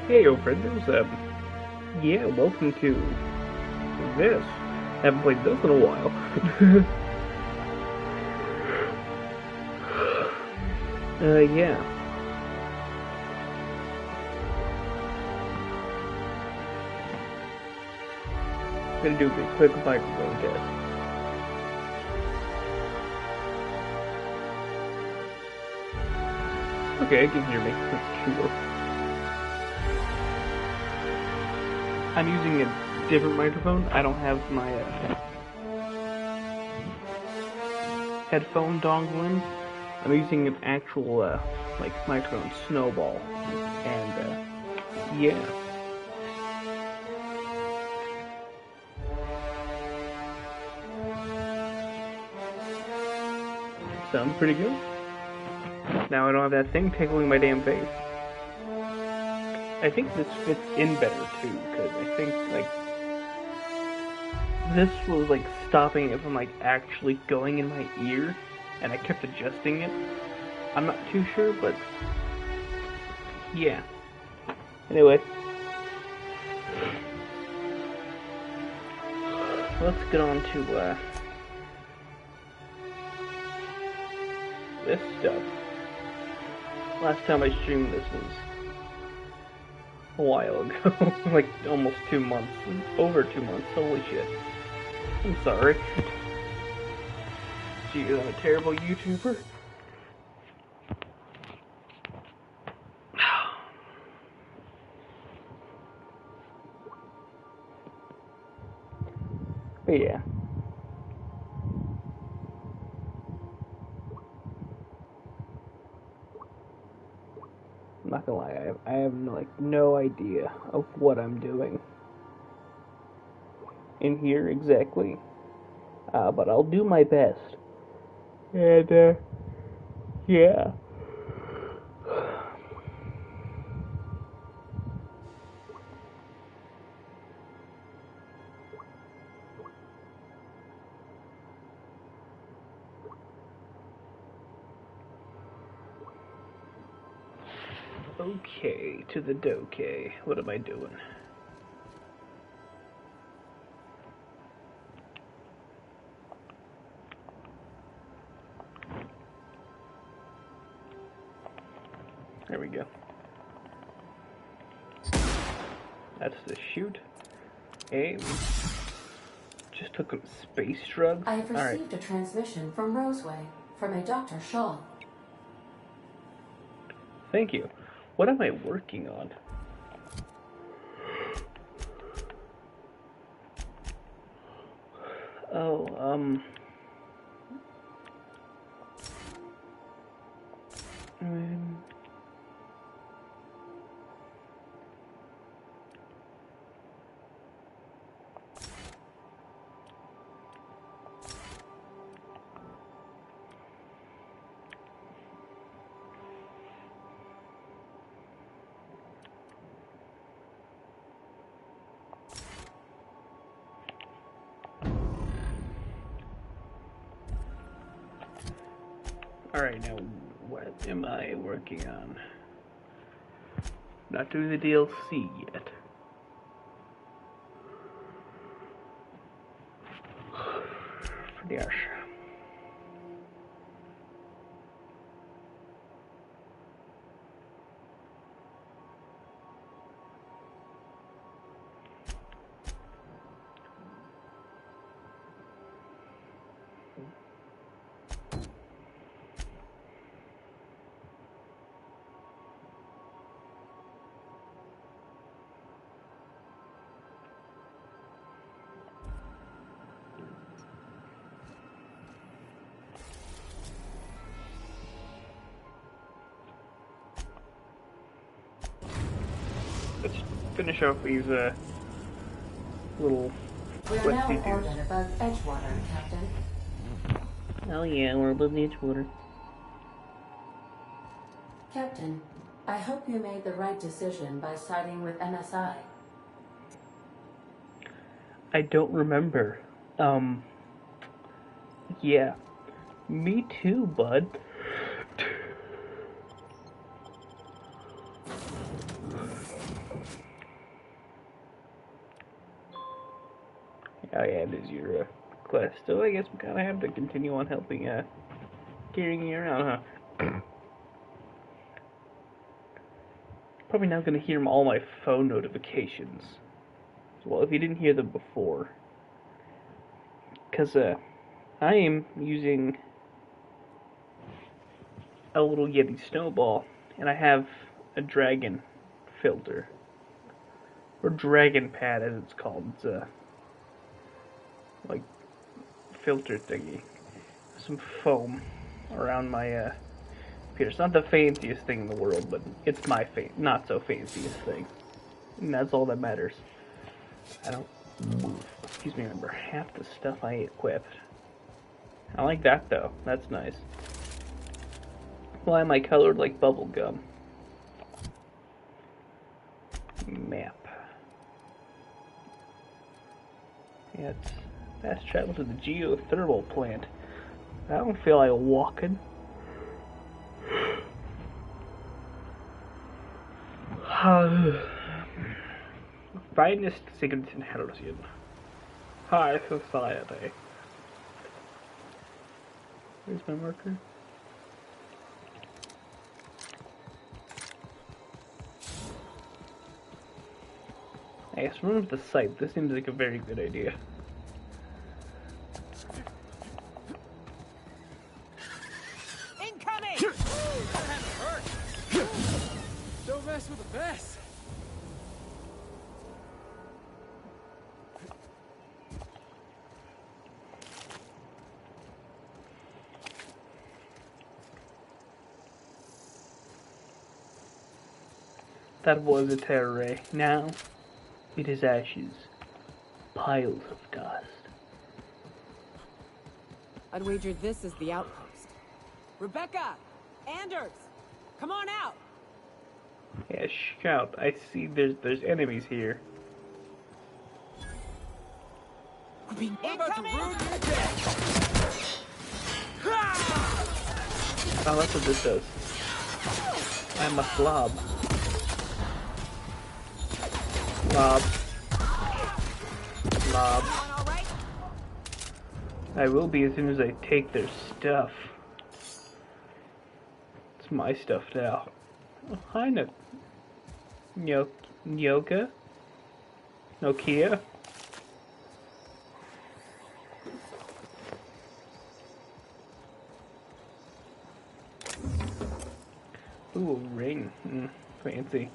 Hey, yo, friends. Yeah, welcome to this. Haven't played this in a while. Yeah. Gonna do a quick microphone test. Okay, I can hear me. Sure. I'm using a different microphone. I don't have my headphone dongle in. I'm using an actual, like, microphone snowball. And, yeah. Sounds pretty good. Now I don't have that thing tickling my damn face. I think this fits in better too, because I think, like, this was, like, stopping it from, like, actually going in my ear, and I kept adjusting it. I'm not too sure, but yeah. Anyway, let's get on to this stuff. Last time I streamed this was a while ago, like almost 2 months, over 2 months. Holy shit! I'm sorry. Gee, I'm a terrible YouTuber. But yeah. I'm not gonna lie, I have no idea of what I'm doing in here exactly. But I'll do my best. And, yeah. Okay, to the doke. What am I doing? There we go. That's the shoot. Aim. Just took a space drug. I have received a transmission from Roseway, from a Dr. Shaw. Thank you. What am I working on? Oh, alright, now what am I working on? Not doing the DLC yet. Yes. Let's finish off these little We are now in questy orbit dudes. above Edgewater, Captain. Oh yeah, we're above the Edgewater. Captain, I hope you made the right decision by siding with MSI. I don't remember. Yeah. Me too, bud. bad is your quest? So I guess we kind of have to continue on helping, carrying you around, huh? Probably now going to hear all my phone notifications. Well, if you didn't hear them before. Because, I am using a little Yeti snowball, and I have a dragon filter. Or dragon pad, as it's called. It's a, like, filter thingy. Some foam around my, computer. It's not the fanciest thing in the world, but it's my not so fanciest thing. And that's all that matters. I don't remember half the stuff I equipped. I like that though. That's nice. Why am I colored like bubble gum? Map. Yeah, it's fast travel to the geothermal plant. I don't feel like walking. Finest cigarettes in Halcyon. High society. Where's my marker? I guess remove the site. This seems like a very good idea. Incoming! That hurt. Don't mess with the best. That was a terror ray. Now, it is ashes. Piles of dust. I'd wager this is the outpost. Rebecca! Anders! Come on out! Yeah, shout. I see there's enemies here. We're about to ruin your day. Oh, that's what this does. I'm a slob. Slob. Slob. I will be as soon as I take their stuff. It's my stuff now. Oh, hi, Nyoka? Nokia? Ooh, a ring. Fancy.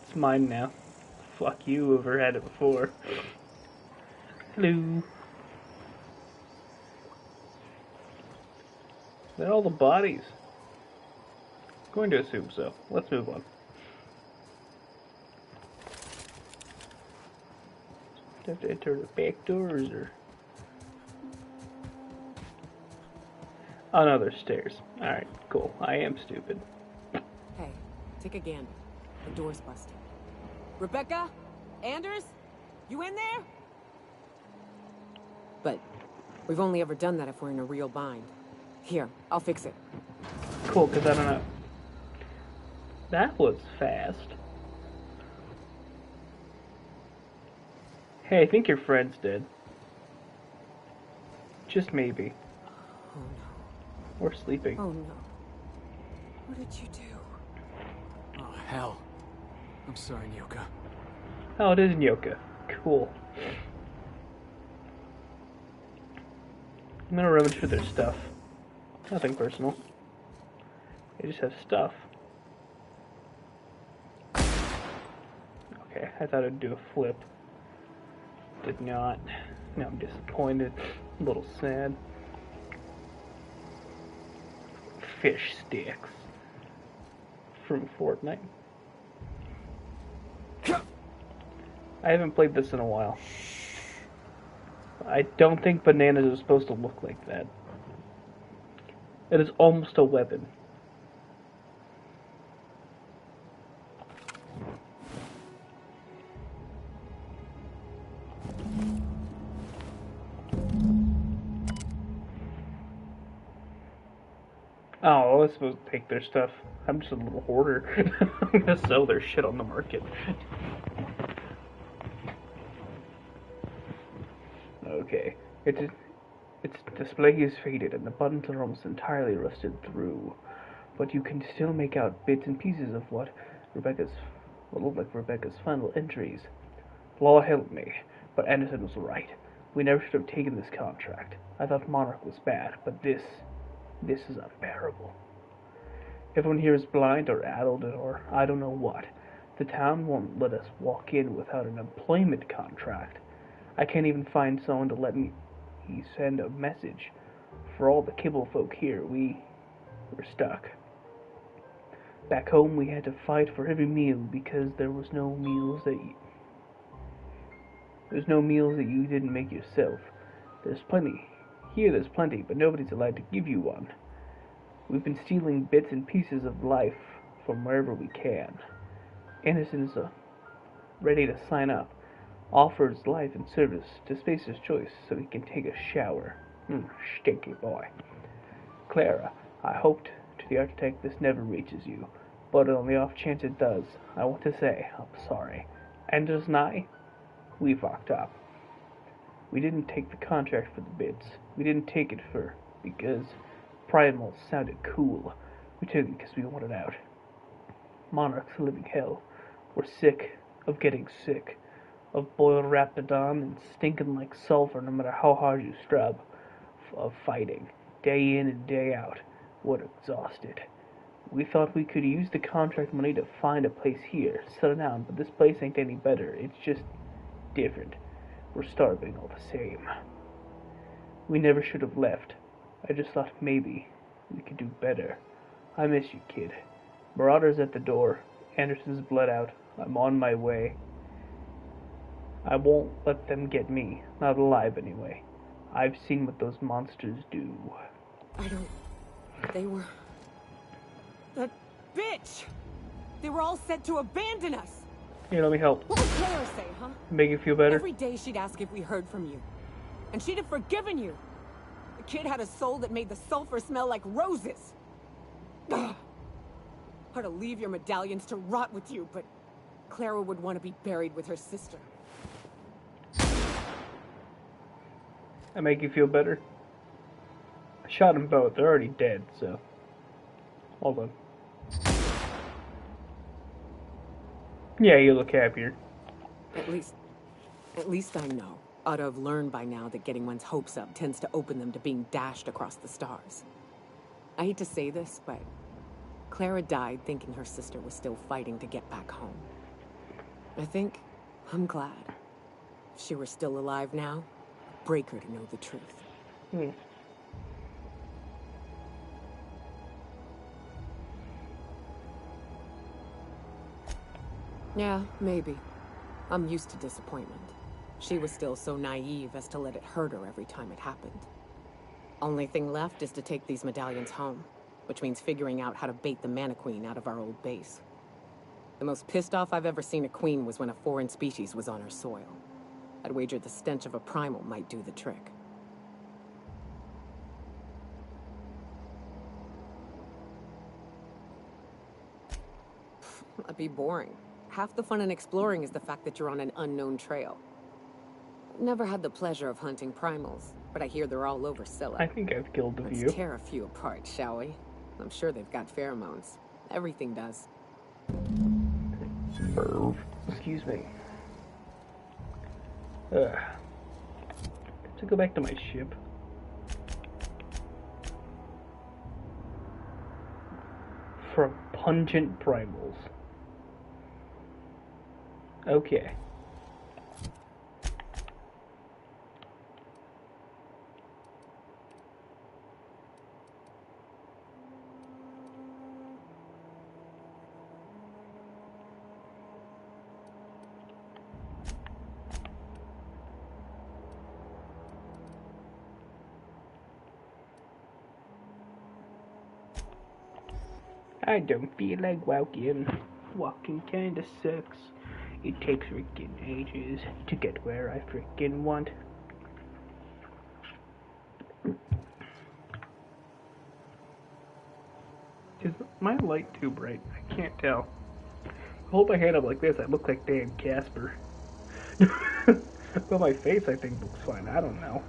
It's mine now. Fuck you, whoever had it before. Hello. Is that all the bodies? I'm going to assume so. Let's move on. Do I have to enter the back doors or? Oh no, there's stairs. Alright, cool. I am stupid. Hey, take a gander. The door's busted. Rebecca? Anders? You in there? But we've only ever done that if we're in a real bind. Here, I'll fix it. Cool, because I don't know. That was fast. Hey, I think your friend's dead. Just maybe. Oh no. Or sleeping. Oh no. What did you do? Oh, hell. I'm sorry, Nyoka. Oh, it is Nyoka. Cool. I'm gonna rummage through their stuff. Nothing personal. They just have stuff. Okay, I thought I'd do a flip. Did not. Now I'm disappointed. A little sad. Fish sticks. From Fortnite. I haven't played this in a while. I don't think bananas are supposed to look like that. It is almost a weapon. Oh, I was supposed to take their stuff. I'm just a little hoarder. I'm gonna sell their shit on the market. okay. Its display is faded and the buttons are almost entirely rusted through, but you can still make out bits and pieces of what look like Rebecca's final entries. Law helped me, but Anderson was right. We never should have taken this contract. I thought Monarch was bad, but this is unbearable. Everyone here is blind or addled or I don't know what. The town won't let us walk in without an employment contract. I can't even find someone to let me send a message. For all the kibble folk here, we're stuck. Back home, we had to fight for every meal because there was no meals that you didn't make yourself. There's plenty. Here there's plenty, but nobody's allowed to give you one. We've been stealing bits and pieces of life from wherever we can. Anderson's ready to sign up. Offers life and service to Spacer's Choice so he can take a shower. Stinky boy. Clara, I hoped to the architect this never reaches you, but on the off chance it does, I want to say I'm sorry. Anders and I, we fucked up. We didn't take the contract for the bits. We didn't take it because Primal sounded cool. We took it because we wanted out. Monarch's a living hell. We're sick of getting sick, of boiled raptidon and stinking like sulfur no matter how hard you scrub, of fighting, day in and day out. We're exhausted. We thought we could use the contract money to find a place here, settle down, but this place ain't any better. It's just different. We're starving all the same. We never should have left. I just thought maybe we could do better. I miss you, kid. Marauder's at the door. Anderson's bled out. I'm on my way. I won't let them get me. Not alive, anyway. I've seen what those monsters do. They were... That bitch! They were all set to abandon us! Here, let me help. What would Clara say, huh? Make you feel better? Every day she'd ask if we heard from you. And she'd have forgiven you. The kid had a soul that made the sulfur smell like roses. Ugh. Or to leave your medallions to rot with you, but Clara would want to be buried with her sister. I make you feel better? I shot them both. They're already dead, so... Hold on. Yeah, you look happier. At least I know. Ought to have learned by now that getting one's hopes up tends to open them to being dashed across the stars. I hate to say this, but Clara died thinking her sister was still fighting to get back home. I'm glad. If she were still alive now, I'd break her to know the truth. Yeah, maybe. I'm used to disappointment. She was still so naive as to let it hurt her every time it happened. Only thing left is to take these medallions home, which means figuring out how to bait the Mana Queen out of our old base. The most pissed off I've ever seen a queen was when a foreign species was on her soil. I'd wager the stench of a primal might do the trick. That'd be boring. Half the fun in exploring is the fact that you're on an unknown trail. Never had the pleasure of hunting primals, but I hear they're all over Scylla. I think I've killed a few. Let's tear a few apart, shall we? I'm sure they've got pheromones. Everything does. Excuse me. To go back to my ship. From pungent primals. Okay. I don't feel like walking. Walking kinda sucks. It takes freaking ages to get where I freaking want. Is my light too bright? I can't tell. Hold my hand up like this, I look like Dan Casper. But my face, I think, looks fine. I don't know.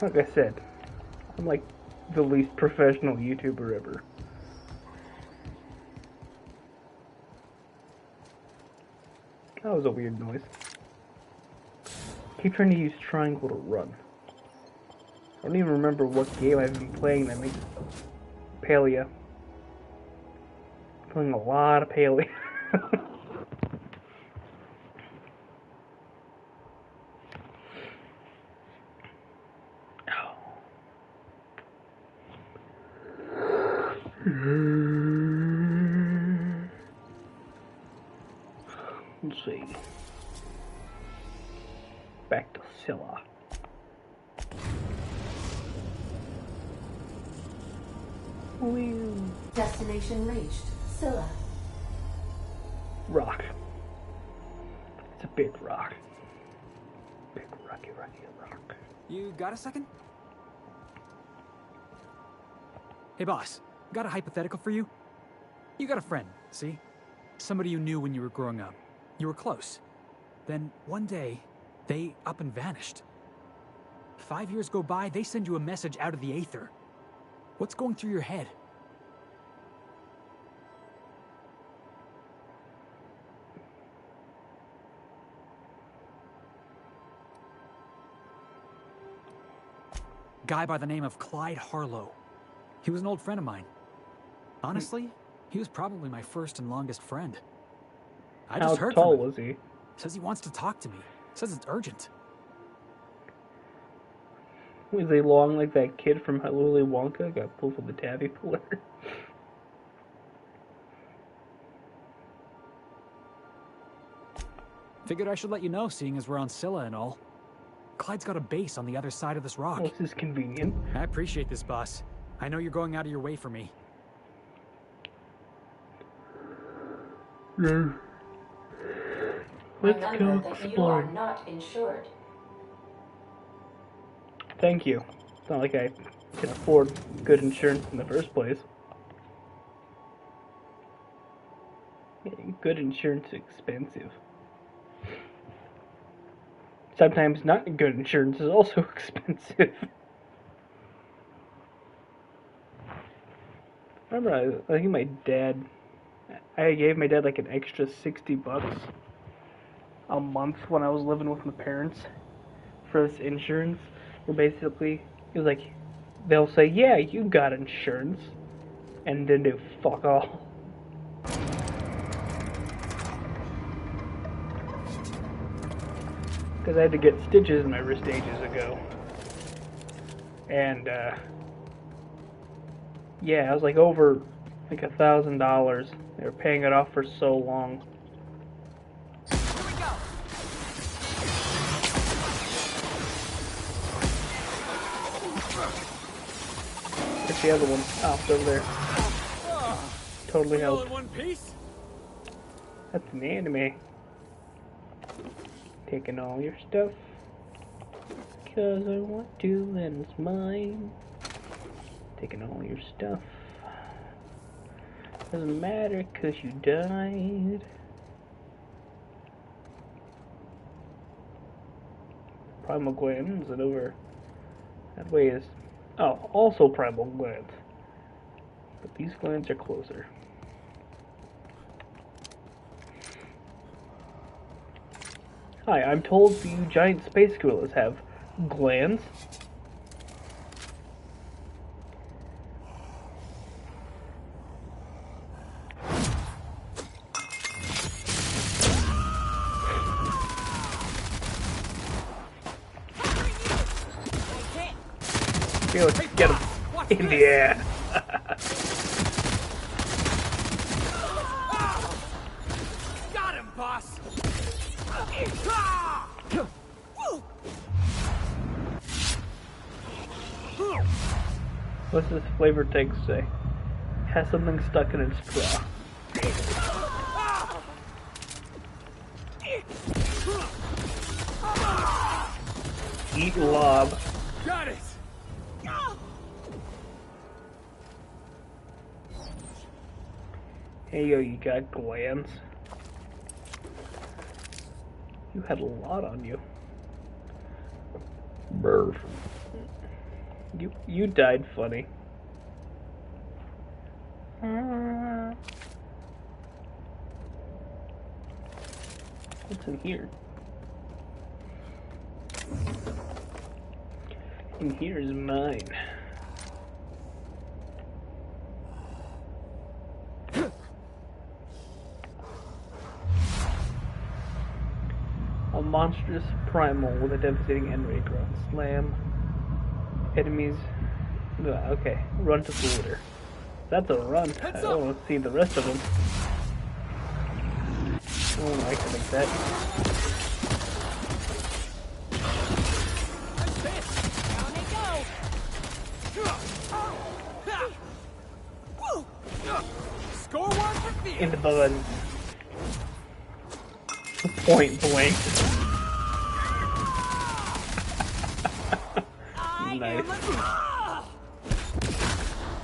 Like I said, I'm like the least professional YouTuber ever. That was a weird noise. Keep trying to use triangle to run. I don't even remember what game I've been playing that makes Palia. I'm playing a lot of Palia. Let's see. Back to Scylla. Destination reached. Scylla. Rock. It's a big rock. Big rocky rock. You got a second? Hey, boss. Got a hypothetical for you? You got a friend, see? Somebody you knew when you were growing up. You were close. Then, one day, they up and vanished. 5 years go by, they send you a message out of the aether. What's going through your head? Guy by the name of Clyde Harlow. He was an old friend of mine. Honestly, he was probably my first and longest friend. I just heard How tall from him. was he? Says he wants to talk to me. Says it's urgent. Was he long like that kid from Willy Wonka got pulled with the tabby puller? Figured I should let you know, seeing as we're on Scylla and all. Clyde's got a base on the other side of this rock. Oh, this is convenient. I appreciate this, boss. I know you're going out of your way for me. Yeah. Let's go Remember that you are exploring. not insured. Thank you. It's not like I can afford good insurance in the first place. Good insurance is expensive. Sometimes not good insurance is also expensive. Remember, I think my dad, I gave my dad like an extra $60 a month when I was living with my parents for this insurance. Where basically, it was like, they'll say, yeah, you got insurance, and then do fuck all. Because I had to get stitches in my wrist ages ago. And, yeah, I was like over like $1,000. They were paying it off for so long. Here we go! Where's the other one? Oh, it's over there. Totally All in helped. one piece? That's an anime. Taking all your stuff. Cause I want to and it's mine. Taking all your stuff. Doesn't matter cause you died. Primal Glands and over that way is also Primal Glands. But these glands are closer. Hi, I'm told you giant space gorillas have glands. Here, let's get him in the air. Got him, boss! What's this flavor text say? Has something stuck in its straw. Eat lob. Got it! Hey yo, you got glands? You had a lot on you. Brr. You died funny. What's in here? And here's mine. A monstrous primal with a devastating end rate run. Slam. Enemies. Okay, run to the leader. That's a run. I don't want to see the rest of them. Oh, I can make that. Score one for Fear. In the bud. Point blank. Nice.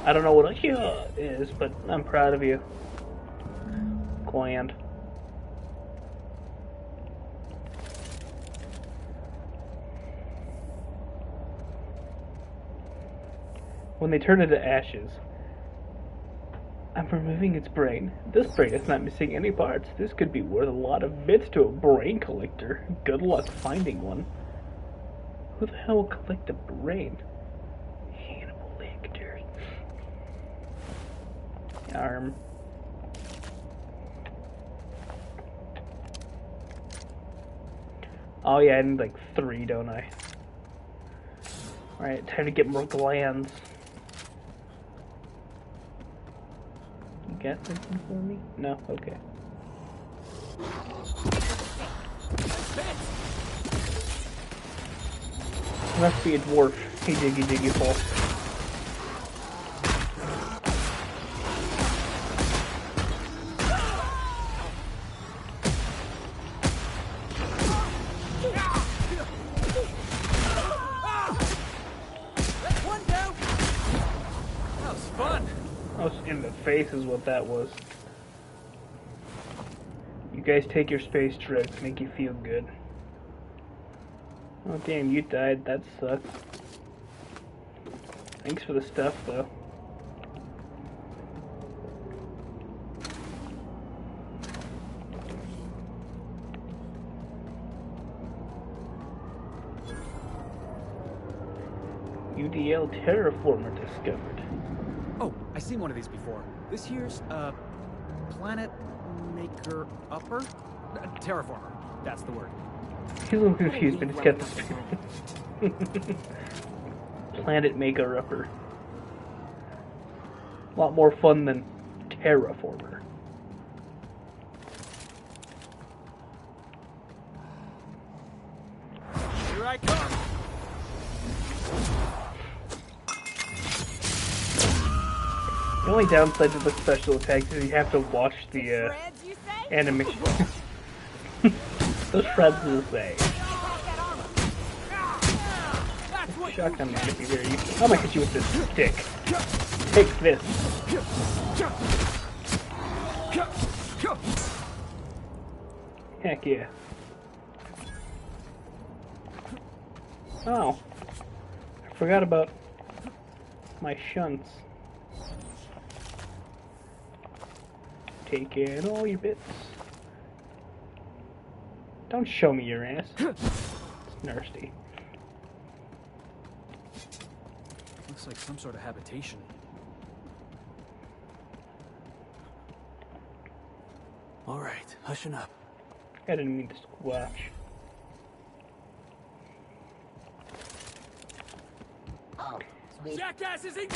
I don't know what a yeah is, but I'm proud of you. Gland. When they turn into ashes, I'm removing its brain. This brain is not missing any parts. This could be worth a lot of bits to a brain collector. Good luck finding one. Who the hell will collect a brain? Hannibal Lecter. Arm. Oh yeah, I need like 3, don't I? Alright, time to get more glands. You got something for me? No? Okay. Must be a dwarf. Hey, diggy diggy hole. That was fun. I was in the face is what that was. You guys take your space drugs, make you feel good. Oh damn, you died. That sucks. Thanks for the stuff, though. UDL terraformer discovered. Oh, I seen one of these before. This here's Planet Maker Upper? Terraformer. That's the word. He's a little confused, but he's got the spirit. Planet Maker Upper. A lot more fun than Terraformer. Here I come. The only downside to the special attacks is you have to watch the animation. Those shreds are the same. Shotgun man, if you hear you. I'm gonna hit you with this stick. Take this. Heck yeah. Oh. I forgot about my shunts. Take in all your bits. Don't show me your ass. It's nasty. Looks like some sort of habitation. All right, hushing up. I didn't mean to squash. Oh, sweet. Jackasses in.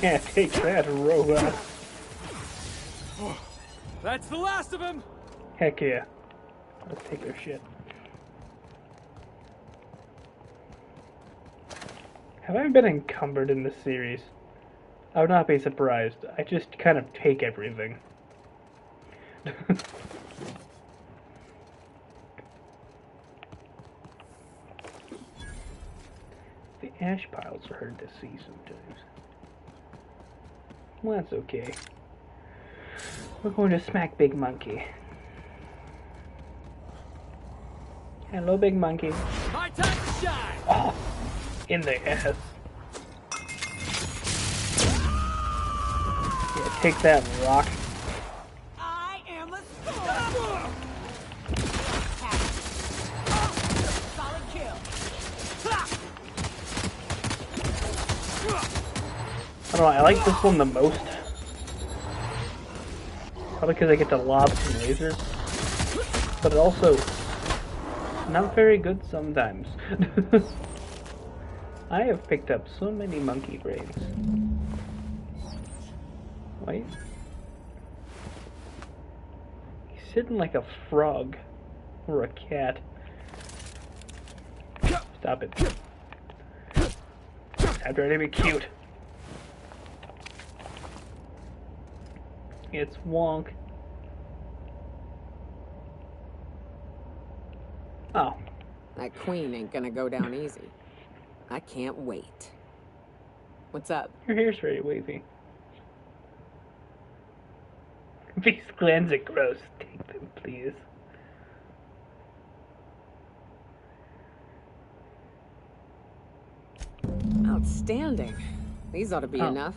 Yeah, take that, robot. That's the last of them. Heck yeah. Let's take their shit. Have I been encumbered in this series? I would not be surprised. I just kind of take everything. The ash piles are hard to see sometimes. Well, that's okay. We're going to smack Big Monkey. Hello, Big Monkey. My time to shine! Oh, in the ass. Yeah, take that, rock. I am a solid kill. I don't know, I like this one the most. Probably because I get to lob some lasers. But it also not very good sometimes. I have picked up so many monkey brains. Wait. He's sitting like a frog. Or a cat. Stop it. I'm trying to be cute. It's Wonk. Oh. That queen ain't gonna go down easy. I can't wait. What's up? Your hair's very wavy. These glands are gross. Take them, please. Outstanding. These ought to be Oh. enough.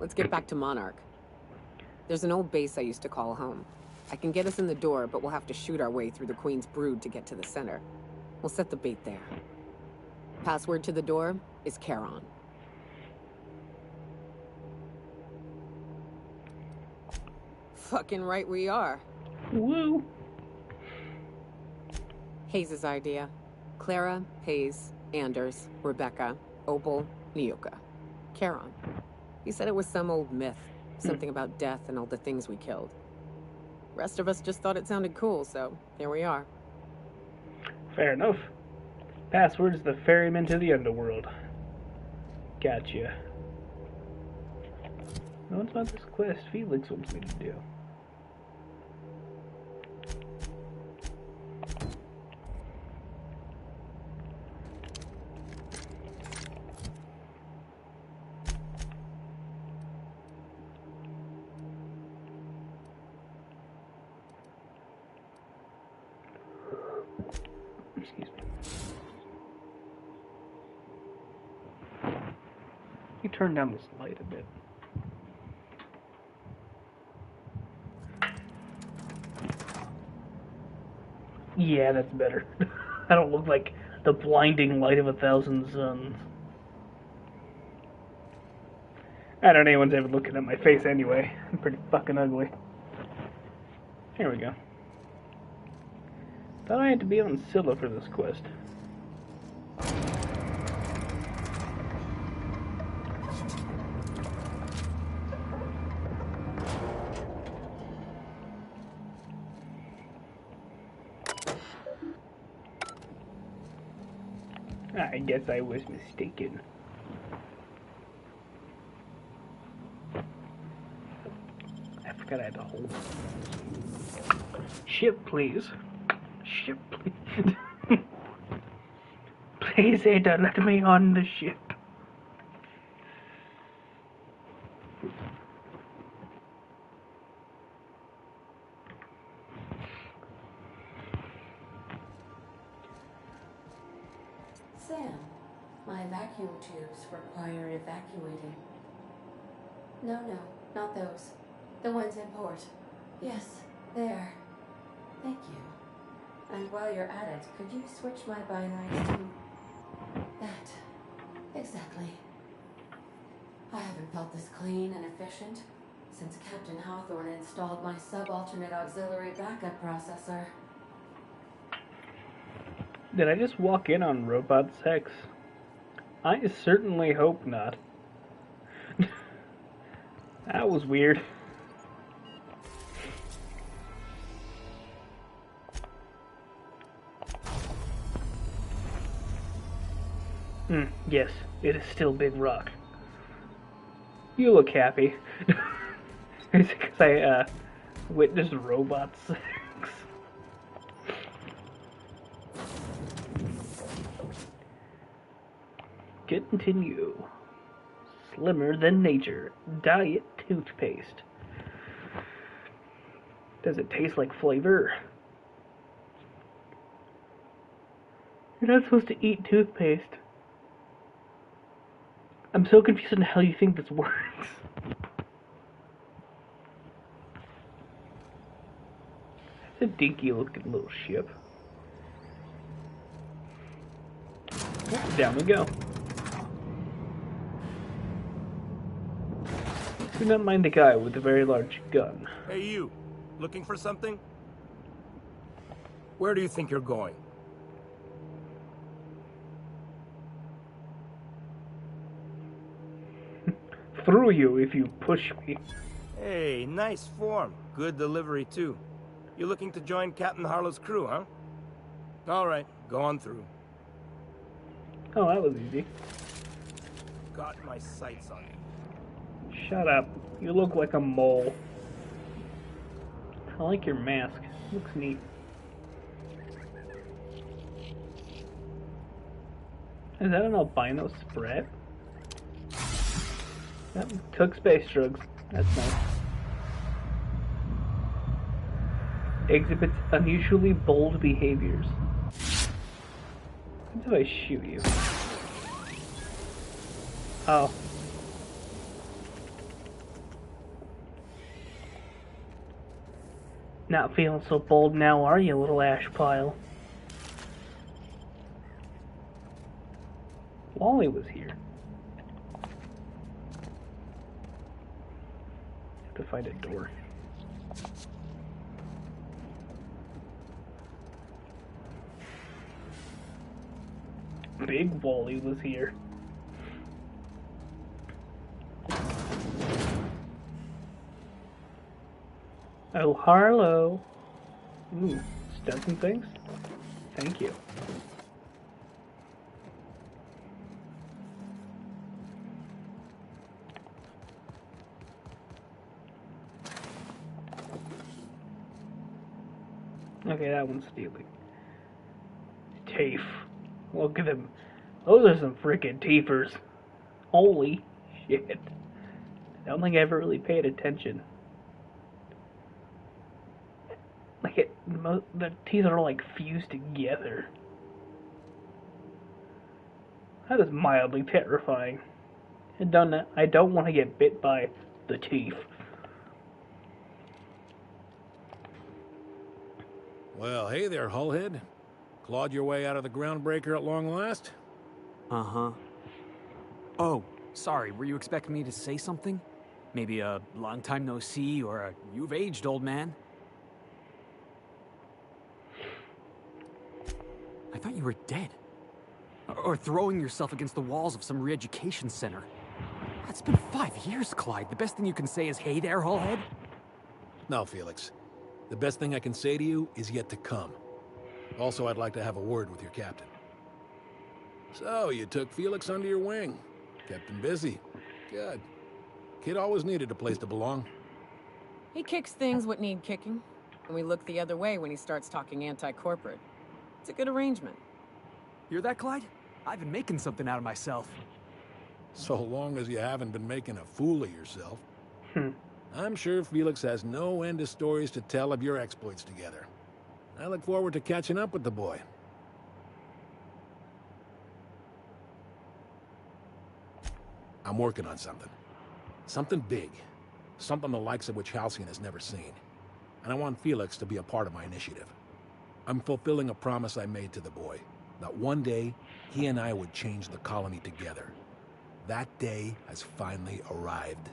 Let's get back to Monarch. There's an old base I used to call home. I can get us in the door, but we'll have to shoot our way through the Queen's brood to get to the center. We'll set the bait there. Password to the door is Charon. Fucking right we are. Woo! Hayes' idea. Clara, Hayes, Anders, Rebecca, Opal, Nyoka. Charon. He said it was some old myth. Something about death and all the things we killed. Rest of us just thought it sounded cool, so here we are. Fair enough. Password's the ferryman to the underworld. Gotcha. What's about this quest Felix wants me to do? Excuse me. You turn down this light a bit. Yeah, that's better. I don't look like the blinding light of 1,000 suns. I don't know anyone's ever looking at my face anyway. I'm pretty fucking ugly. Here we go. Thought I had to be on Scylla for this quest. I guess I was mistaken. I forgot I had to hold. Ship, please. Ship, please. Please, Ada, let me on the ship. Sam, my vacuum tubes require evacuating. No, not those. The ones in port. Yes, there. Thank you. And while you're at it, could you switch my binaries to that? Exactly. I haven't felt this clean and efficient since Captain Hawthorne installed my subalternate auxiliary backup processor. Did I just walk in on robot sex? I certainly hope not. That was weird. Yes, it is still Big Rock. You look happy. It's because I witnessed robot sex. Get Continue. Slimmer than nature. Diet toothpaste. Does it taste like flavor? You're not supposed to eat toothpaste. I'm so confused on how you think this works. It's a dinky looking little ship. Down we go. Do not mind the guy with the very large gun. Hey, you. Looking for something? Where do you think you're going? Through you if you push me. Hey, nice form. Good delivery, too. You looking to join Captain Harlow's crew, huh? All right, go on through. Oh, that was easy. Got my sights on you. Shut up. You look like a mole. I like your mask. Looks neat. Is that an albino spread? Yep, took space drugs. That's nice. Exhibits unusually bold behaviors. What if I shoot you? Oh. Not feeling so bold now, are you, little ash pile? Wally was here. Have to find a door. Big Wally was here. Oh, Harlow. Ooh, studs and things? Thank you. Okay, that one's stealing. Teef. Look at them. Those are some freaking teefers. Holy shit. I don't think I ever really paid attention. Like the teeth are like fused together. That is mildly terrifying. I don't want to get bit by the teeth. Well, hey there, Hullhead. Clawed your way out of the groundbreaker at long last? Uh-huh. Oh, sorry, were you expecting me to say something? Maybe a long time no see, or a you've aged, old man? I thought you were dead. Or throwing yourself against the walls of some re-education center. It's been 5 years, Clyde. The best thing you can say is, hey there, Hullhead? No, Felix. The best thing I can say to you is yet to come. Also, I'd like to have a word with your captain. So, you took Felix under your wing. Kept him busy. Good. Kid always needed a place to belong. He kicks things what need kicking, and we look the other way when he starts talking anti-corporate. It's a good arrangement. Hear that, Clyde? I've been making something out of myself. So long as you haven't been making a fool of yourself. I'm sure Felix has no end of stories to tell of your exploits together. I look forward to catching up with the boy. I'm working on something. Something big. Something the likes of which Halcyon has never seen. And I want Felix to be a part of my initiative. I'm fulfilling a promise I made to the boy. That one day, he and I would change the colony together. That day has finally arrived.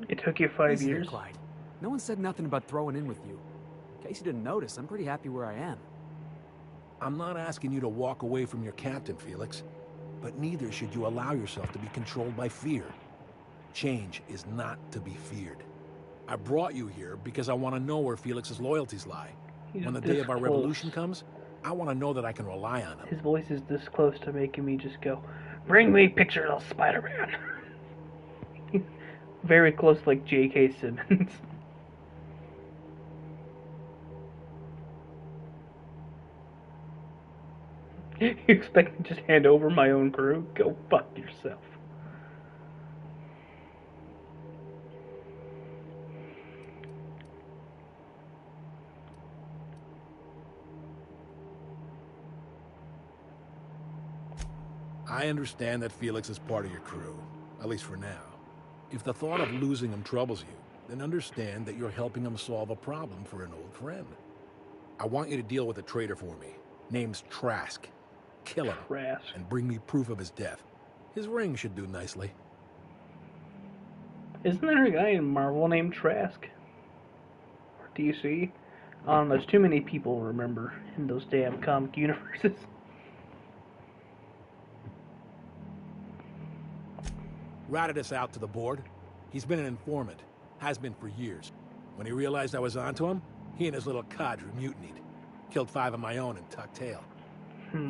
It took you 5 Easy there, years? Clyde. No one said nothing about throwing in with you. In case you didn't notice, I'm pretty happy where I am. I'm not asking you to walk away from your captain, Felix. But neither should you allow yourself to be controlled by fear. Change is not to be feared. I brought you here because I want to know where Felix's loyalties lie. He's When the this day of our close. revolution comes, I want to know that I can rely on him. His voice is this close to making me just go, bring me pictures of Spider-Man. Very close, like J.K. Simmons. You expect me to just hand over my own crew? Go fuck yourself. I understand that Felix is part of your crew, at least for now. If the thought of losing him troubles you, then understand that you're helping him solve a problem for an old friend. I want you to deal with a traitor for me. Name's Trask. Kill him, Trask. and bring me proof of his death. His ring should do nicely. Isn't there a guy in Marvel named Trask? Or DC? There's too many people to remember in those damn comic universes. Ratted us out to the board. He's been an informant. Has been for years. When he realized I was onto him, he and his little cadre mutinied. Killed 5 of my own and tucked tail.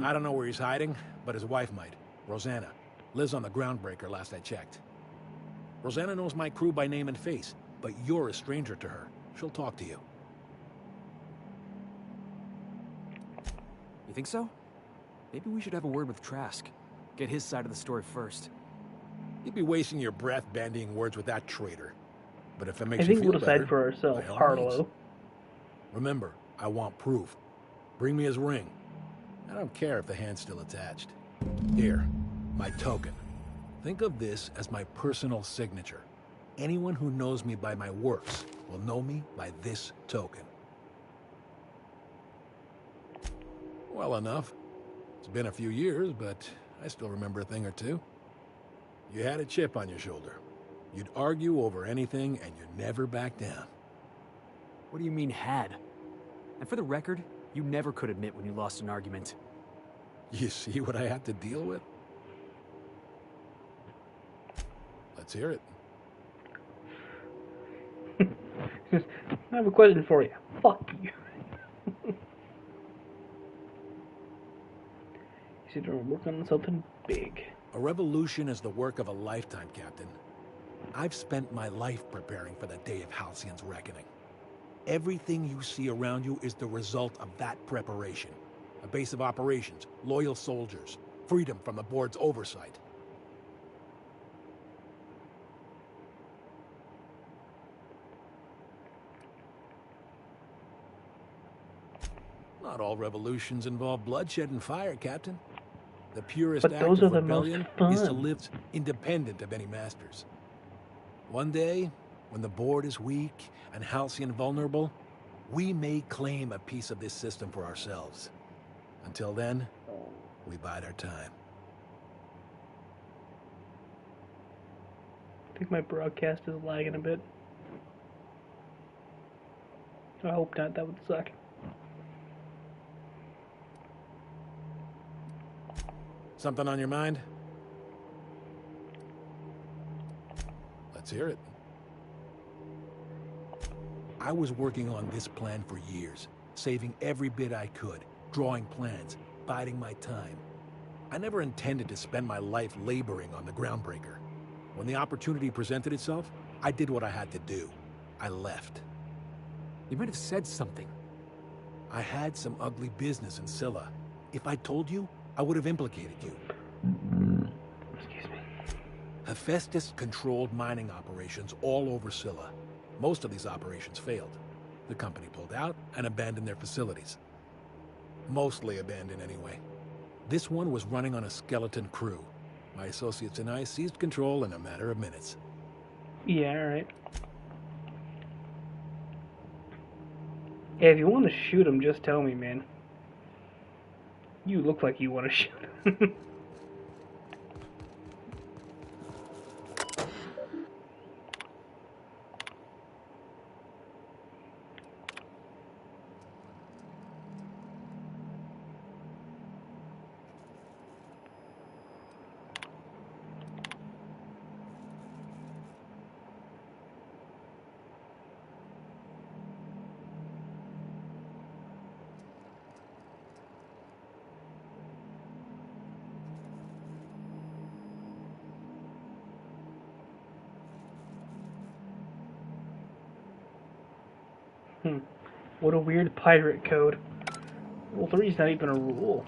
I don't know where he's hiding, but his wife might. Rosanna. Lives on the Groundbreaker last I checked. Rosanna knows my crew by name and face, but you're a stranger to her. She'll talk to you. You think so? Maybe we should have a word with Trask. Get his side of the story first. You'd be wasting your breath bandying words with that traitor. But if it makes I think you feel we'll better, decide for ourselves, by all Harlow. means. Remember, I want proof. Bring me his ring. I don't care if the hand's still attached. Here, my token. Think of this as my personal signature. Anyone who knows me by my works will know me by this token. Well enough. It's been a few years, but I still remember a thing or two. You had a chip on your shoulder. You'd argue over anything, and you'd never back down. What do you mean, had? And for the record, you never could admit when you lost an argument. You see what I had to deal with? Let's hear it. I have a question for you. Fuck you. You said you're working on something big. A revolution is the work of a lifetime, Captain. I've spent my life preparing for the day of Halcyon's reckoning. Everything you see around you is the result of that preparation. A base of operations, loyal soldiers, freedom from the board's oversight. Not all revolutions involve bloodshed and fire, Captain. The purest But act those of are the most rebellion fun. is to live independent of any masters. One day, when the board is weak and Halcyon vulnerable, we may claim a piece of this system for ourselves. Until then, we bide our time. I think my broadcast is lagging a bit. I hope not, that would suck. Something on your mind? Let's hear it. I was working on this plan for years, saving every bit I could, drawing plans, biding my time. I never intended to spend my life laboring on the Groundbreaker. When the opportunity presented itself, I did what I had to do. I left. You might have said something. I had some ugly business in Scylla. If I told you, I would have implicated you. Excuse me. Hephaestus controlled mining operations all over Scylla. Most of these operations failed. The company pulled out and abandoned their facilities. Mostly abandoned anyway. This one was running on a skeleton crew. My associates and I seized control in a matter of minutes. Yeah, alright. Yeah, if you want to shoot him, just tell me, man. You look like you want to shoot him. What a weird pirate code. Rule 3 is not even a rule.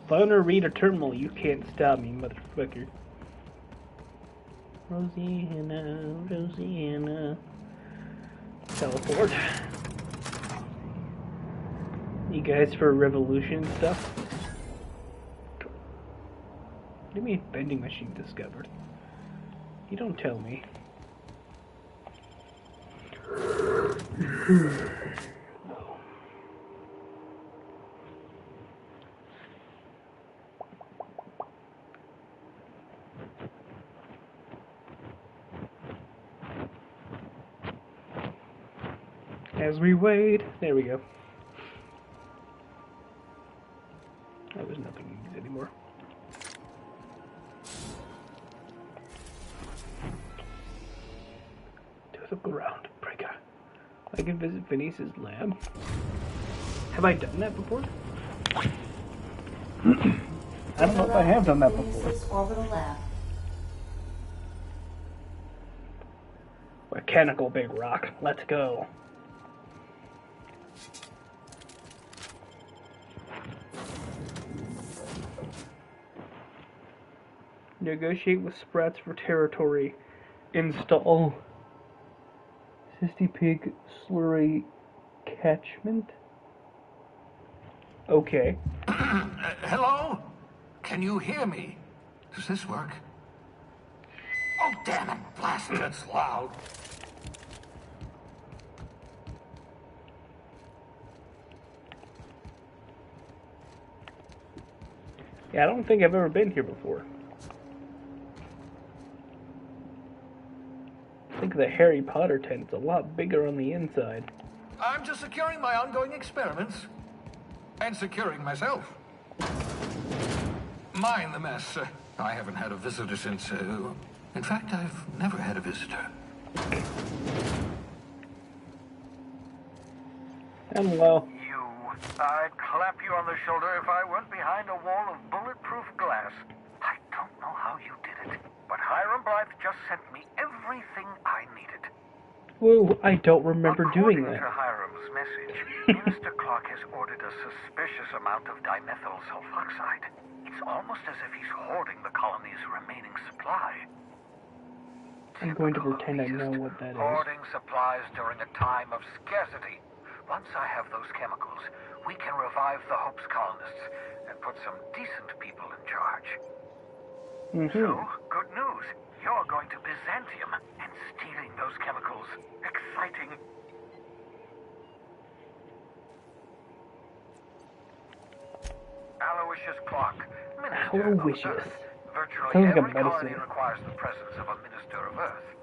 If I want to read a terminal, you can't stop me, motherfucker. Rosanna, Rosanna. Teleport. You guys for revolution stuff? What do you mean vending machine discovered? You don't tell me. As we wait, there we go. That was nothing to use anymore. To the ground, breaker. I can visit Phineas's lab. Have I done that before? I don't know if I have done that before. Phineas's orbital lab. Mechanical big rock. Let's go. Negotiate with Sprats for territory. Install Sissy Pig slurry catchment. Okay. Hello? Can you hear me? Does this work? Oh, damn it. Blast it. It's loud. Yeah, I don't think I've ever been here before. I think the Harry Potter tent's a lot bigger on the inside. I'm just securing my ongoing experiments. And securing myself. Mind the mess. I haven't had a visitor since, in fact, I've never had a visitor. Hello. I'd clap you on the shoulder if I went behind a wall of bulletproof glass. I don't know how you did it, but Hiram Blythe just sent me everything I needed. Whoa, I don't remember doing that. According to Hiram's message, Mr. Clark has ordered a suspicious amount of dimethyl sulfoxide. It's almost as if he's hoarding the colony's remaining supply. I'm going to pretend I know what that is. Hoarding supplies during a time of scarcity. Once I have those chemicals, we can revive the Hope's colonists and put some decent people in charge. So, good news. You're going to Byzantium and stealing those chemicals. Exciting. Aloysius Clark, Minister Aloysius. of Earth. Virtually Sounds like a every colony medicine. requires the presence of a Minister of Earth.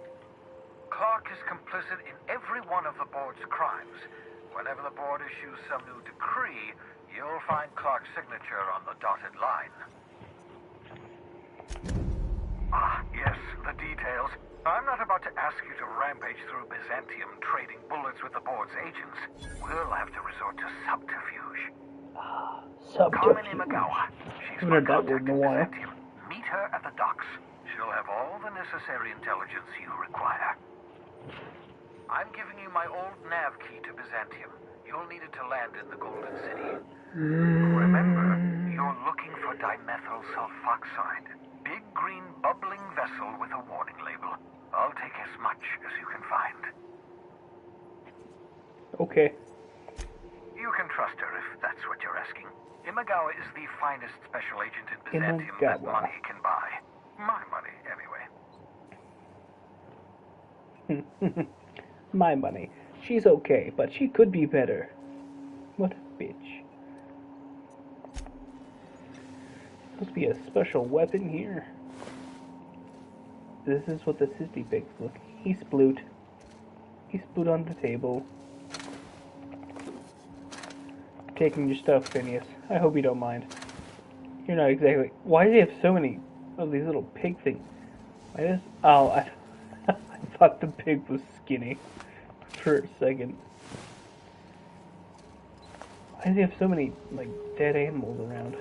Clark is complicit in every one of the board's crimes. Whenever the board issues some new decree, you'll find Clark's signature on the dotted line. Ah, yes, the details. I'm not about to ask you to rampage through Byzantium trading bullets with the board's agents. We'll have to resort to subterfuge. Carmen Imagawa. She's my contact in Byzantium. Meet her at the docks. She'll have all the necessary intelligence you require. I'm giving you my old nav key to Byzantium. You'll need it to land in the Golden City. Remember, you're looking for dimethyl sulfoxide. Big green bubbling vessel with a warning label. I'll take as much as you can find. Okay. You can trust her if that's what you're asking. Imagawa is the finest special agent in Byzantium that Imagawa. money can buy. My money, anyway. My money. She's okay, but she could be better. What a bitch. Must be a special weapon here. This is what the Sissy Pigs look. He sploot. He sploot on the table. Taking your stuff, Phineas. I hope you don't mind. You're not exactly... Why do they have so many of these little pig things? Why does... Oh, I thought the pig was skinny for a second. Why do they have so many, like, dead animals around?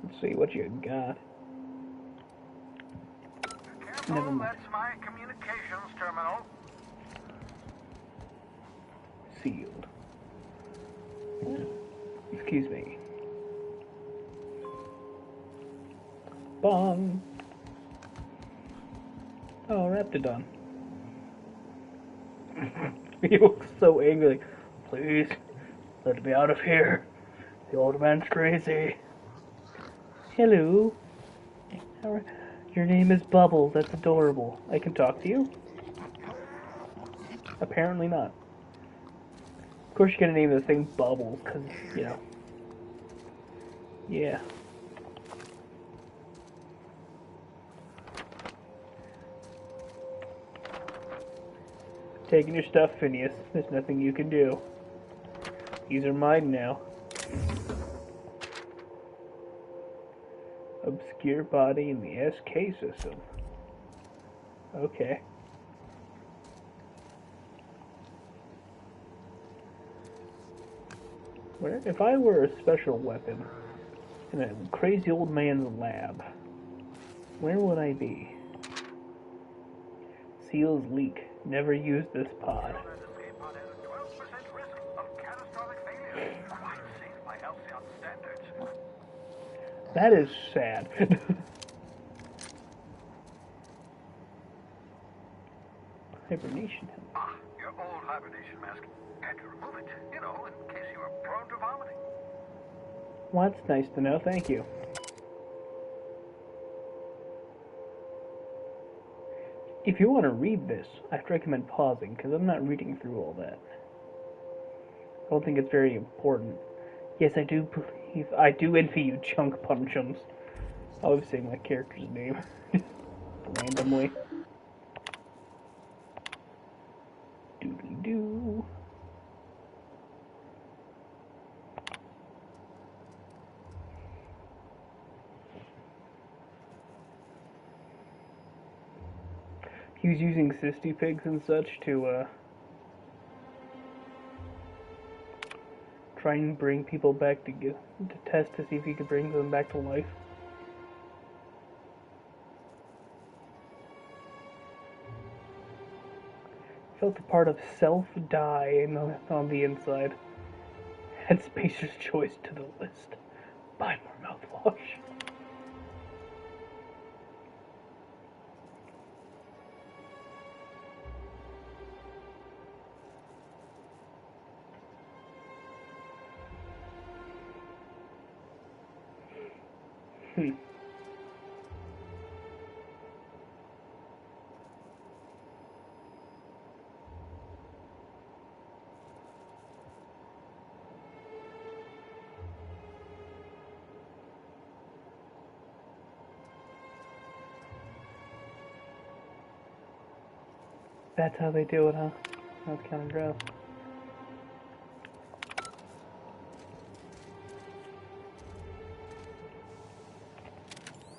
Let's see what you got. Never mind. That's my communications terminal. sealed. Excuse me. Bong. Oh, Raptidon. He looks so angry. Please, let me out of here. The old man's crazy. Hello. Your name is Bubble. That's adorable. I can talk to you? Apparently not. Of course you gotta name the thing Bubble, because, you know. Yeah. Taking your stuff, Phineas. There's nothing you can do. These are mine now. Obscure body in the SK system. Okay. If I were a special weapon in a crazy old man's lab, where would I be? Seals leak. Never use this pod. That is sad. Hibernation. Ah, your old hibernation mask. Had to remove it, you know, in case you were prone to vomiting. Well, that's nice to know. Thank you. If you want to read this, I'd recommend pausing, because I'm not reading through all that. I don't think it's very important. Yes, I do believe... I do envy you, Chunk Punchums. I always say my character's name. Randomly. Doodly-doo. He was using Cystypigs and such to, try and bring people back to test to see if he could bring them back to life. Felt a part of self die on the inside. Add Spacer's Choice to the list. Buy more mouthwash. That's how they do it, huh? That's kind of gross.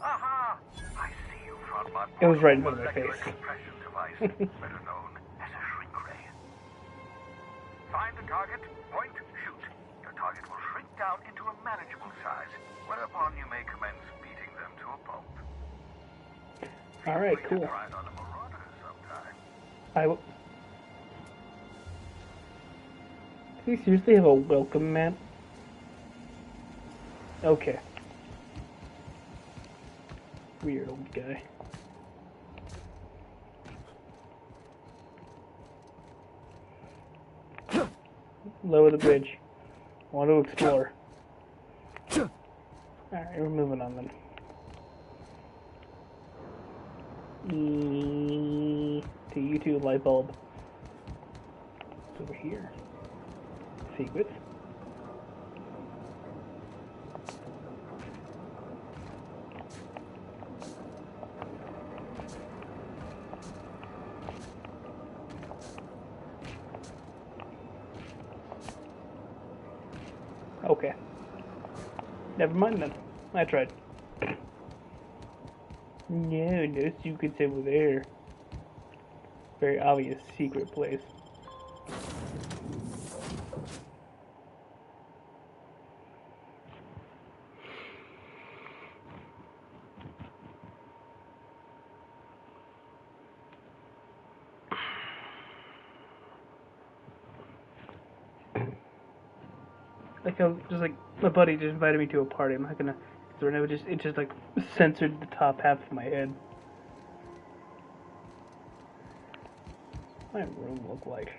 Aha! I see you, Frontman. It was right in front of my face. Compression device, better known as a shrink ray. Find the target, point, shoot. Your target will shrink down into a manageable size, whereupon you may commence beating them to a pulp. Alright, cool. Try it on a marauder sometime. I will. Do you seriously have a welcome mat? Okay. Weird old guy. Lower the bridge. I want to explore. Alright, we're moving on then. To YouTube light bulb. It's over here. Secrets. Okay. Never mind then. I tried. No secrets over there. Very obvious secret place. Like I was just like my buddy just invited me to a party. I'm not gonna. So it just like censored the top half of my head. What my room look like?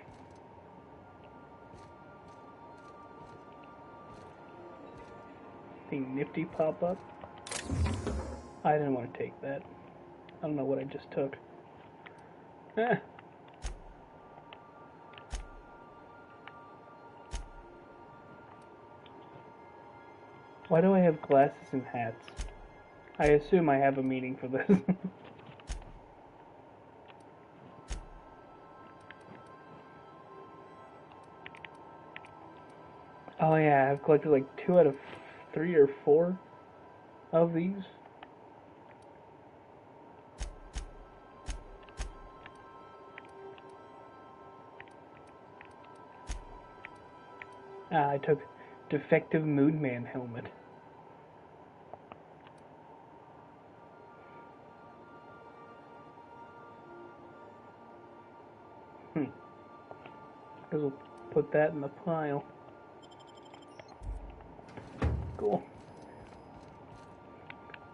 Anything nifty pop up? I didn't want to take that. I don't know what I just took. Eh. Why do I have glasses and hats? I assume I have a meaning for this. Oh yeah, I've collected like 2 out of 3 or 4 of these. I took defective Moonman helmet. Guess we'll put that in the pile. Cool.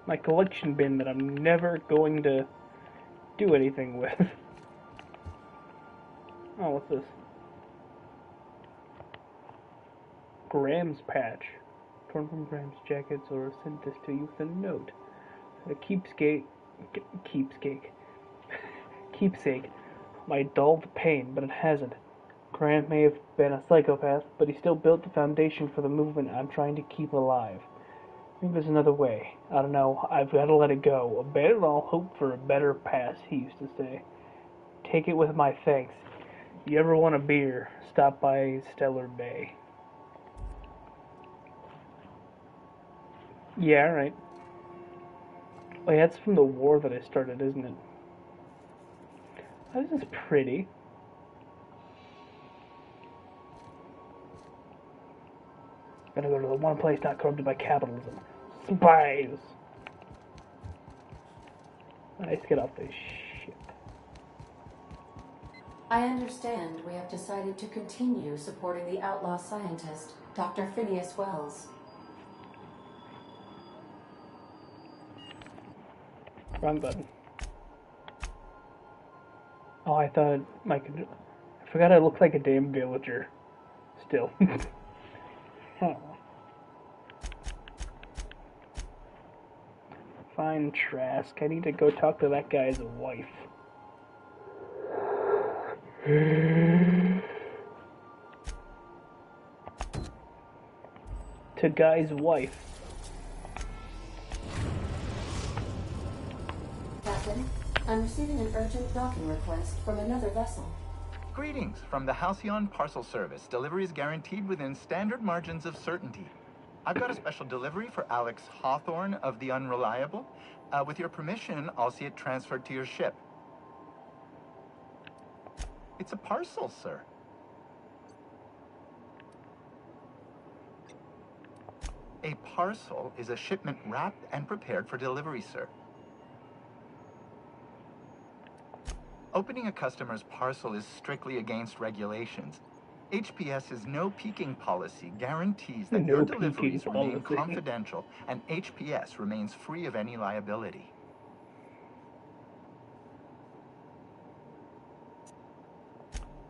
My collection bin that I'm never going to do anything with. Oh, what's this? Graham's patch. Torn from Graham's jackets or sent this to you with a note. A keepsake. Keepsake. My dulled pain, but it hasn't. Graham may have been a psychopath, but he still built the foundation for the movement I'm trying to keep alive. Maybe there's another way. I don't know. I've got to let it go. Abandon all hope for a better past, he used to say. Take it with my thanks. You ever want a beer, stop by Stellar Bay. Yeah, right. Oh yeah, that's from the war that I started, isn't it? Oh, this is pretty. Gotta go to the one place not corrupted by capitalism. Spies! Nice, get off this ship. I understand we have decided to continue supporting the outlaw scientist, Dr. Phineas Wells. Wrong button. Oh, I thought I forgot I looked like a damn villager. Still. Huh. Fine, Trask. I need to go talk to that guy's wife. To guy's wife. Captain, I'm receiving an urgent docking request from another vessel. Greetings from the Halcyon Parcel Service. Delivery is guaranteed within standard margins of certainty. I've got a special delivery for Alex Hawthorne of the Unreliable. With your permission, I'll see it transferred to your ship. It's a parcel, sir. A parcel is a shipment wrapped and prepared for delivery, sir. Opening a customer's parcel is strictly against regulations. HPS's no peeking policy guarantees that your deliveries remain confidential and HPS remains free of any liability.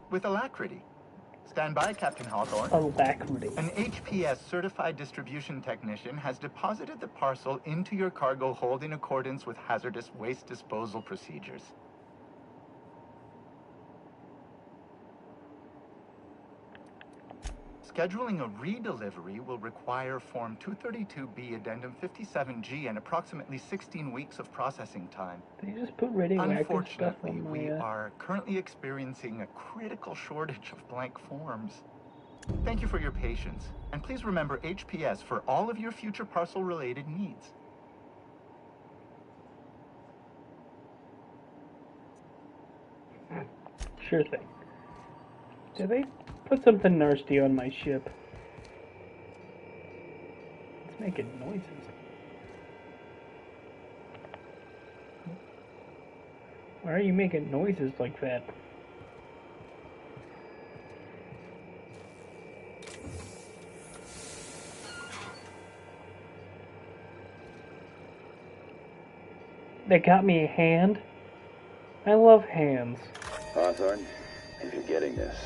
With alacrity. Stand by, Captain Hawthorne. Alacrity. An HPS certified distribution technician has deposited the parcel into your cargo hold in accordance with hazardous waste disposal procedures. Scheduling a redelivery will require Form 232B Addendum 57G and approximately 16 weeks of processing time. They just put radioactive stuff Unfortunately, on my, we are currently experiencing a critical shortage of blank forms. Thank you for your patience, and please remember HPS for all of your future parcel-related needs. Sure thing. Did they put something nasty on my ship? It's making noises. Why are you making noises like that? They got me a hand. I love hands. Hawthorne, if you're getting this,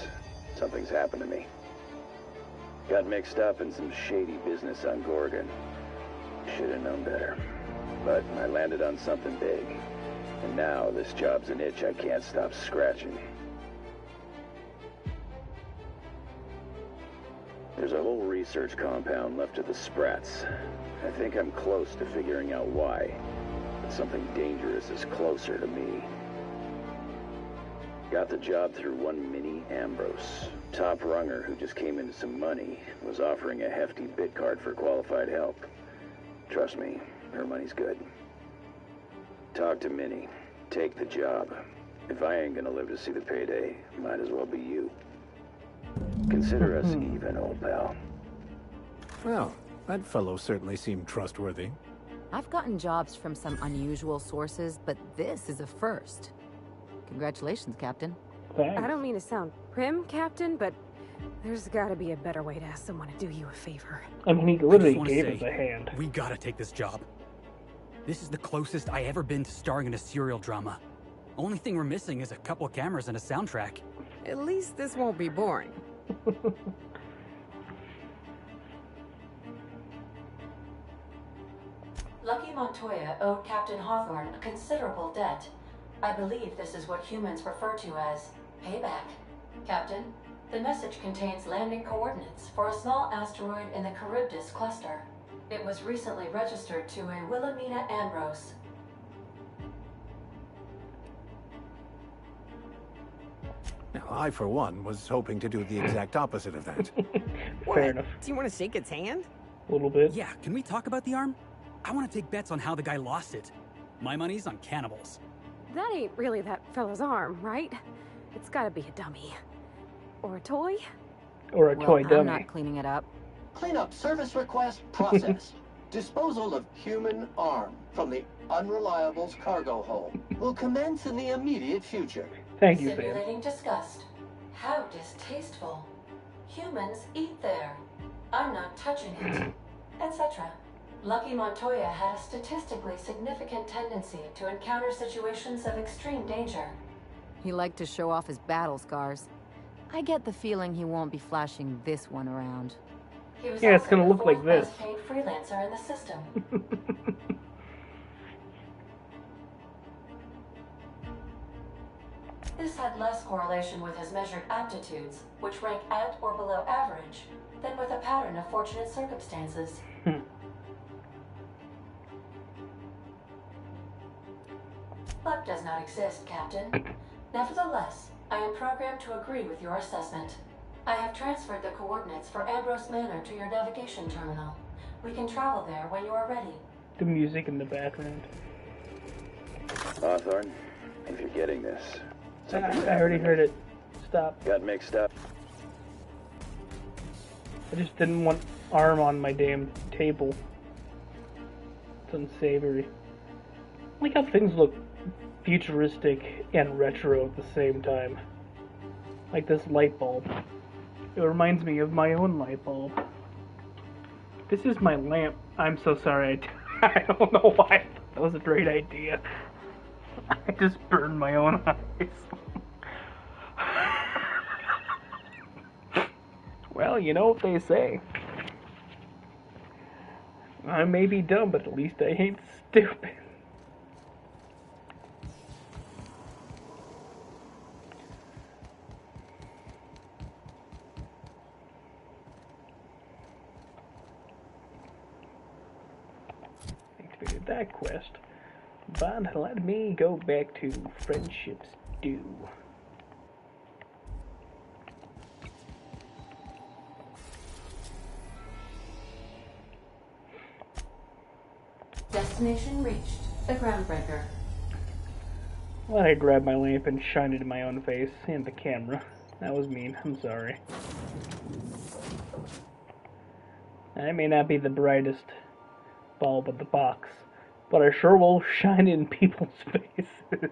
something's happened to me. Got mixed up in some shady business on Gorgon. Should have known better. But I landed on something big. And now this job's an itch I can't stop scratching. There's a whole research compound left of the Sprats. I think I'm close to figuring out why. But something dangerous is closer to me. Got the job through one Minnie Ambrose. Top runger who just came into some money was offering a hefty bid card for qualified help. Trust me, her money's good. Talk to Minnie. Take the job. If I ain't gonna live to see the payday, might as well be you. Consider us even, old pal. Well, that fellow certainly seemed trustworthy. I've gotten jobs from some unusual sources, but this is a first. Congratulations, Captain. Thanks. I don't mean to sound prim, Captain, but there's gotta be a better way to ask someone to do you a favor. I mean, he literally gave us a hand. We gotta take this job. This is the closest I ever been to starring in a serial drama. Only thing we're missing is a couple cameras and a soundtrack. At least this won't be boring. Lucky Montoya owed Captain Hawthorne a considerable debt. I believe this is what humans refer to as payback. Captain, the message contains landing coordinates for a small asteroid in the Charybdis cluster. It was recently registered to a Wilhelmina Ambrose. Now, I, for one, was hoping to do the exact opposite of that. Fair enough. Do you want to shake its hand? A little bit. Yeah, can we talk about the arm? I want to take bets on how the guy lost it. My money's on cannibals. That ain't really that fellow's arm, right? It's gotta be a dummy. Or a toy? Or a toy dummy. I'm not cleaning it up. Cleanup service request processed. Disposal of human arm from the Unreliable's cargo hold will commence in the immediate future. Thank you, Sam. Simulating disgust. How distasteful. Humans eat there. I'm not touching it. Etc. Lucky Montoya had a statistically significant tendency to encounter situations of extreme danger. He liked to show off his battle scars. I get the feeling he won't be flashing this one around. He was Yeah, it's also gonna the look like fourth this. best paid freelancer in the system. This had less correlation with his measured aptitudes, which rank at or below average, than with a pattern of fortunate circumstances. Luck does not exist, Captain. Nevertheless, I am programmed to agree with your assessment. I have transferred the coordinates for Ambrose Manor to your navigation terminal. We can travel there when you are ready. The music in the background. Hawthorne, if you're getting this, I already heard it. Stop. got mixed up. I just didn't want arm on my damn table. It's unsavory. I like how things look futuristic and retro at the same time. Like this light bulb. It reminds me of my own light bulb. This is my lamp. I'm so sorry. I don't know why. That was a great idea. I just burned my own eyes. Well, you know what they say. I may be dumb, but at least I ain't stupid. Activated that quest. But let me go back to Friendship Stew. Destination reached. The Groundbreaker. Well, I grabbed my lamp and shined it in my own face and the camera. That was mean. I'm sorry. I may not be the brightest bulb in the box, but I sure will shine in people's faces.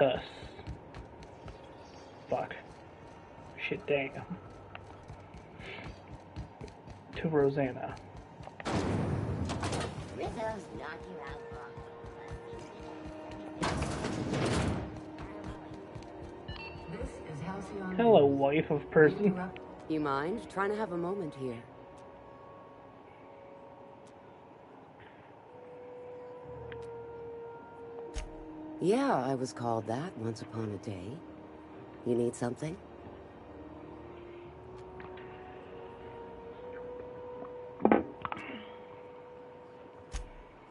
Tuss. Fuck. Shit, damn. To Rosanna. Rizzo's knock you out. This is Halcyon. Hello, wife of person. You mind trying to have a moment here? Yeah, I was called that once upon a day. You need something?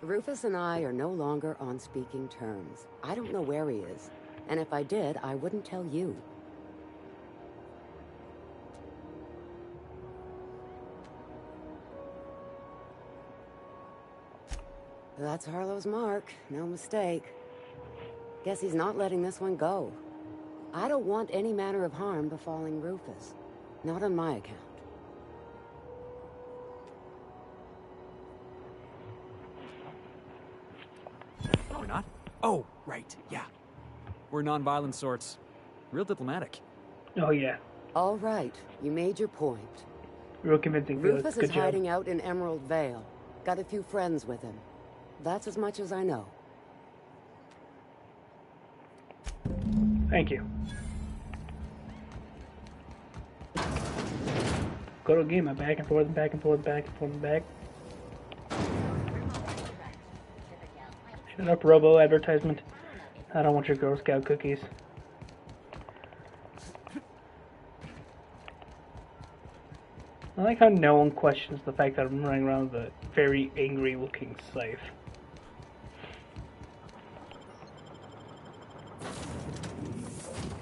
Rufus and I are no longer on speaking terms. I don't know where he is. And if I did, I wouldn't tell you. That's Harlow's mark. No mistake. Guess he's not letting this one go. I don't want any manner of harm befalling Rufus. Not on my account. We're not? Oh, right, yeah. We're non-violent sorts. Real diplomatic. Oh, yeah. All right, you made your point. Real convincing. Rufus Good is job. hiding out in Emerald Vale. Got a few friends with him. That's as much as I know. Thank you. Go to game, back and forth, back and forth, back and forth, back. Shut up, Robo advertisement. I don't want your Girl Scout cookies. I like how no one questions the fact that I'm running around with a very angry looking scythe.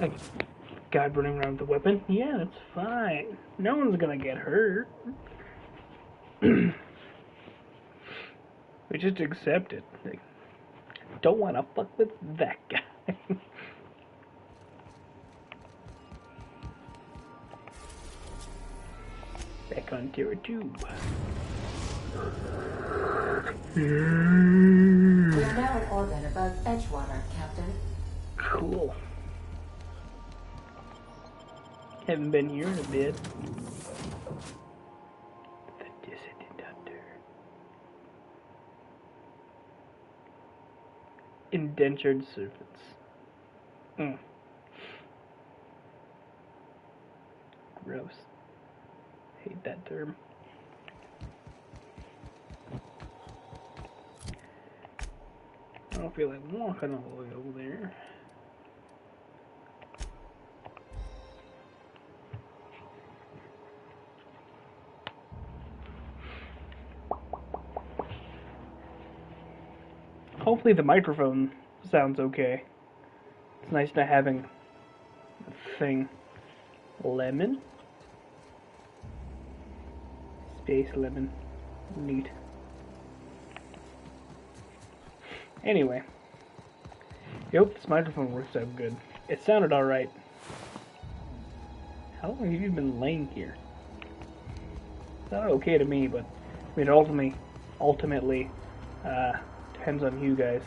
Like, God running around with a weapon? Yeah, that's fine. No one's gonna get hurt. We just accept it. Like, don't wanna fuck with that guy. Back on Terra 2. We are now in orbit above Edgewater, Captain. Cool. Haven't been here in a bit. The Dissident Hunter. Indentured servants. Gross. Hate that term. I don't feel like walking all the way over there. Hopefully the microphone sounds okay. It's nice not having a thing. Lemon? Space lemon. Neat. Anyway. I hope this microphone works out good. It sounded alright. How long have you been laying here? It's not okay to me, but I mean, ultimately, depends on you guys.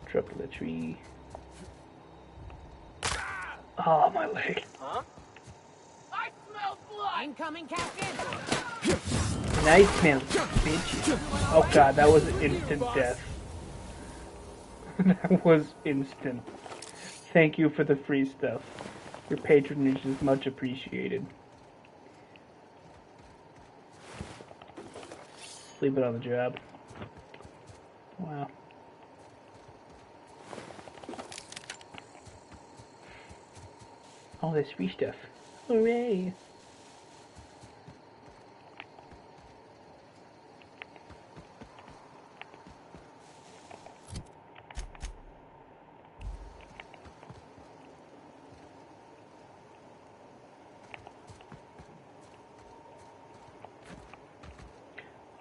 Drop to the tree. Oh, my leg. Huh? I smell blood! Incoming, Captain! Nice man, bitch. Oh god, that was instant death. That was instant. Thank you for the free stuff. Your patronage is much appreciated. Leave it on the job. Wow. All this free stuff. Hooray!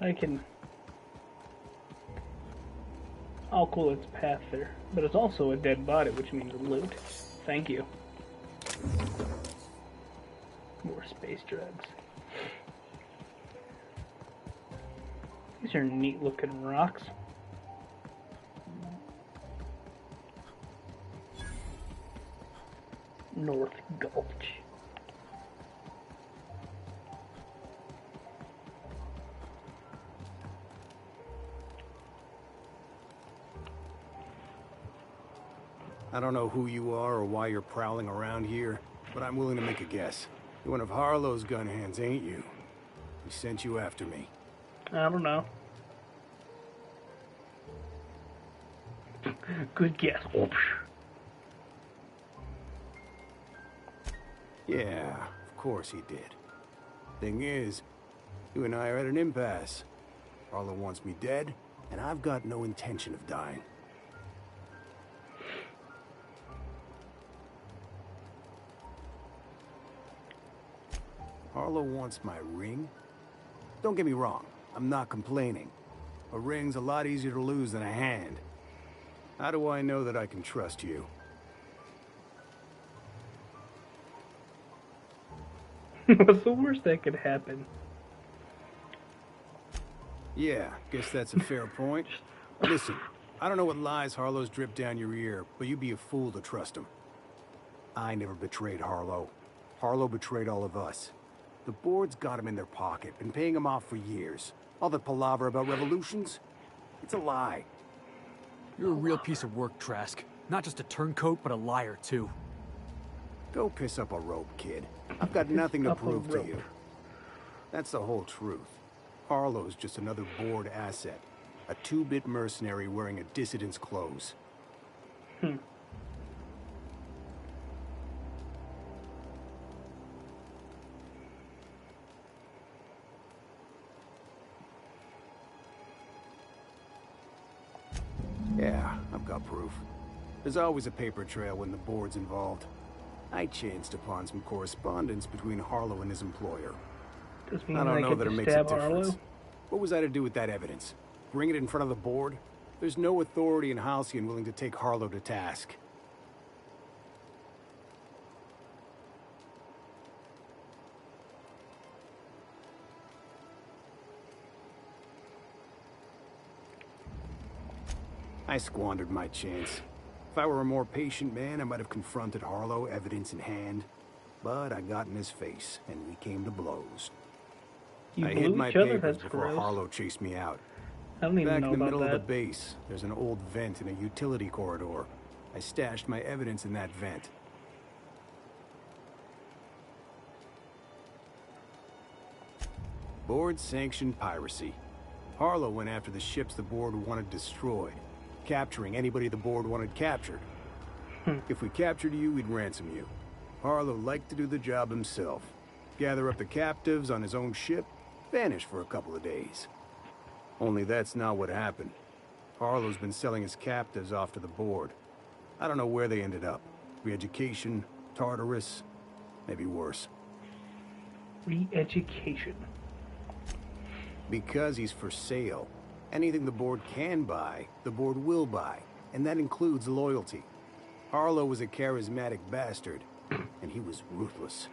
I can... Oh cool, it's a path there. But it's also a dead body, which means loot. Thank you. More space drugs. These are neat looking rocks. North Gulch. I don't know who you are or why you're prowling around here, but I'm willing to make a guess. You're one of Harlow's gun hands, ain't you? He sent you after me. I don't know. Good guess. Oops. Yeah, of course he did. Thing is, you and I are at an impasse. Harlow wants me dead, and I've got no intention of dying. Harlow wants my ring? Don't get me wrong, I'm not complaining. A ring's a lot easier to lose than a hand. How do I know that I can trust you? What's the worst that could happen? Yeah, guess that's a fair point. Listen, I don't know what lies Harlow's dripped down your ear, but you'd be a fool to trust him. I never betrayed Harlow. Harlow betrayed all of us. The board's got him in their pocket, been paying him off for years. All that palaver about revolutions? It's a lie. You're a real piece of work, Trask. Not just a turncoat, but a liar, too. Go piss up a rope, kid. I've got nothing to prove to you. That's the whole truth. Harlow's just another board asset. A two-bit mercenary wearing a dissident's clothes. Yeah, I've got proof. There's always a paper trail when the board's involved. I chanced upon some correspondence between Harlow and his employer. I don't know that it makes a difference. What was I to do with that evidence? Bring it in front of the board? There's no authority in Halcyon willing to take Harlow to task. I squandered my chance. If I were a more patient man, I might have confronted Harlow, evidence in hand. But I got in his face, and we came to blows. I hid my papers before Harlow chased me out. I don't even know Back in the about middle of that. the base, there's an old vent in a utility corridor. I stashed my evidence in that vent. Board-sanctioned piracy. Harlow went after the ships the board wanted destroyed, capturing anybody the board wanted captured. If we captured you, we'd ransom you. Harlow liked to do the job himself. Gather up the captives on his own ship, vanish for a couple of days. Only that's not what happened. Harlow's been selling his captives off to the board. I don't know where they ended up. Re-education, Tartarus, maybe worse. Re-education. Because he's for sale. Anything the board can buy, the board will buy. And that includes loyalty. Harlow was a charismatic bastard, and he was ruthless.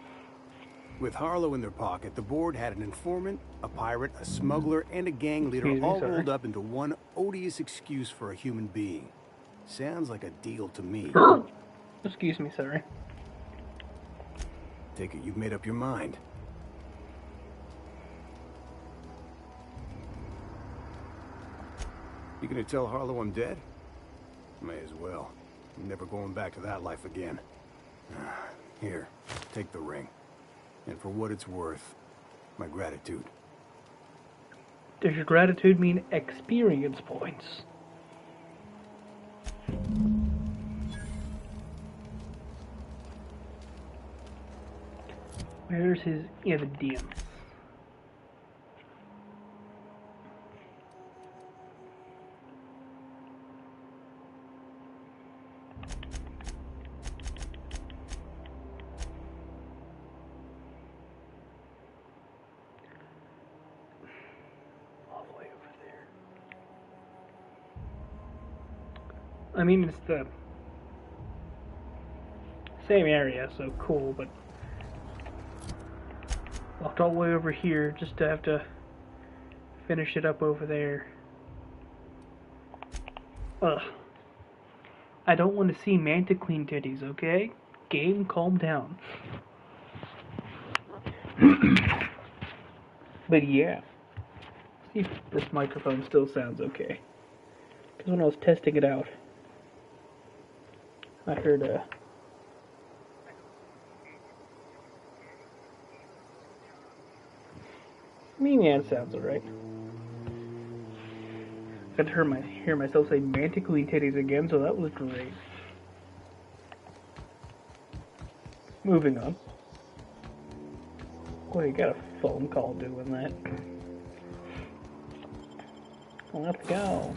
With Harlow in their pocket, the board had an informant, a pirate, a smuggler, and a gang leader all rolled up into one odious excuse for a human being. Sounds like a deal to me. Excuse me, sorry. Take it you've made up your mind. You gonna tell Harlow I'm dead? May as well. I'm never going back to that life again. Here, take the ring. And for what it's worth, my gratitude. Does your gratitude mean experience points? Where's his evidence? I mean, it's the same area, so cool, but walked all the way over here just to have to finish it up over there. Ugh. I don't want to see Manta Queen titties, okay? Game, calm down. But yeah, see if this microphone still sounds okay. Because when I was testing it out, I heard it sounds alright. I got to hear myself say manticly titties again, so that was great. Moving on. Boy, you got a phone call doing that. Let's go.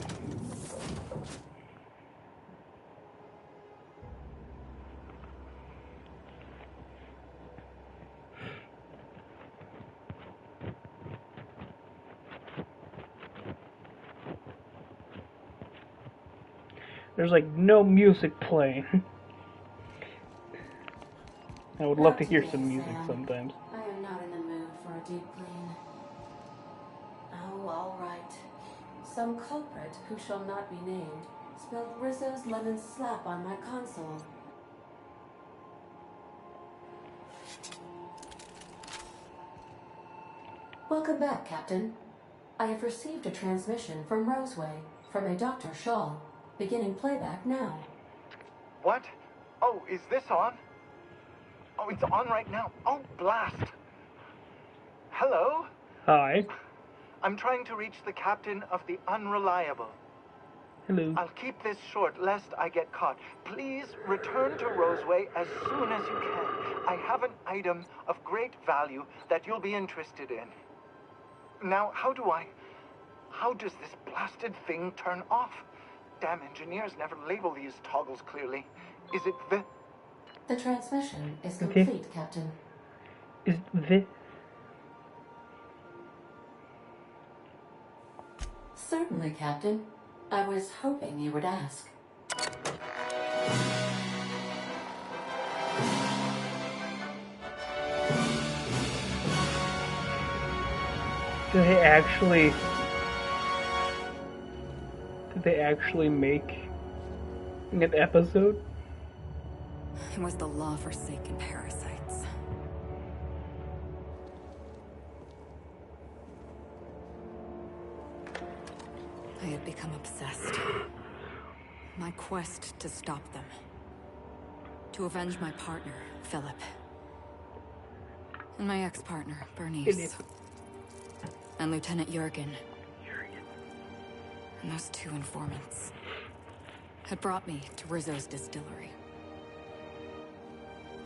There's like no music playing. I would love to hear some music sometimes. I am not in the mood for a deep clean. Oh, all right. Some culprit who shall not be named spilled Rizzo's lemon slap on my console. Welcome back, Captain. I have received a transmission from Roseway, from a Dr. Shaw. Beginning playback now. What? Oh, is this on? Oh, it's on right now. Oh, blast. Hello? Hi. I'm trying to reach the captain of the Unreliable. Hello. I'll keep this short, lest I get caught. Please return to Roseway as soon as you can. I have an item of great value that you'll be interested in. Now, how does this blasted thing turn off? Damn engineers never label these toggles clearly. Is it the... The transmission is complete, Captain. Is the... Certainly, Captain. I was hoping you would ask. Did they actually make an episode? It was the law-forsaken parasites. I had become obsessed. My quest to stop them. To avenge my partner, Philip. And my ex-partner, Bernice. And Lieutenant Jurgen. And those two informants had brought me to Rizzo's distillery.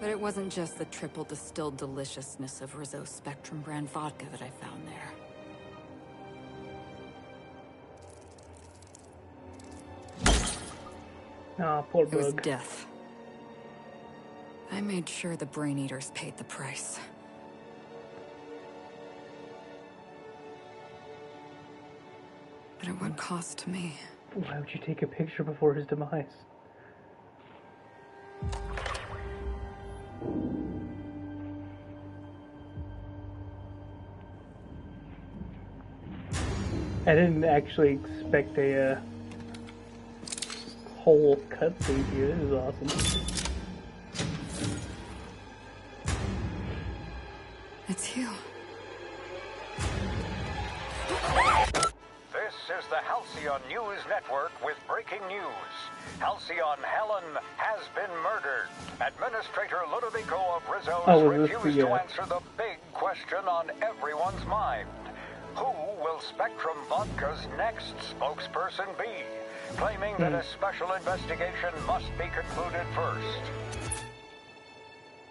But it wasn't just the triple distilled deliciousness of Rizzo's Spectrum brand vodka that I found there. Ah, poor It was bug. death. I made sure the Brain Eaters paid the price. But at what cost to me? Why would you take a picture before his demise? I didn't actually expect a whole cutscene here. This is awesome. It's you. This is the Halcyon News Network with breaking news. Halcyon Helen has been murdered. Administrator Ludovico of Rizzo's refused to answer the big question on everyone's mind. Who will Spectrum Vodka's next spokesperson be? Claiming that a special investigation must be concluded first.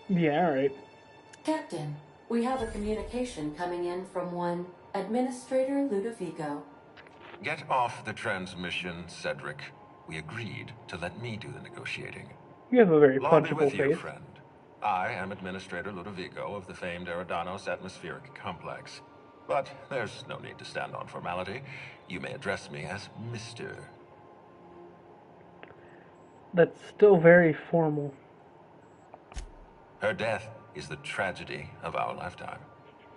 Yeah, alright. Captain, we have a communication coming in from one Administrator Ludovico. Get off the transmission, Cedric. We agreed to let me do the negotiating. You have a very Lobby punchable with face. you, friend. I am Administrator Ludovico of the famed Eridanos Atmospheric Complex. But there's no need to stand on formality. You may address me as Mr. That's still very formal. Her death is the tragedy of our lifetime.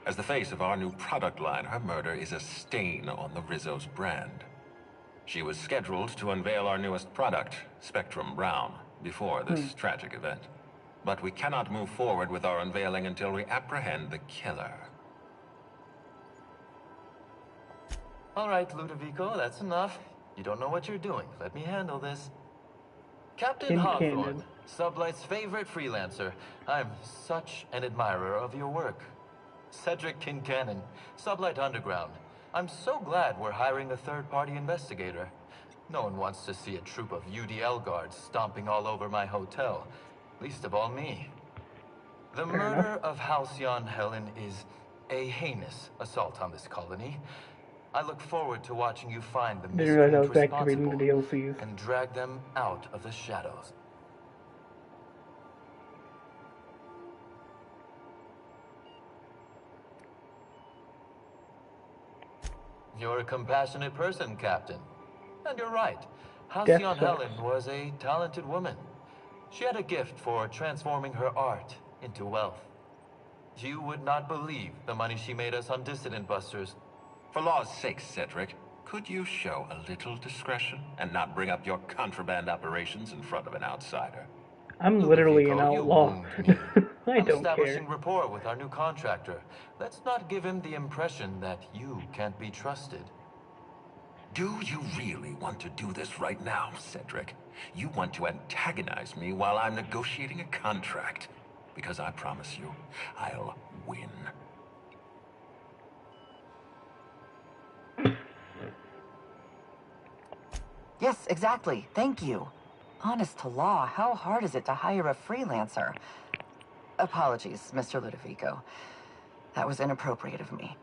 As the face of our new product line, her murder is a stain on the Rizzo's brand. She was scheduled to unveil our newest product, Spectrum Brown, before this tragic event. but we cannot move forward with our unveiling until we apprehend the killer. All right, Ludovico, that's enough. You don't know what you're doing. Let me handle this. Captain Hawthorne, Sublight's favorite freelancer. I'm such an admirer of your work. Cedric Kincannon, Sublight Underground. I'm so glad we're hiring a third-party investigator. No one wants to see a troop of UDL guards stomping all over my hotel. Least of all me. The murder of Halcyon Helen is a heinous assault on this colony. I look forward to watching you find the miscreant responsible and drag them out of the shadows. You're a compassionate person, Captain. And you're right. Halcyon Helen was a talented woman. She had a gift for transforming her art into wealth. You would not believe the money she made us on Dissident Busters. For law's sake, Cedric, could you show a little discretion and not bring up your contraband operations in front of an outsider? I'm literally an outlaw. I don't establishing care. rapport with our new contractor. Let's not give him the impression that you can't be trusted. Do you really want to do this right now, Cedric? You want to antagonize me while I'm negotiating a contract. Because I promise you, I'll win. Yes, exactly. Thank you. Honest to law, how hard is it to hire a freelancer? Apologies, Mr. Ludovico. That was inappropriate of me.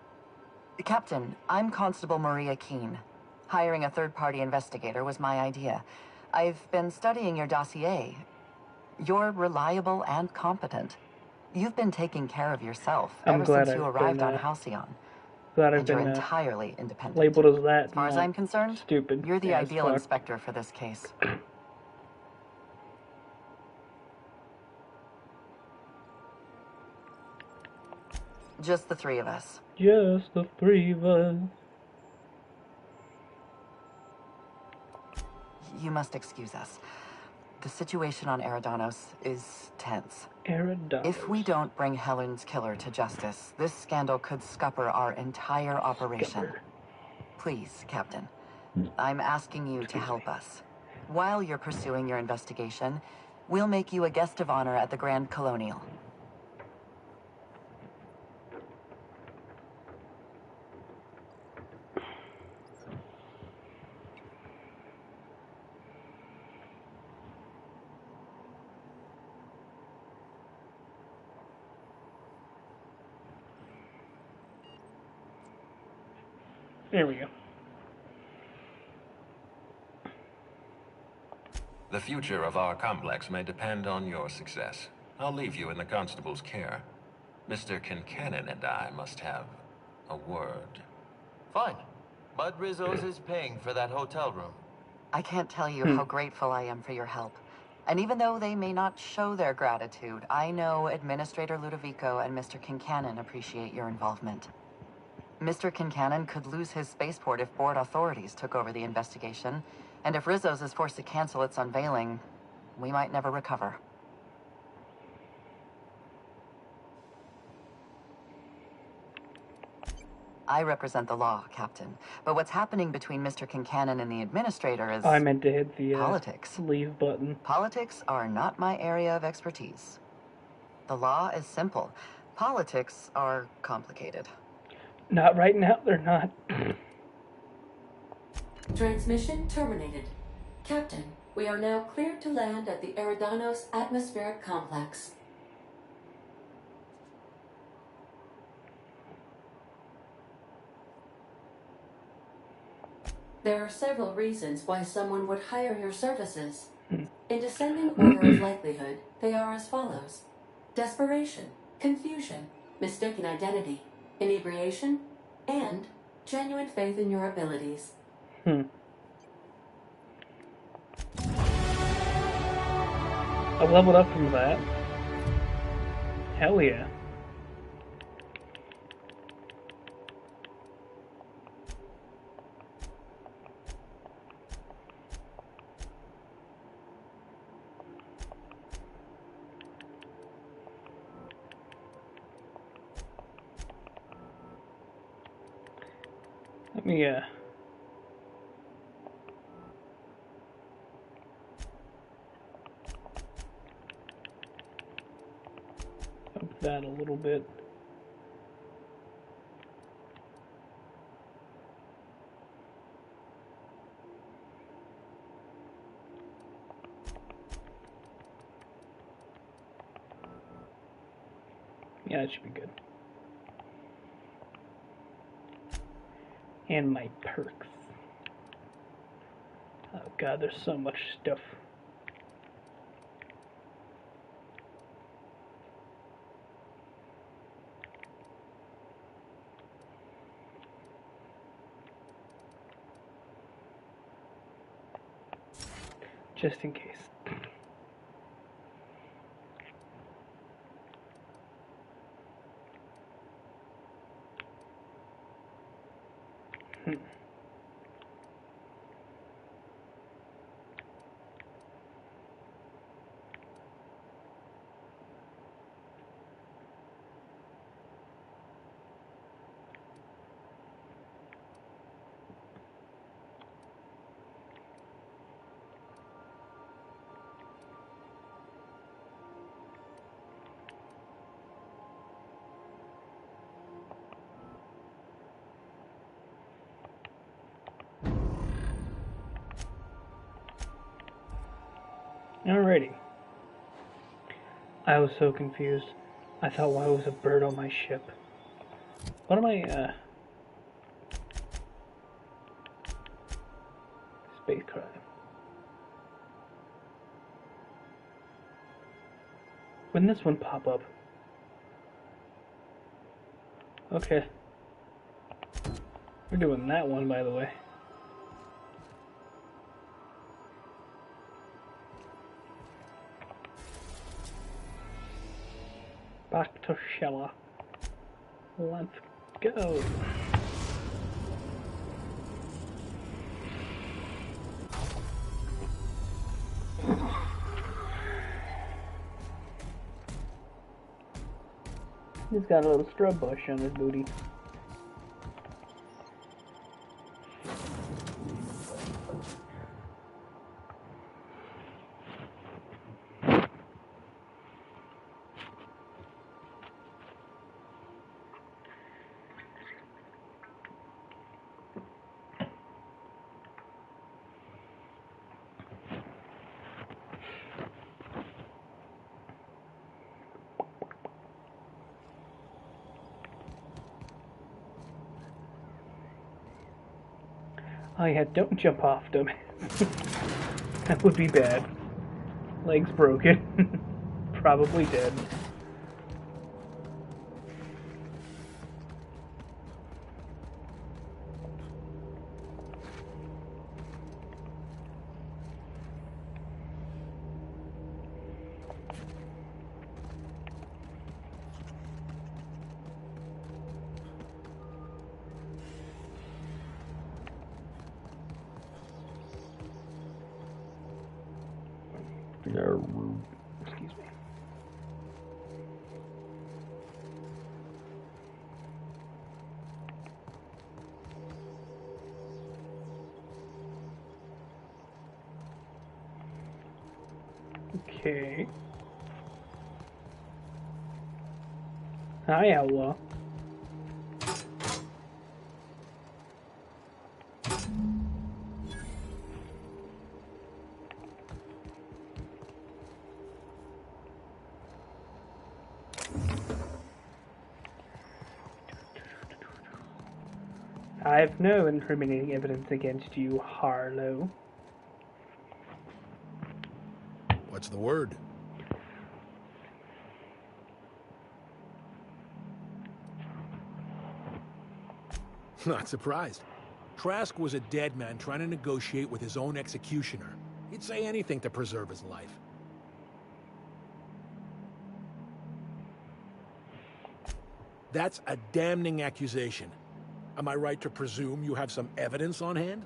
Captain, I'm Constable Maria Keene. Hiring a third-party investigator was my idea. I've been studying your dossier. You're reliable and competent. You've been taking care of yourself ever since you arrived on Halcyon. And you're entirely independent. Labeled as that. As far as I'm concerned, stupid. You're the ideal inspector for this case. Just the three of us. Just the three of us. You must excuse us. The situation on Eridanos is tense. Eridanos. If we don't bring Helen's killer to justice, this scandal could scupper our entire operation. Please, Captain, I'm asking you to help us. While you're pursuing your investigation, we'll make you a guest of honor at the Grand Colonial. There we go. The future of our complex may depend on your success. I'll leave you in the constable's care. Mr. Kincannon and I must have a word. Fine. Bud Rizzo's is paying for that hotel room. I can't tell you how grateful I am for your help. And even though they may not show their gratitude, I know Administrator Ludovico and Mr. Kincannon appreciate your involvement. Mr. Kincannon could lose his spaceport if board authorities took over the investigation, and if Rizzo's is forced to cancel its unveiling, we might never recover. I represent the law, Captain, but what's happening between Mr. Kincannon and the Administrator is... I meant to hit the politics. Leave button. Politics are not my area of expertise. The law is simple. Politics are complicated. Not right now, they're not. Transmission terminated. Captain, we are now cleared to land at the Eridanos Atmospheric Complex. There are several reasons why someone would hire your services. In descending order of likelihood, they are as follows: desperation, confusion, mistaken identity, inebriation, and genuine faith in your abilities. I leveled up from that. Hell yeah. Yeah. Up that a little bit. Yeah, that should be good. And my perks. Oh god, there's so much stuff. Just in case. Alrighty. I was so confused. I thought, why was a bird on my ship? What am I, Space crime. When did this one pop up? Okay. We're doing that one, by the way. Back to Shella. Let's go. He's got a little scrub bush on his booty. Oh yeah, don't jump off them. That would be bad. Legs broken. Probably dead. Excuse me. Okay. Hi, Outlaw. I've no incriminating evidence against you, Harlow. What's the word? Not surprised. Trask was a dead man trying to negotiate with his own executioner. He'd say anything to preserve his life. That's a damning accusation. Am I right to presume you have some evidence on hand?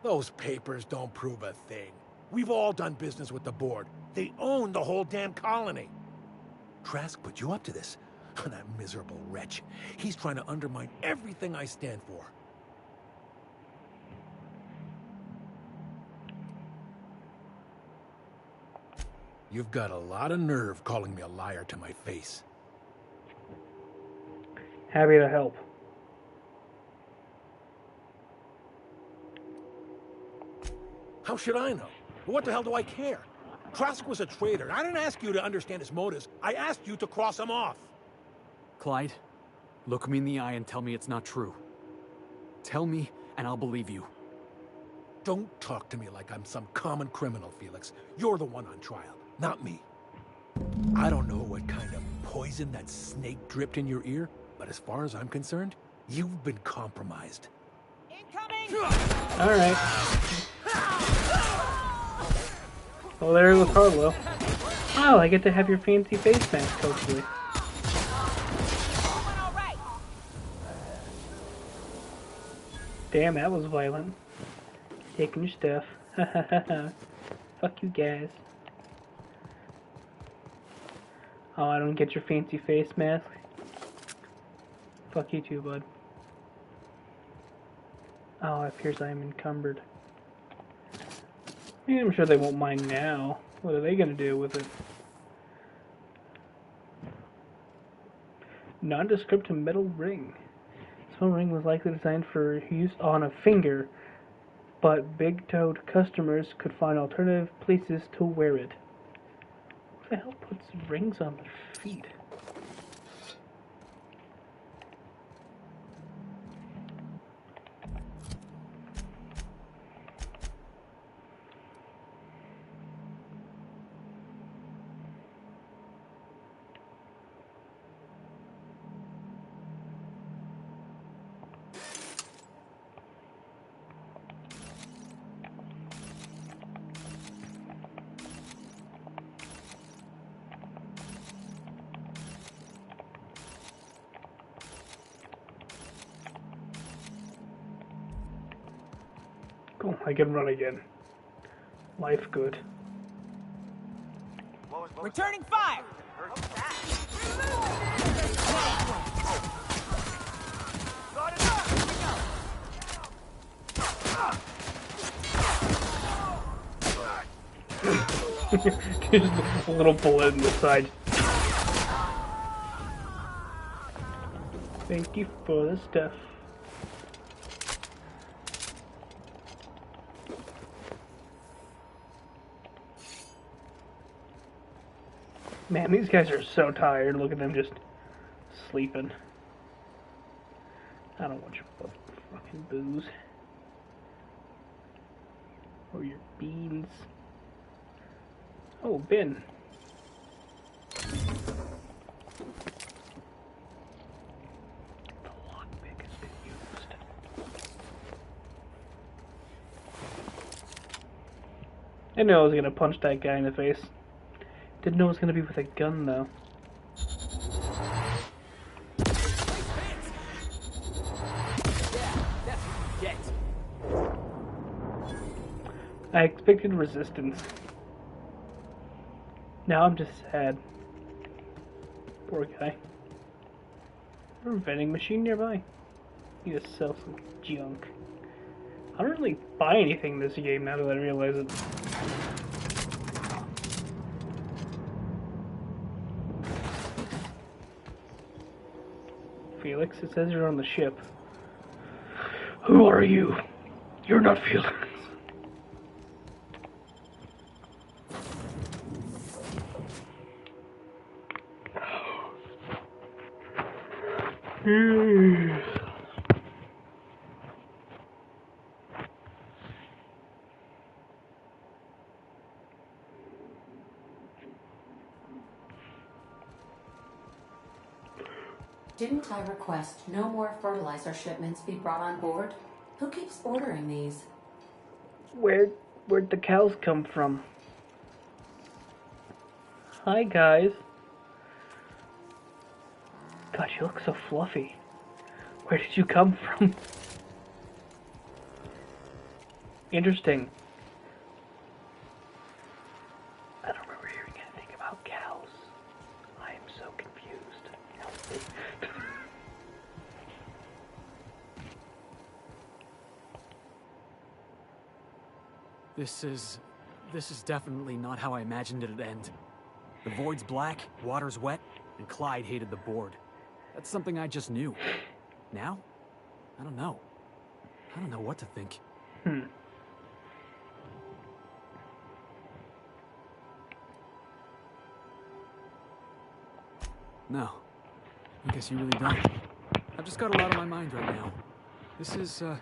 Those papers don't prove a thing. We've all done business with the board. They own the whole damn colony. Trask put you up to this. That miserable wretch. He's trying to undermine everything I stand for. You've got a lot of nerve calling me a liar to my face. Happy to help. How should I know? What the hell do I care? Trask was a traitor. I didn't ask you to understand his motives. I asked you to cross him off. Clyde, look me in the eye and tell me it's not true. Tell me, and I'll believe you. Don't talk to me like I'm some common criminal, Felix. You're the one on trial, not me. I don't know what kind of poison that snake dripped in your ear, but as far as I'm concerned, you've been compromised. All right. Well, there goes Harlow. Oh, I get to have your fancy face mask, hopefully. Damn, that was violent. Taking your stuff. Fuck you guys. Oh, I don't get your fancy face mask. Fuck you too, bud. Oh, it appears I am encumbered. Yeah, I'm sure they won't mind now. What are they gonna do with it? Nondescript metal ring. This metal ring was likely designed for use on a finger, but big-toed customers could find alternative places to wear it. What the hell puts rings on their feet? Cool, I can run again. Life good. Returning fire! Just a little bullet in the side. Thank you for the stuff. Man, these guys are so tired. Look at them just sleeping. I don't want your fucking booze. Or your beans. Oh, bin. The lockpick has been used. I knew I was gonna punch that guy in the face. Didn't know it was gonna be with a gun, though. I expected resistance. Now I'm just sad. Poor guy. There's a vending machine nearby. Need to sell some junk. I don't really buy anything in this game now that I realize it. Felix, it says you're on the ship. Who are you? You're not Felix. Didn't I request no more fertilizer shipments be brought on board? Who keeps ordering these? Where'd the cows come from? Hi, guys. God, you look so fluffy. Where did you come from? Interesting. I don't remember hearing anything about cows. I am This is definitely not how I imagined it'd end. The void's black, water's wet, and Clyde hated the board. That's something I just knew. Now? I don't know. I don't know what to think. No. I guess you really don't. I've just got a lot on my mind right now. This is a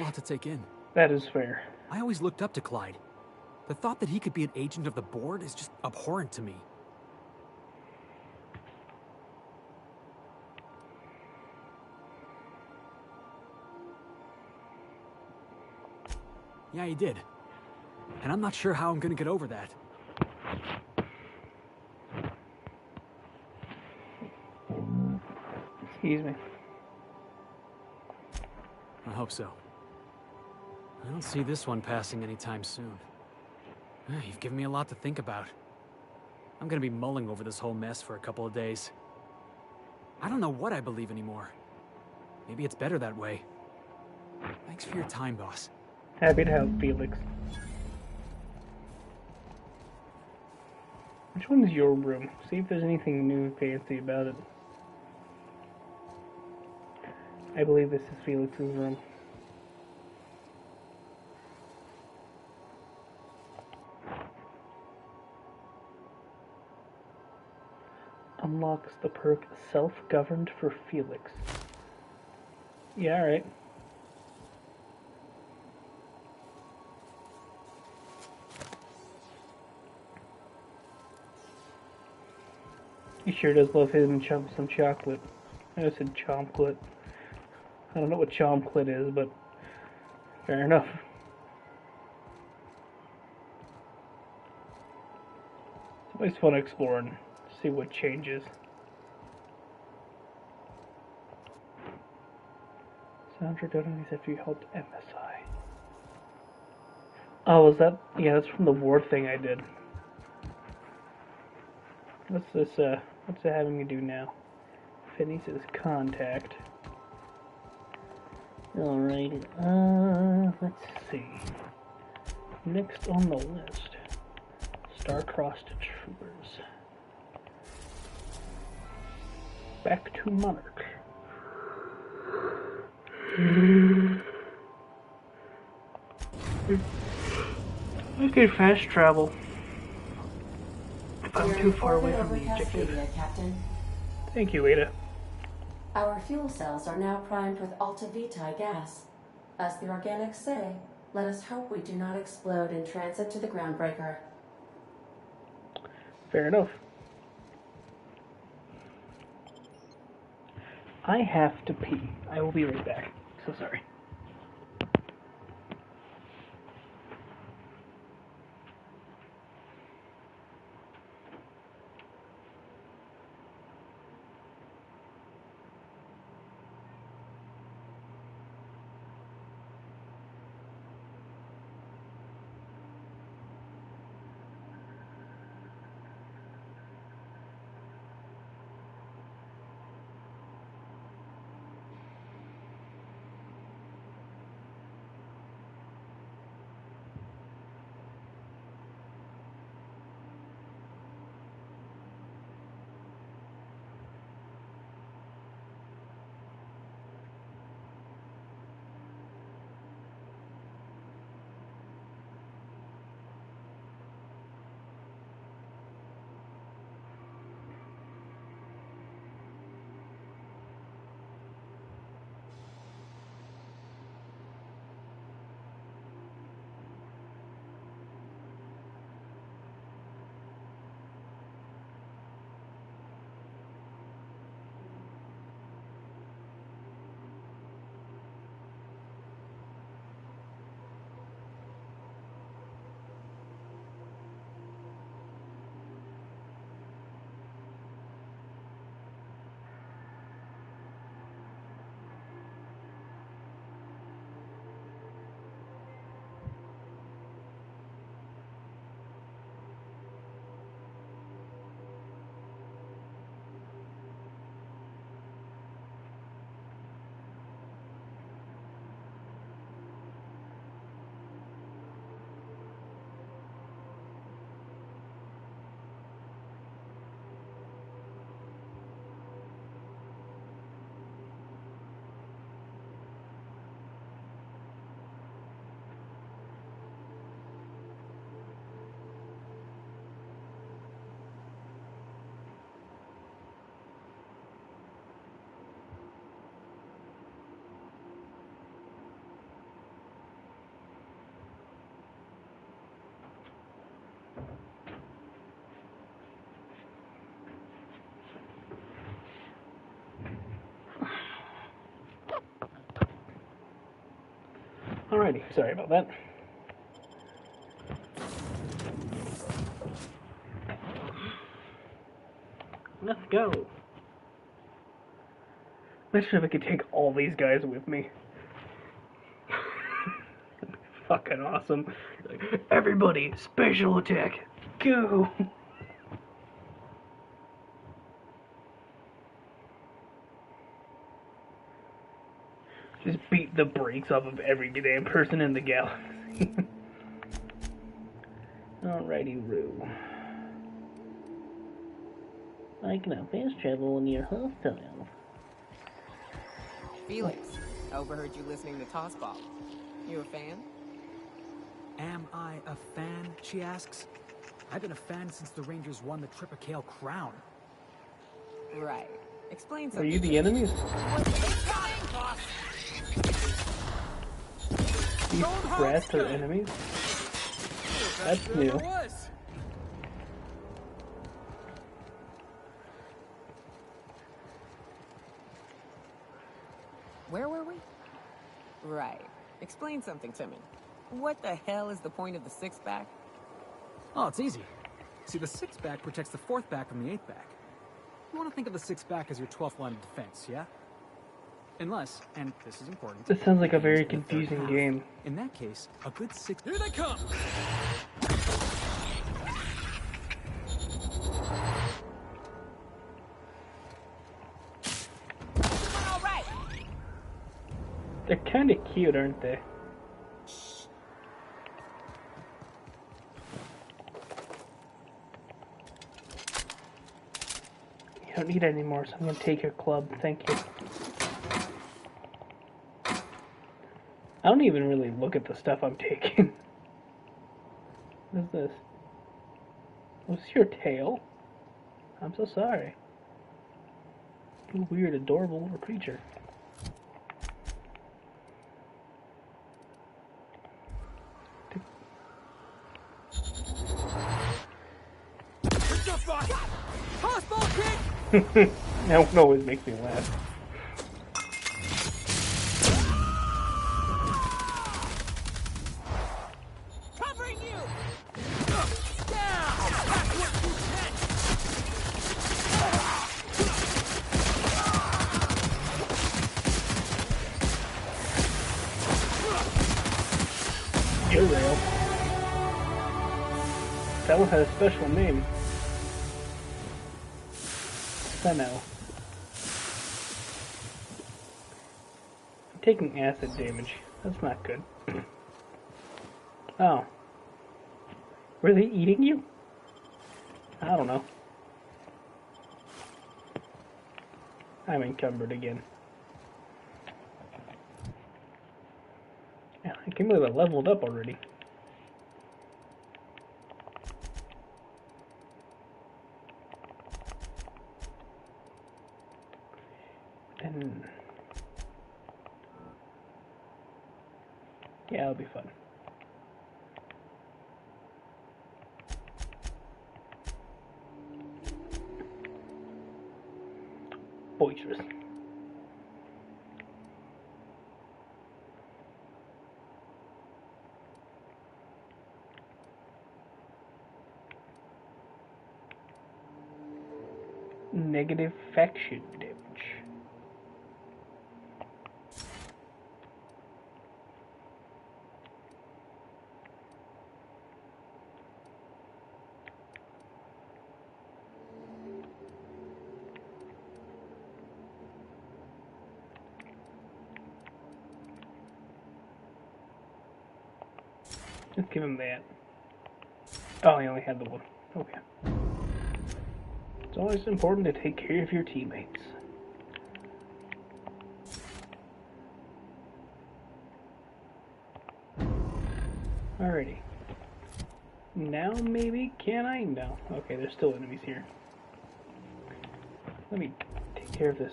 lot to take in. That is fair. I always looked up to Clyde. The thought that he could be an agent of the board is just abhorrent to me. Yeah, he did. And I'm not sure how I'm gonna get over that. Excuse me. I hope so. I don't see this one passing anytime soon. You've given me a lot to think about. I'm gonna be mulling over this whole mess for a couple of days. I don't know what I believe anymore. Maybe it's better that way. Thanks for your time, boss. Happy to help, Felix. Which one's your room? See if there's anything new and fancy about it. I believe this is Felix's room. Unlocks the perk Self-Governed for Felix. Yeah, alright. He sure does love him some chocolate. I said chocolate. I don't know what chomclit is, but fair enough. It's always fun exploring, see what changes. Soundtrack donations after you helped MSI. Oh, was that? Yeah, that's from the war thing I did. What's this, what's it having me do now? Finney says contact. Alright, let's see. Next on the list, Star-Crossed Troopers. Back to Monarch. I could fast travel if I'm too far away from the objective. Captain. Thank you, Ada. Our fuel cells are now primed with Alta Vitae gas. As the organics say, let us hope we do not explode in transit to the Groundbreaker. Fair enough. I have to pee. I will be right back. So sorry. Alrighty, sorry about that. Let's go. Not sure if I could take all these guys with me. Fucking awesome. Like, everybody, special attack, go! Just beat the brakes off of every damn person in the galaxy. Alrighty, Rue. I can have fast travel near hostile. Felix, overheard you listening to Tossball. You a fan? Am I a fan, she asks. I've been a fan since the Rangers won the Tripicale crown. Right. Explain Are something. you the enemies? These brats are enemies? That's new. Where were we? Right. Explain something to me. What the hell is the point of the six-back? Oh, it's easy. See, the six-back protects the fourth back from the eighth back. You want to think of the six-back as your 12th line of defense, yeah? Unless, and this is important... This sounds like a very confusing game. In that case, a good six... Here they come! All right. They're kind of cute, aren't they? You don't need any more, so I'm gonna take your club. Thank you. I don't even really look at the stuff I'm taking. What is this? What's your tail? I'm so sorry. You weird, adorable little creature. That one always makes me laugh. Covering you. You're real. That one had a special name. Seno. I'm taking acid damage. That's not good. Oh. Were they eating you? I don't know. I'm encumbered again. Yeah, I can't believe I leveled up already. And yeah, it'll be fun. Boisterous. Negative faction damage. Let's give him that. Oh, he only had the one. Okay. It's always important to take care of your teammates. Alrighty. Now maybe can I? No. Okay, there's still enemies here. Let me take care of this.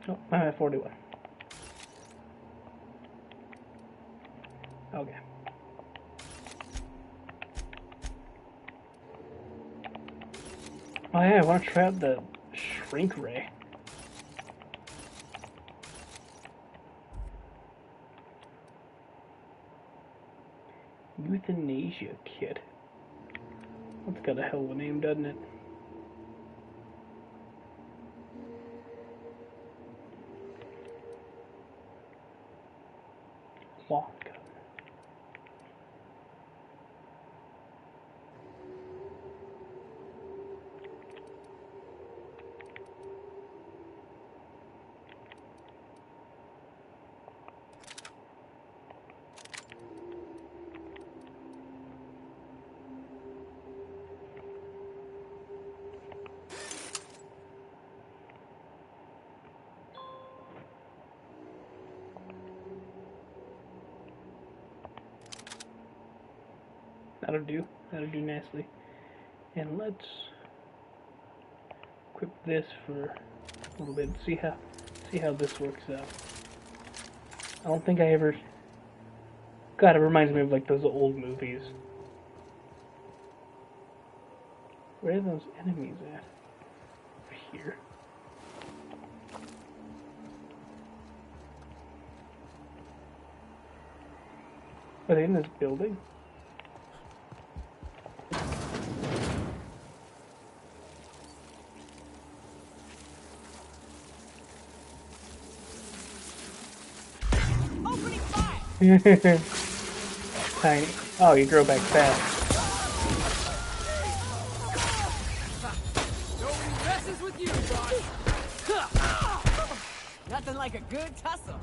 Oh, I'm at 41. Okay. Oh yeah, I want to try out the shrink ray. Euthanasia kit. That's got a hell of a name, doesn't it? Long gun. That'll do nicely. And let's equip this for a little bit. See how this works out. I don't think I ever. God, it reminds me of like those old movies. Where are those enemies at? Over here. Are they in this building? Tiny. Oh, you drove back fast. Nobody messes with you, boss. Nothing like a good tussle.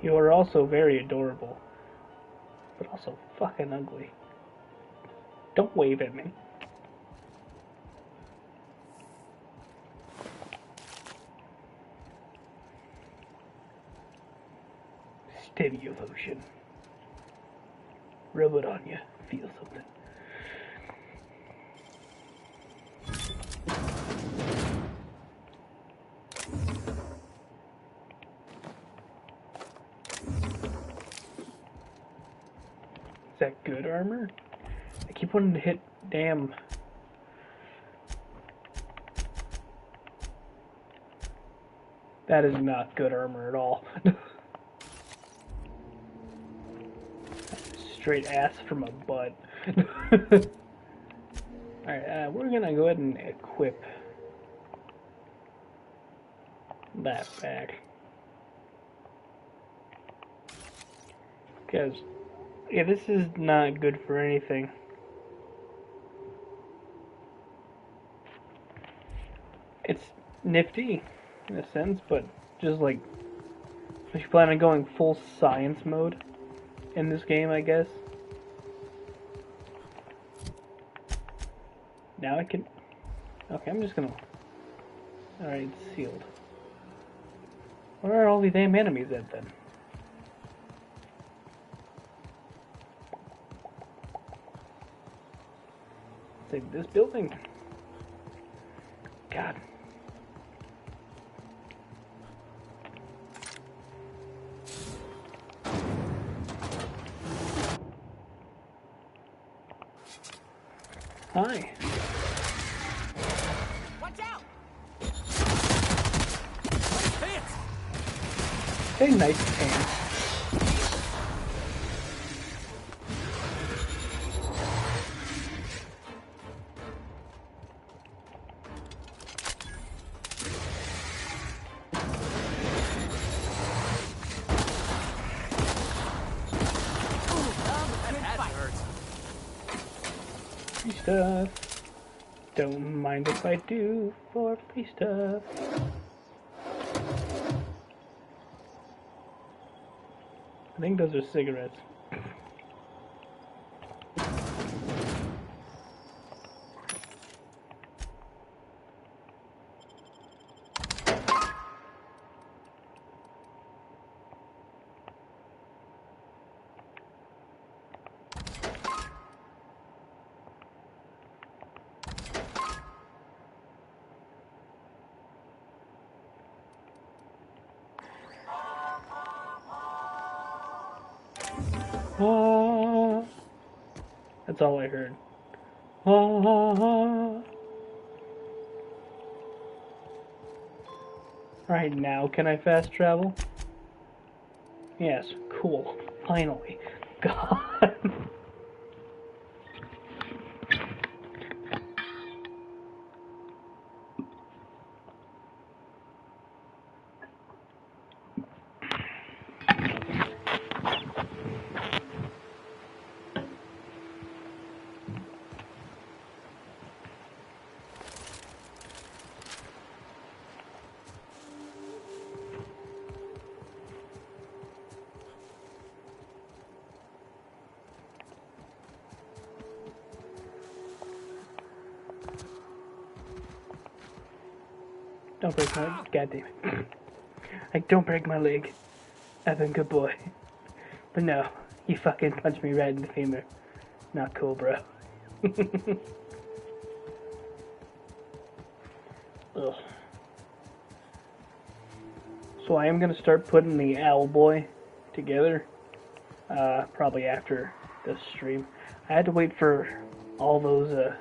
You are also very adorable, but also fucking ugly. Don't wave at me. Steady devotion. Rub it on you. Feel something. Is that good armor? I keep wanting to hit damn. That is not good armor at all. Straight ass from a butt. Alright, we're gonna go ahead and equip that back. Because, yeah, this is not good for anything. It's nifty, in a sense, but just like, if you plan on going full science mode in this game, I guess. Now I can... Okay, I'm just gonna... Alright, it's sealed. Where are all the damn enemies at, then? Save this building. God. Hi. Watch out! Hey, nice pants. Free stuff. Don't mind if I do for free stuff. I think those are cigarettes. Ah, that's all I heard. Ah, Right now, can I fast travel? Yes, cool. Finally. God. Don't break my... Goddamn it. Like, don't break my leg. I've been a good boy. But no, you fucking punched me right in the femur. Not cool, bro. Ugh. So I am going to start putting the Owlboy together. Probably after this stream. I had to wait for all those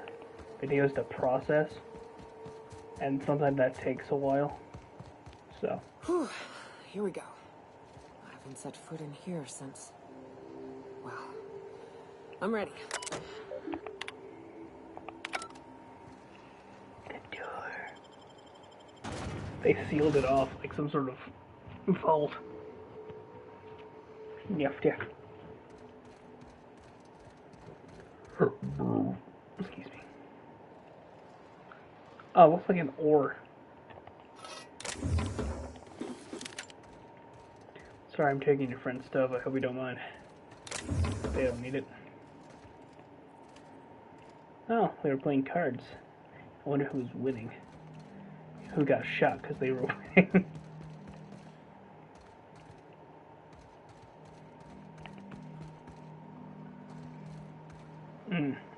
videos to process. And sometimes that takes a while. So. Whew. Here we go. I haven't set foot in here since... Well, I'm ready. The door. They sealed it off like some sort of vault. Yeah. Excuse me. Oh, looks like an ore. Sorry, I'm taking your friend's stuff. I hope you don't mind. They don't need it. Oh, they were playing cards. I wonder who's winning. Who got shot because they were winning.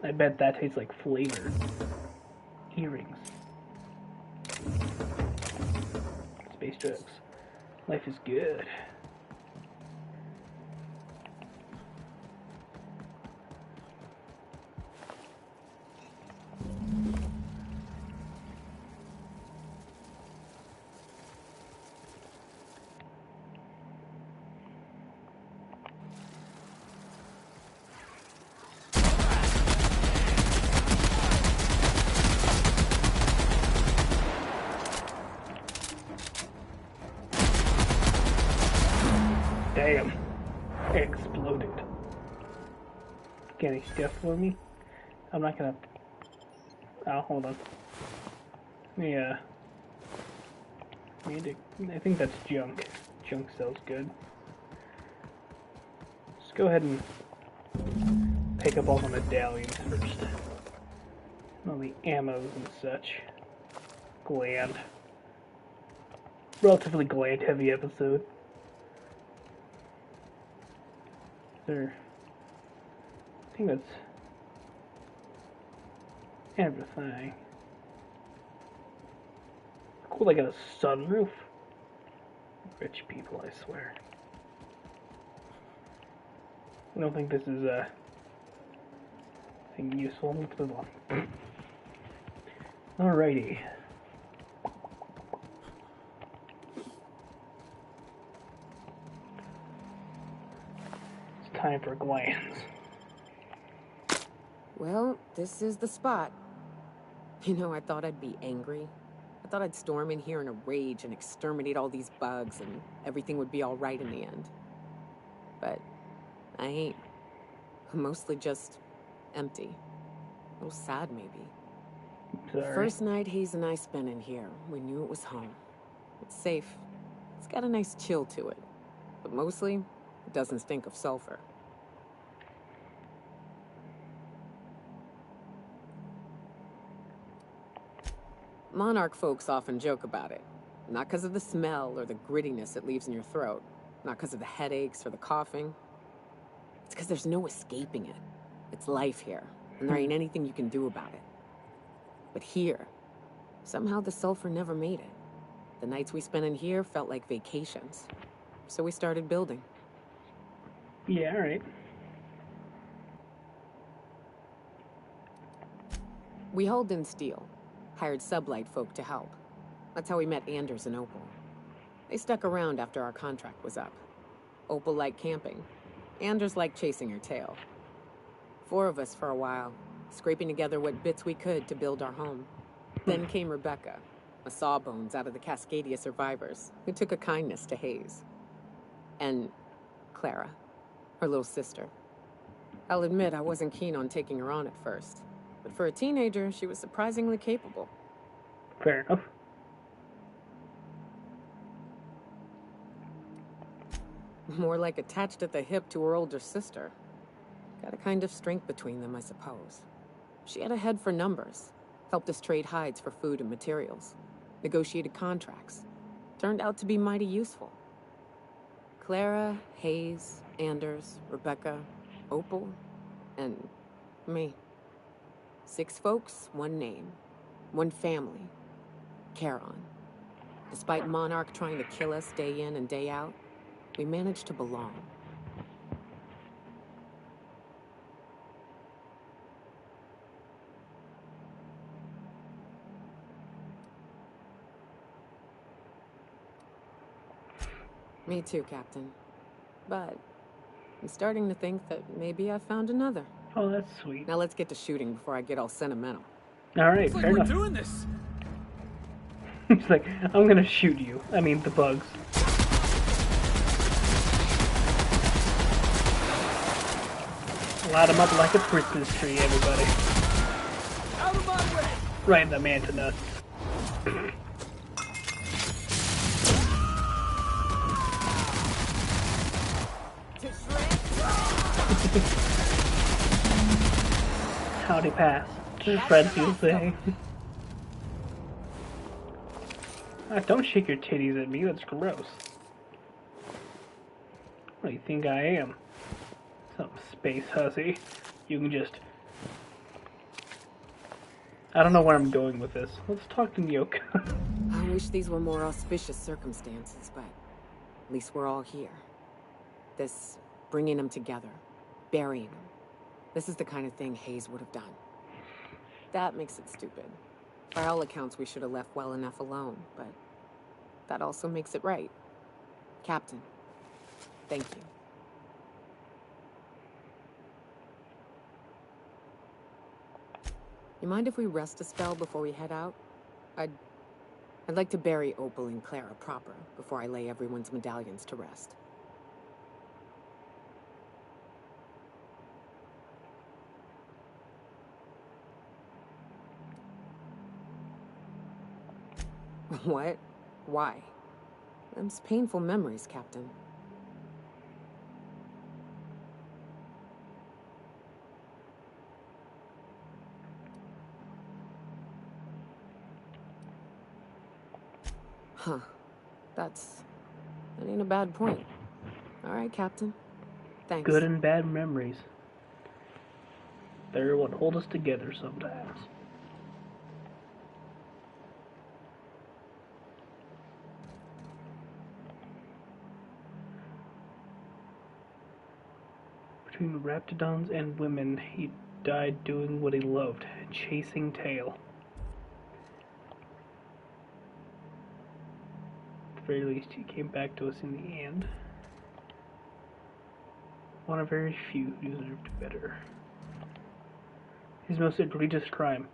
I bet that tastes like flavor. Earrings. Space drugs. Life is good. Damn. Exploded. Get any stuff for me? I'm not gonna... Oh, hold on. Yeah. I think that's junk. Junk sells good. Let's go ahead and pick up all the medallions first. All the ammos and such. Gland. Relatively gland heavy episode. I think that's everything. Cool, I got a sunroof. Rich people, I swear. I don't think this is anything useful. Let's move on. Alrighty. Time for glands. Well, this is the spot. You know, I thought I'd be angry. I thought I'd storm in here in a rage and exterminate all these bugs and everything would be all right in the end. But I ain't. I'm mostly just empty. A little sad, maybe. Sorry. The first night Hayes and I spent in here, we knew it was home. It's safe. It's got a nice chill to it. But mostly, it doesn't stink of sulfur. Monarch folks often joke about it. Not because of the smell or the grittiness it leaves in your throat. Not because of the headaches or the coughing. It's because there's no escaping it. It's life here, and there ain't anything you can do about it. But here, somehow the sulfur never made it. The nights we spent in here felt like vacations. So we started building. Yeah, alright. We hauled in steel. Hired sublight folk to help. That's how we met Anders and Opal. They stuck around after our contract was up. Opal liked camping. Anders liked chasing her tail. 4 of us for a while, scraping together what bits we could to build our home. Then came Rebecca, a sawbones out of the Cascadia survivors, who took a kindness to Hayes. And Clara, her little sister. I'll admit I wasn't keen on taking her on at first, but for a teenager, she was surprisingly capable. Fair enough. More like attached at the hip to her older sister. Got a kind of strength between them, I suppose. She had a head for numbers, helped us trade hides for food and materials, negotiated contracts. Turned out to be mighty useful. Clara, Hayes, Anders, Rebecca, Opal, and me. 6 folks, 1 name, 1 family. Charon. Despite Monarch trying to kill us day in and day out, we managed to belong. Me too, Captain. But I'm starting to think that maybe I found another. Oh, that's sweet. Now let's get to shooting before I get all sentimental. All right, Looks fair like enough. we're doing this. He's like, I'm gonna shoot you. I mean, the bugs. Light them up like a Christmas tree, everybody. Out of my way! Right in the manta nuts. Howdy pass. Fred feels saying. Don't shake your titties at me, that's gross. What do you think I am? Some space hussy. You can just... I don't know where I'm going with this. Let's talk to Nyoka. I wish these were more auspicious circumstances, but at least we're all here. This bringing them together, burying them. This is the kind of thing Hayes would have done. That makes it stupid. By all accounts, we should have left well enough alone, but that also makes it right. Captain, thank you. You mind if we rest a spell before we head out? I'd like to bury Opal and Clara proper before I lay everyone's medallions to rest. What? Why? Them's painful memories, Captain. Huh. That ain't a bad point. All right, Captain. Thanks. Good and bad memories. They're what hold us together sometimes. Between raptidons and women, he died doing what he loved, chasing tail. At the very least, he came back to us in the end. One of very few who deserved better. His most egregious crime,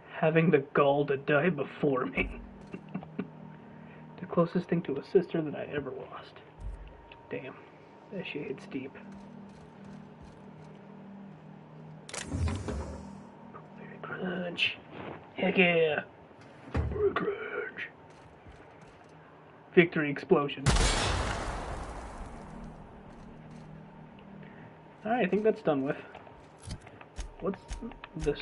having the gall to die before me. The closest thing to a sister that I ever lost. Damn, that shit hits deep. Very crunch. Heck yeah. Very crunch. Victory explosion. Alright, I think that's done with. What's this?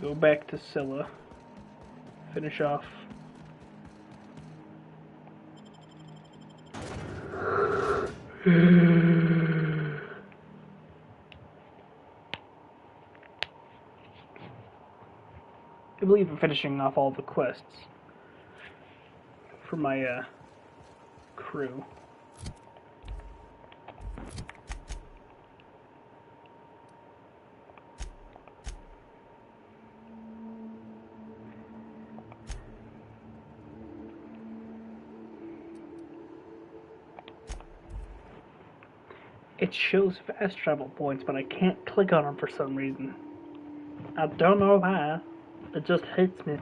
Go back to Scylla. Finish off. I believe I'm finishing off all the quests for my crew. It shows fast travel points, but I can't click on them for some reason. I don't know why. It just hits me.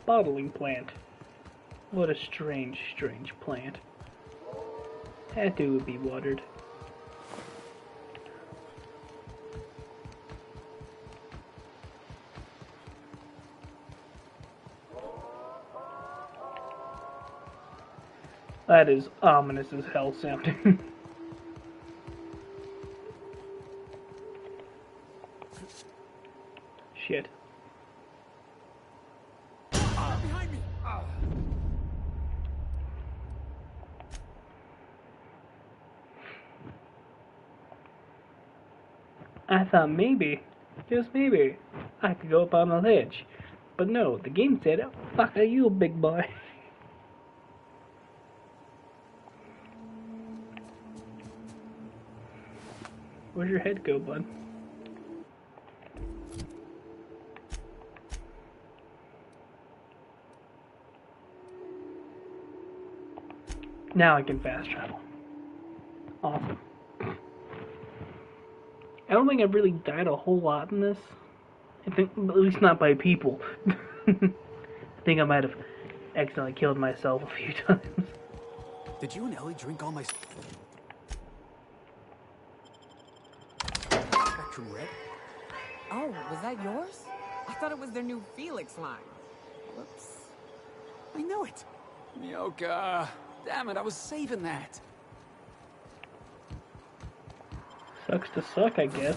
Bottling plant. What a strange, strange plant. That too would be watered. That is ominous as hell sounding. Shit. Behind me! I thought maybe, just maybe, I could go up on the ledge. But no, the game said, oh, fuck you, big boy. Where'd your head go, bud? Now I can fast travel. Awesome. I don't think I've really died a whole lot in this. I think, at least not by people. I think I might have accidentally killed myself a few times. Did you and Ellie drink all my... Spectrum Red? Oh, was that yours? I thought it was their new Felix line. Whoops. I know it. Myoka. Damn it, I was saving that. Sucks to suck, I guess.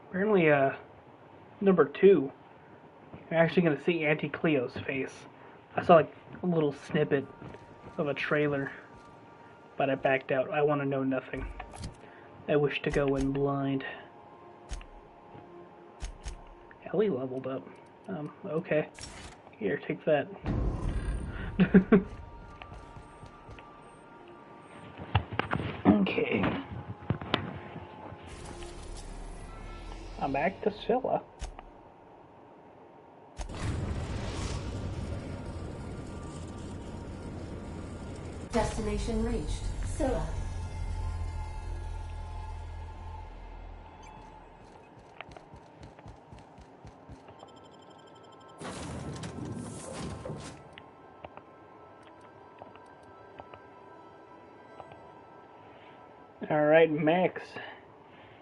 Apparently, number 2, you're actually going to see Auntie Cleo's face. I saw, like, a little snippet of a trailer, but I backed out. I want to know nothing. I wish to go in blind. Ellie leveled up. Okay. Here, take that. Okay. I'm back to Scylla. Destination reached. Scylla. Alright, Max.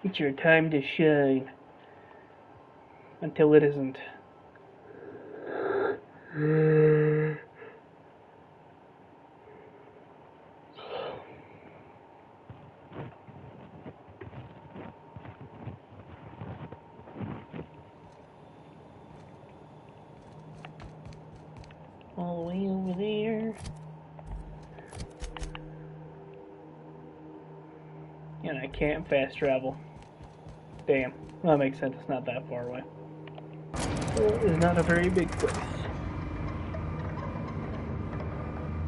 It's your time to shine. Until it isn't. All the way over there. And I can't fast travel. Damn. Well, that makes sense. It's not that far away. It's not a very big place.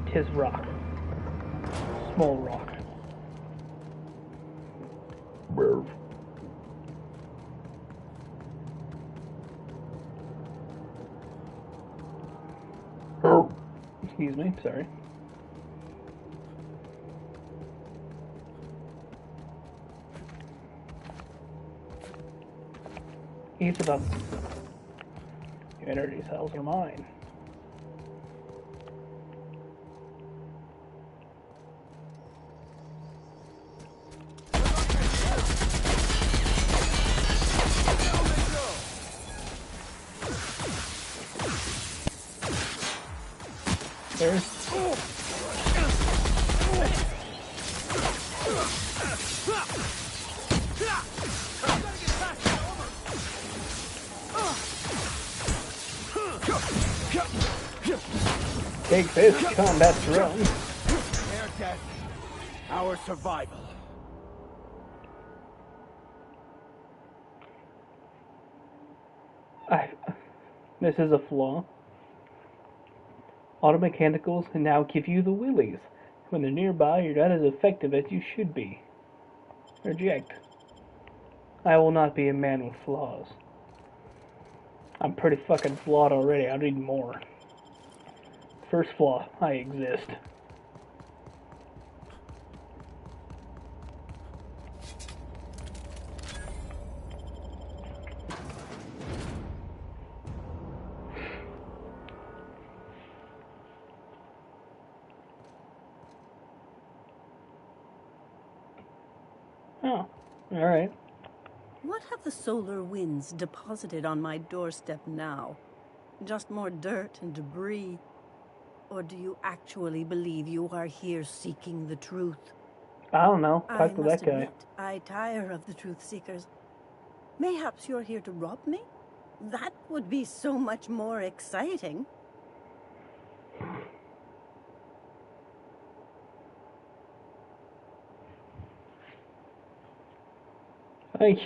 'Tis rock. Small rock. Brr. Excuse me, sorry. Each of us. Your energy cells are mine. There's... Take this, combat drone. Their death, our survival. This is a flaw. Automechanicals now give you the willies. When they're nearby, you're not as effective as you should be. Reject. I will not be a man with flaws. I'm pretty fucking flawed already. I need more. First flaw, I exist. Oh, alright. What have the solar winds deposited on my doorstep now? Just more dirt and debris? Or do you actually believe you are here seeking the truth? I don't know. Talk to that guy. Admit, I tire of the truth seekers. Mayhaps you're here to rob me? That would be so much more exciting.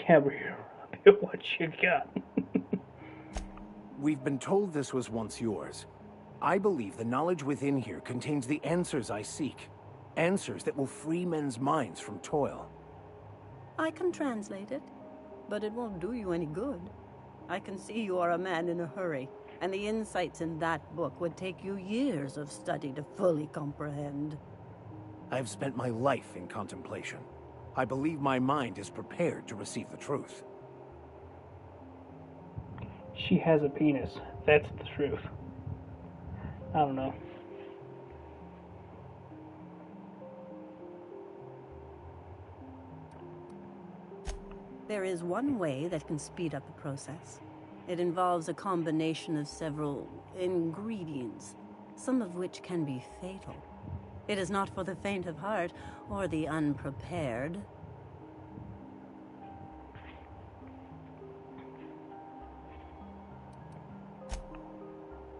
Yeah, we're what you got. We've been told this was once yours. I believe the knowledge within here contains the answers I seek. Answers that will free men's minds from toil. I can translate it, but it won't do you any good. I can see you are a man in a hurry, and the insights in that book would take you years of study to fully comprehend. I've spent my life in contemplation. I believe my mind is prepared to receive the truth. She has a penis. That's the truth. I don't know. There is one way that can speed up the process. It involves a combination of several ingredients, some of which can be fatal. It is not for the faint of heart or the unprepared.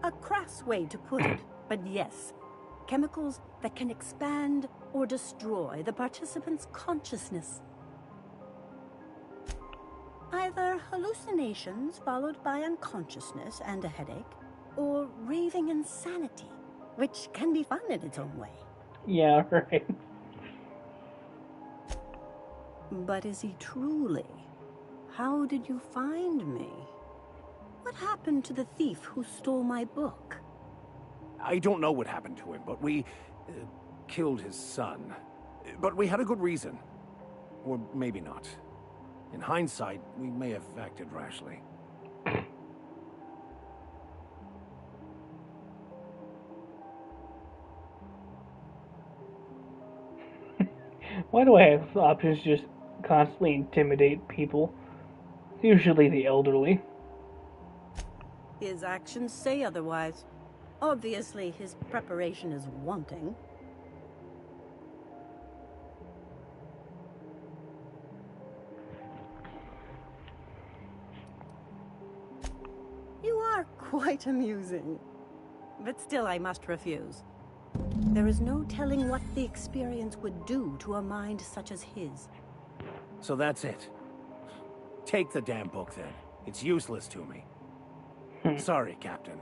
A crass way to put it, but yes. Chemicals that can expand or destroy the participant's consciousness. Either hallucinations followed by unconsciousness and a headache, or raving insanity, which can be fun in its own way. Yeah, right. But is he truly? How did you find me? What happened to the thief who stole my book? I don't know what happened to him, but we killed his son. But we had a good reason. Or maybe not. In hindsight, we may have acted rashly. Why do I have options to just constantly intimidate people? Usually the elderly. His actions say otherwise. Obviously, his preparation is wanting. You are quite amusing. But still, I must refuse. There is no telling what the experience would do to a mind such as his. So that's it. Take the damn book, then. It's useless to me. Sorry, Captain.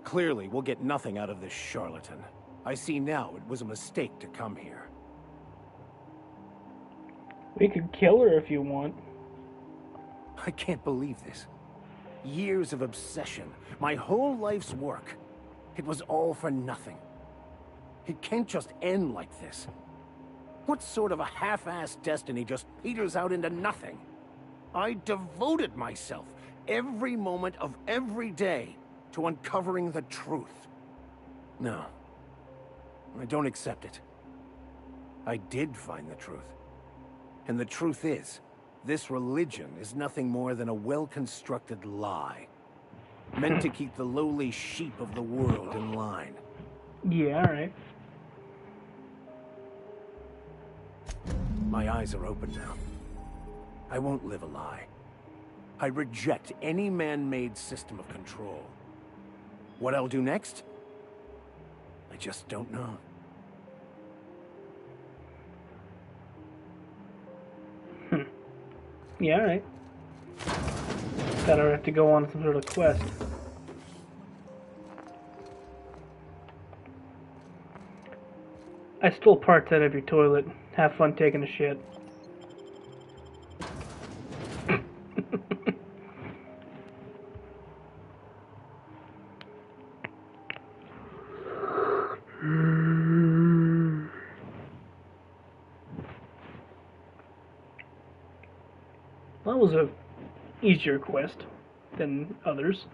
Clearly, we'll get nothing out of this charlatan. I see now it was a mistake to come here. We could kill her if you want. I can't believe this. Years of obsession, my whole life's work. It was all for nothing. It can't just end like this. What sort of a half-assed destiny just peters out into nothing? I devoted myself, every moment of every day, to uncovering the truth. No. I don't accept it. I did find the truth. And the truth is, this religion is nothing more than a well-constructed lie. Meant to keep the lowly sheep of the world in line. Yeah, alright. My eyes are open now. I won't live a lie. I reject any man-made system of control. What I'll do next? I just don't know. Yeah, alright. Gotta have to go on some sort of quest. I stole parts out of your toilet. Have fun taking a shit. That was a easier quest than others.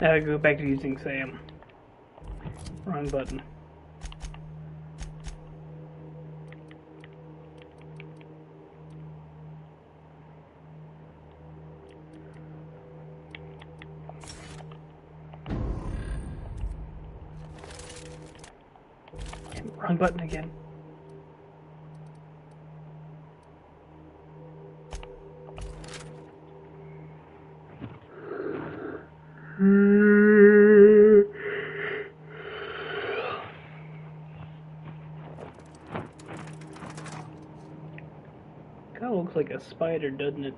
Now I go back to using Sam. Wrong button. Wrong button again. Kind of looks like a spider, doesn't it?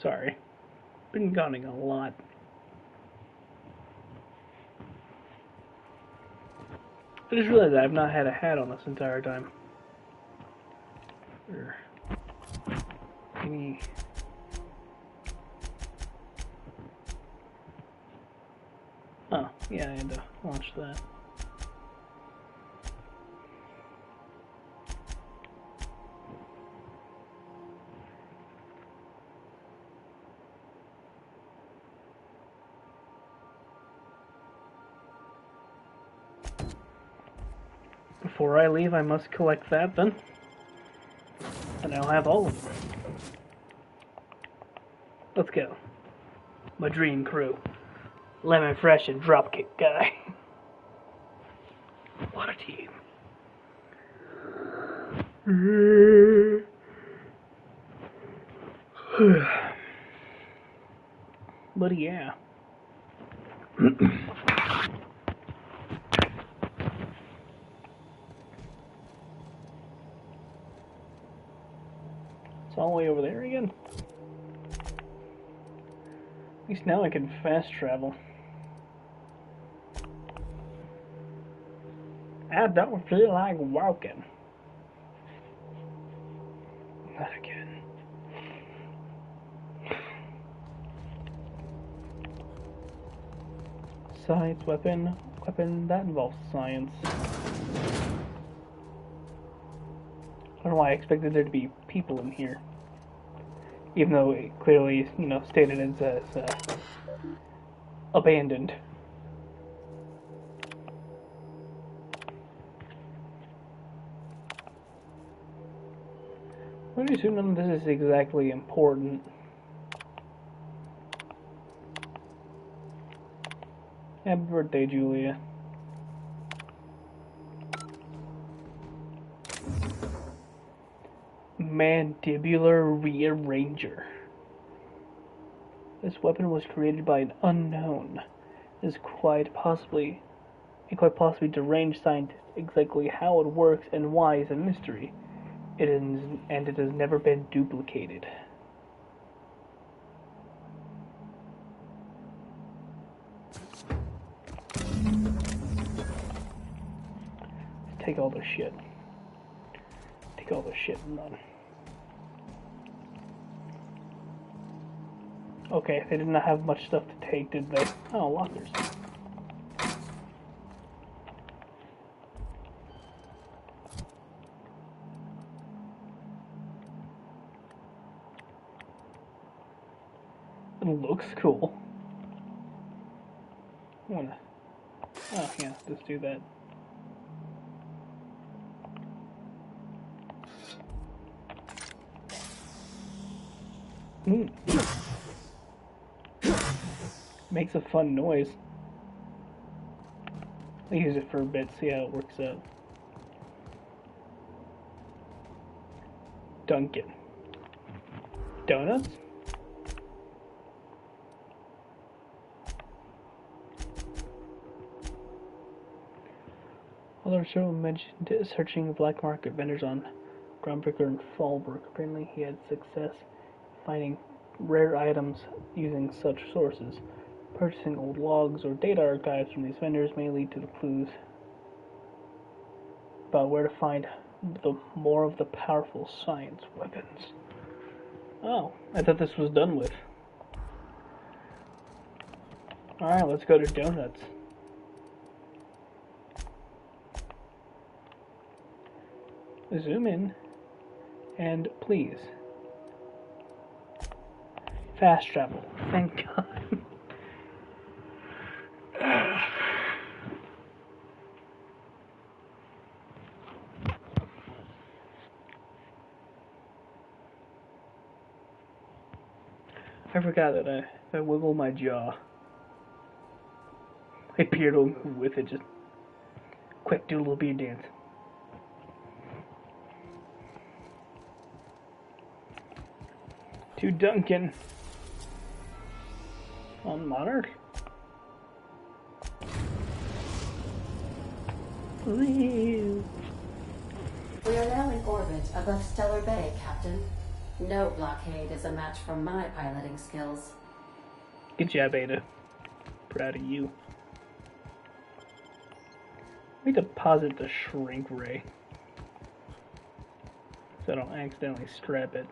Sorry. Been yawning a lot. I just realized I've not had a hat on this entire time. Any... Oh, yeah, I had to launch that. Before I leave, I must collect that then. And I'll have all of them. Let's go. My dream crew. Lemon Fresh and Dropkick guy. What a team. But yeah. All the way over there again? At least now I can fast travel. I don't feel like walking. Not again. Science weapon. Weapon that involves science. I don't know why I expected there to be people in here. Even though it clearly, you know, stated as abandoned. I would assume none of this is exactly important. Happy birthday, Julia. Mandibular Rearranger. This weapon was created by an unknown. It is quite possibly deranged scientist. Exactly how it works and why is a mystery. It has never been duplicated. Let's take all this shit. Take all this shit and run. Okay, they did not have much stuff to take, did they? Oh, lockers. Looks cool. I wanna... Oh, yeah, let's do that. Makes a fun noise. I'll use it for a bit, see how it works out. Dunkin'. Donuts? Although Cheryl mentioned searching black market vendors on Groundbreaker and Fallbrook, apparently he had success finding rare items using such sources. Purchasing old logs or data archives from these vendors may lead to the clues about where to find more of the powerful science weapons. Oh, I thought this was done with. Alright, let's go to donuts. Zoom in, and please. Fast travel. Thank God. I forgot that if I wiggle my jaw, my beard will move with it. Just quick, do a little beard dance. To Dunkin' on Monarch. We are now in orbit above Stellar Bay, Captain. No blockade is a match for my piloting skills. Good job, Ada. Proud of you. Let me deposit the shrink ray so I don't accidentally strap it.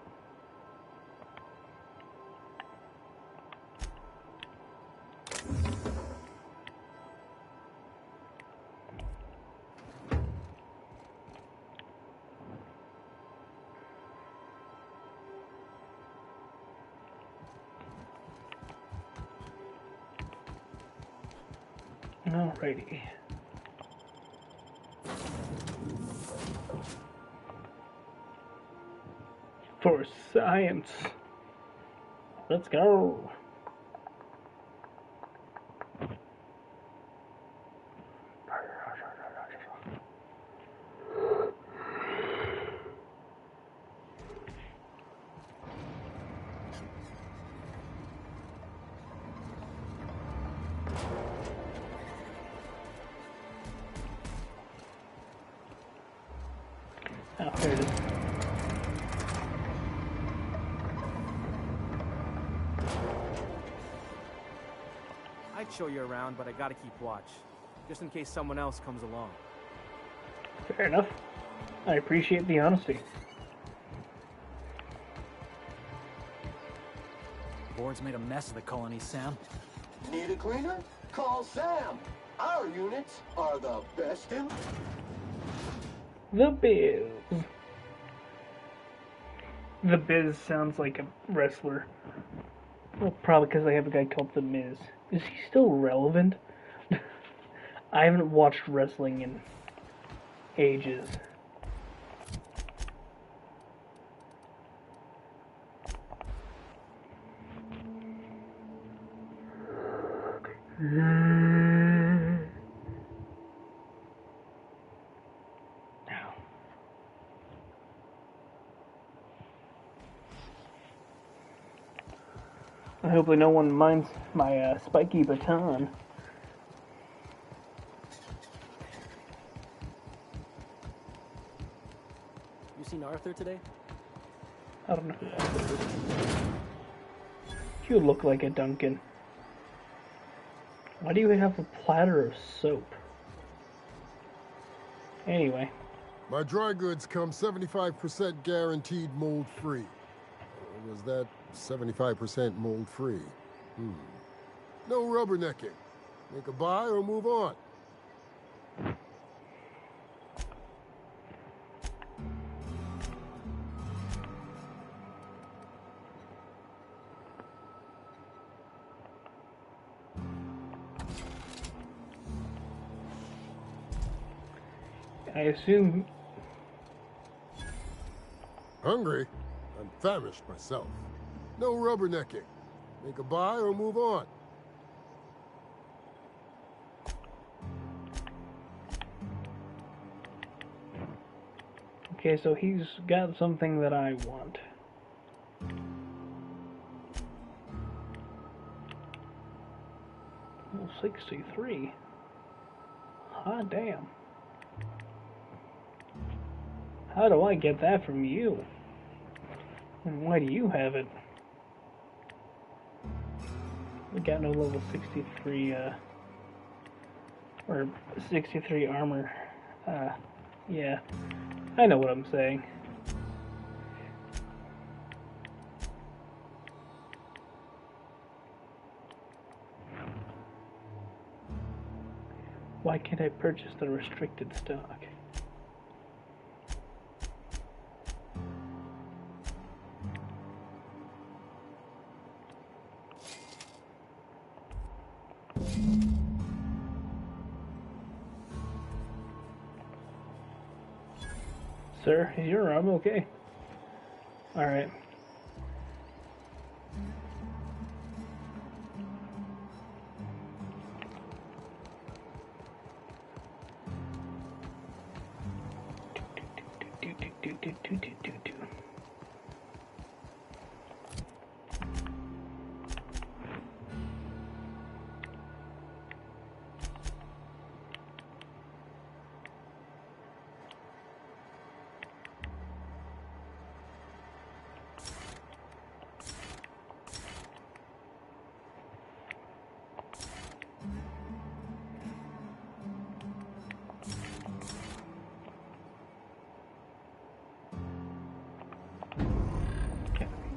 Alrighty. For science. Let's go. Oh, there it is. I'd show you around, but I gotta keep watch, just in case someone else comes along. Fair enough. I appreciate the honesty. Board's made a mess of the colony, Sam. Need a cleaner? Call Sam. Our units are the best in... The Biz. The Biz sounds like a wrestler. Well, probably because they have a guy called The Miz. Is he still relevant? I haven't watched wrestling in ages. Hopefully no one minds my spiky baton. You seen Arthur today? I don't know who Arthur is. You look like a Dunkin'. Why do you have a platter of soap? Anyway. My dry goods come 75% guaranteed mold-free. Was that 75% mold-free? No rubbernecking. Make a buy or move on. I assume... Hungry? I'm famished myself. No rubbernecking. Make a buy or move on. Okay, so he's got something that I want. Well, 63. Hot damn. How do I get that from you? And why do you have it? We got no level 63, or 63 armor. Yeah. I know what I'm saying. Why can't I purchase the restricted stock? Sir, is your arm okay? Alright.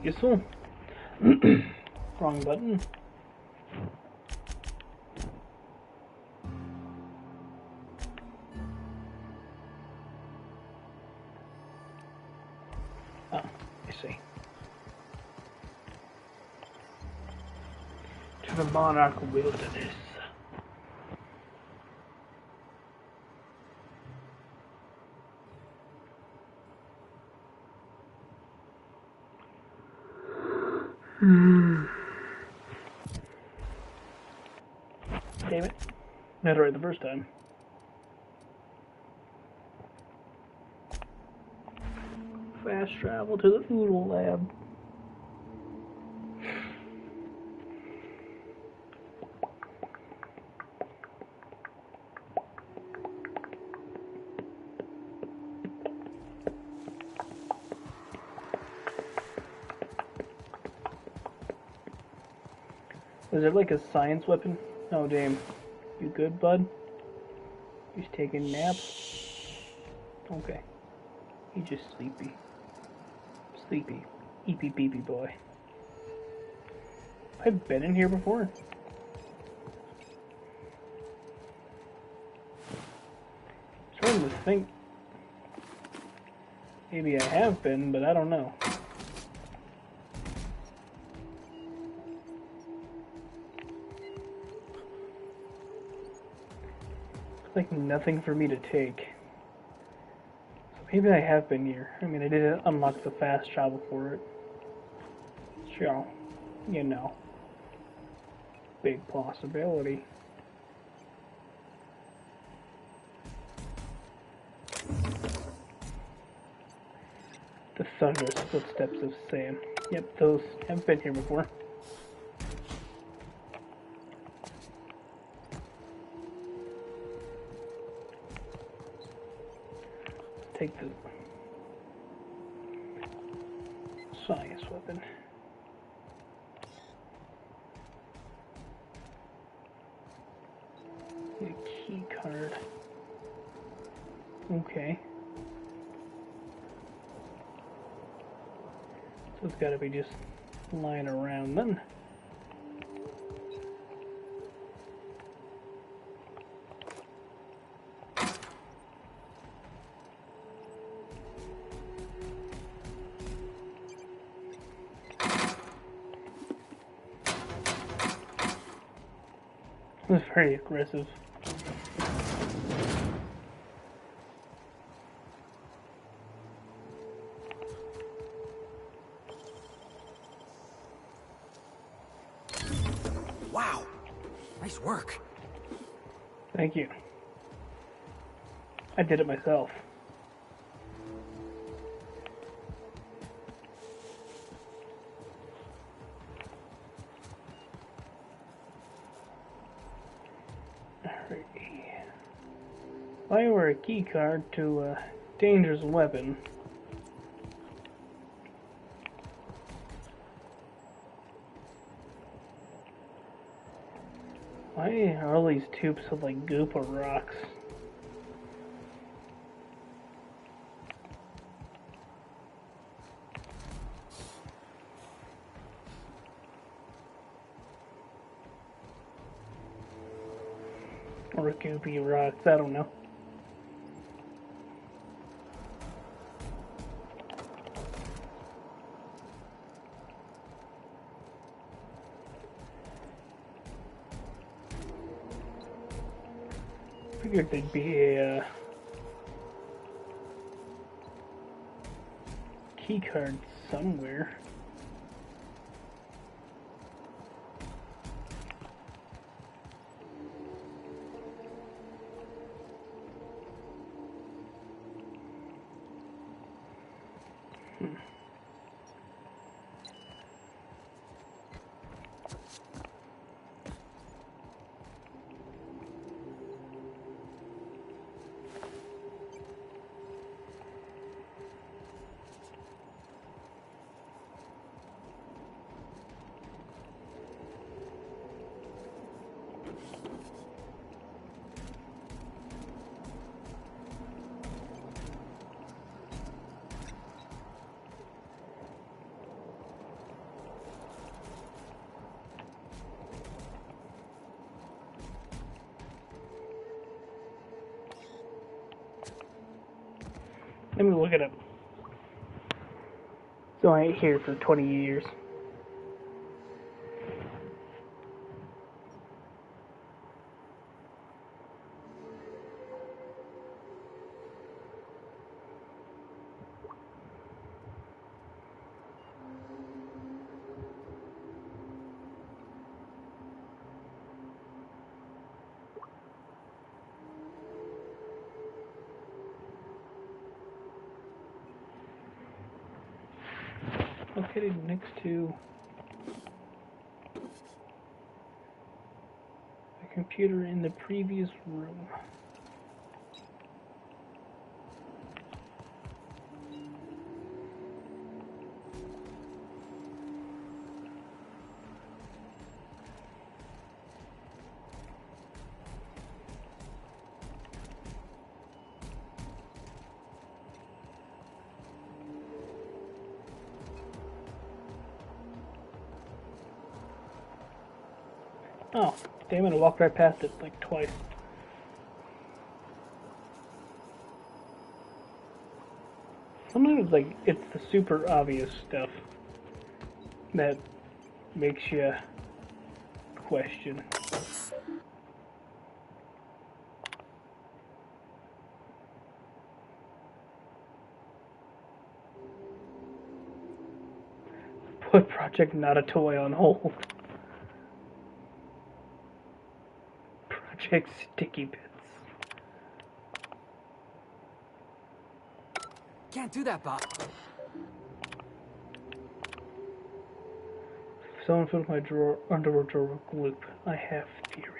Useful. Wrong button. Oh, I see. To the Monarch Wilderness. Damn it. I had it right the first time. Fast travel to the Oodle Lab. Is it like a science weapon? Oh, damn. You good, bud? He's taking a nap? Okay. He's just sleepy. Sleepy. Eepy beepy boy. I've been in here before. Starting to think maybe I have been, but I don't know. Like nothing for me to take. So maybe I have been here. I mean, I did unlock the fast travel for it. Sure, you know. Big possibility. The thunderous footsteps of Sam. Yep, those have been here before. Take the science weapon. Need a key card. Okay. So it's gotta be just lying around then. It was very aggressive. Nice work. Thank you. I did it myself. Wire a key card to a dangerous weapon. Why are all these tubes with like goop or rocks? Or goopy rocks, I don't know. Figured there'd be a key card somewhere. Let me look it up. So I ain't here for 20 years. Located next to the computer in the previous room. Oh, damn it, I walked right past it, like, twice. Sometimes, like, it's the super obvious stuff that makes you question. Put Project Not a Toy on hold. Project Sticky Bits. Can't do that, Bob. If someone filled my underwear drawer with gloop, I have theories.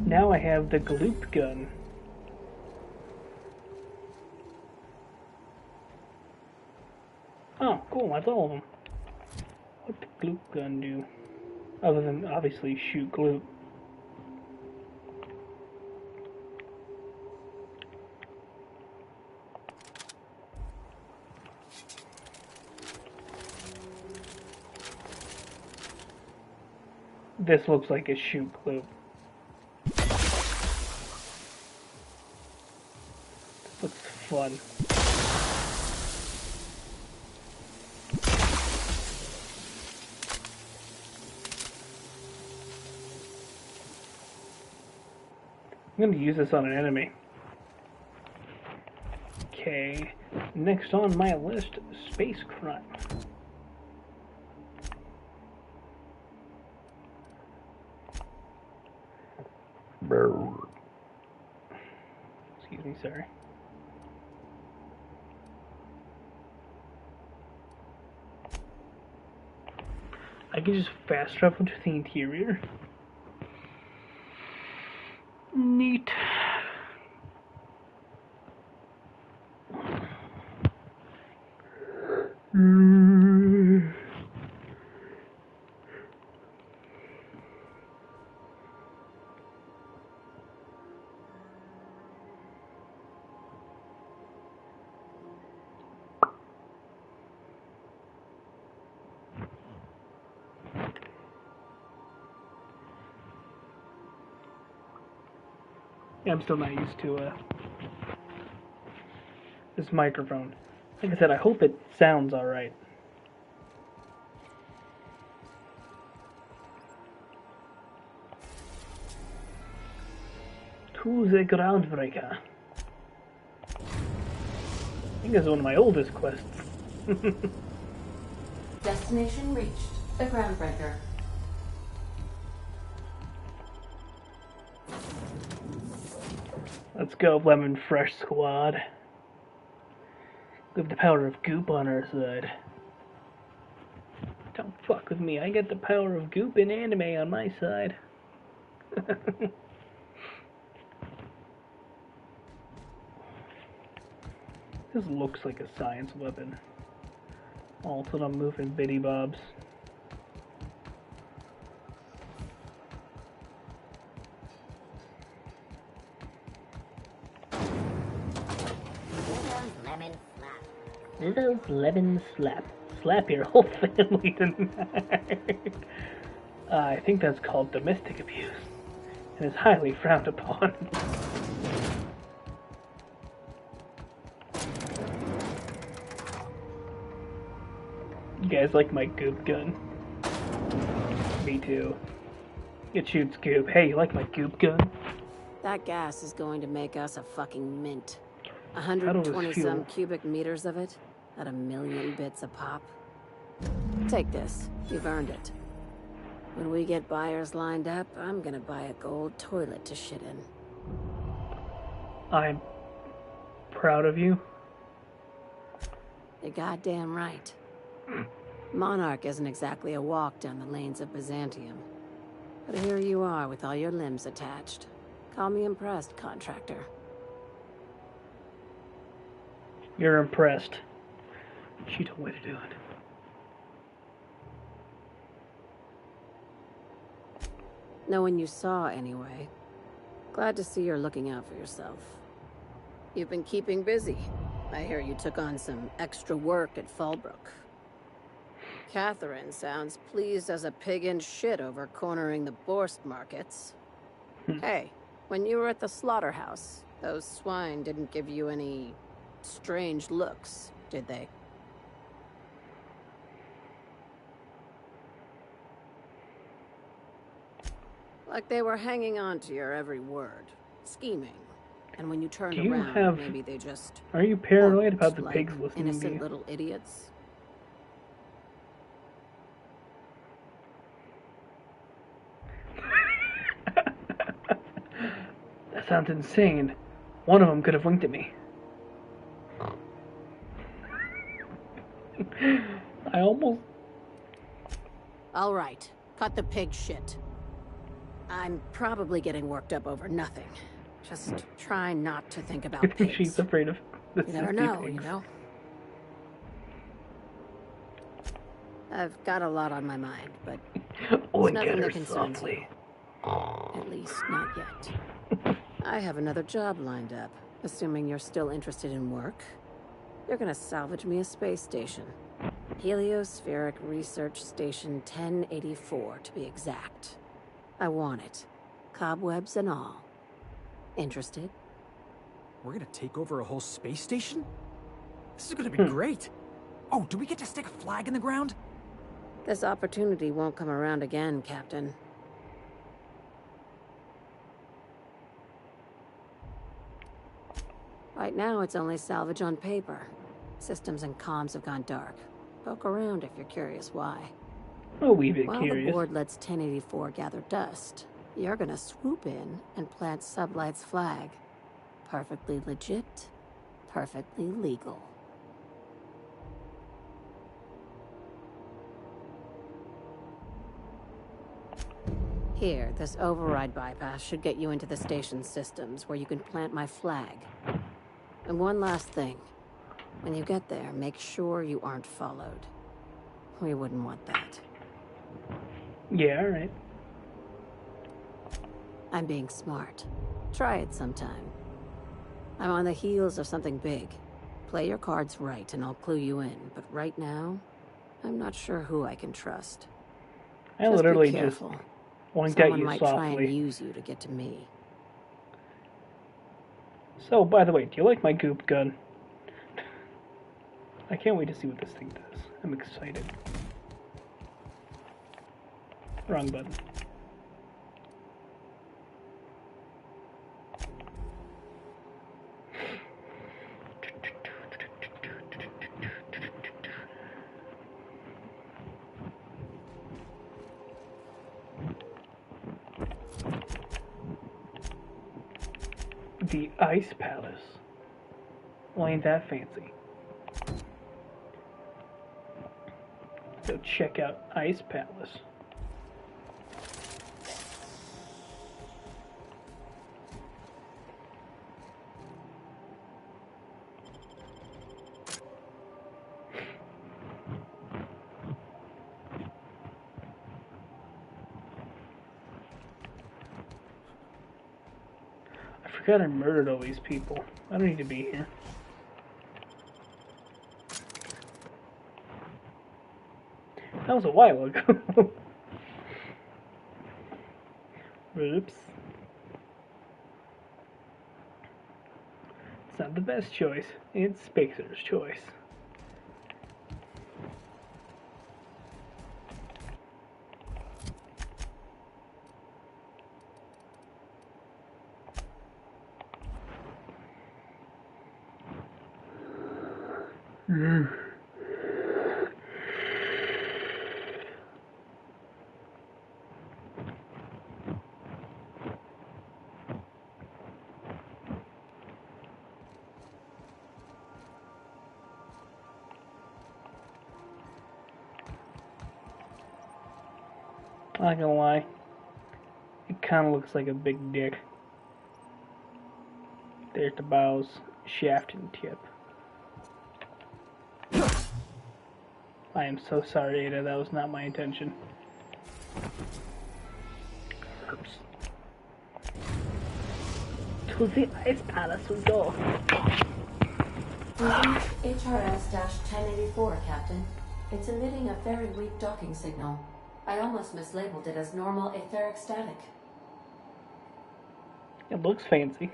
Now I have the gloop gun. Oh, cool, that's all of them. What the gloop gun do? Other than, obviously, shoot glue. This looks like a shoot glue. This looks fun. I'm going to use this on an enemy. Okay, next on my list, space crime. Excuse me, sorry. I can just fast travel to the interior. Neat. Yeah, I'm still not used to this microphone. Like I said, I hope it sounds alright. To the Groundbreaker. I think this is one of my oldest quests. Destination reached. The Groundbreaker. Let's go, Lemon Fresh Squad. We have the power of goop on our side. Don't fuck with me, I get the power of goop in anime on my side. This looks like a science weapon. All till I'm moving bitty bobs. Little lemon slap. Slap your whole family tonight. I think that's called domestic abuse, and is highly frowned upon. You guys like my goop gun? Me too. It shoots goop. Hey, you like my goop gun? That gas is going to make us a fucking mint. How does 120 fuel? some cubic meters of it at 1,000,000 bits a pop. Take this. You've earned it. When we get buyers lined up, I'm gonna buy a gold toilet to shit in. I'm proud of you. You're goddamn right. Monarch isn't exactly a walk down the lanes of Byzantium. But here you are with all your limbs attached. Call me impressed, contractor. You're impressed. She told me to do it. No one you saw, anyway. Glad to see you're looking out for yourself. You've been keeping busy. I hear you took on some extra work at Fallbrook. Catherine sounds pleased as a pig in shit over cornering the Borst markets. Hey, when you were at the slaughterhouse, those swine didn't give you any strange looks, did they? Like they were hanging on to your every word, scheming. And when you turned Do you around, have- maybe they just Are you paranoid about the like pigs listening to innocent you? little idiots. That sounds insane. One of them could have winked at me. I almost... All right, cut the pig shit. I'm probably getting worked up over nothing. Just try not to think about pigs. She's afraid of the You never 50 know, pigs. you know? I've got a lot on my mind, but Oh, It's nothing that concerns you. At least not yet. I have another job lined up, assuming you're still interested in work. You're gonna salvage me a space station. Heliospheric Research Station 1084, to be exact. I want it. Cobwebs and all. Interested? We're gonna take over a whole space station? This is gonna be great. Oh, do we get to stick a flag in the ground? This opportunity won't come around again, Captain. Right now, it's only salvage on paper. Systems and comms have gone dark. Poke around if you're curious why. A wee bit While curious. the board lets 1084 gather dust, you're gonna swoop in and plant Sublight's flag. Perfectly legit, perfectly legal. Here, this override bypass should get you into the station's systems where you can plant my flag. And one last thing. When you get there, make sure you aren't followed. We wouldn't want that. Yeah, alright. I'm being smart. Try it sometime. I'm on the heels of something big. Play your cards right and I'll clue you in, but right now, I'm not sure who I can trust. I literally be just careful. winked at Someone you might try and softly. use you to get to me. So, by the way, do you like my goop gun? I can't wait to see what this thing does. I'm excited. Wrong button. The Ice Palace. Well, ain't that fancy. Go check out Ice Palace. I forgot I murdered all these people. I don't need to be here. That was a while ago. Oops. It's not the best choice. It's Spacer's choice. Not gonna lie, it kind of looks like a big dick. There's the bows, shaft, and tip. I am so sorry, Ada, that was not my intention. Oops. To the Ice Palace we go. HRS-1084, Captain. It's emitting a very weak docking signal. I almost mislabeled it as normal etheric static. It looks fancy.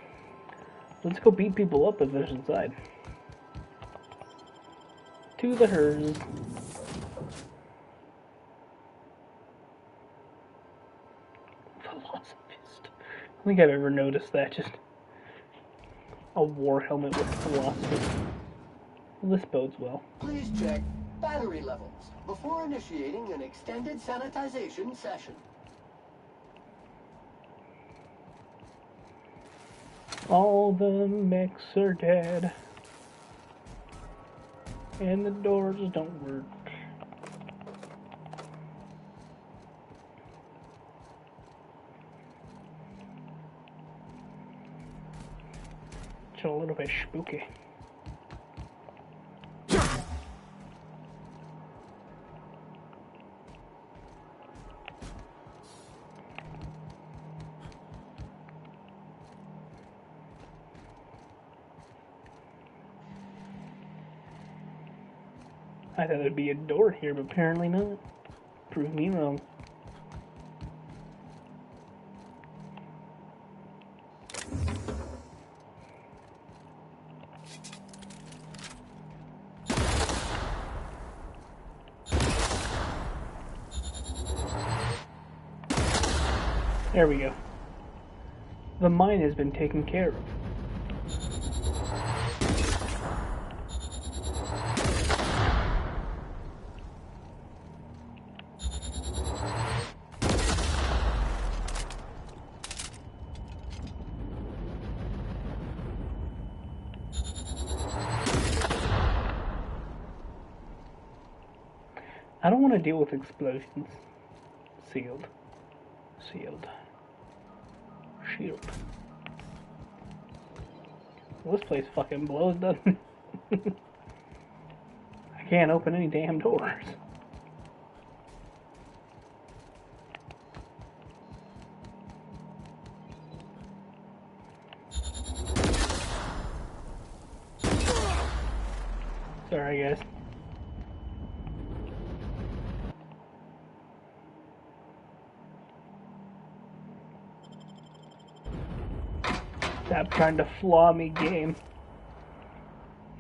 Let's go beat people up if there's inside. To the hers. Philosophist. I don't think I've ever noticed that. Just a war helmet with philosophy. Well, this bodes well. Please check battery levels before initiating an extended sanitization session. All the mechs are dead. And the doors don't work. It's a little bit spooky. I thought there'd be a door here, but apparently not. Prove me wrong. There we go. The mine has been taken care of. I don't want to deal with explosions. Sealed. Sealed. Shield. Well, this place fucking blows, doesn't it? I can't open any damn doors. Sorry, guys. Stop trying to flaw me, game.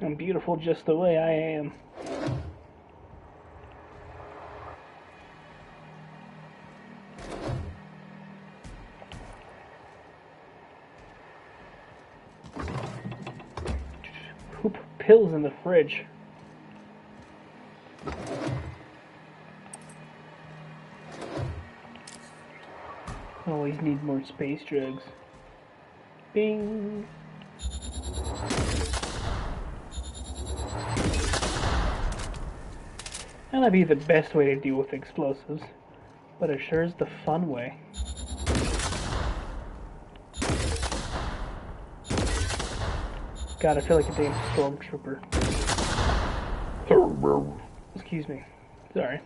I'm beautiful just the way I am. Who put pills in the fridge? Always need more space drugs. Bing. That might be the best way to deal with explosives, but it sure is the fun way. God, I feel like a damn stormtrooper. Excuse me. Sorry.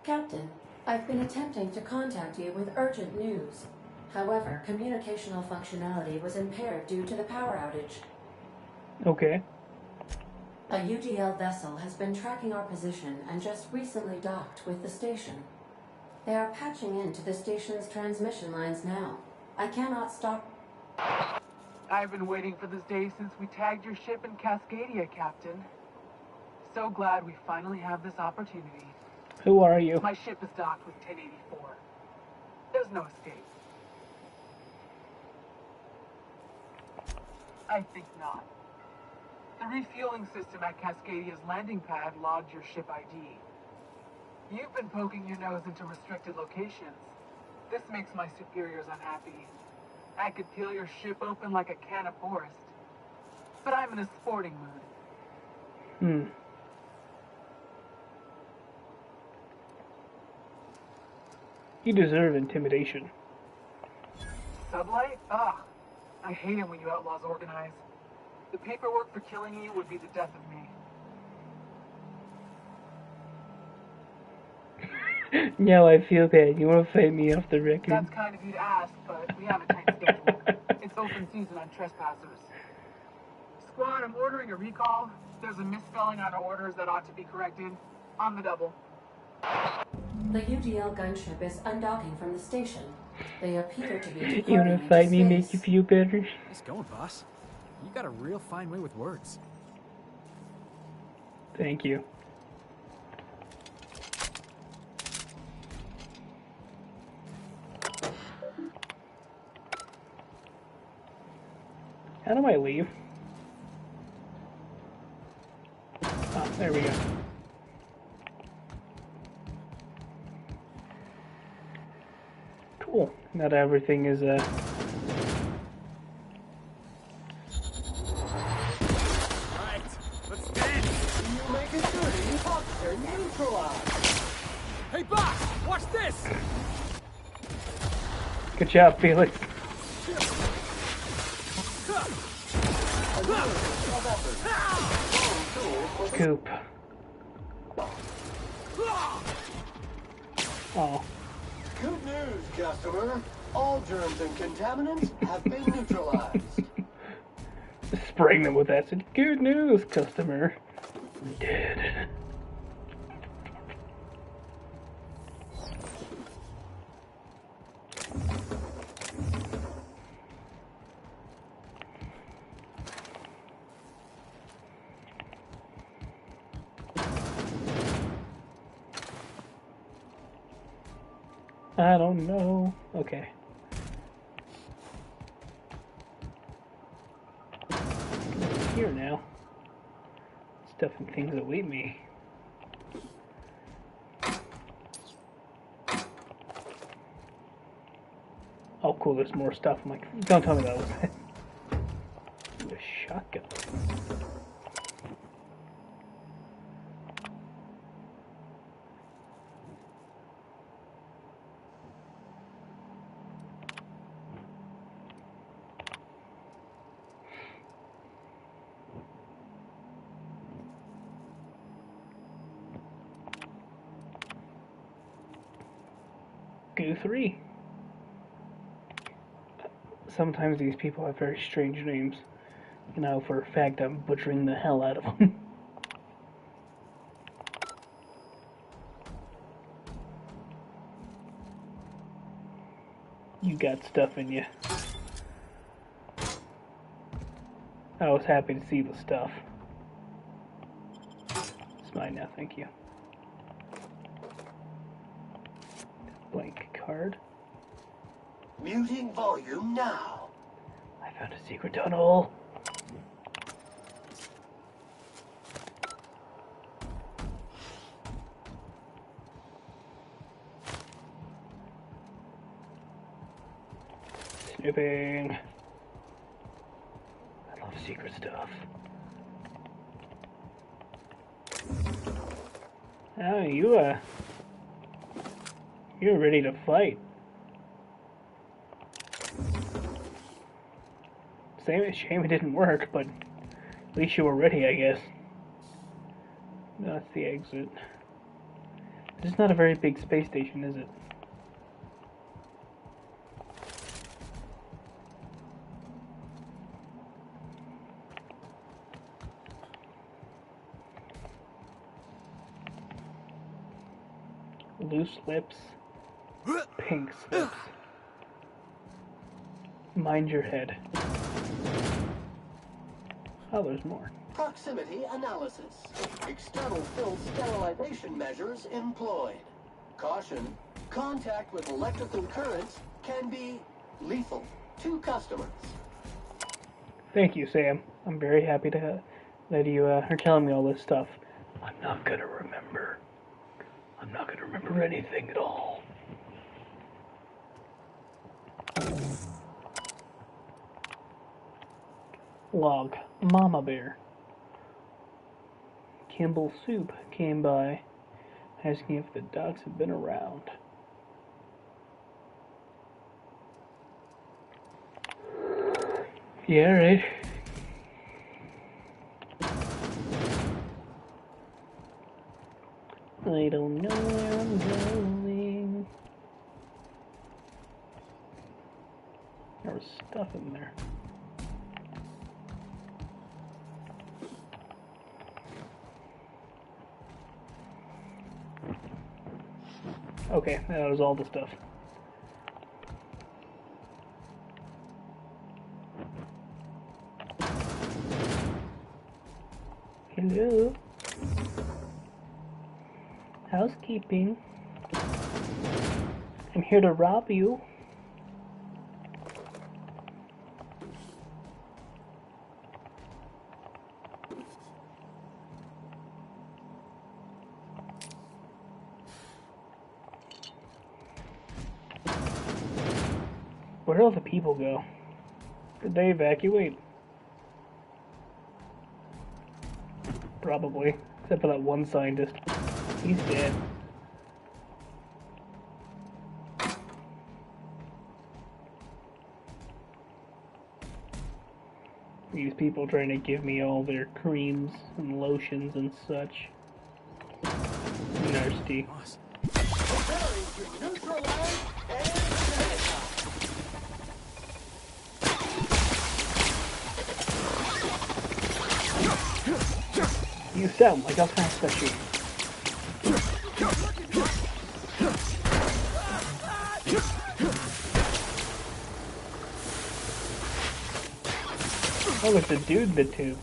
Captain, I've been attempting to contact you with urgent news. However, communicational functionality was impaired due to the power outage. Okay. A UDL vessel has been tracking our position and just recently docked with the station. They are patching into the station's transmission lines now. I cannot stop. I've been waiting for this day since we tagged your ship in Cascadia, Captain. So glad we finally have this opportunity. Who are you? My ship is docked with 1084. There's no escape. I think not. The refueling system at Cascadia's landing pad logged your ship ID. You've been poking your nose into restricted locations. This makes my superiors unhappy. I could peel your ship open like a can of forest. But I'm in a sporting mood. You deserve intimidation. Sublight? Ugh. I hate it when you outlaws organize. The paperwork for killing you would be the death of me. Now I feel bad. You want to fight me off the record? That's kind of you to ask, but we have a tight schedule. It's open season on trespassers. Squad, I'm ordering a recall. There's a misspelling on orders that ought to be corrected. On the double. The UDL gunship is undocking from the station. They appear to be You departing want to fight me, into make you space. feel better? Nice going, boss. You got a real fine way with words. Thank you. How do I leave? Oh, there we go. Cool. Not everything is Right, let's dance. You make it good. Toxin neutralized. Hey, boss! Watch this! Good job, Felix. Scoop. Oh. Good news, customer. All germs and contaminants have been neutralized. Spraying them with acid. Good news, customer. Dead. I don't know. Okay. Here now. Stuff and things await me. Oh, cool. There's more stuff. I'm like, don't tell me that was it. A shotgun. Goo 3. Sometimes these people have very strange names. You know, for a fact, I'm butchering the hell out of them. You got stuff in you. I was happy to see the stuff. It's mine now, thank you. Blank card. Muting volume now. I found a secret tunnel. Snooping. I love secret stuff. Oh, you're ready to fight. Shame it didn't work, but at least you were ready, I guess. That's the exit. It's not a very big space station, is it? Loose lips. Pink slips. Mind your head. Oh, there's more. Proximity analysis. External fill sterilization measures employed. Caution. Contact with electrical currents can be lethal to customers. Thank you, Sam. I'm very happy that you are telling me all this stuff. I'm not gonna remember. I'm not gonna remember anything at all. Log. Mama Bear. Kimball Soup came by, asking if the dogs had been around. Yeah, right. I don't know where I'm going. There was stuff in there. Okay, that was all the stuff. Hello? Housekeeping. I'm here to rob you. Where did all the people go? Did they evacuate? Probably. Except for that one scientist. He's dead. These people trying to give me all their creams and lotions and such. Nasty. You sound like a fast machine. Oh, it's a dude in the tube.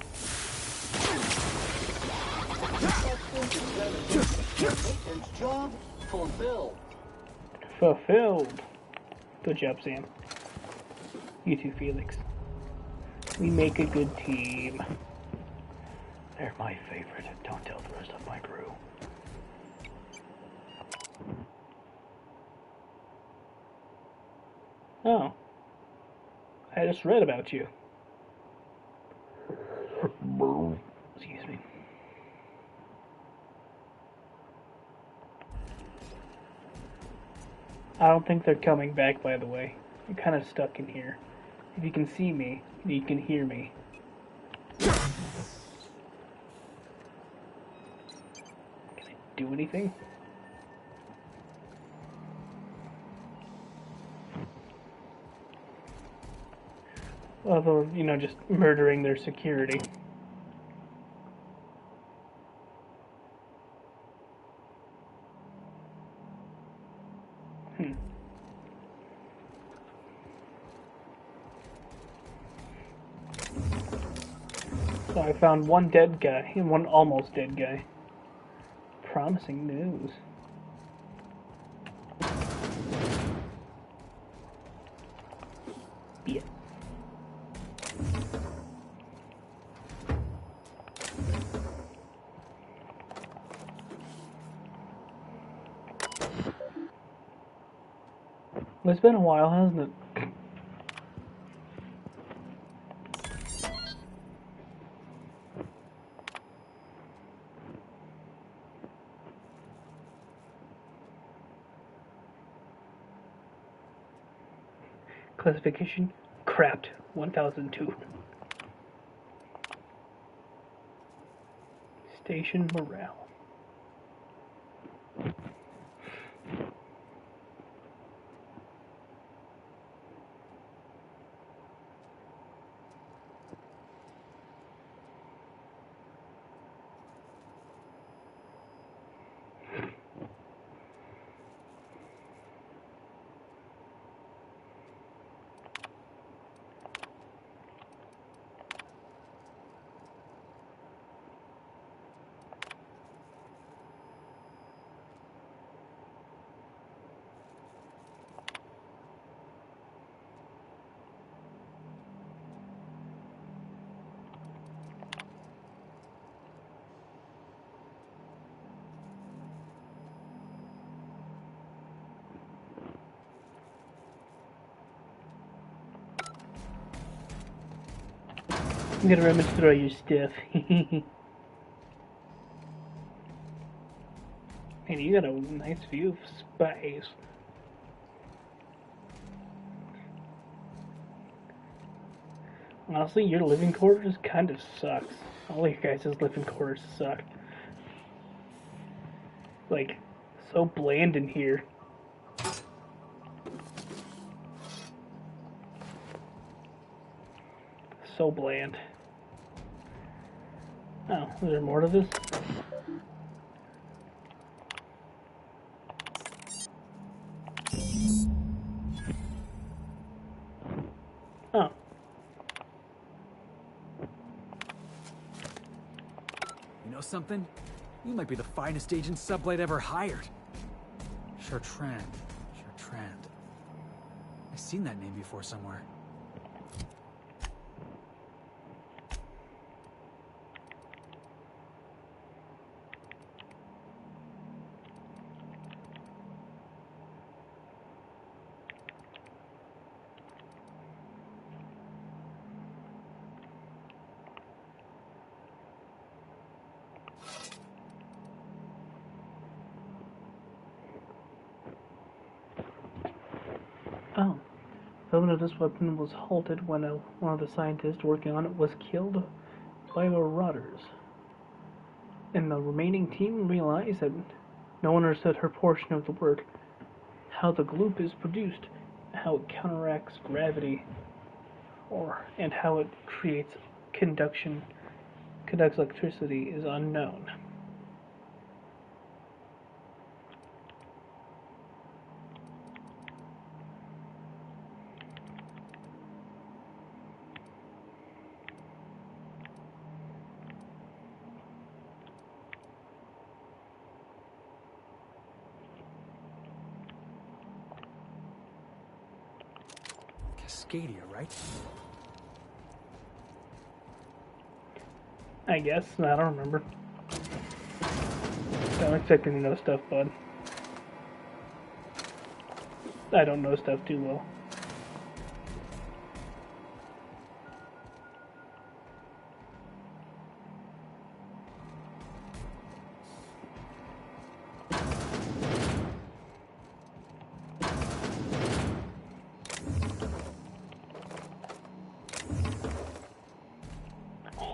Job fulfilled. Fulfilled. Good job, Sam. You too, Felix. We make a good team. They're my favorite. Don't tell the rest of my crew. Oh. I just read about you. Excuse me. I don't think they're coming back, by the way. I'm kind of stuck in here. If you can see me, you can hear me. Can I do anything? Although, you know, just murdering their security. So I found one dead guy and one almost dead guy. Promising news. Yeah. It's been a while, hasn't it? Classification, crapped, 1002. Station morale. I'm gonna remember to throw your stuff. Man, you got a nice view of space. Honestly, your living quarters kind of sucks. All your guys' living quarters suck. Like, so bland in here. So bland. Oh, is there more to this? Oh. You know something? You might be the finest agent Sublight ever hired. Chartrand. Chartrand. I've seen that name before somewhere. development of this weapon was halted when one of the scientists working on it was killed by marauders. And the remaining team realized that no one understood her portion of the work, how the gloop is produced, how it counteracts gravity, and how it conducts electricity is unknown. Cascadia, right? I guess. I don't remember. Don't expect me to know stuff, bud. I don't know stuff too well.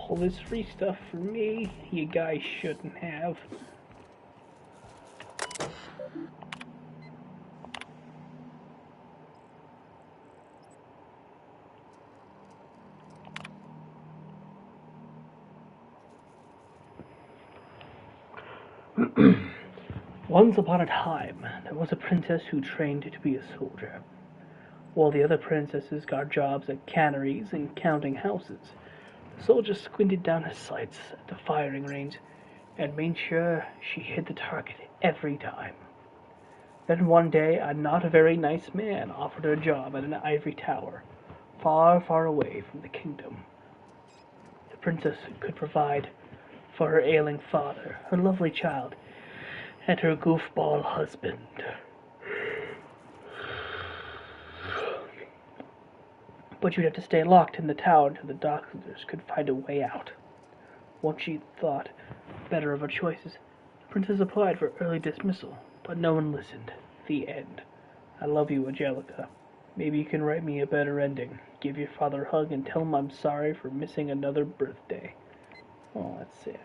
All this free stuff for me, you guys shouldn't have. Once upon a time, there was a princess who trained to be a soldier, while the other princesses got jobs at canneries and counting houses. The soldier squinted down his sights at the firing range and made sure she hit the target every time. Then one day, a not very nice man offered her a job at an ivory tower, far, far away from the kingdom. The princess could provide for her ailing father, her lovely child, and her goofball husband. But you'd have to stay locked in the tower until the doctors could find a way out. Once she thought better of her choices, the princess applied for early dismissal, but no one listened. The end. I love you, Angelica. Maybe you can write me a better ending. Give your father a hug and tell him I'm sorry for missing another birthday. Oh, that's sad.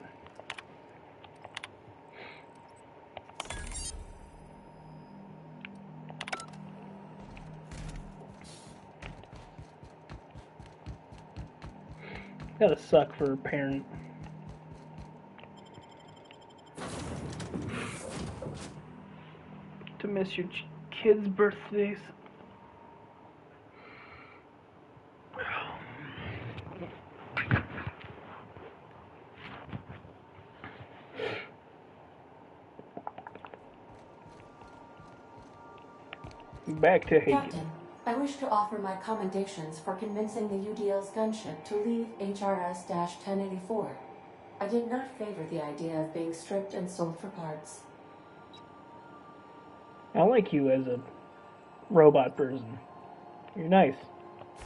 Gotta suck for a parent. To miss your kids' birthdays. Back to Hagen. Captain, I wish to offer my commendations for convincing the UDL's gunship to leave HRS-1084. I did not favor the idea of being stripped and sold for parts. I like you as a robot person. You're nice.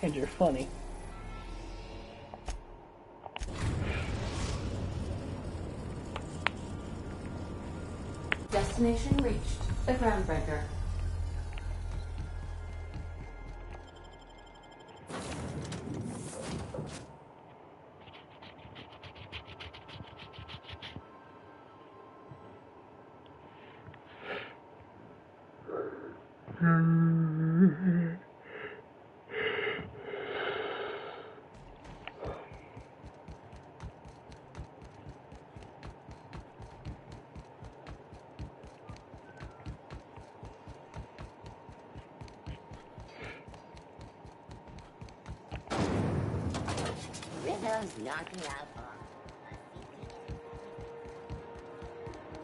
And you're funny. Destination reached. The Groundbreaker.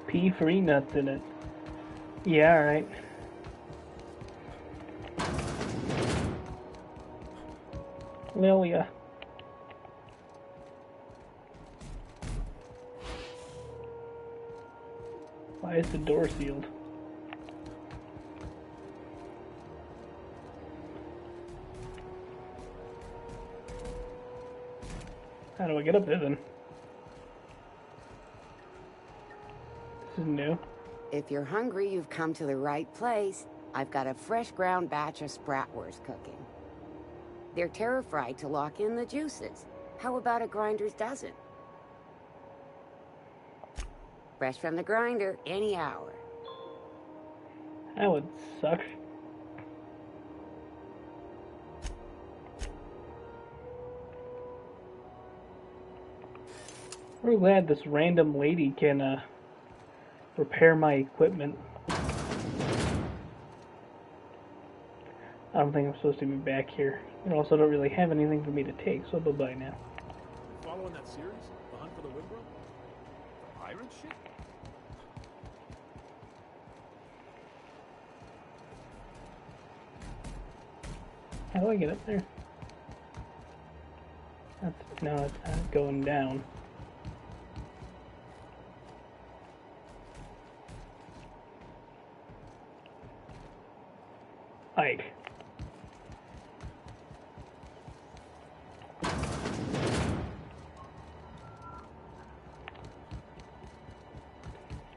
P3 nuts in it. Yeah, alright. Lilia. Why is the door sealed? How do I get up there then? This is new. If you're hungry, you've come to the right place. I've got a fresh ground batch of spratwurst cooking. They're terrified to lock in the juices. How about a grinder's dozen? Fresh from the grinder, any hour. That would suck. We're glad this random lady can repair my equipment. I don't think I'm supposed to be back here. And also don't really have anything for me to take, so bye-bye now. Following that series? The Hunt for the Windrow? The pirate ship? How do I get up there? No, it's not going down. Ike.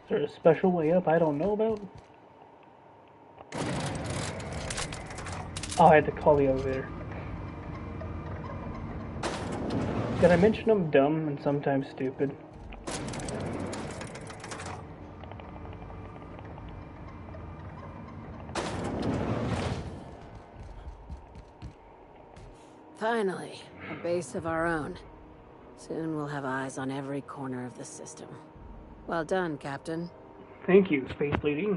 Is there a special way up I don't know about? Oh, I had to call the elevator. Did I mention I'm dumb and sometimes stupid? Finally, a base of our own. Soon we'll have eyes on every corner of the system. Well done, Captain. Thank you, Space Lady.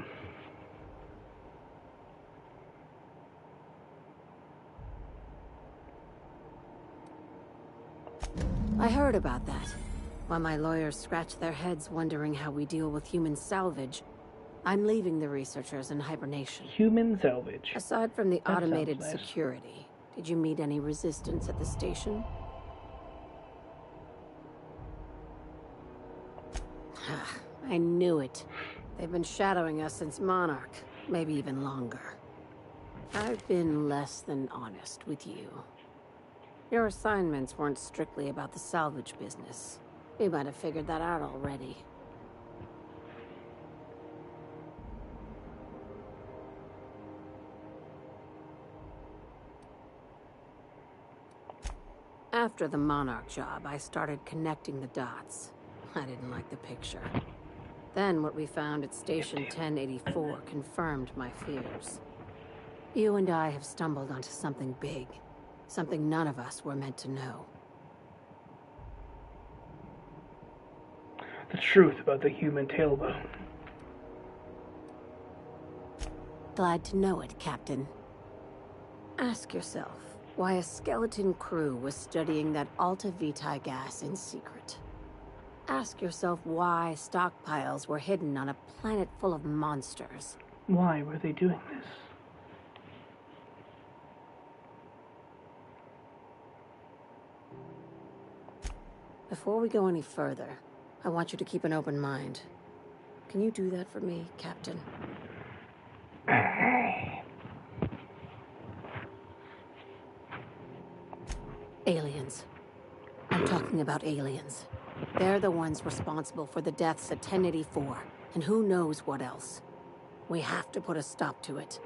I heard about that. While my lawyers scratch their heads wondering how we deal with human salvage, I'm leaving the researchers in hibernation. Human salvage. Aside from the That automated sounds nice. security, did you meet any resistance at the station? I knew it. They've been shadowing us since Monarch, maybe even longer. I've been less than honest with you. Your assignments weren't strictly about the salvage business. You might have figured that out already. After the Monarch job, I started connecting the dots. I didn't like the picture. Then what we found at Station 1084 confirmed my fears. You and I have stumbled onto something big. Something none of us were meant to know. The truth about the human tailbone. Glad to know it, Captain. Ask yourself why a skeleton crew was studying that Alta Vitae gas in secret. Ask yourself why stockpiles were hidden on a planet full of monsters. Why were they doing this? Before we go any further, I want you to keep an open mind. Can you do that for me, Captain? Aliens. I'm talking about aliens. They're the ones responsible for the deaths at 1084, and who knows what else. We have to put a stop to it.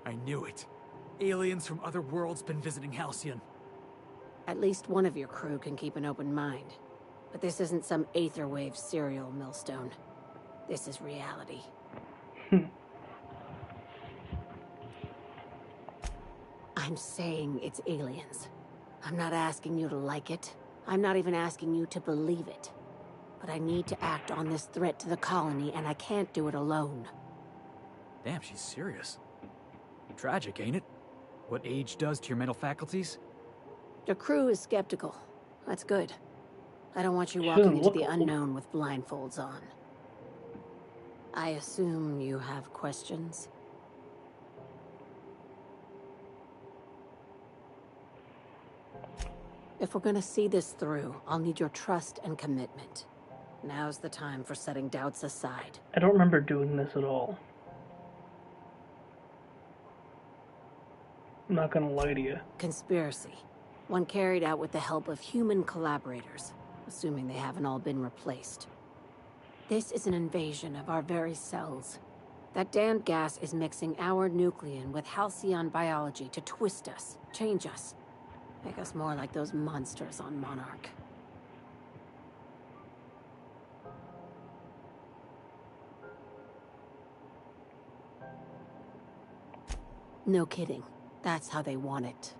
I knew it. Aliens from other worlds been visiting Halcyon. At least one of your crew can keep an open mind. But this isn't some Aetherwave serial, Millstone. This is reality. I'm saying it's aliens. I'm not asking you to like it. I'm not even asking you to believe it. But I need to act on this threat to the colony, and I can't do it alone. Damn, she's serious. Tragic, ain't it? What age does to your mental faculties? Your crew is skeptical. That's good. I don't want you walking into the unknown with blindfolds on. I assume you have questions? If we're gonna see this through, I'll need your trust and commitment. Now's the time for setting doubts aside. I don't remember doing this at all. I'm not gonna lie to you. Conspiracy. One carried out with the help of human collaborators, assuming they haven't all been replaced. This is an invasion of our very selves. That damned gas is mixing our nucleon with halcyon biology to twist us, change us, make us more like those monsters on Monarch. No kidding. That's how they want it.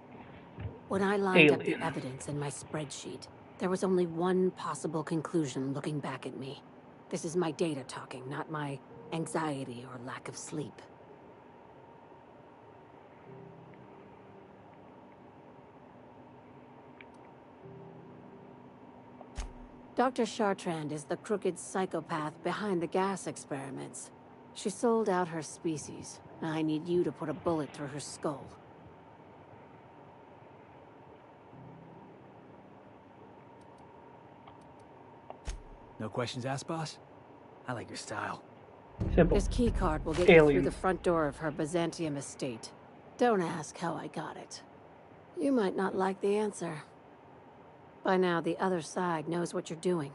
When I lined up the evidence in my spreadsheet, there was only one possible conclusion looking back at me. This is my data talking, not my anxiety or lack of sleep. Dr. Chartrand is the crooked psychopath behind the gas experiments. She sold out her species. I need you to put a bullet through her skull. No questions asked, boss? I like your style. Simple. This key card will get you through the front door of her Byzantium estate. Don't ask how I got it. You might not like the answer. By now, the other side knows what you're doing.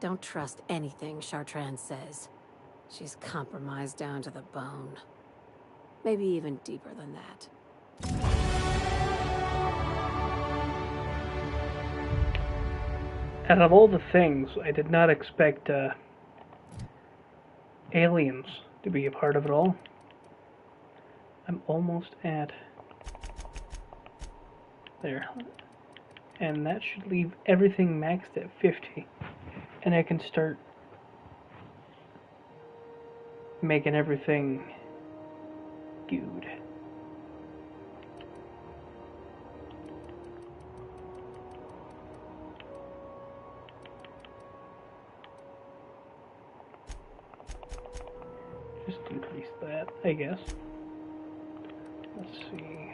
Don't trust anything Chartrand says. She's compromised down to the bone. Maybe even deeper than that. Out of all the things, I did not expect aliens to be a part of it all. I'm almost at there. And that should leave everything maxed at 50. And I can start making everything good. Just increase that, I guess. Let's see.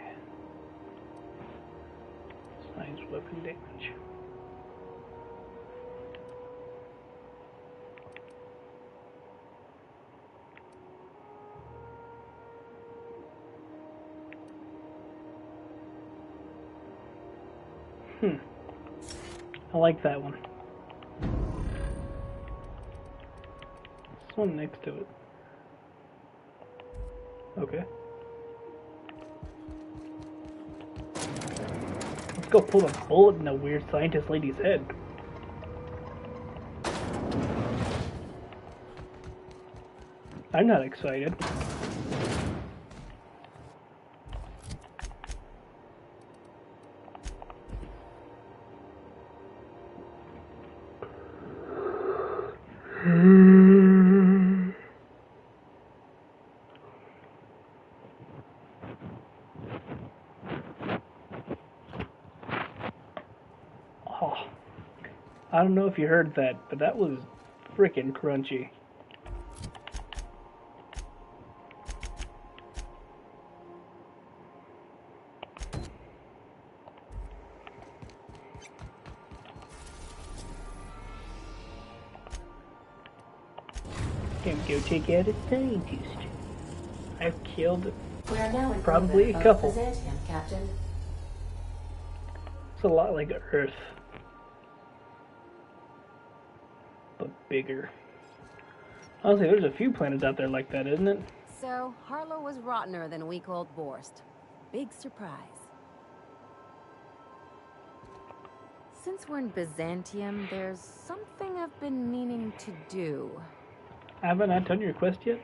Size weapon damage. I like that one. This one next to it. Okay. Let's go pull a bullet in a weird scientist lady's head. I'm not excited. I don't know if you heard that, but that was frickin' crunchy. Can go take out a scientist. I've killed probably a couple. Byzantium, Captain. It's a lot like Earth, but bigger. Honestly, there's a few planets out there like that, isn't it? So, Harlow was rottener than week-old Borst. Big surprise. Since we're in Byzantium, there's something I've been meaning to do. Haven't I done your quest yet?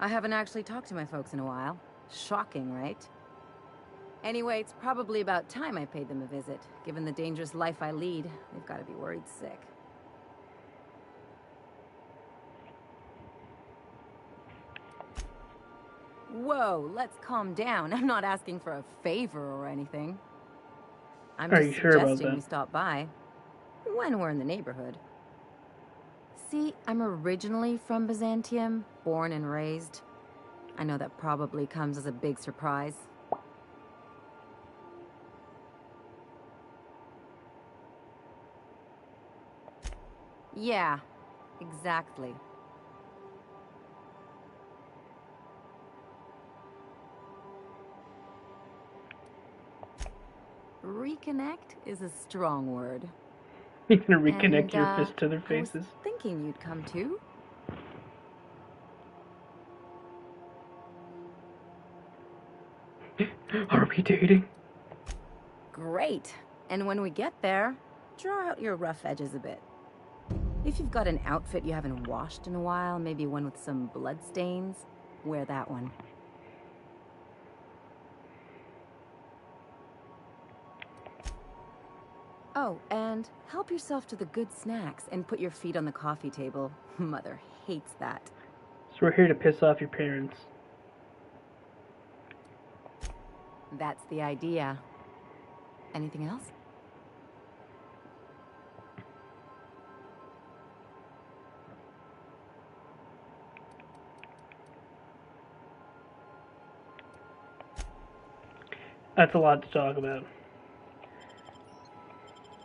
I haven't actually talked to my folks in a while. Shocking, right? Anyway, it's probably about time I paid them a visit. Given the dangerous life I lead, they've got to be worried sick. Whoa, let's calm down. I'm not asking for a favor or anything. I'm just suggesting we stop by when we're in the neighborhood. See, I'm originally from Byzantium, born and raised. I know that probably comes as a big surprise. Yeah, exactly. Reconnect is a strong word. You're gonna reconnect your fist to their faces. I was thinking you'd come too. Are we dating? Great. And when we get there, draw out your rough edges a bit. If you've got an outfit you haven't washed in a while, maybe one with some blood stains, wear that one. Oh, and help yourself to the good snacks and put your feet on the coffee table. Mother hates that. So we're here to piss off your parents. That's the idea. Anything else? That's a lot to talk about.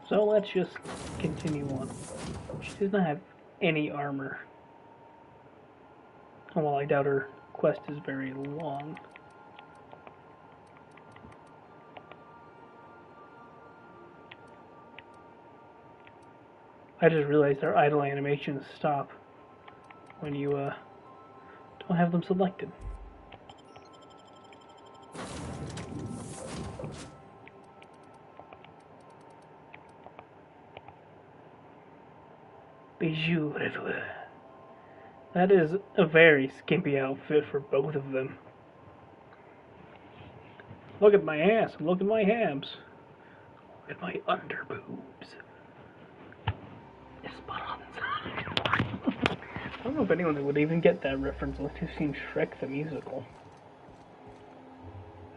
So let's just continue on. She does not have any armor. And while I doubt her quest is very long. I just realized our idle animations stop when you don't have them selected. Beautiful. That is a very skimpy outfit for both of them. Look at my ass, and look at my hams. Look at my underboobs. I don't know if anyone would even get that reference unless you've seen Shrek the Musical.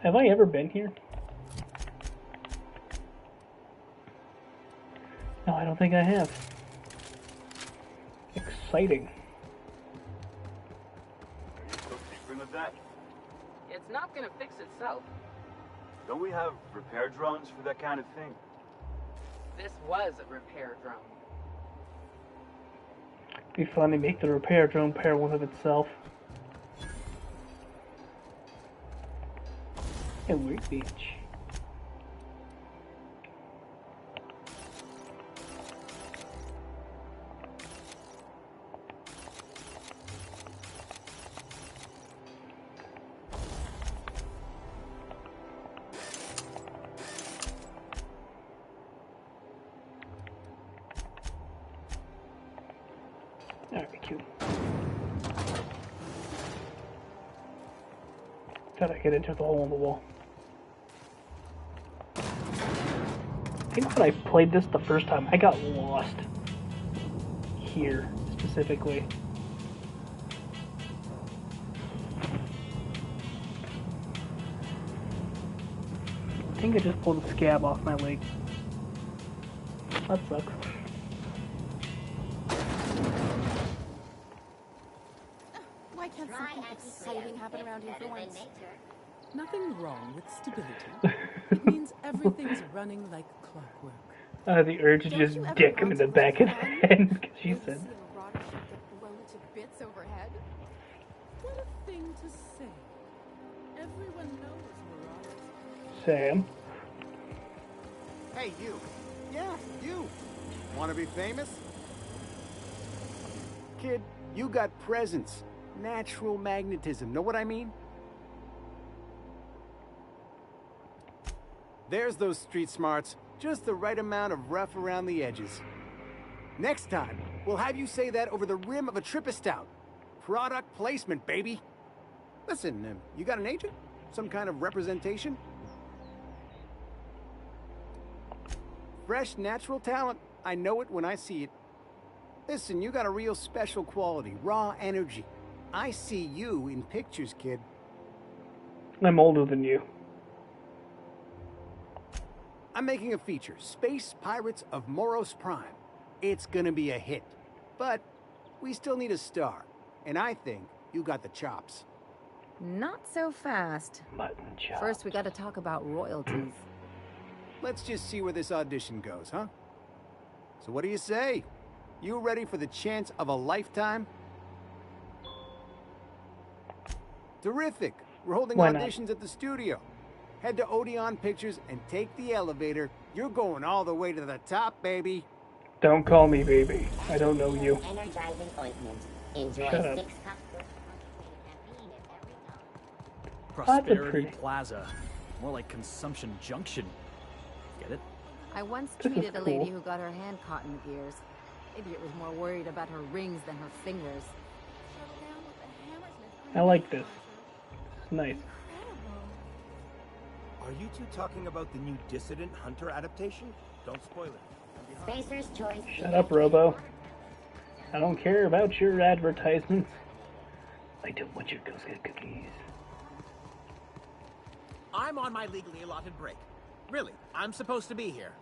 Have I ever been here? No, I don't think I have. Exciting. It's not gonna fix itself. Don't we have repair drones for that kind of thing? This was a repair drone. It'd be fun to make the repair drone pair one of itself. Hey, weird bitch. Alright, cute. Gotta get into the hole in the wall. I think when I played this the first time, I got lost here, specifically. I think I just pulled the scab off my leg. That sucks. Why can't something exciting happen around here for once? Nothing wrong with stability. It means everything's running like clockwork. The urge to just dick him in the back of the head, because she said. Blown to bits overhead. What a thing to say. Everyone knows Marauders. Sam. Hey, you. Yeah, you. Want to be famous? Kid, you got presence. Natural magnetism. Know what I mean? There's those street smarts. Just the right amount of rough around the edges. Next time, we'll have you say that over the rim of a Trippa Stout. Product placement, baby. Listen, you got an agent? Some kind of representation? Fresh, natural talent. I know it when I see it. Listen, you got a real special quality, raw energy. I see you in pictures, kid. I'm older than you. I'm making a feature, Space Pirates of Moros Prime. It's gonna be a hit. But we still need a star. And I think you got the chops. Not so fast. Mutton chops. First, we gotta talk about royalties. Let's just see where this audition goes, huh? So what do you say? You ready for the chance of a lifetime? Terrific. We're holding auditions at the studio. Head to Odeon Pictures and take the elevator. You're going all the way to the top, baby. Don't call me baby. I don't know you. Shut up. Prosperity Plaza. More like Consumption Junction. Get it? I once treated a lady who got her hand caught in the gears. Idiot was more worried about her rings than her fingers. I like this. It's nice. Are you two talking about the new Dissident Hunter adaptation? Don't spoil it. Spacer's Choice. Shut up, Robo. I don't care about your advertisements. I don't want your Girl Scout cookies. I'm on my legally allotted break. Really, I'm supposed to be here.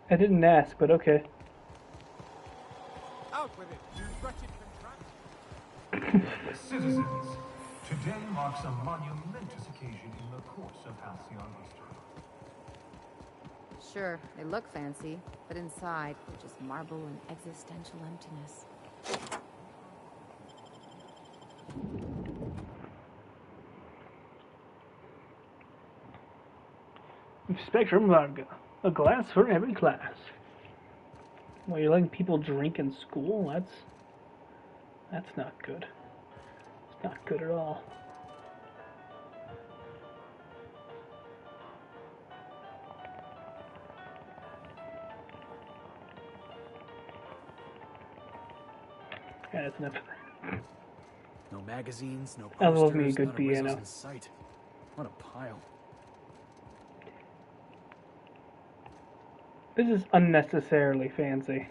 I didn't ask, but okay. Out with it, you wretched contraption. Citizens, today marks a monumentous occasion in the course of Halcyon history. Sure, they look fancy, but inside, they're just marble and existential emptiness. Spectrum Lager. A glass for every class. Well, you're letting people drink in school? That's not good. It's not good at all. Yeah, that's enough. No magazines, no I posters, love me a good not a Rizzo's piano. in sight. What a pile. This is unnecessarily fancy.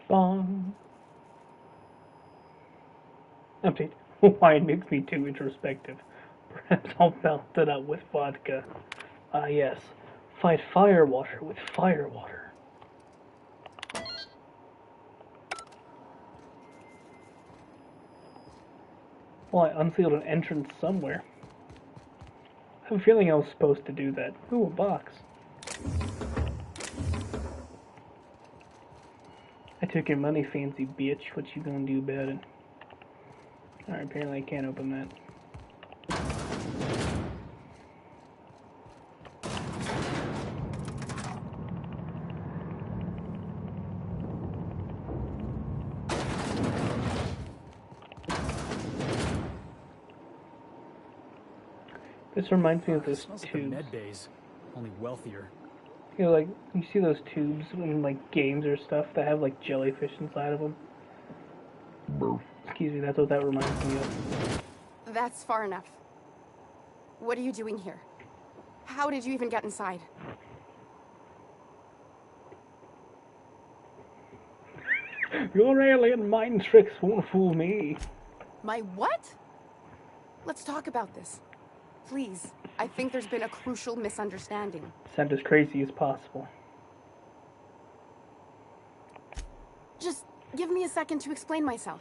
Bong. Update. Wine makes me too introspective. Perhaps I'll balance it out with vodka. Ah, yes. Fight fire water with fire water. Well, I unsealed an entrance somewhere. I have a feeling I was supposed to do that. Ooh, a box. I took your money, fancy bitch. What you gonna do about it? Alright, apparently I can't open that. This reminds me of those Smells like tubes. the med bays, only wealthier. You know, like, you see those tubes in, like, games or stuff that have, like, jellyfish inside of them? Excuse me, that's what that reminds me of. That's far enough. What are you doing here? How did you even get inside? Your alien mind tricks won't fool me. My what? Let's talk about this. Please. I think there's been a crucial misunderstanding. Sound as crazy as possible. Just give me a second to explain myself.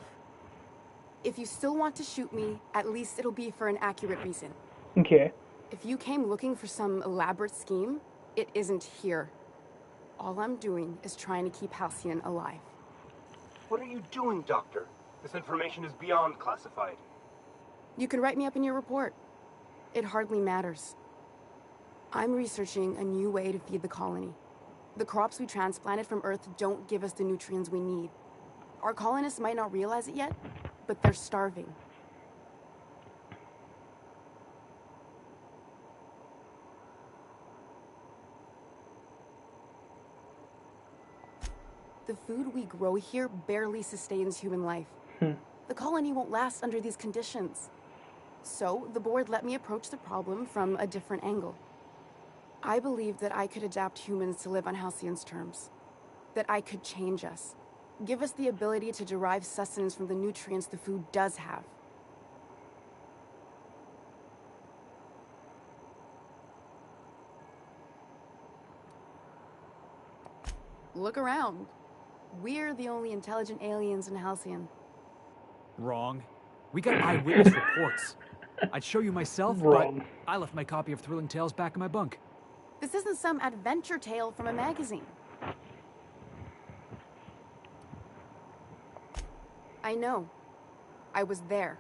If you still want to shoot me, at least it'll be for an accurate reason. Okay. If you came looking for some elaborate scheme, it isn't here. All I'm doing is trying to keep Halcyon alive. What are you doing, Doctor? This information is beyond classified. You can write me up in your report. It hardly matters. I'm researching a new way to feed the colony. The crops we transplanted from Earth don't give us the nutrients we need. Our colonists might not realize it yet, but they're starving. The food we grow here barely sustains human life. The colony won't last under these conditions. So, the board let me approach the problem from a different angle. I believed that I could adapt humans to live on Halcyon's terms. That I could change us. Give us the ability to derive sustenance from the nutrients the food does have. Look around. We're the only intelligent aliens in Halcyon. Wrong. We got eyewitness reports. I'd show you myself, but I left my copy of Thrilling Tales back in my bunk. This isn't some adventure tale from a magazine. I know. I was there.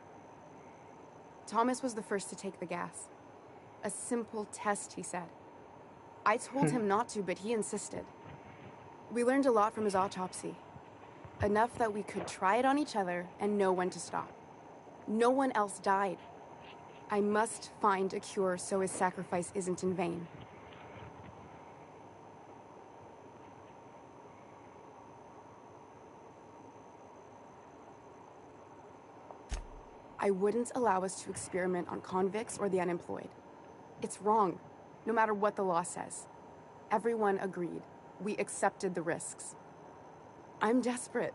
Thomas was the first to take the gas. A simple test, he said. I told him not to, but he insisted. We learned a lot from his autopsy. Enough that we could try it on each other and know when to stop. No one else died. I must find a cure so his sacrifice isn't in vain. I wouldn't allow us to experiment on convicts or the unemployed. It's wrong, no matter what the law says. Everyone agreed. We accepted the risks. I'm desperate.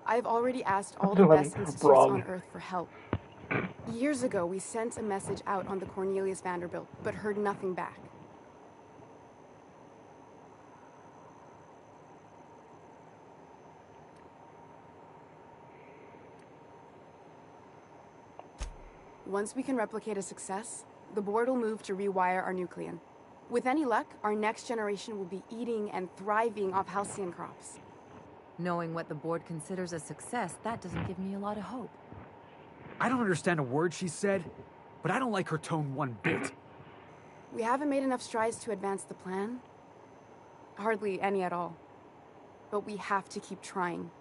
I've already asked all the best institutes on Earth for help. Years ago, we sent a message out on the Cornelius Vanderbilt, but heard nothing back. Once we can replicate a success, the board will move to rewire our nucleon. With any luck, our next generation will be eating and thriving off Halcyon crops. Knowing what the board considers a success, that doesn't give me a lot of hope. I don't understand a word she said, but I don't like her tone one bit. We haven't made enough strides to advance the plan. Hardly any at all. But we have to keep trying.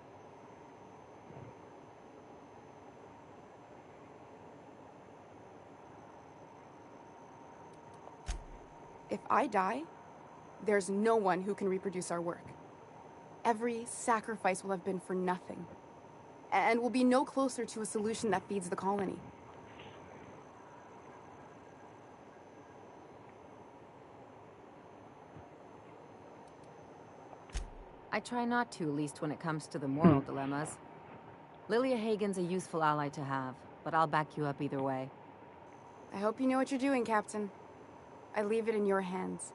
If I die, there's no one who can reproduce our work. Every sacrifice will have been for nothing. And we'll be no closer to a solution that feeds the colony. I try not to, at least when it comes to the moral dilemmas. Lilia Hagen's a useful ally to have, but I'll back you up either way. I hope you know what you're doing, Captain. I leave it in your hands.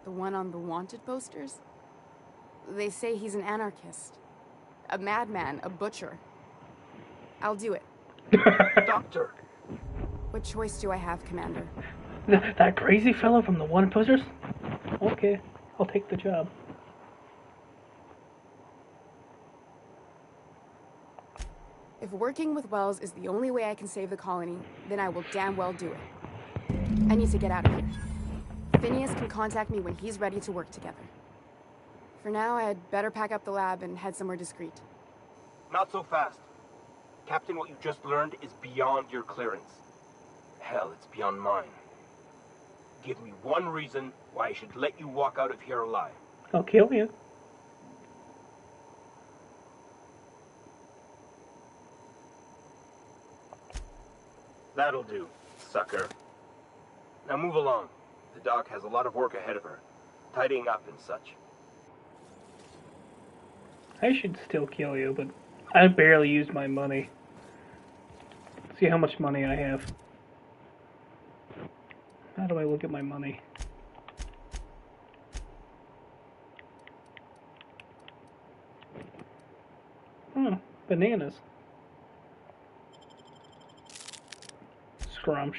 The one on the wanted posters? They say he's an anarchist. A madman, a butcher. I'll do it. Doctor! What choice do I have, Commander? That crazy fellow from the wanted posters? Okay, I'll take the job. If working with Wells is the only way I can save the colony, then I will damn well do it. I need to get out of here. Phineas can contact me when he's ready to work together. For now, I'd better pack up the lab and head somewhere discreet. Not so fast. Captain, what you just learned is beyond your clearance. Hell, it's beyond mine. Give me one reason why I should let you walk out of here alive. I'll kill you. That'll do, sucker. Now move along. The doc has a lot of work ahead of her. Tidying up and such. I should still kill you, but I barely used my money. See how much money I have. How do I look at my money? Bananas. Scrumsh.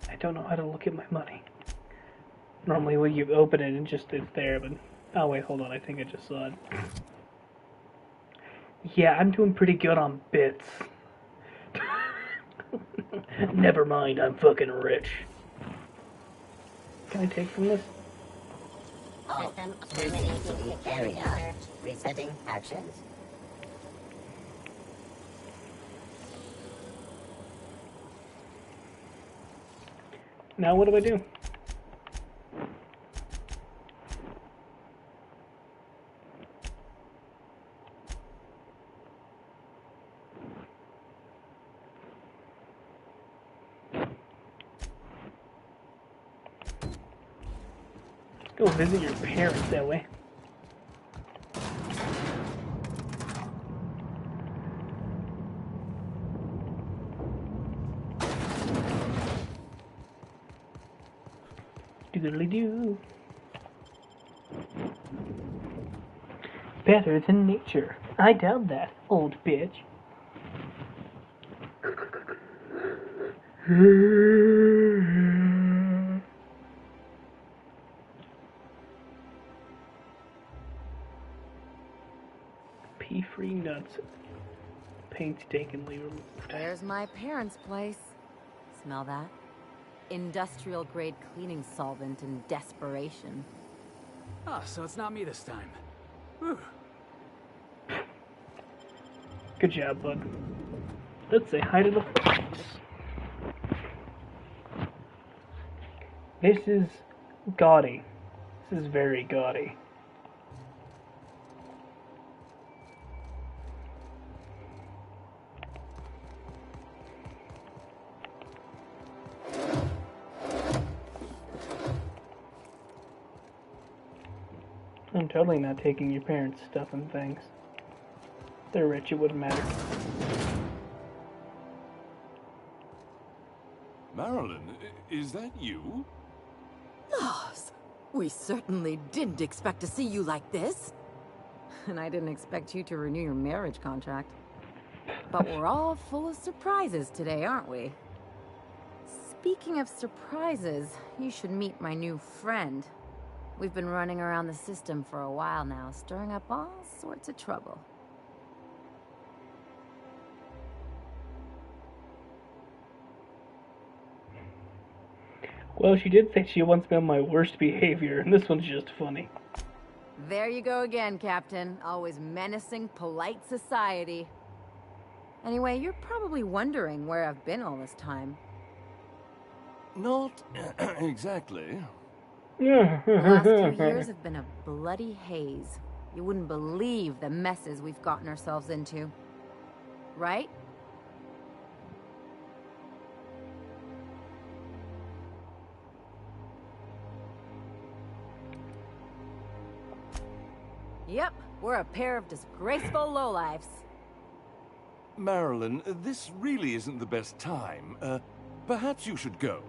I don't know how to look at my money. Normally when you open it and just it's there, but... Oh wait, hold on, I think I just saw it. Yeah, I'm doing pretty good on bits. Never mind, I'm fucking rich. Can I take from this? System terminating carried out. Resetting actions. Now what do I do? Go visit your parents that way. Doodly-doo. Better than nature. I doubt that, old bitch. Pea-free nuts. Painstakingly removed. There's my parents' place. Smell that? Industrial-grade cleaning solvent in desperation. Oh, so it's not me this time. Whew. Good job, bud. Let's say hi to the folks. This is gaudy. This is very gaudy. I'm totally not taking your parents' stuff and things. They're rich, it wouldn't matter. Marilyn, is that you? Lars, we certainly didn't expect to see you like this. And I didn't expect you to renew your marriage contract. But we're all full of surprises today, aren't we? Speaking of surprises, you should meet my new friend. We've been running around the system for a while now, stirring up all sorts of trouble. Well, she did say she wants me on my worst behavior, and this one's just funny. There you go again, Captain. Always menacing polite society. Anyway, you're probably wondering where I've been all this time. Not exactly. The last 2 years have been a bloody haze. You wouldn't believe the messes we've gotten ourselves into. Right? Yep, we're a pair of disgraceful lowlifes. Marilyn, this really isn't the best time. Perhaps you should go.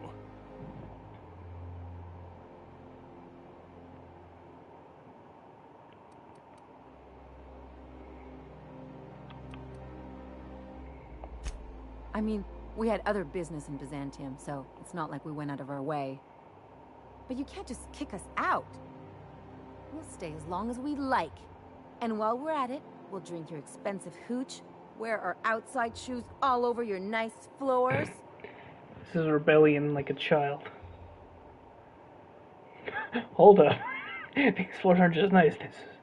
I mean, we had other business in Byzantium, so it's not like we went out of our way. But you can't just kick us out. We'll stay as long as we like. And while we're at it, we'll drink your expensive hooch, wear our outside shoes all over your nice floors. This is rebellion like a child. Hold up. These floors aren't just nice,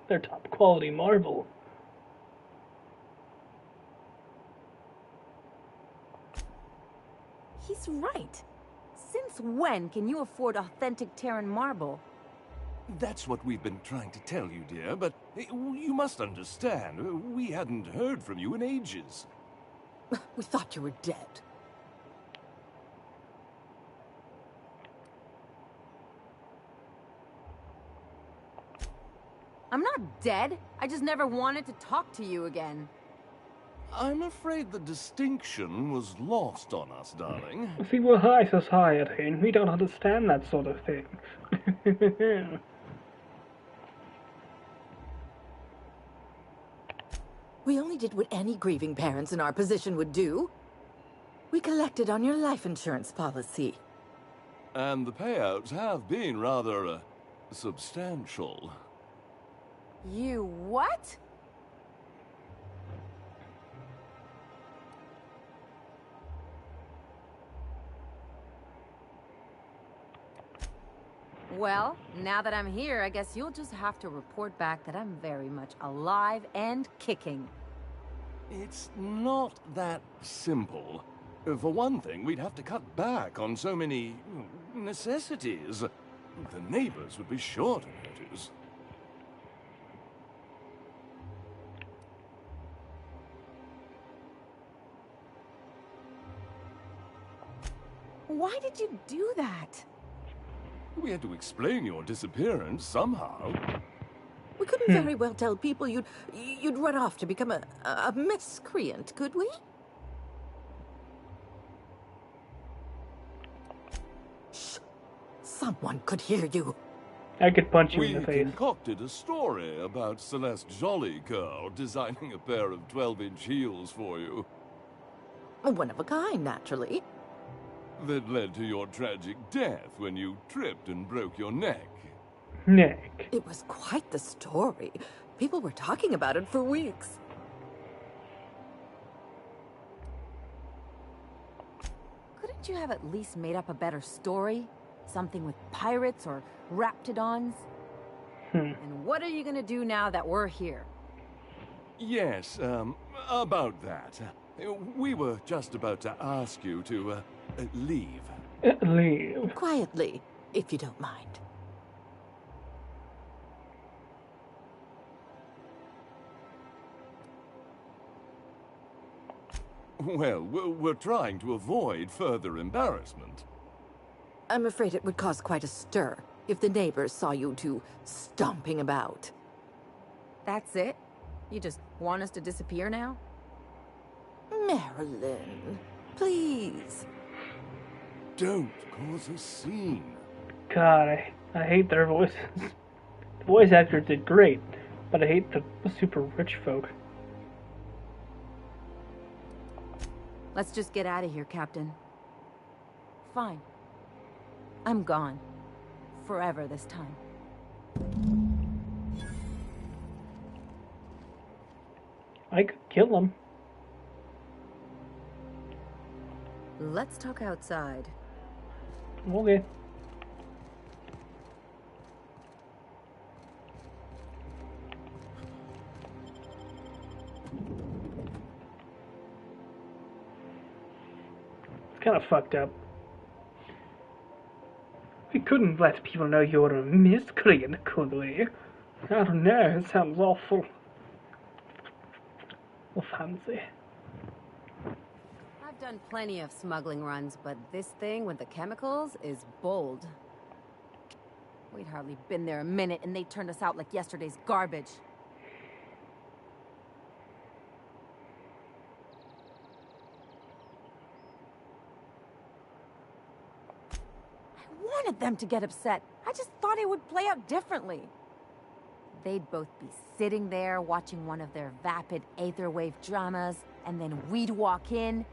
they're top quality marble. He's right. Since when can you afford authentic Terran marble? That's what we've been trying to tell you, dear, but you must understand, we hadn't heard from you in ages. We thought you were dead. I'm not dead. I just never wanted to talk to you again. I'm afraid the distinction was lost on us, darling. See, we're high society, and we don't understand that sort of thing. We only did what any grieving parents in our position would do. We collected on your life insurance policy. And the payouts have been rather, substantial. You what? Well, now that I'm here, I guess you'll just have to report back that I'm very much alive and kicking. It's not that simple. For one thing, we'd have to cut back on so many necessities. The neighbors would be sure to notice. Why did you do that? We had to explain your disappearance somehow. We couldn't very well tell people you'd run off to become a miscreant, could we? Someone could hear you. I could punch you in the We face. concocted a story about Celeste Jollycurl designing a pair of 12-inch heels for you. One of a kind, naturally. That led to your tragic death when you tripped and broke your neck. Neck. It was quite the story. People were talking about it for weeks. Couldn't you have at least made up a better story? Something with pirates or raptidons? And what are you gonna do now that we're here? Yes, about that. We were just about to ask you to, leave. Leave. Quietly, if you don't mind. Well, we're trying to avoid further embarrassment. I'm afraid it would cause quite a stir if the neighbors saw you two stomping about. That's it? You just want us to disappear now? Marilyn, please. Don't cause a scene. God, I hate their voices. The voice actors did great, but I hate the super rich folk. Let's just get out of here, Captain. Fine. I'm gone. Forever this time. I could kill him. Let's talk outside. Okay. It's kind of fucked up. We couldn't let people know you were a miscreant, could we? I don't know, it sounds awful. Well, fancy. I've done plenty of smuggling runs, but this thing with the chemicals is bold. We'd hardly been there a minute and they turned us out like yesterday's garbage. I wanted them to get upset. I just thought it would play out differently. They'd both be sitting there watching one of their vapid aetherwave dramas, and then we'd walk in.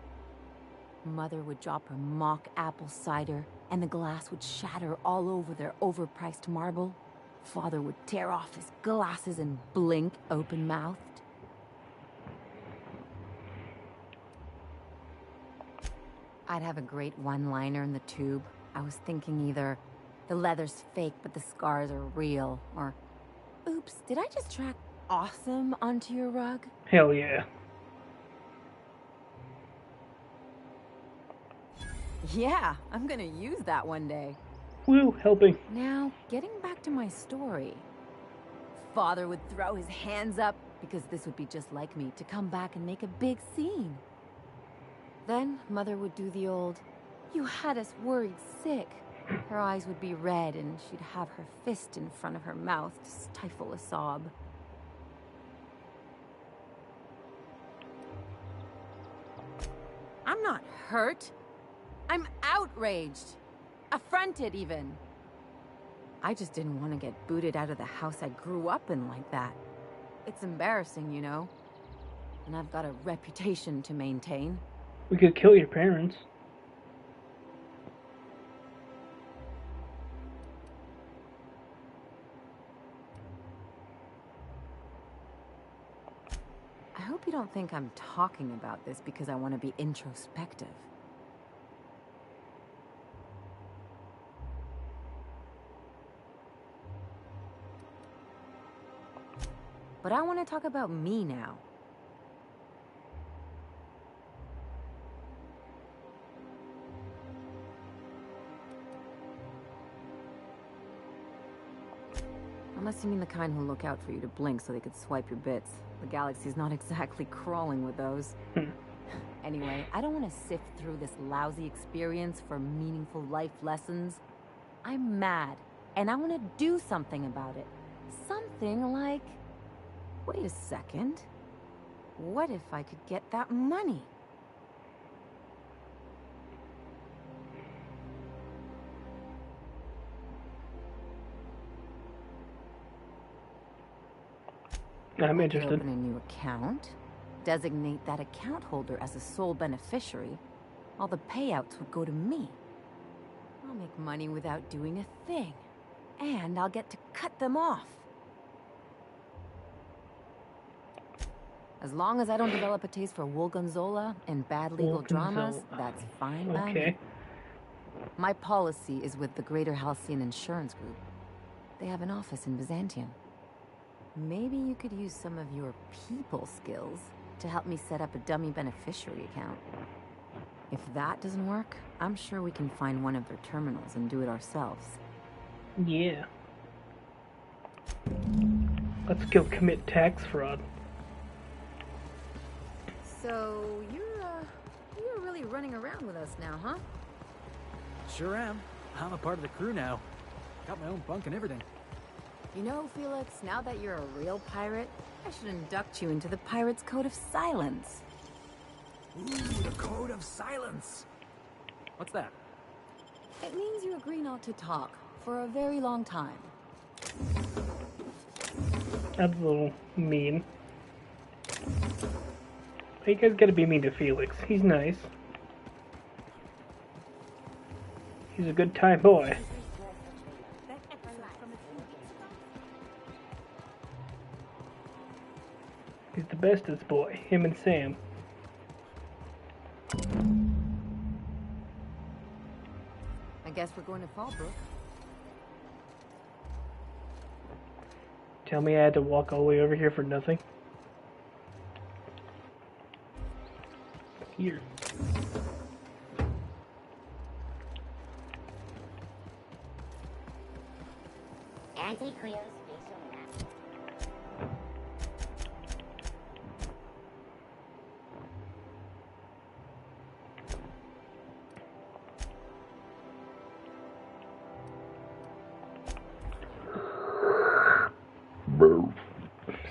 Mother would drop her mock apple cider, and the glass would shatter all over their overpriced marble. Father would tear off his glasses and blink open-mouthed. I'd have a great one-liner in the tube. I was thinking either, the leather's fake but the scars are real, or, oops, did I just track awesome onto your rug? Hell yeah. Yeah, I'm gonna use that one day. Woo, helping. Now, getting back to my story. Father would throw his hands up, because this would be just like me, to come back and make a big scene. Then, Mother would do the old, "You had us worried sick." Her eyes would be red, and she'd have her fist in front of her mouth to stifle a sob. I'm not hurt. I'm outraged. Affronted, even. I just didn't want to get booted out of the house I grew up in like that. It's embarrassing, you know. And I've got a reputation to maintain. We could kill your parents. I hope you don't think I'm talking about this because I want to be introspective. But I want to talk about me now. Unless you mean the kind who look out for you to blink so they could swipe your bits. The galaxy's not exactly crawling with those. Anyway, I don't want to sift through this lousy experience for meaningful life lessons. I'm mad, and I want to do something about it. Something like... Wait a second. What if I could get that money? I'm interested. Open a new account, designate that account holder as a sole beneficiary. All the payouts would go to me. I'll make money without doing a thing. And I'll get to cut them off. As long as I don't develop a taste for Wool Gonzola and bad legal dramas, that's fine by me. My policy is with the Greater Halcyon Insurance Group. They have an office in Byzantium. Maybe you could use some of your people skills to help me set up a dummy beneficiary account. If that doesn't work, I'm sure we can find one of their terminals and do it ourselves. Yeah. Let's go commit tax fraud. So, you're really running around with us now, huh? Sure am. I'm a part of the crew now. Got my own bunk and everything. You know, Felix, now that you're a real pirate, I should induct you into the Pirate's Code of Silence. Ooh, the Code of Silence. What's that? It means you agree not to talk for a very long time. That's a little mean. You guys gotta be mean to Felix. He's nice. He's a good time boy. He's the bestest boy, him and Sam. I guess we're going to Fallbrook. Tell me I had to walk all the way over here for nothing? Here. Anti-Queers.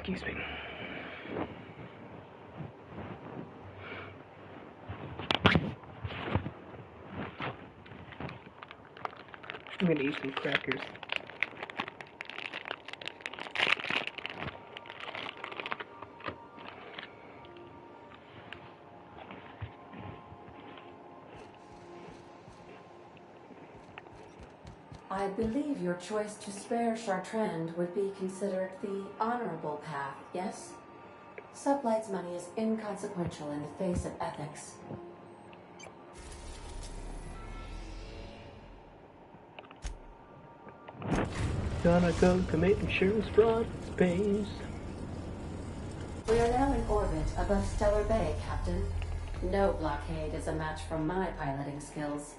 Excuse me. I'm gonna eat some crackers. I believe your choice to spare Chartrand would be considered the honorable path, yes? Suplight's money is inconsequential in the face of ethics. Gonna go commit insurance fraud space. We are now in orbit above Stellar Bay, Captain. No blockade is a match for my piloting skills.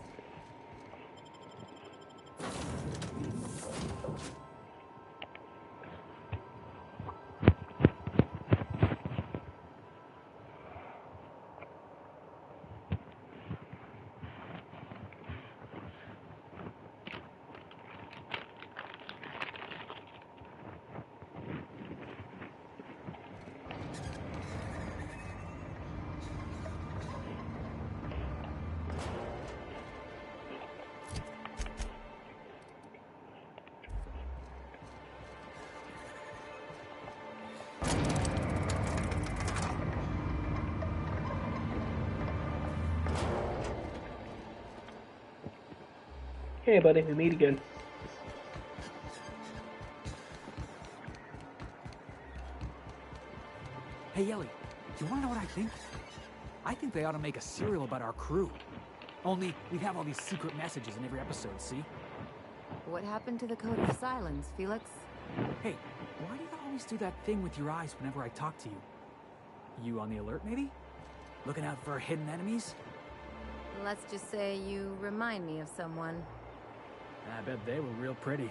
Hey buddy, we meet again. Hey Ellie, you wanna know what I think? I think they ought to make a serial about our crew. Only, we'd have all these secret messages in every episode, see? What happened to the Code of Silence, Felix? Hey, why do you always do that thing with your eyes whenever I talk to you? You on the alert, maybe? Looking out for hidden enemies? Let's just say you remind me of someone. I bet they were real pretty.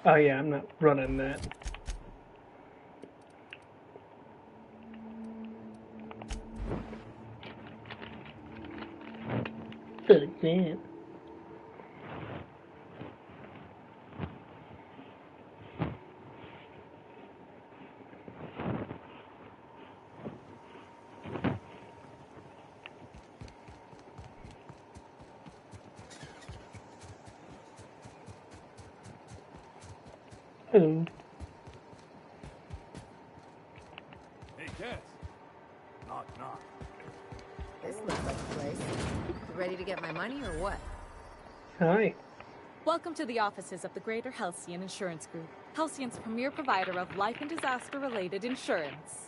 Oh yeah, I'm not running that. Fuck that. Hello. Hey, Cass. Knock, knock. This looks like a place. You ready to get my money or what? Hi. Welcome to the offices of the Greater Halcyon Insurance Group, Halcyon's premier provider of life and disaster-related insurance.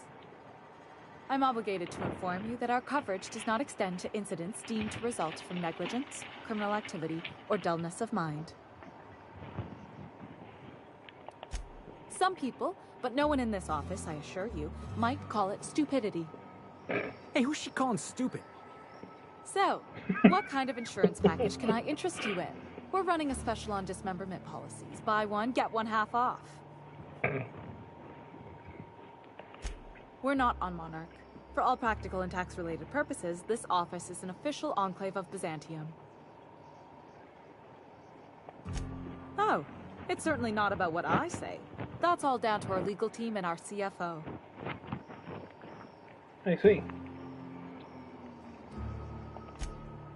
I'm obligated to inform you that our coverage does not extend to incidents deemed to result from negligence, criminal activity, or dullness of mind. Some people, but no one in this office, I assure you, might call it stupidity. Hey, who's she calling stupid? So, what kind of insurance package can I interest you in? We're running a special on dismemberment policies. Buy one, get one half off. We're not on Monarch. For all practical and tax-related purposes, this office is an official enclave of Byzantium. Oh, it's certainly not about what I say. That's all down to our legal team and our CFO. I see.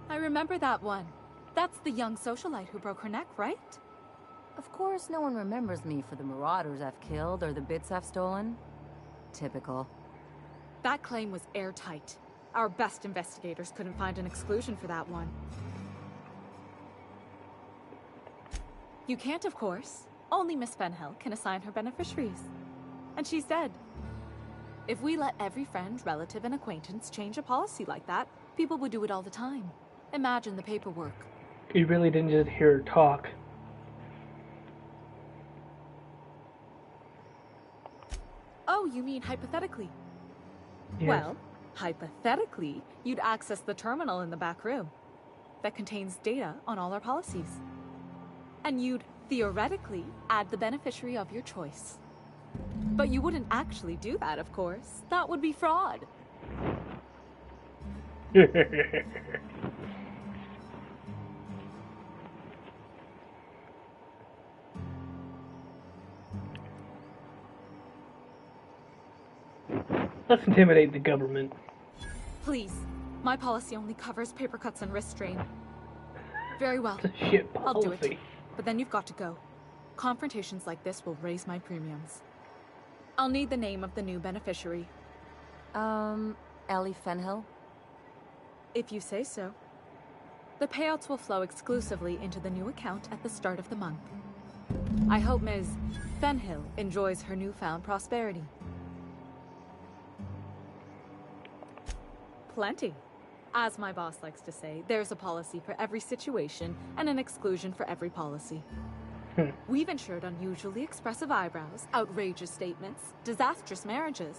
I remember that one. That's the young socialite who broke her neck, right? Of course, no one remembers me for the marauders I've killed or the bits I've stolen. Typical. That claim was airtight. Our best investigators couldn't find an exclusion for that one. You can't, of course. Only Miss Fenhill can assign her beneficiaries. And she's dead. If we let every friend, relative, and acquaintance change a policy like that, people would do it all the time. Imagine the paperwork. You really didn't just hear her talk. Oh, you mean hypothetically? Yes. Well, hypothetically, you'd access the terminal in the back room that contains data on all our policies. And you'd, theoretically, add the beneficiary of your choice. But you wouldn't actually do that, of course. That would be fraud. Let's intimidate the government. Please. My policy only covers paper cuts and wrist strain. Very well. It's a shit policy. I'll do it. But then you've got to go. Confrontations like this will raise my premiums. I'll need the name of the new beneficiary. Ellie Fenhill? If you say so. The payouts will flow exclusively into the new account at the start of the month. I hope Ms. Fenhill enjoys her newfound prosperity. Plenty. As my boss likes to say, there's a policy for every situation and an exclusion for every policy. We've insured unusually expressive eyebrows, outrageous statements, disastrous marriages.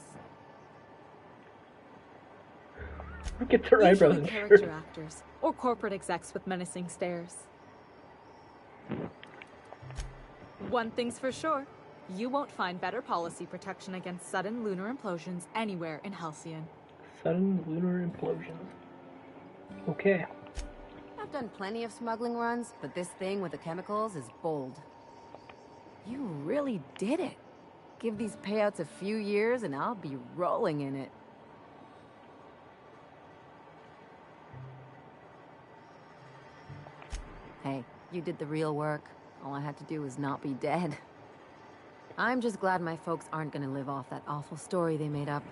Get their eyebrows Usually character actors or corporate execs with menacing stares. One thing's for sure, you won't find better policy protection against sudden lunar implosions anywhere in Halcyon. Sudden lunar implosions. Okay. I've done plenty of smuggling runs, but this thing with the chemicals is bold. You really did it. Give these payouts a few years and I'll be rolling in it. Hey, you did the real work. All I had to do was not be dead. I'm just glad my folks aren't gonna live off that awful story they made up.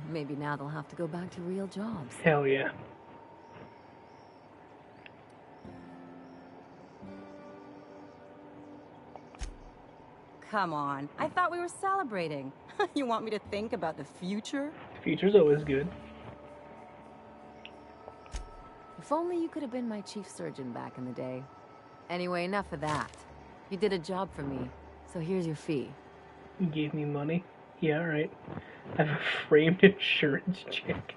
Maybe now they'll have to go back to real jobs. Hell yeah. Come on, I thought we were celebrating. You want me to think about the future? The future's always good. If only you could have been my chief surgeon back in the day. Anyway, enough of that. You did a job for me, so here's your fee. You gave me money? Yeah, alright. I have a framed insurance check.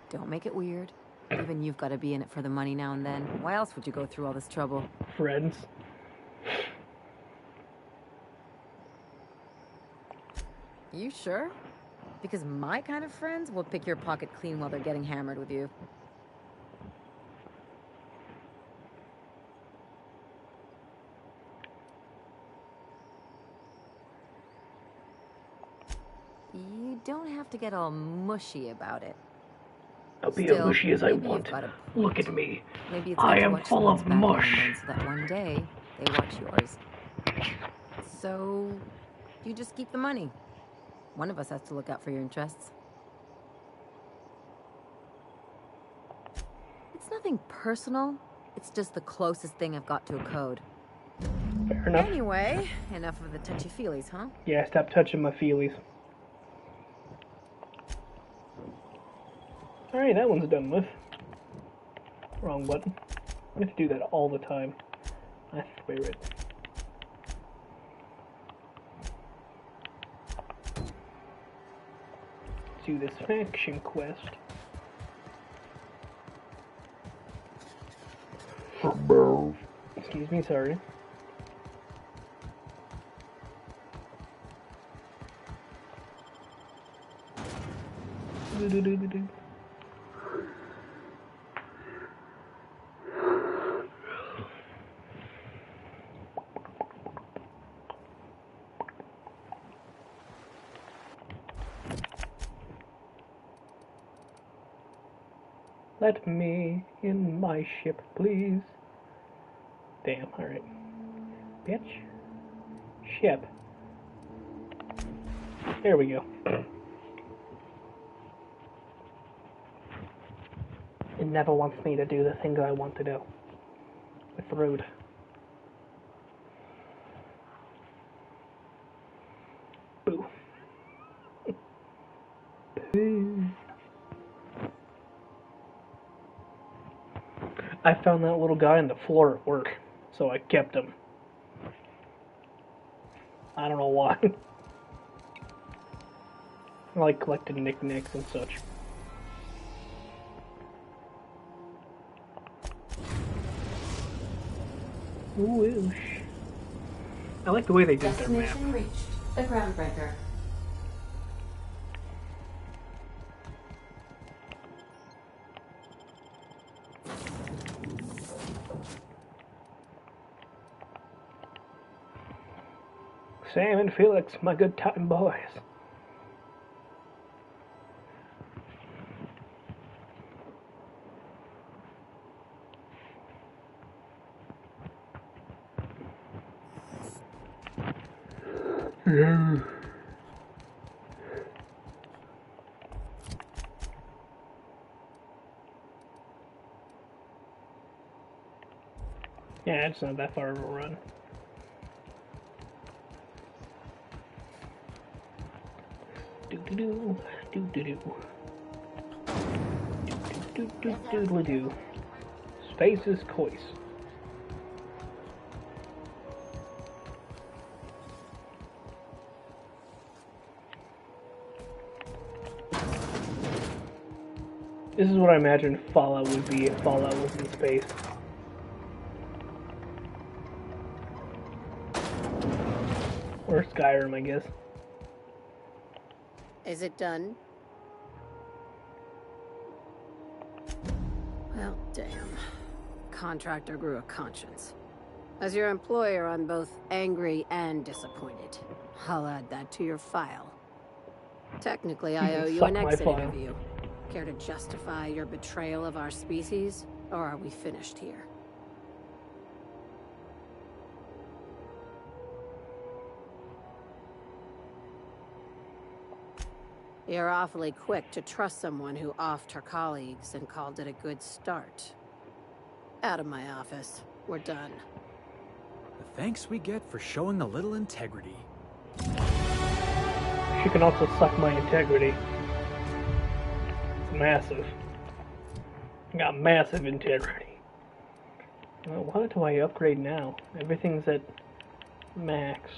Don't make it weird. Even you've got to be in it for the money now and then. Why else would you go through all this trouble? Friends. You sure? Because my kind of friends will pick your pocket clean while they're getting hammered with you. You don't have to get all mushy about it. I'll be as mushy as I want. Look at me. Maybe it's I am full of mush. So that one day they watch yours. So you just keep the money. One of us has to look out for your interests. It's nothing personal. It's just the closest thing I've got to a code. Fair enough. Anyway, enough of the touchy-feelies, huh? Yeah, stop touching my feelies. Alright, that one's done with. Wrong button. I have to do that all the time. I swear it. Let's do this faction quest. Excuse me, sorry. Let me in my ship, please. Damn, alright. Bitch. Ship. There we go. It never wants me to do the thing that I want to do. It's rude. Boo. Boo. I found that little guy on the floor at work, so I kept him. I don't know why. I like collecting knickknacks and such. Whoosh. I like the way they did their map. Destination reached. The Groundbreaker. Sam and Felix, my good time boys. Yeah, it's not that far of a run. Do-do-do, do-do-do. Do-do-do-do-do-do. Space is cois. This is what I imagine Fallout would be if Fallout was in space. Or Skyrim, I guess. Is it done? Well, damn. Contractor grew a conscience. As your employer, I'm both angry and disappointed. I'll add that to your file. Technically, I owe you an exit interview. Care to justify your betrayal of our species, or are we finished here? You're awfully quick to trust someone who offed her colleagues and called it a good start. Out of my office. We're done. The thanks we get for showing a little integrity. She can also suck my integrity. It's massive. I got massive integrity. Why do I upgrade now? Everything's at max.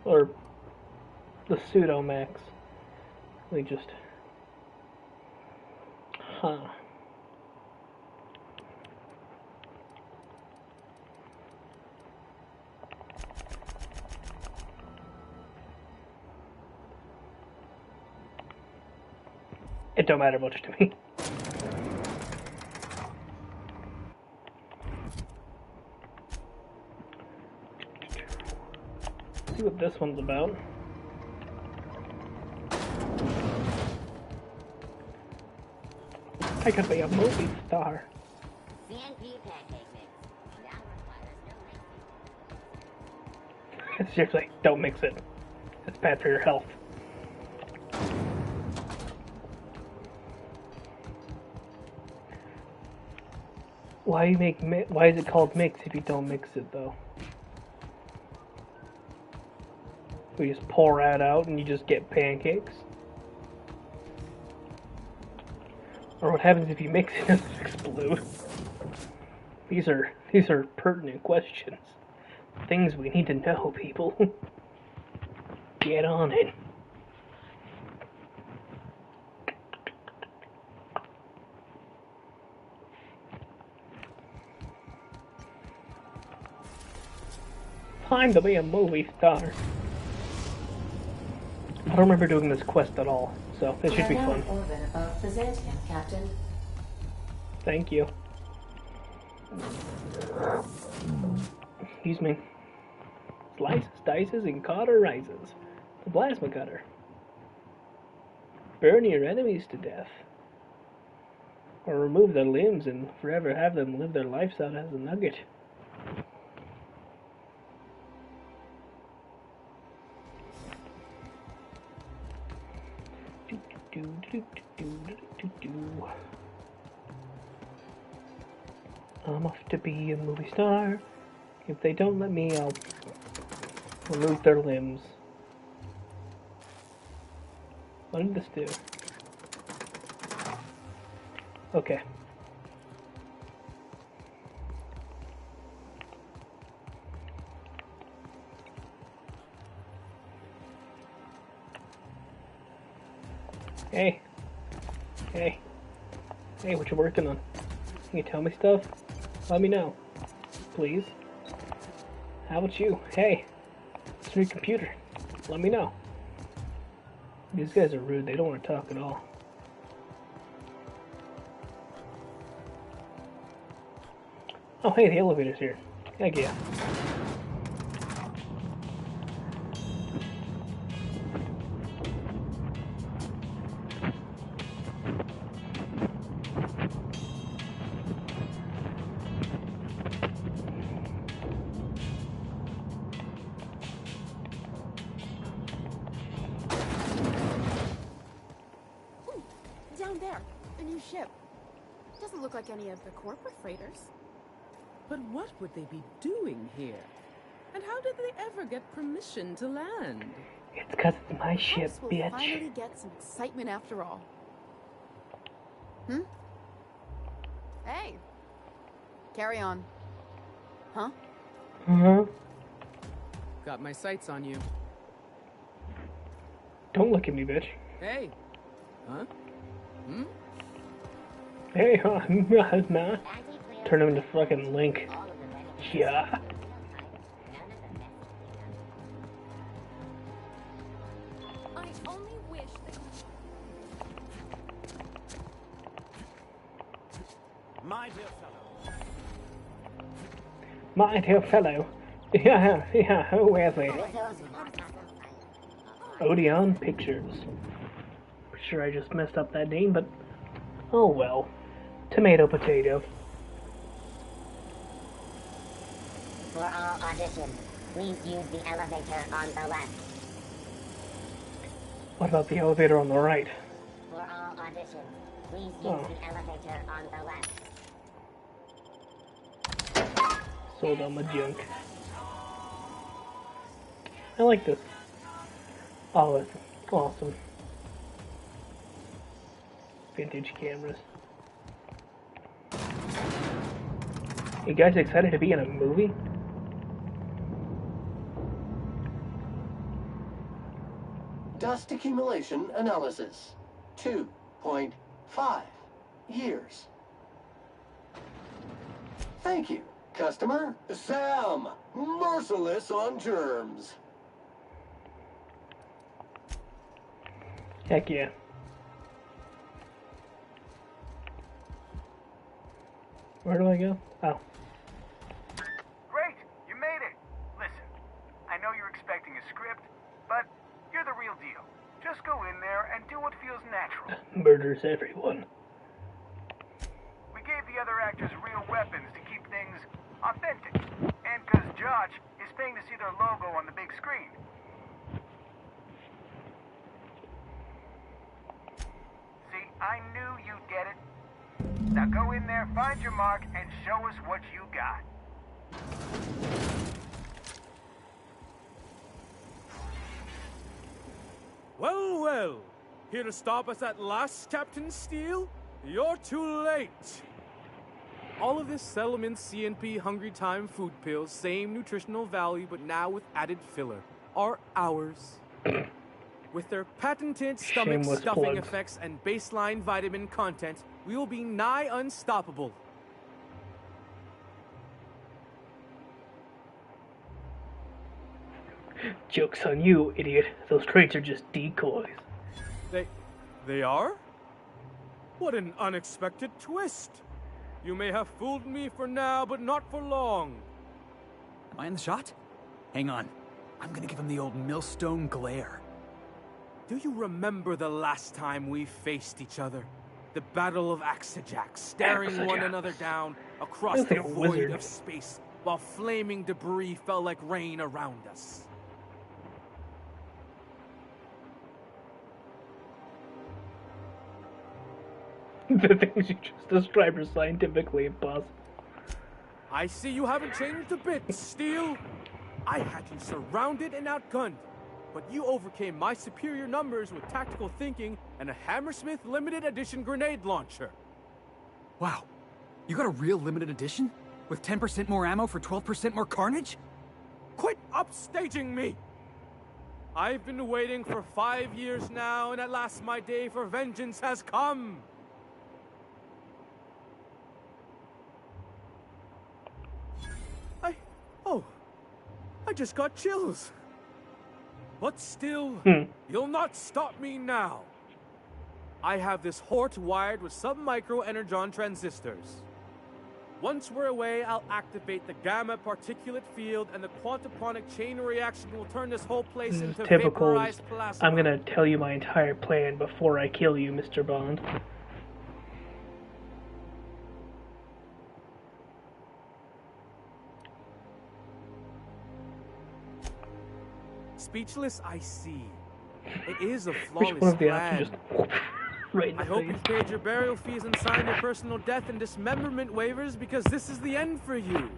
Or the pseudo max. We just... Huh. It don't matter much to me. See what this one's about. I could be a movie star. Seriously, don't mix it. It's bad for your health. Why is it called mix if you don't mix it though? We just pour that out and you just get pancakes? Or what happens if you mix it and it explode? These are pertinent questions. Things we need to know, people. Get on it. Time to be a movie star. I don't remember doing this quest at all, so this should be fun. Orbit above Byzantium, Captain. Thank you. Excuse me. Slices, dices, and cauterizes. The plasma cutter. Burn your enemies to death. Or remove their limbs and forever have them live their lives out as a nugget. I'm off to be a movie star. If they don't let me, I'll remove their limbs. What did this do? Okay. Hey. Hey. Hey, what you working on? Can you tell me stuff? Let me know. Please. How about you? Hey. It's your computer. Let me know. These guys are rude. They don't want to talk at all. Oh, hey, the elevator's here. Heck yeah. Down there, a new ship. Doesn't look like any of the corporate freighters. But what would they be doing here? And how did they ever get permission to land? It's because it's my ship, We'll bitch. finally get some excitement after all. Hey. Carry on. Huh? Got my sights on you. Don't look at me, bitch. Hey. Huh? Hey, huh? Nah. Turn him into fucking Link. Yeah. I only wish that... My dear fellow. My dear fellow. Yeah, who is he? Odeon Pictures. Pretty sure I just messed up that name, but oh well. Tomato potato. For all auditions, please use the elevator on the left. What about the elevator on the right? For all auditions, please use the elevator on the left. Sold on the junk. I like this. Oh, that's awesome. Vintage cameras. You guys excited to be in a movie? Dust accumulation analysis. 2.5 years. Thank you, customer. Sam, merciless on germs. Heck yeah. Where do I go? Oh. Great, you made it. Listen, I know you're expecting a script, but you're the real deal. Just go in there and do what feels natural. Murders everyone. screen. See, I knew you'd get it. Now go in there, find your mark, and show us what you got. Well, well. Here to stop us at last, Captain Steele? You're too late. All of this Settlement CNP Hungry Time food pills, same nutritional value, but now with added filler, are ours. With their patented stomach stuffing effects and baseline vitamin content, we will be nigh unstoppable. Joke's on you, idiot. Those traits are just decoys. They are? What an unexpected twist. You may have fooled me for now, but not for long. Am I in the shot? Hang on. I'm gonna give him the old millstone glare. Do you remember the last time we faced each other? The Battle of Axajax, staring one another down across the void of space, while flaming debris fell like rain around us. The things you just described are scientifically impossible. I see you haven't changed a bit, Steele. I had you surrounded and outgunned, but you overcame my superior numbers with tactical thinking and a Hammersmith limited edition grenade launcher. Wow, you got a real limited edition? With 10% more ammo for 12% more carnage? Quit upstaging me! I've been waiting for 5 years now, and at last my day for vengeance has come! I just got chills. But still, you'll not stop me now. I have this Hort wired with sub-micro energon transistors. Once we're away, I'll activate the gamma particulate field, and the quantaponic chain reaction will turn this whole place into vaporized plasma. I'm gonna tell you my entire plan before I kill you, Mr. Bond. Speechless, I see. It is a flawless plan. I hope you've paid your burial fees and signed your personal death and dismemberment waivers, because this is the end for you.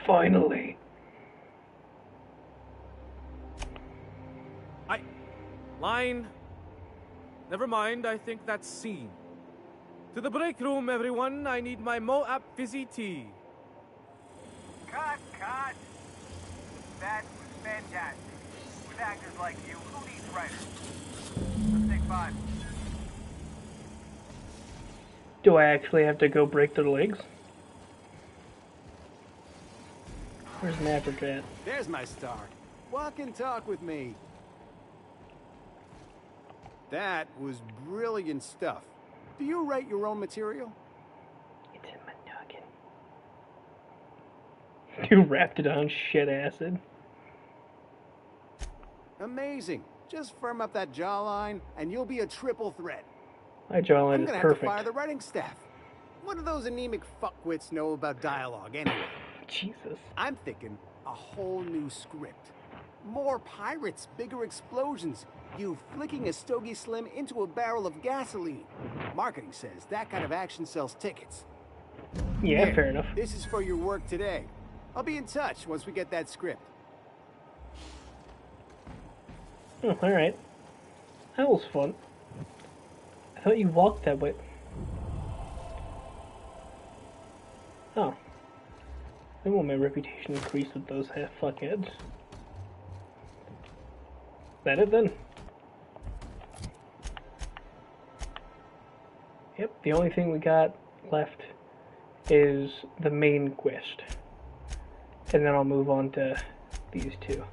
Finally. Line. Never mind, I think that's scene. To the break room, everyone. I need my Moab fizzy tea. Cut! That was fantastic. With actors like you, who needs writers? Let's take 5. Do I actually have to go break their legs? Where's Maverick at? There's my star. Walk and talk with me. That was brilliant stuff. Do you write your own material? It's in my noggin. You wrapped it on shit acid. Amazing. Just firm up that jawline, and you'll be a triple threat. My jawline is perfect. I'm gonna have to fire the writing staff. What do those anemic fuckwits know about dialogue, anyway? Jesus. I'm thinking a whole new script. More pirates, bigger explosions, you flicking a Stogie Slim into a barrel of gasoline. Marketing says that kind of action sells tickets. Yeah, Here, fair enough. This is for your work today. I'll be in touch once we get that script. Oh, alright. That was fun. I thought you walked that way. Oh. Then will my reputation increase with those half fuckheads? Is that it then? Yep, the only thing we got left is the main quest. And then I'll move on to these two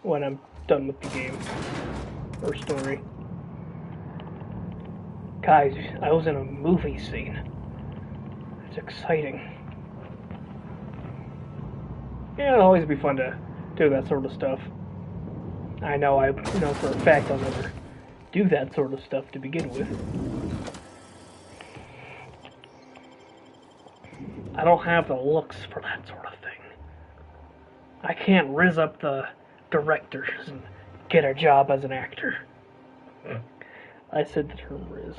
when I'm done with the game or story. Guys, I was in a movie scene. It's exciting. Yeah, it'll always be fun to do that sort of stuff. I know for a fact I'll never do that sort of stuff to begin with. I don't have the looks for that sort of thing. I can't rizz up the directors and get a job as an actor. I said the term rizz.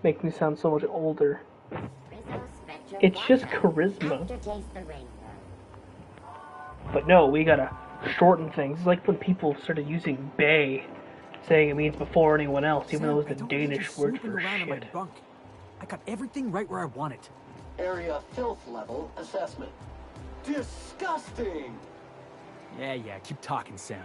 Makes me sound so much older. It's just charisma. But no, we gotta shorten things. It's like when people started using bay, saying it means before anyone else, even though it's the Danish word for shit. I got everything right where I want it. Area filth level assessment. Disgusting! Yeah, keep talking, Sam.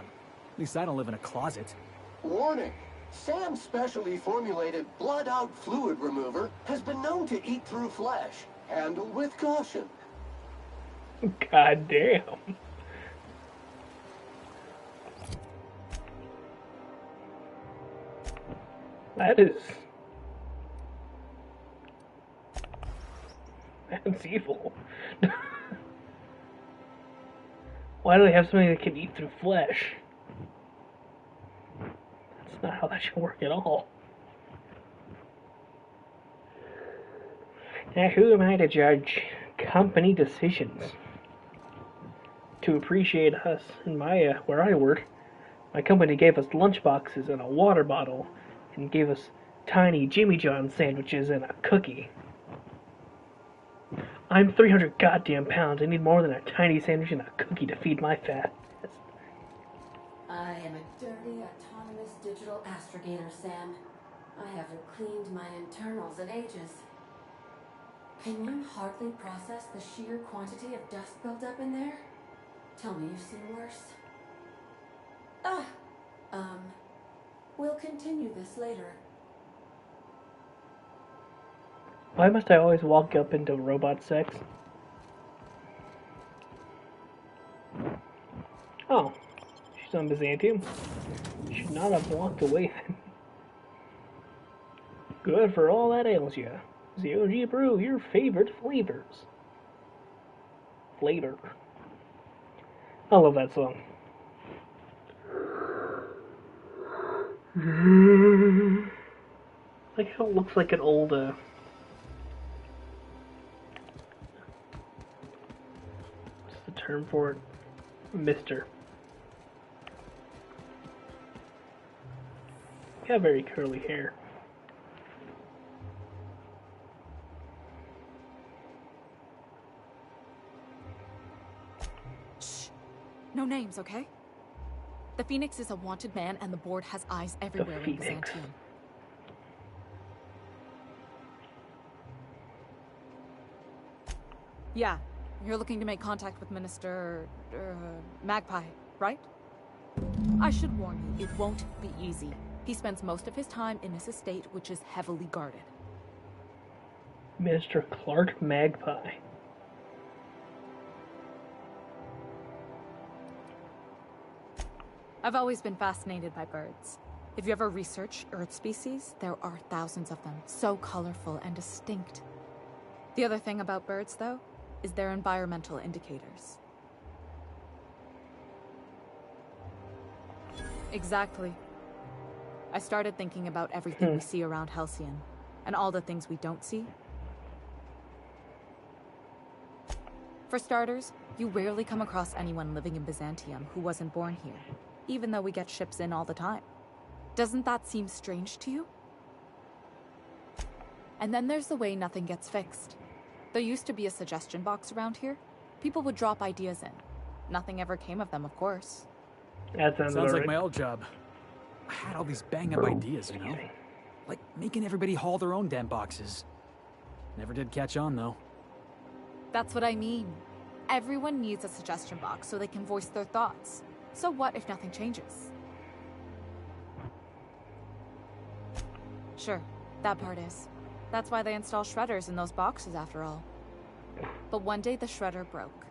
At least I don't live in a closet. Warning! Sam's specially formulated blood-out fluid remover has been known to eat through flesh. Handle with caution. God damn. That's evil. Why do they have something that can eat through flesh? That's not how that should work at all. Now, who am I to judge company decisions? To appreciate us in my where I work, my company gave us lunch boxes and a water bottle, and gave us tiny Jimmy John sandwiches and a cookie. I'm 300 goddamn pounds. I need more than a tiny sandwich and a cookie to feed my fat. I am a dirty, autonomous digital astrogator, Sam. I haven't cleaned my internals in ages. Can you hardly process the sheer quantity of dust built up in there? Tell me you've seen worse. We'll continue this later. Why must I always walk up into robot sex? Oh, she's on Byzantium. Should not have walked away then. Good for all that ails ya. ZOG Brew, your favorite flavors. Flavor. I love that song. Like how it looks like an old, what's the term for it? Mister. Got very curly hair. Shh. No names, okay? The Phoenix is a wanted man, and the board has eyes everywhere in Byzantium. Yeah, you're looking to make contact with Minister... Magpie, right? I should warn you, it won't be easy. He spends most of his time in his estate, which is heavily guarded. Mr. Clark Magpie. I've always been fascinated by birds. If you ever research Earth species, there are thousands of them, so colorful and distinct. The other thing about birds, though, is their environmental indicators. Exactly. I started thinking about everything we see around Halcyon, and all the things we don't see. For starters, you rarely come across anyone living in Byzantium who wasn't born here, even though we get ships in all the time. Doesn't that seem strange to you? And then there's the way nothing gets fixed. There used to be a suggestion box around here. People would drop ideas in. Nothing ever came of them, of course. That sounds like right. my old job. I had all these bang-up ideas, you know? Like making everybody haul their own damn boxes. Never did catch on, though. That's what I mean. Everyone needs a suggestion box so they can voice their thoughts. So what if nothing changes? Sure, that part is. That's why they install shredders in those boxes, after all. But one day the shredder broke.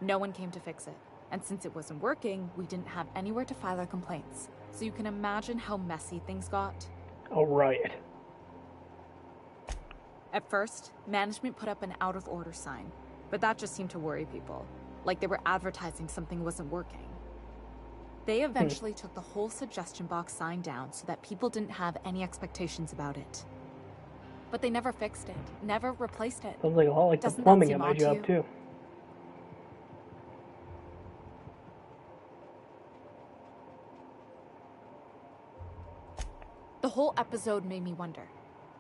No one came to fix it. And since it wasn't working, we didn't have anywhere to file our complaints. So you can imagine how messy things got. A riot. At first, management put up an out-of-order sign. But that just seemed to worry people. Like they were advertising something wasn't working. They eventually took the whole suggestion box sign down so that people didn't have any expectations about it. but they never fixed it, never replaced it. Sounds like a lot like the plumbing at my job, too. The whole episode made me wonder,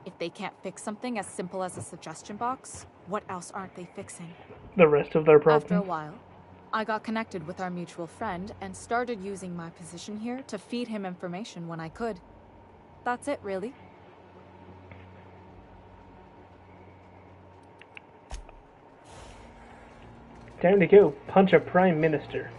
if they can't fix something as simple as a suggestion box, what else aren't they fixing? The rest of their problems. After a while, I got connected with our mutual friend and started using my position here to feed him information when I could. That's it, really. Time to go punch a prime minister.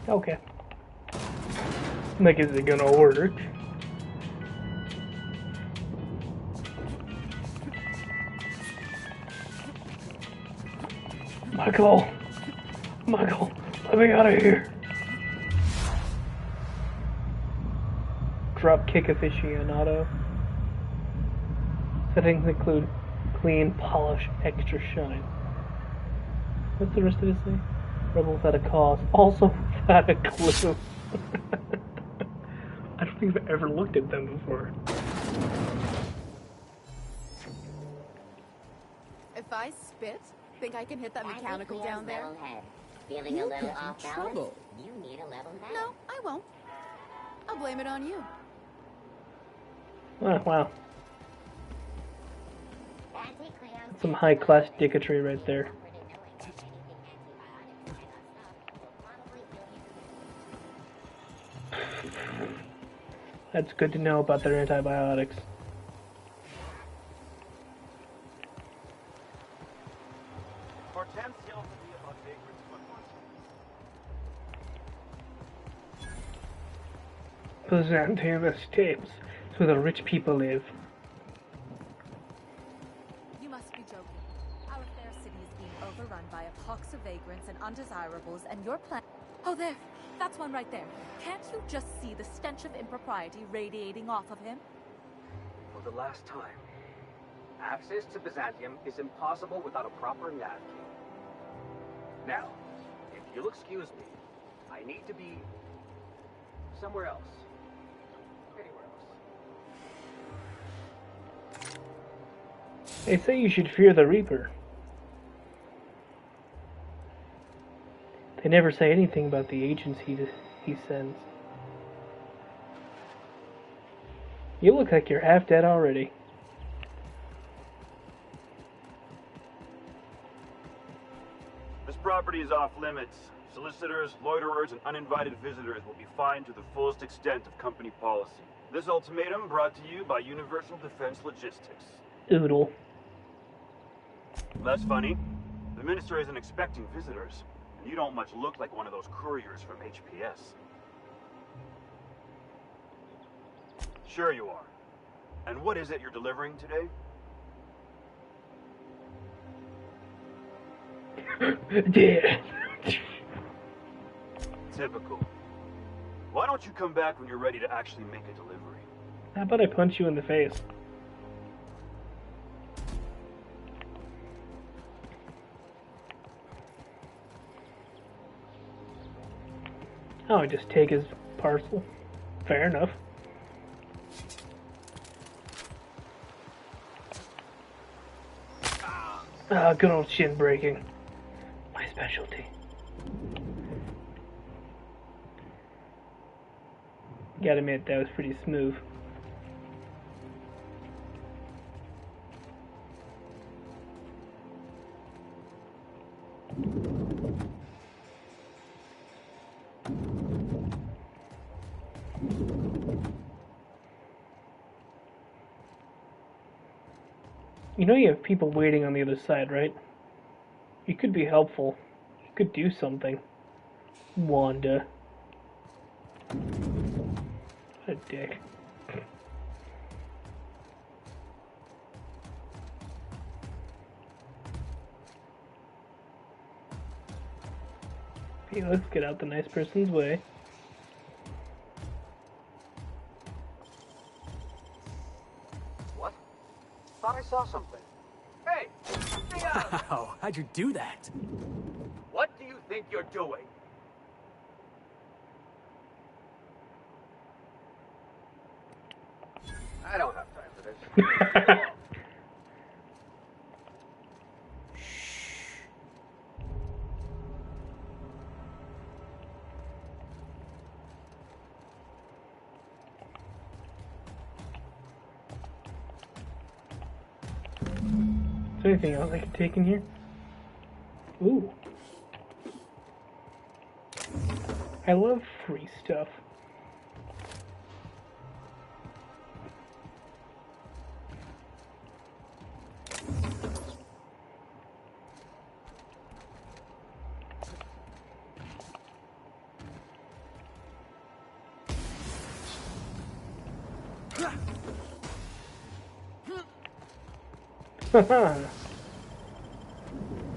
Okay. Like, is it gonna work? Michael! Michael, let me out of here! Drop kick aficionado. Settings include clean, polish, extra shine. What's the rest of it say? Rebels at a cost. Also without a clue. I don't think I've ever looked at them before. If I spit, think I can hit that mechanical down there? Feeling a little off balance? You need a level head. No, I won't. I'll blame it on you. Oh, wow. Some high-class dicketry right there. That's good to know about their antibiotics. Byzantium escapes. It's where the rich people live. You must be joking. Our fair city is being overrun by a pox of vagrants and undesirables, and your plan— Oh, there! That's one right there. Can't you just see the stench of impropriety radiating off of him? For the last time, access to Byzantium is impossible without a proper nav key. Now, if you'll excuse me, I need to be somewhere else. Anywhere else. They say you should fear the Reaper. They never say anything about the agents he sends. You look like you're half dead already. This property is off limits. Solicitors, loiterers, and uninvited visitors will be fined to the fullest extent of company policy. This ultimatum brought to you by Universal Defense Logistics. Oodle. That's funny. The minister isn't expecting visitors. You don't much look like one of those couriers from HPS. Sure you are. And what is it you're delivering today? Yeah. Typical. Why don't you come back when you're ready to actually make a delivery? How about I punch you in the face? Oh, I just take his parcel. Fair enough. Ah, good old shin breaking. My specialty. Gotta admit, that was pretty smooth. You know you have people waiting on the other side, right? You could be helpful. You could do something. Wanda. What a dick. Okay, let's get out the nice person's way. What? Thought I saw something. Hey! Wow, how'd you do that? What do you think you're doing? I don't have time for this. Is there anything else I can take in here? Ooh. I love free stuff.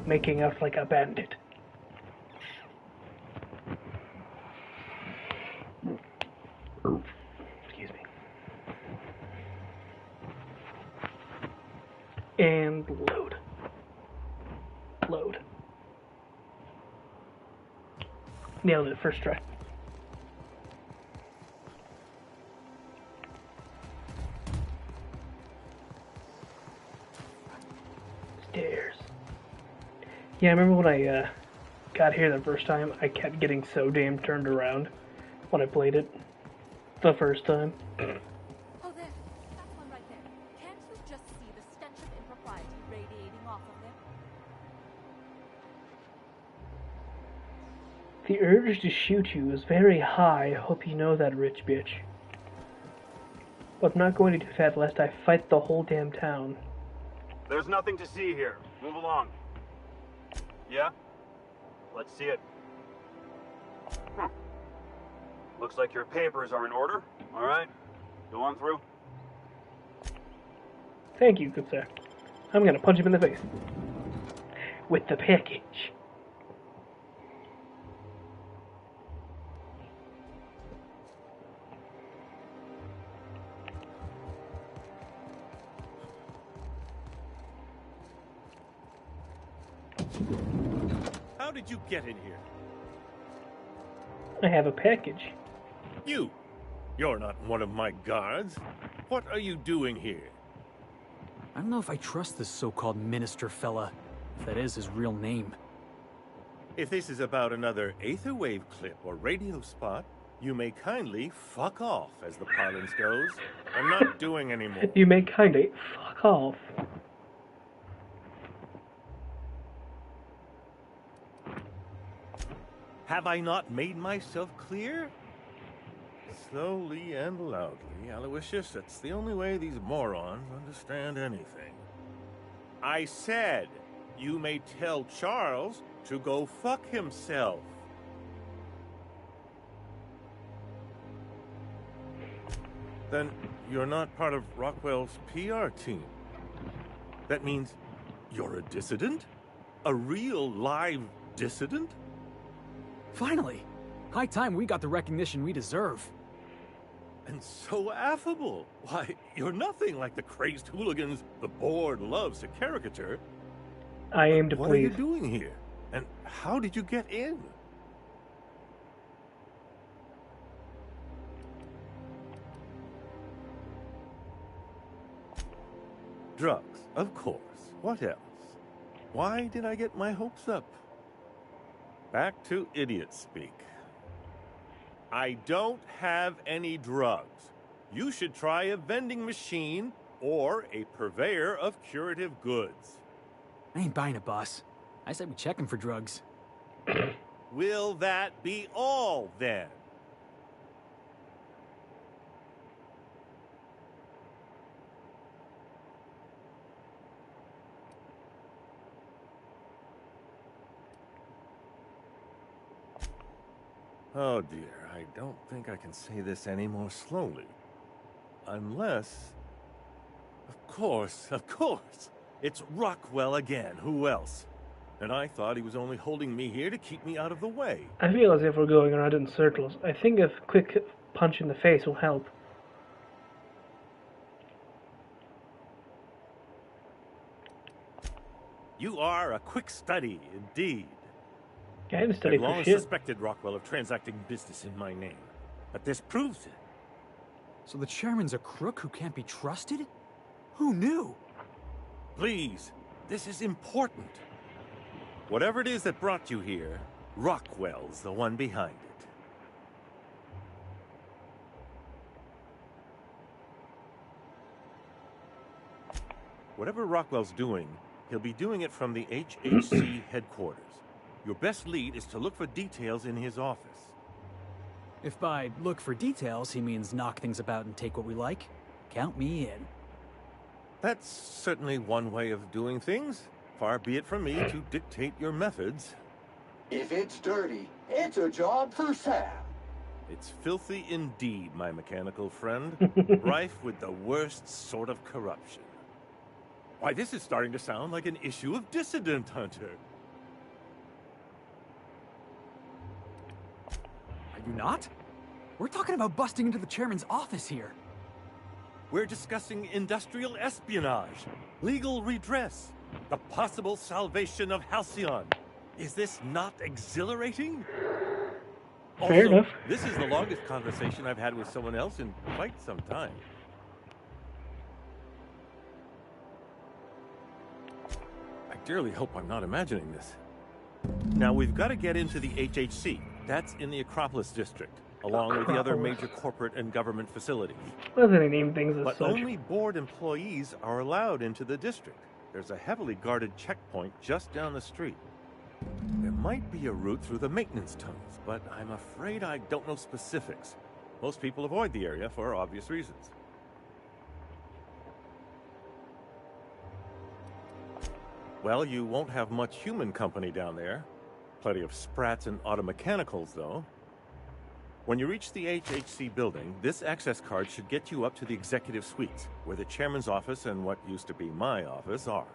Making us like a bandit. Excuse me. And load. Load. Nailed it first try. Stairs. Yeah, I remember when I got here the first time, I kept getting so damn turned around when I played it the first time. Oh, there. That's one right there. Can't you just see the stench of impropriety radiating off of them? The urge to shoot you is very high. Hope you know that, rich bitch. But I'm not going to do that lest I fight the whole damn town. There's nothing to see here. Move along. Yeah? Let's see it. Looks like your papers are in order. All right. Go on through. Thank you, good sir. I'm gonna punch him in the face. With the package. How did you get in here? I have a package. You're not one of my guards. What are you doing here? I don't know if I trust this so-called minister fella, if that is his real name. If this is about another Aetherwave clip or radio spot, you may kindly fuck off, as the parlance goes. I'm not doing any more. You may kinda fuck off. Have I not made myself clear? Slowly and loudly, Aloysius. That's the only way these morons understand anything. I said, you may tell Charles to go fuck himself. Then you're not part of Rockwell's PR team. That means you're a dissident? A real live dissident? Finally! High time we got the recognition we deserve. And so affable. Why, you're nothing like the crazed hooligans the board loves to caricature. I aim to please. What are you doing here? And how did you get in? Drugs, of course. What else? Why did I get my hopes up? Back to idiot speak. I don't have any drugs. You should try a vending machine or a purveyor of curative goods. I ain't buying it, boss. I said we check him for drugs. Will that be all, then? Oh dear, I don't think I can say this any more slowly. Unless... Of course, it's Rockwell again. Who else? And I thought he was only holding me here to keep me out of the way. I feel as if we're going around in circles. I think a quick punch in the face will help. You are a quick study, indeed. I didn't study I've for long shit. suspected Rockwell of transacting business in my name, but this proves it. So the chairman's a crook who can't be trusted? Who knew? Please, this is important. Whatever it is that brought you here, Rockwell's the one behind it. Whatever Rockwell's doing, he'll be doing it from the HHC headquarters. Your best lead is to look for details in his office. If by look for details he means knock things about and take what we like, count me in. That's certainly one way of doing things. Far be it from me to dictate your methods. If it's dirty, it's a job for Sam. It's filthy indeed, my mechanical friend. Rife with the worst sort of corruption. Why, this is starting to sound like an issue of Dissident Hunter. Are you not? We're talking about busting into the chairman's office here. We're discussing industrial espionage, legal redress, the possible salvation of Halcyon. Is this not exhilarating? Fair enough. This is the longest conversation I've had with someone else in quite some time. I dearly hope I'm not imagining this. Now, we've got to get into the HHC. That's in the Acropolis district, along with the other major corporate and government facilities. Why do they name things as But such? only board employees are allowed into the district. There's a heavily guarded checkpoint just down the street. There might be a route through the maintenance tunnels, but I'm afraid I don't know specifics. Most people avoid the area for obvious reasons. Well, you won't have much human company down there. Plenty of sprats and automechanicals, though. When you reach the HHC building, this access card should get you up to the executive suites, where the chairman's office and what used to be my office are.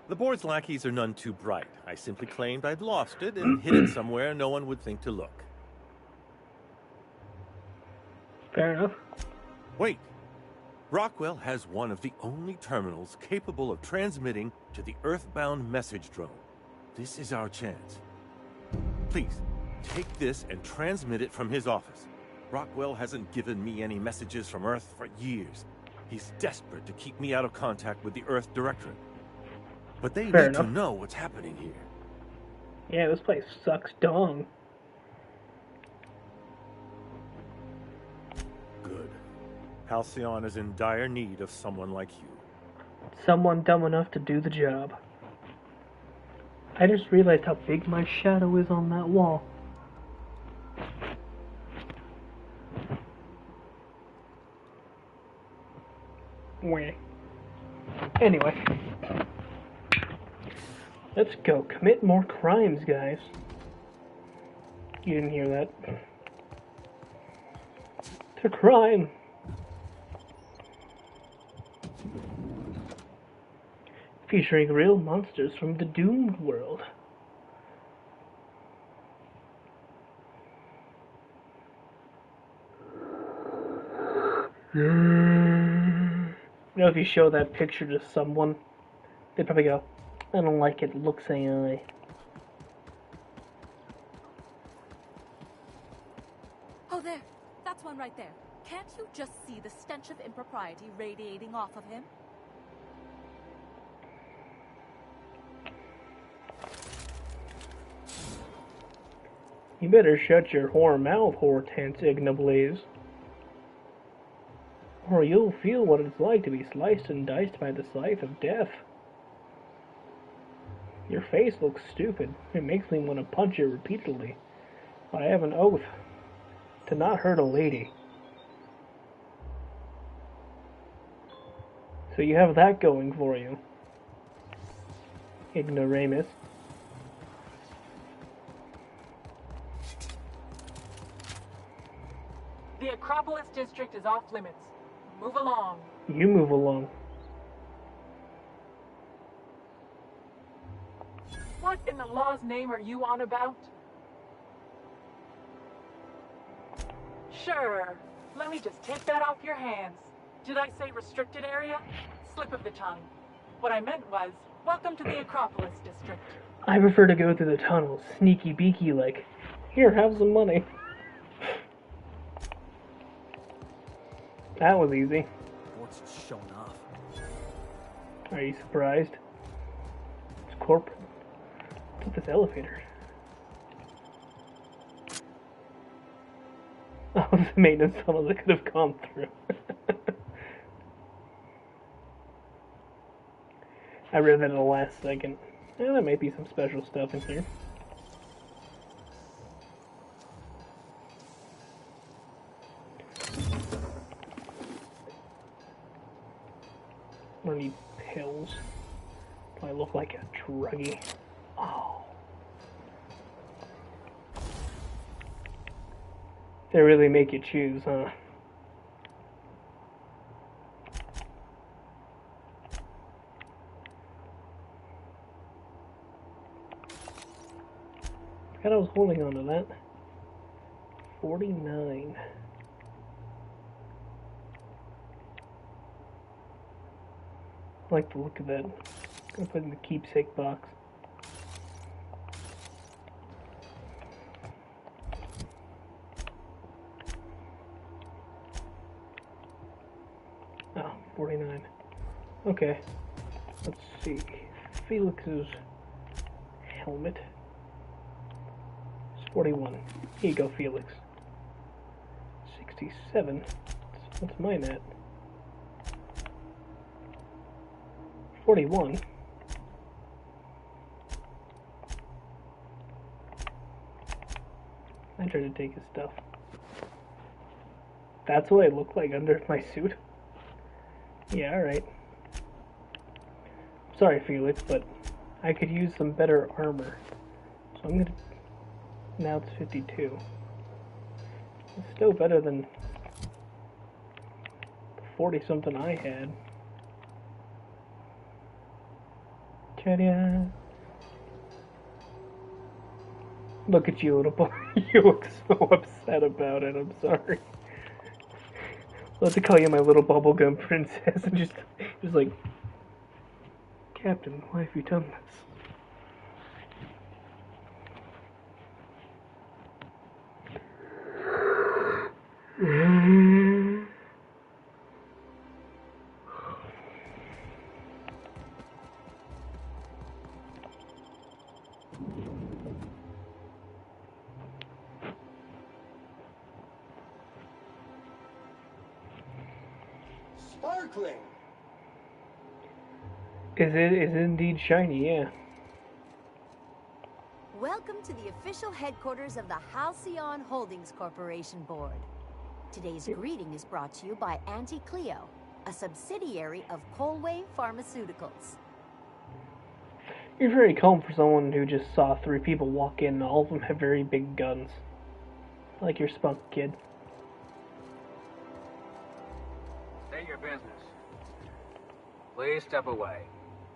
The board's lackeys are none too bright. I simply claimed I'd lost it and hid it somewhere no one would think to look. Fair enough. Wait. Rockwell has one of the only terminals capable of transmitting to the Earthbound message drone. This is our chance. Please, take this and transmit it from his office. Rockwell hasn't given me any messages from Earth for years. He's desperate to keep me out of contact with the Earth Directorate. But they need to know what's happening here. Yeah, this place sucks dong. Good. Halcyon is in dire need of someone like you. Someone dumb enough to do the job. I just realized how big my shadow is on that wall. Wah. Anyway. Let's go commit more crimes, guys. You didn't hear that. To crime. Featuring real monsters from the Doomed world. You know, if you show that picture to someone, they'd probably go, I don't like it, looks AI. Oh, there. That's one right there. Can't you just see the stench of impropriety radiating off of him? You better shut your whore mouth, Hortense Ignoblaze. Or you'll feel what it's like to be sliced and diced by the scythe of death. Your face looks stupid. It makes me want to punch you repeatedly. But I have an oath to not hurt a lady. So you have that going for you, Ignoramus. The Acropolis district is off limits. Move along. You move along. What in the law's name are you on about? Sure. Let me just take that off your hands. Did I say restricted area? Slip of the tongue. What I meant was, welcome to the Acropolis District. I prefer to go through the tunnels, sneaky beaky like. Here, have some money. That was easy. What's showing off? Are you surprised? It's corporate. What's this elevator? Oh, the maintenance tunnels I could have gone through. I read that in the last second. Yeah, there might be some special stuff in here. I need pills. Do I look like a druggie? Oh. They really make you choose, huh? I thought I was holding on to that. 49. I like the look of that. I'm gonna put it in the keepsake box. Oh, 49. Okay. Let's see. Felix's helmet. 41. Here you go, Felix. 67. What's mine at? 41. I tried to take his stuff. That's what I look like under my suit? Yeah, alright. Sorry, Felix, but I could use some better armor. So I'm gonna... Now it's 52. It's still better than the 40-something I had. Ta-da! Look at you, little boy. You look so upset about it. I'm sorry. I'll have to call you my little bubblegum princess and just like, Captain, why have you done this? Sparkling. Is it indeed shiny? Yeah. Welcome to the official headquarters of the Halcyon Holdings Corporation Board. Today's greeting is brought to you by Auntie Cleo, a subsidiary of Colway Pharmaceuticals. You're very calm for someone who just saw 3 people walk in and all of them have very big guns. I like your spunk, kid. State your business. Please step away.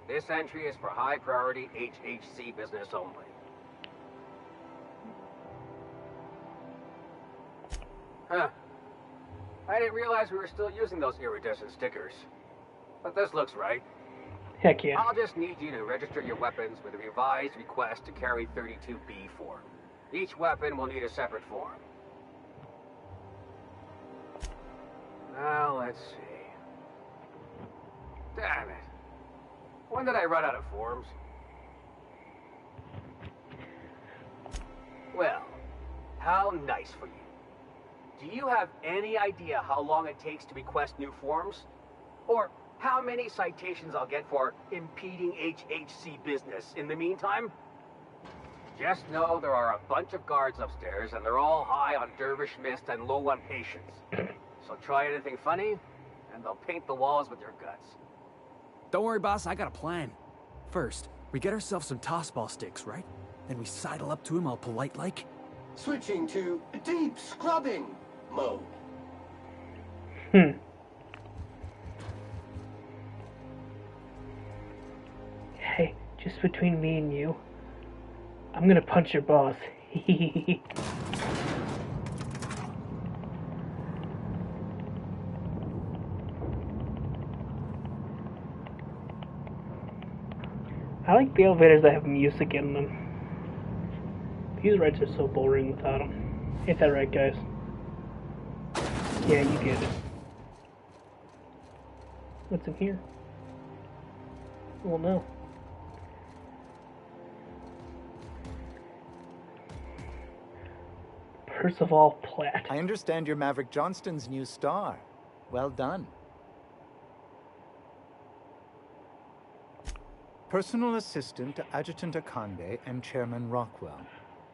This entry is for high-priority HHC business only. Huh. I didn't realize we were still using those iridescent stickers. But this looks right. Heck yeah. I'll just need you to register your weapons with a revised request to carry 32B form. Each weapon will need a separate form. Now, let's see. Damn it. When did I run out of forms? Well, how nice for you. Do you have any idea how long it takes to request new forms? Or how many citations I'll get for impeding HHC business in the meantime? Just know there are a bunch of guards upstairs, and they're all high on Dervish Mist and low on patience. So try anything funny, and they'll paint the walls with your guts. Don't worry, boss, I got a plan. First, we get ourselves some tossball sticks, right? Then we sidle up to him all polite-like. Switching to deep scrubbing mode. between me and you. I'm gonna punch your boss. I like the elevators that have music in them. These rides are so boring without them. Ain't that right, guys? Yeah, you get it. What's in here? Well, no. Percival Platt. I understand you're Maverick Johnston's new star. Well done. Personal assistant to Adjutant Akande and Chairman Rockwell.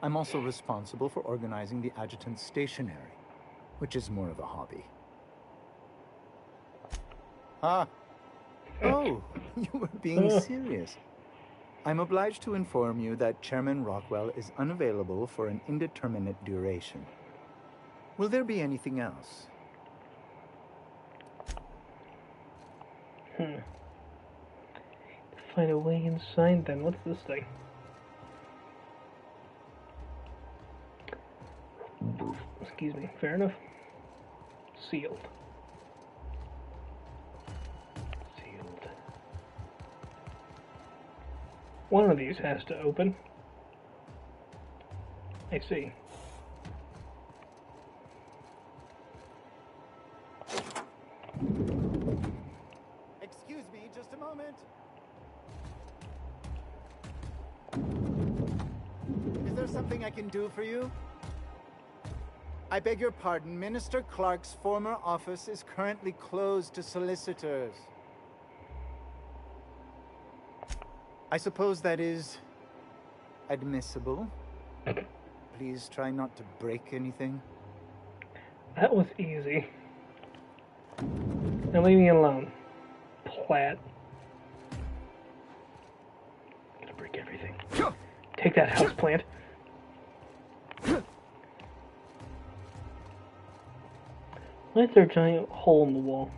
I'm also responsible for organizing the adjutant's stationery, which is more of a hobby. Ah. Oh, you were being serious. I'm obliged to inform you that Chairman Rockwell is unavailable for an indeterminate duration. Will there be anything else? Find a way inside then. What's this thing? Excuse me. Fair enough. Sealed. Sealed. One of these has to open. I see. Excuse me, just a moment. Is there something I can do for you? I beg your pardon, Minister Clark's former office is currently closed to solicitors. I suppose that is admissible. Please try not to break anything. That was easy. Now leave me alone, Platt. I'm gonna break everything. Take that, houseplant. Why is there a giant hole in the wall?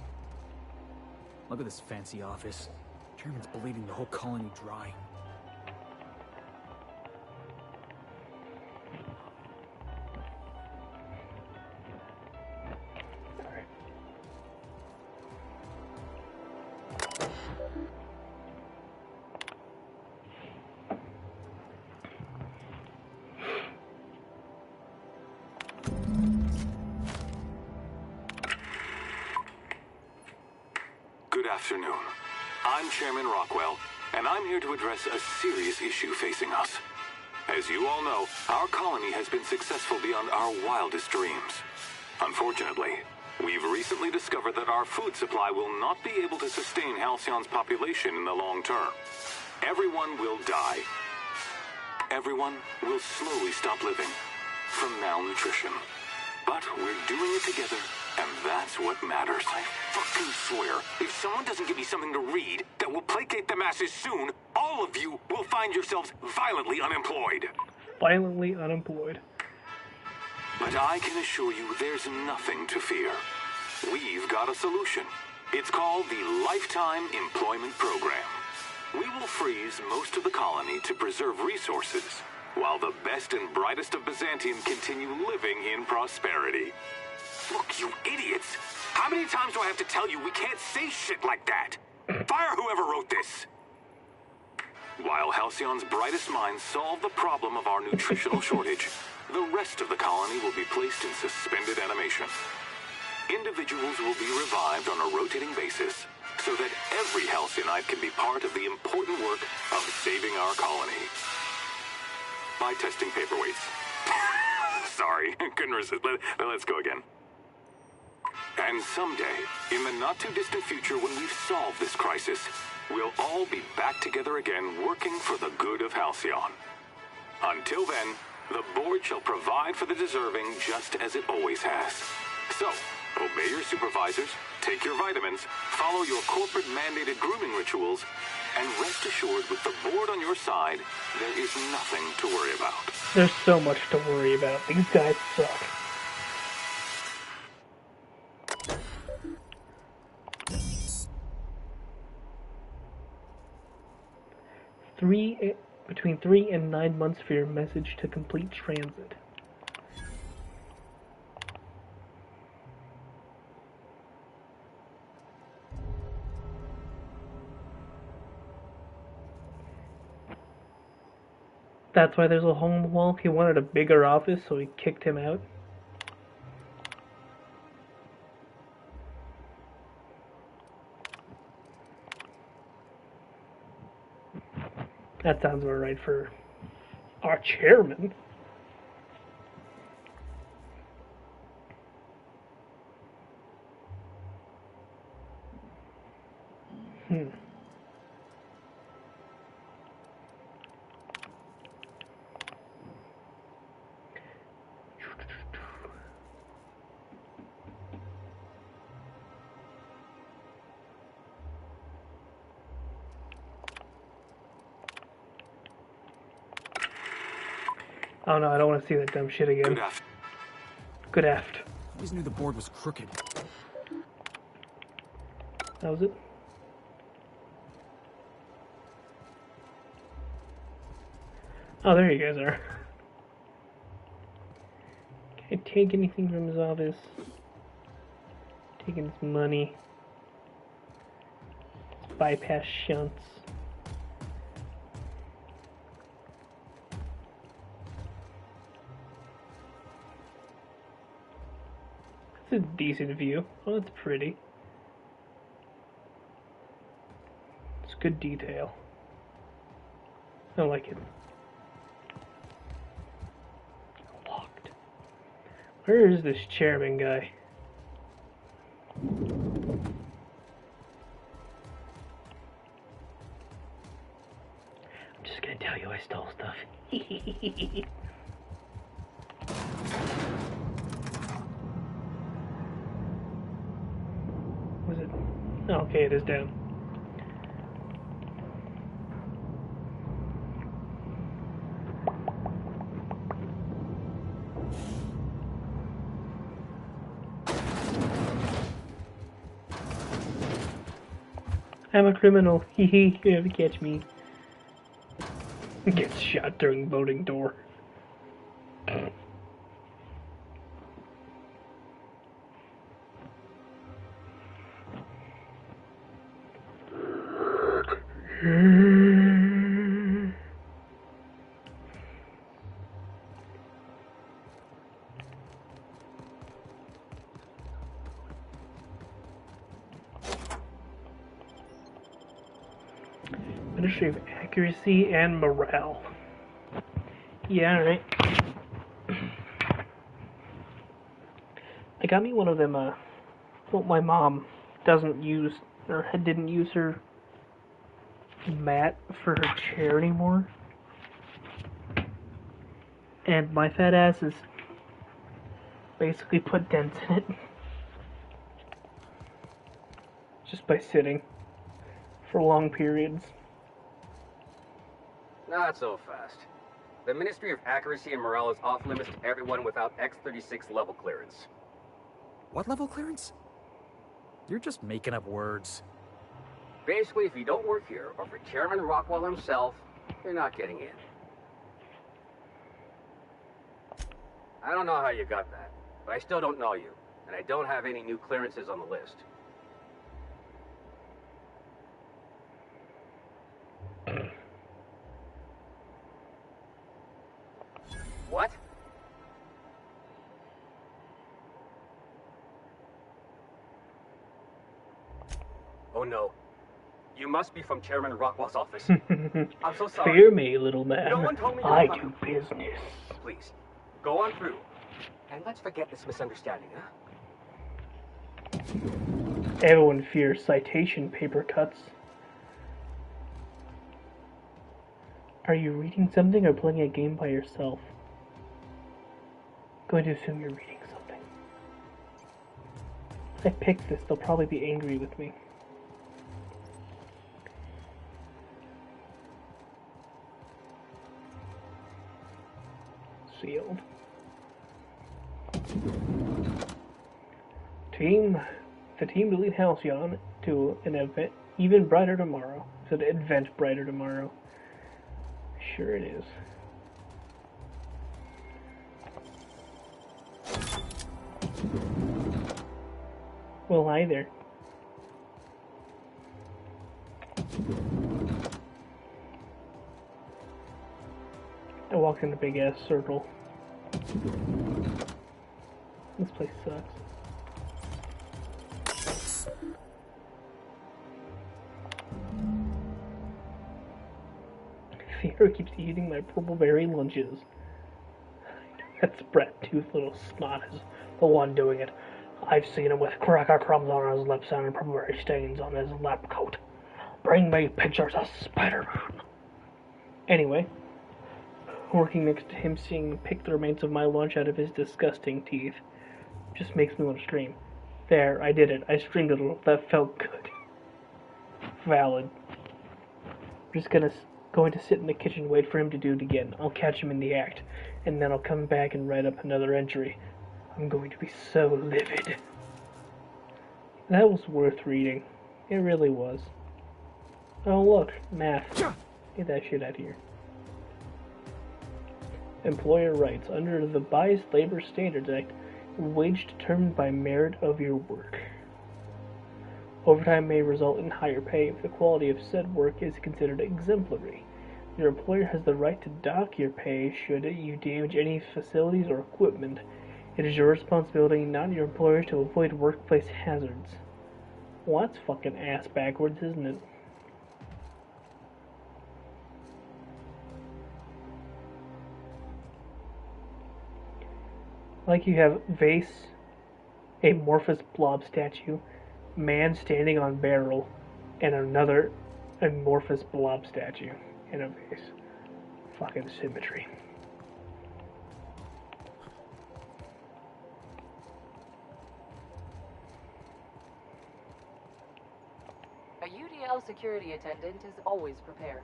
Look at this fancy office. Chairman's bleeding the whole colony dry. Good afternoon. I'm Chairman Rockwell, and I'm here to address a serious issue facing us. As you all know, our colony has been successful beyond our wildest dreams. Unfortunately, we've recently discovered that our food supply will not be able to sustain Halcyon's population in the long term. Everyone will die. Everyone will slowly stop living from malnutrition. But we're doing it together, and that's what matters. I fucking swear, if someone doesn't give me something to read that will placate the masses soon, all of you will find yourselves violently unemployed. Violently unemployed. But I can assure you there's nothing to fear. We've got a solution. It's called the Lifetime Employment Program. We will freeze most of the colony to preserve resources, while the best and brightest of Byzantium continue living in prosperity. Look, you idiots! How many times do I have to tell you we can't say shit like that? Fire whoever wrote this! While Halcyon's brightest minds solve the problem of our nutritional shortage, the rest of the colony will be placed in suspended animation. Individuals will be revived on a rotating basis, so that every Halcyonite can be part of the important work of saving our colony. By testing paperweights. Sorry, couldn't resist. Let's go again. And someday, in the not-too-distant future when we've solved this crisis, we'll all be back together again working for the good of Halcyon. Until then, the board shall provide for the deserving just as it always has. So, obey your supervisors, take your vitamins, follow your corporate-mandated grooming rituals, and rest assured with the board on your side, there is nothing to worry about. There's so much to worry about. These guys suck. between 3 and 9 months for your message to complete transit. That's why there's a hole in the wall. He wanted a bigger office, so he kicked him out. That sounds about right for our chairman. Oh no, I don't want to see that dumb shit again. Good aft. I always knew the board was crooked. That was it? Oh, there you guys are. Can't take anything from his office. Taking his money. Bypass shunts. It's a decent view. Oh, it's pretty. It's good detail. I like it. Locked. Where is this chairman guy? I'm just gonna tell you I stole stuff. Was it? Oh, okay, it is down. I'm a criminal. Hee hee, you never catch me. Gets shot during loading door. Ministry of Accuracy and Morale. Yeah, alright. I got me one of them, well, my mom doesn't use, or didn't use her mat for her chair anymore. And my fat ass has basically put dents in it. Just by sitting for long periods. Not so fast. The Ministry of Accuracy and Morale is off limits to everyone without X-36 level clearance. What level clearance? You're just making up words. Basically, if you don't work here, or for Chairman Rockwell himself, you're not getting in. I don't know how you got that, but I still don't know you, and I don't have any new clearances on the list. What? Oh no. You must be from Chairman Rockwell's office. I'm so sorry. Fear me, little man. No one told me I do business. Please, go on through. And let's forget this misunderstanding, huh? Everyone fears citation paper cuts. Are you reading something or playing a game by yourself? Going to assume you're reading something. If I pick this, they'll probably be angry with me. Sealed. The team to lead Halcyon to an event even brighter tomorrow. So the event brighter tomorrow. Sure it is. Well, hi there. I walked in a big ass circle. This place sucks. Theodore keeps eating my purple berry lunches. That spread toothed little snot is the one doing it. I've seen him with cracker crumbs on his lips and purple berry stains on his lab coat. Bring me pictures of Spider-Man. Anyway, working next to him, seeing him pick the remains of my lunch out of his disgusting teeth just makes me want to scream. There, I did it. I screamed a little. That felt good. Valid. I'm just going to sit in the kitchen and wait for him to do it again. I'll catch him in the act, and then I'll come back and write up another entry. I'm going to be so livid. That was worth reading. It really was. Oh look, math. Get that shit out of here. Employer rights. Under the Biased Labor Standards Act, wage determined by merit of your work. Overtime may result in higher pay if the quality of said work is considered exemplary. Your employer has the right to dock your pay should you damage any facilities or equipment. It is your responsibility, not your employer's, to avoid workplace hazards. Well, that's fucking ass backwards, isn't it? Like you have vase, amorphous blob statue, man standing on barrel, and another amorphous blob statue in a vase. Fucking symmetry. A UDL security attendant is always prepared.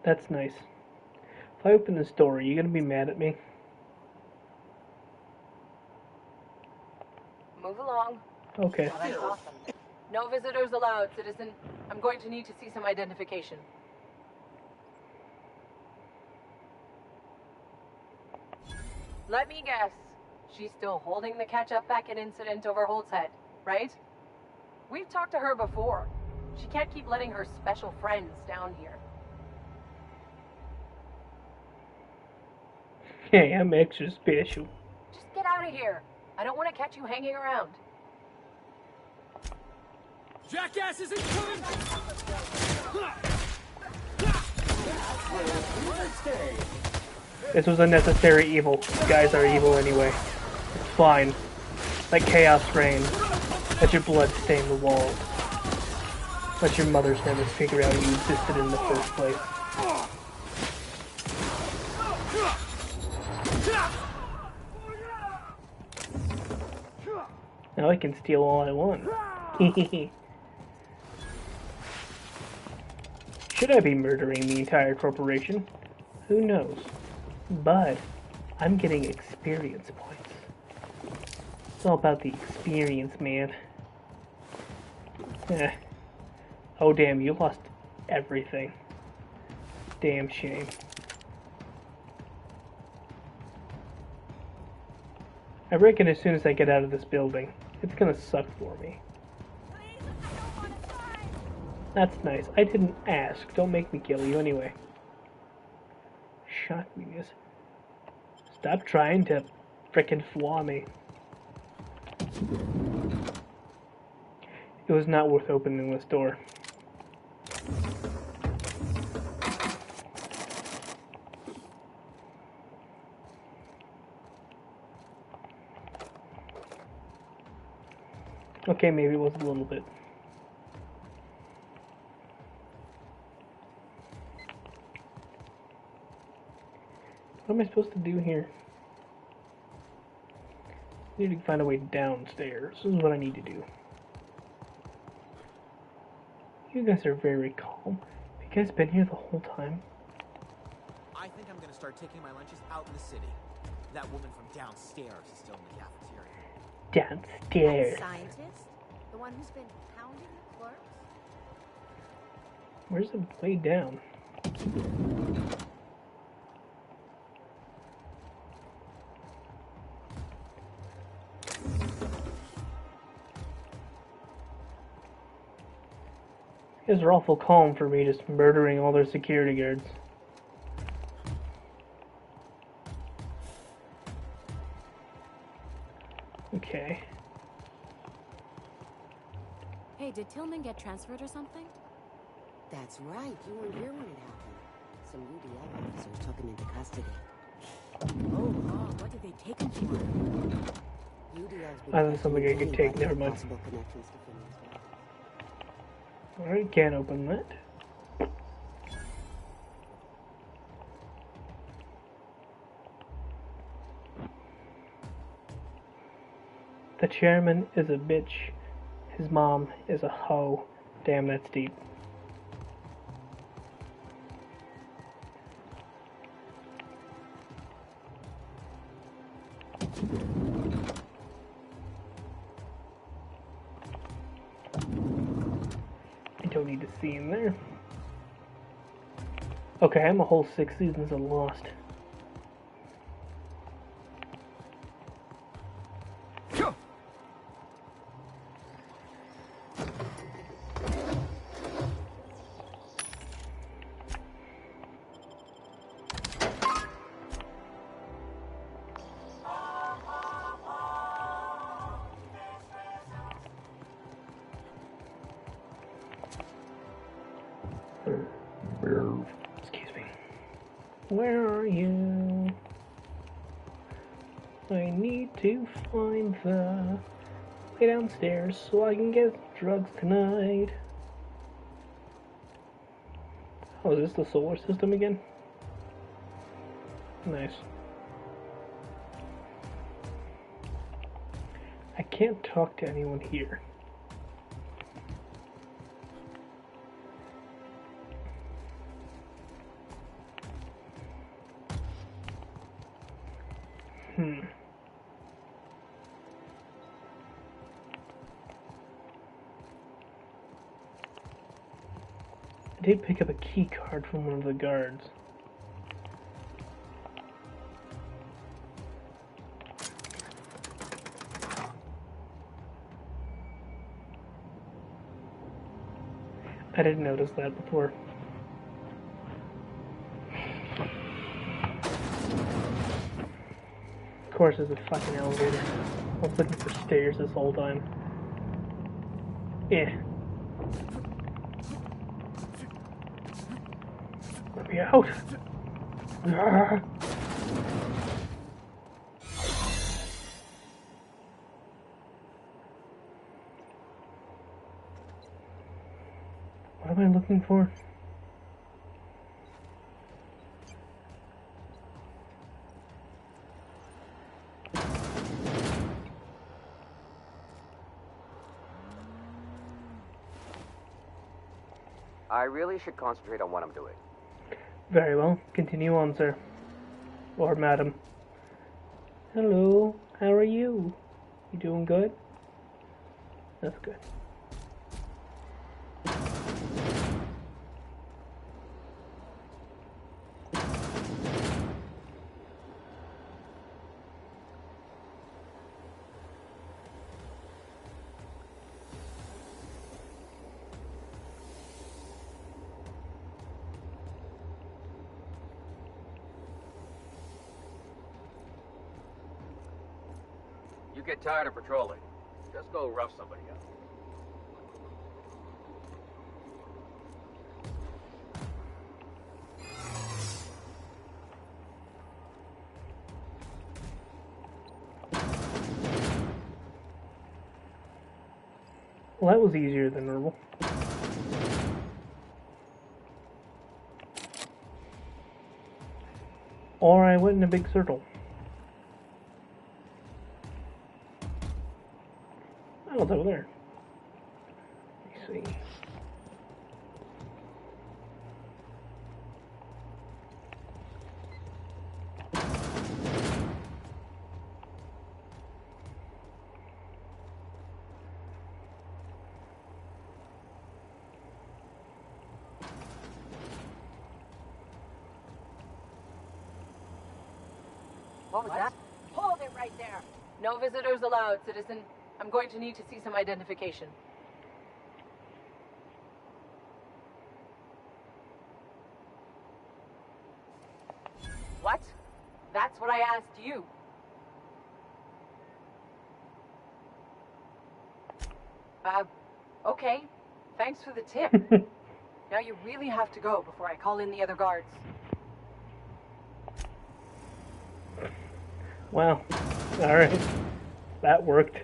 That's nice. If I open this door, are you gonna be mad at me? Move along. Okay. Oh, that's awesome. No visitors allowed, citizen. I'm going to need to see some identification. Let me guess. She's still holding the catch-up packet incident over Holt's head, right? We've talked to her before. She can't keep letting her special friends down here. Hey, I'm extra special. Just get out of here. I don't want to catch you hanging around. Jackass isn't coming! This was unnecessary evil. These guys are evil anyway. It's fine. Let chaos reign. Let your blood stain the walls. Let your mothers never figure out you existed in the first place. Now I can steal all I want. Should I be murdering the entire corporation? Who knows? But I'm getting experience points. It's all about the experience, man. Oh damn, you lost everything. Damn shame. I reckon as soon as I get out of this building, it's gonna suck for me. That's nice. I didn't ask. Don't make me kill you anyway. Shock me, miss. Stop trying to frickin' flaw me. It was not worth opening this door. Okay, maybe it was a little bit. What am I supposed to do here? I need to find a way downstairs. This is what I need to do. You guys are very calm. Have you guys been here the whole time? I think I'm gonna start taking my lunches out in the city. That woman from downstairs is still in the cafeteria. Downstairs. That scientist? The one who's been pounding the clerks? Where's the way down? You guys are awful calm for me just murdering all their security guards. Okay. Hey, did Tillman get transferred or something? That's right. You weren't here when it happened. Some UDL officers took him into custody. Oh, God, what did they take him for? UDL's been That's something I can take, never mind. possible connections to Phineas. Alright, can't open that. The chairman is a bitch. His mom is a hoe. Damn, that's deep. I don't need to see in there. Okay, I'm a whole 6 seasons of Lost. Excuse me. Where are you? I need to find the way downstairs so I can get drugs tonight. Oh, is this the solar system again? Nice. I can't talk to anyone here. I did pick up a key card from one of the guards. I didn't notice that before. Of course, there's a fucking elevator. I was looking for stairs this whole time. Yeah. Let me out. Ah. What am I looking for? I really should concentrate on what I'm doing. Very well. Continue on, sir. Or madam. Hello. How are you? You doing good? That's good. You get tired of patrolling, just go rough somebody up. Well, that was easier than normal. Or I went in a big circle. Oh, it's over there. Let me see. What was that? Hold it right there. No visitors allowed, citizen. I'm going to need to see some identification. What? That's what I asked you. Okay. Thanks for the tip. Now you really have to go before I call in the other guards. Wow. Alright. That worked.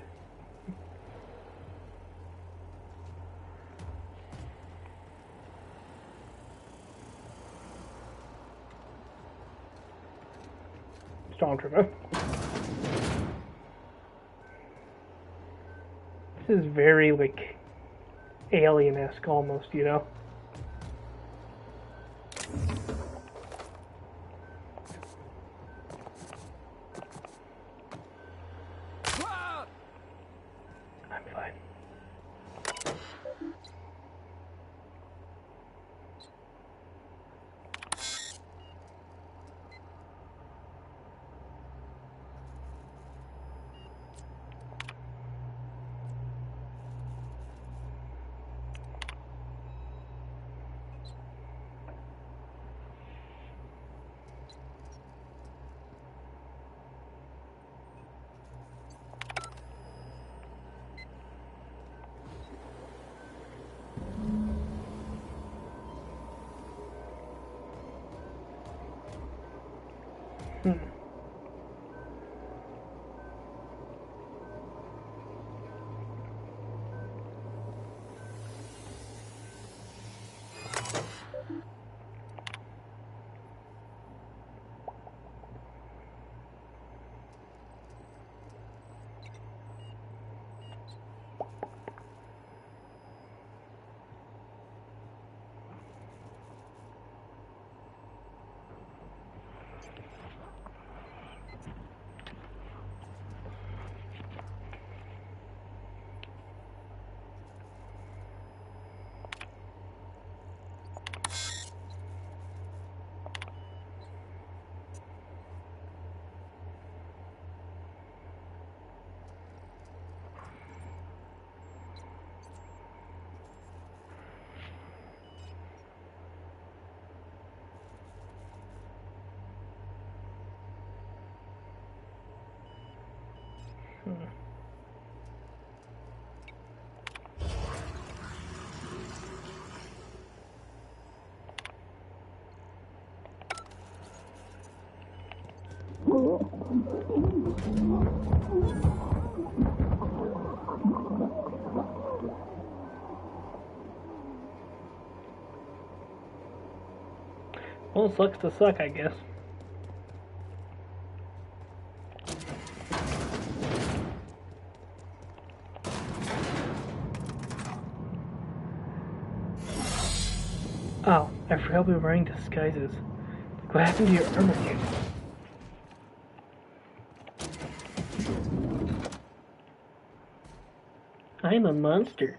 Stormtrooper. This is very, like, alien-esque almost, you know? I'm fine. Well, sucks to suck, I guess. Oh, I forgot we were wearing disguises. What happened to your armor kit? I'm a monster.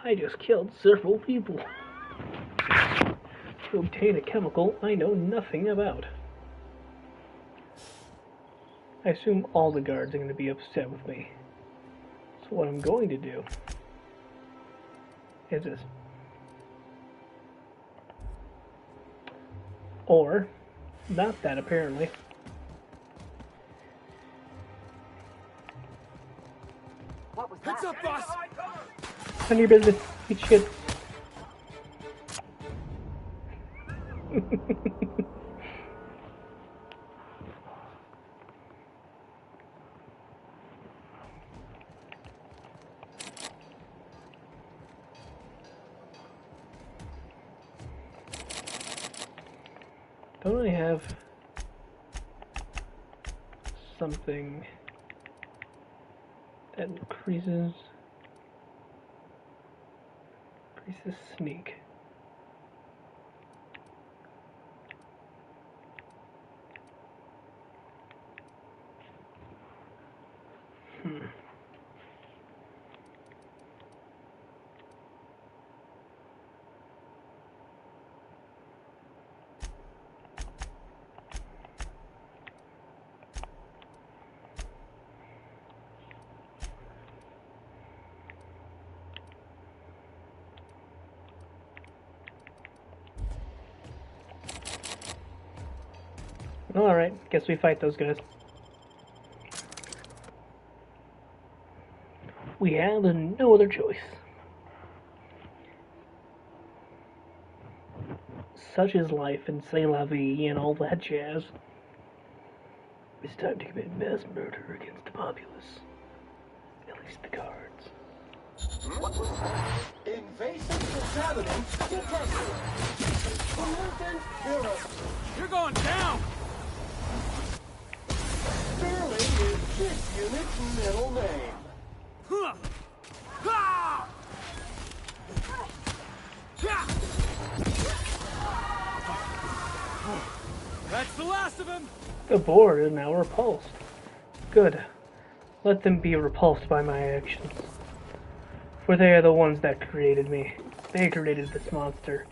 I just killed several people to obtain a chemical I know nothing about. I assume all the guards are going to be upset with me. So what I'm going to do is this. Or, not that apparently. What was Heads up, boss! None of your business. Eat shit. Don't I have something that increases sneak? Alright, guess we fight those guys. We have no other choice. Such is life and c'est la vie and all that jazz. It's time to commit mass murder against the populace. At least the guards. Invasive contaminants detected. Pollutant Europe. You're going down! Sterling is this unit's middle name. That's the last of him! The board is now repulsed. Good. Let them be repulsed by my actions. For they are the ones that created me. They created this monster.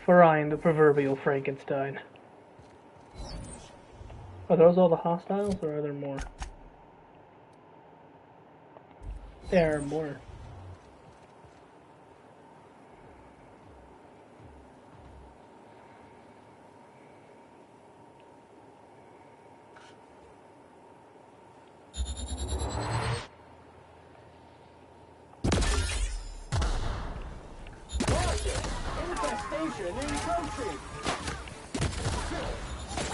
For I am the proverbial Frankenstein. Are those all the hostiles, or are there more? There are more. Infestation in country.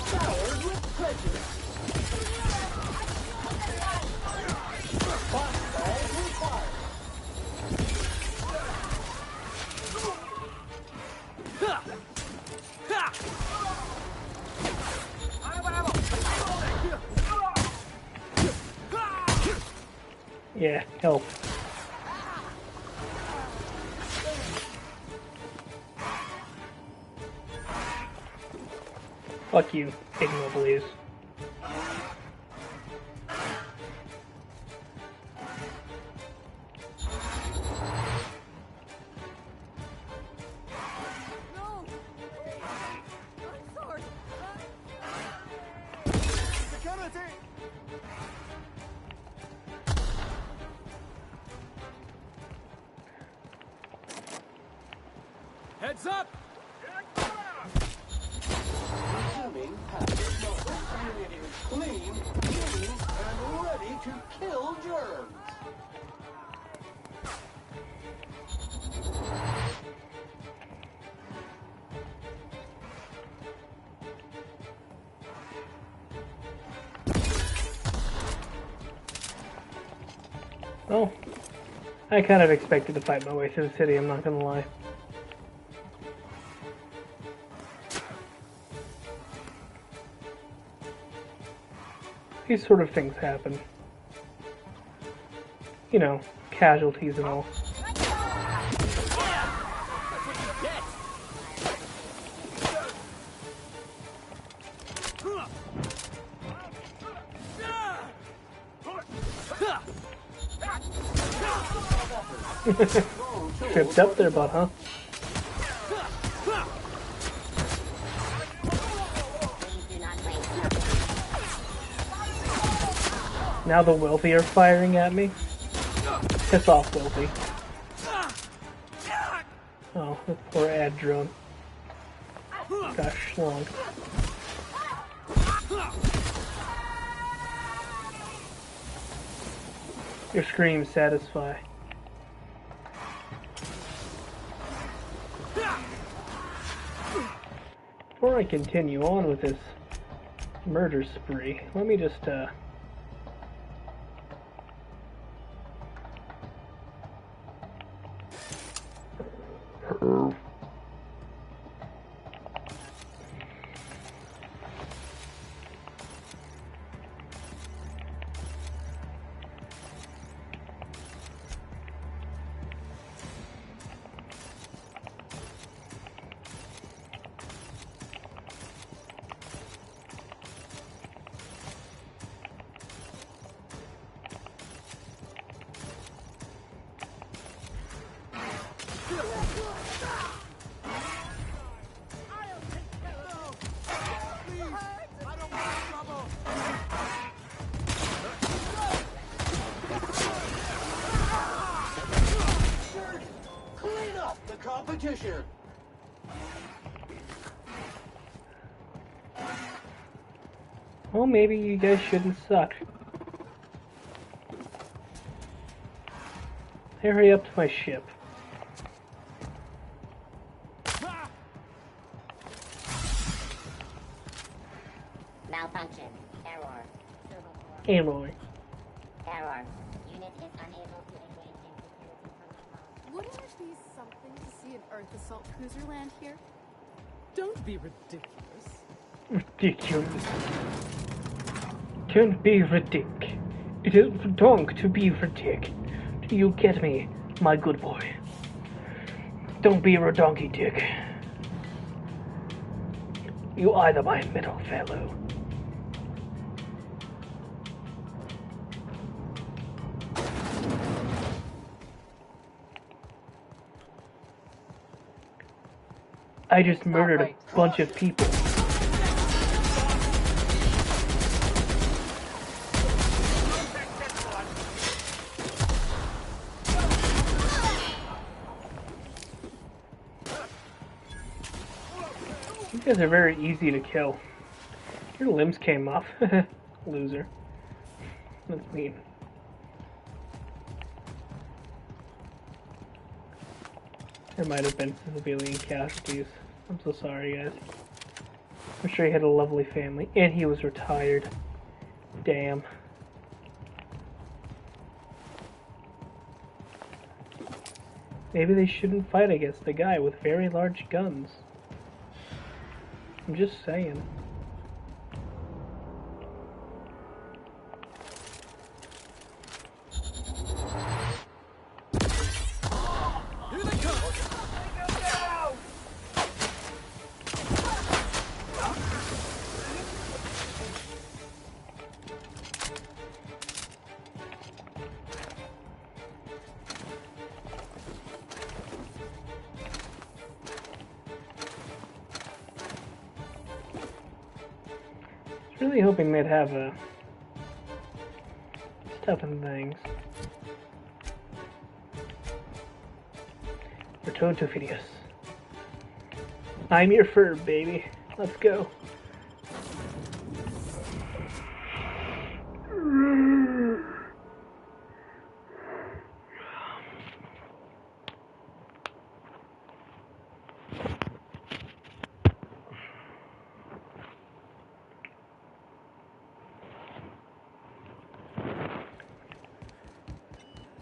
Scoured with prejudice. Boxballs required. Yeah, help. Fuck you, Ignobles. Heads up! Resuming passive mode. Unit is clean, and ready to kill germs. Oh, I kind of expected to fight my way through the city, I'm not gonna lie. These sort of things happen. You know, casualties and all. Tripped up there, bud, huh? Now the wealthy are firing at me. Piss off, wealthy. Oh, the poor ad drone. Got schlong. Your screams satisfy. Before I continue on with this murder spree, let me just, Clean up the competition. Well, maybe you guys shouldn't suck. Hurry up to my ship. Malfunction. Error. Error. Error. Unit is unable to engage in security protocol. Wouldn't it be something to see an Earth assault cruiser land here? Don't be ridiculous. Ridiculous. Don't be ridiculous. It is wrong to be ridiculous. Do you get me, my good boy? Don't be a donkey dick. You either my middle fellow. I just murdered a bunch of people. You guys are very easy to kill. Your limbs came off. Loser. That's mean. There might have been civilian casualties. I'm so sorry, guys. I'm sure he had a lovely family, and he was retired. Damn. Maybe they shouldn't fight against a guy with very large guns. I'm just saying. Really hoping they'd have stuff and things. Return to Phineas. I'm your fur, baby. Let's go.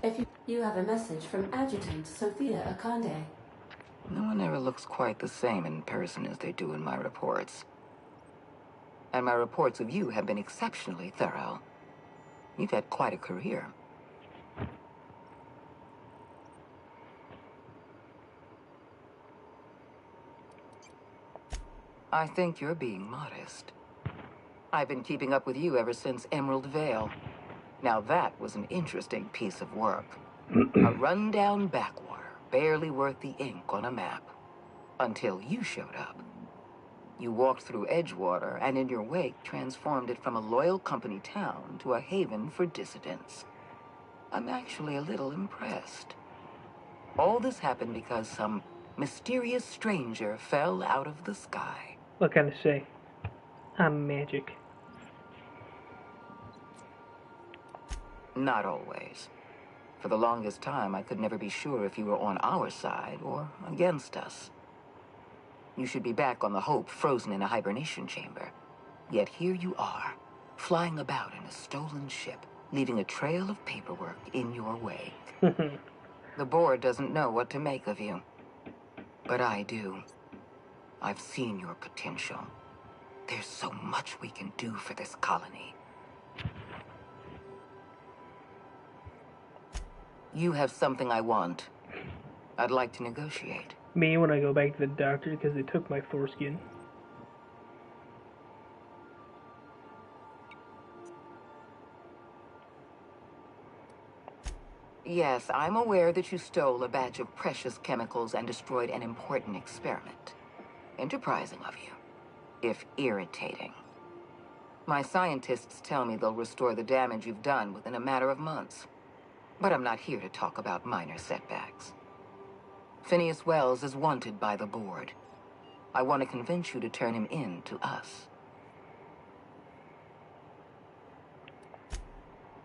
If you have a message from Adjutant Sophia Akande. No one ever looks quite the same in person as they do in my reports. And my reports of you have been exceptionally thorough. You've had quite a career. I think you're being modest. I've been keeping up with you ever since Emerald Vale. Now that was an interesting piece of work. A rundown backwater, barely worth the ink on a map. Until you showed up. You walked through Edgewater and in your wake transformed it from a loyal company town to a haven for dissidents. I'm actually a little impressed. All this happened because some mysterious stranger fell out of the sky. What can I say? I'm magic. Not always. For the longest time, I could never be sure if you were on our side or against us. You should be back on the Hope, frozen in a hibernation chamber. Yet here you are, flying about in a stolen ship, leaving a trail of paperwork in your wake. The board doesn't know what to make of you. But I do. I've seen your potential. There's so much we can do for this colony. You have something I want. I'd like to negotiate. Me when I go back to the doctor because they took my foreskin. Yes, I'm aware that you stole a batch of precious chemicals and destroyed an important experiment. Enterprising of you, if irritating. My scientists tell me they'll restore the damage you've done within a matter of months. But I'm not here to talk about minor setbacks. Phineas Wells is wanted by the board. I want to convince you to turn him in to us.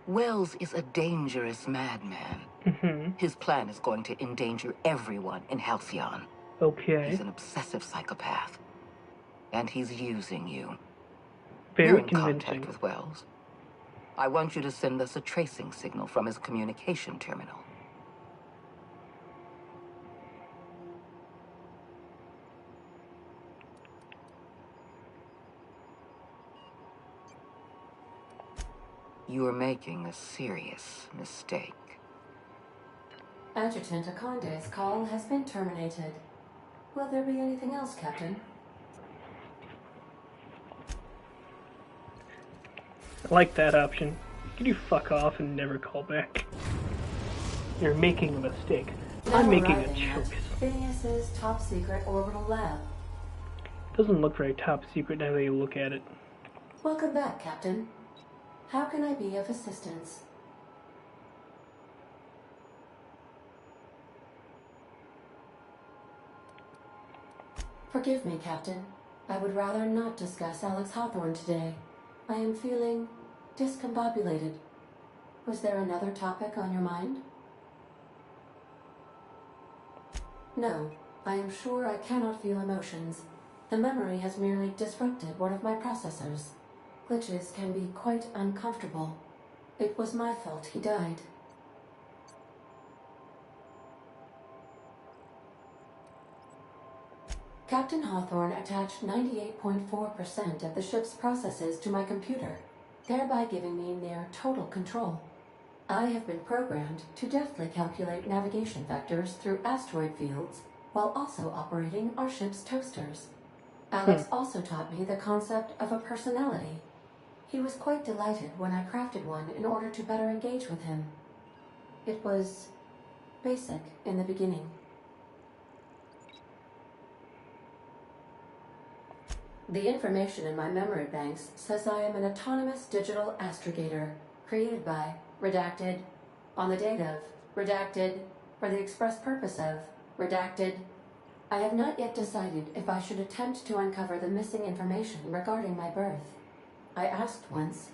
Wells is a dangerous madman. His plan is going to endanger everyone in Halcyon. Okay. He's an obsessive psychopath. And he's using you. Very You're in convincing. contact with Wells. I want you to send us a tracing signal from his communication terminal. You are making a serious mistake. Adjutant Akonde's call has been terminated. Will there be anything else, Captain? I like that option. Can you fuck off and never call back? You're making a mistake. I'm making a choice. Phineas's top secret orbital lab. Doesn't look very top secret now that you look at it. Welcome back, Captain. How can I be of assistance? Forgive me, Captain. I would rather not discuss Alex Hawthorne today. I am feeling discombobulated. Was there another topic on your mind? No, I am sure I cannot feel emotions. The memory has merely disrupted one of my processors. Glitches can be quite uncomfortable. It was my fault he died. Captain Hawthorne attached 98.4% of the ship's processes to my computer, thereby giving me near total control. I have been programmed to deftly calculate navigation vectors through asteroid fields while also operating our ship's toasters. Alex also taught me the concept of a personality. He was quite delighted when I crafted one in order to better engage with him. It was basic in the beginning. The information in my memory banks says I am an autonomous digital astrogator, created by, redacted, on the date of, redacted, for the express purpose of, redacted. I have not yet decided if I should attempt to uncover the missing information regarding my birth. I asked once.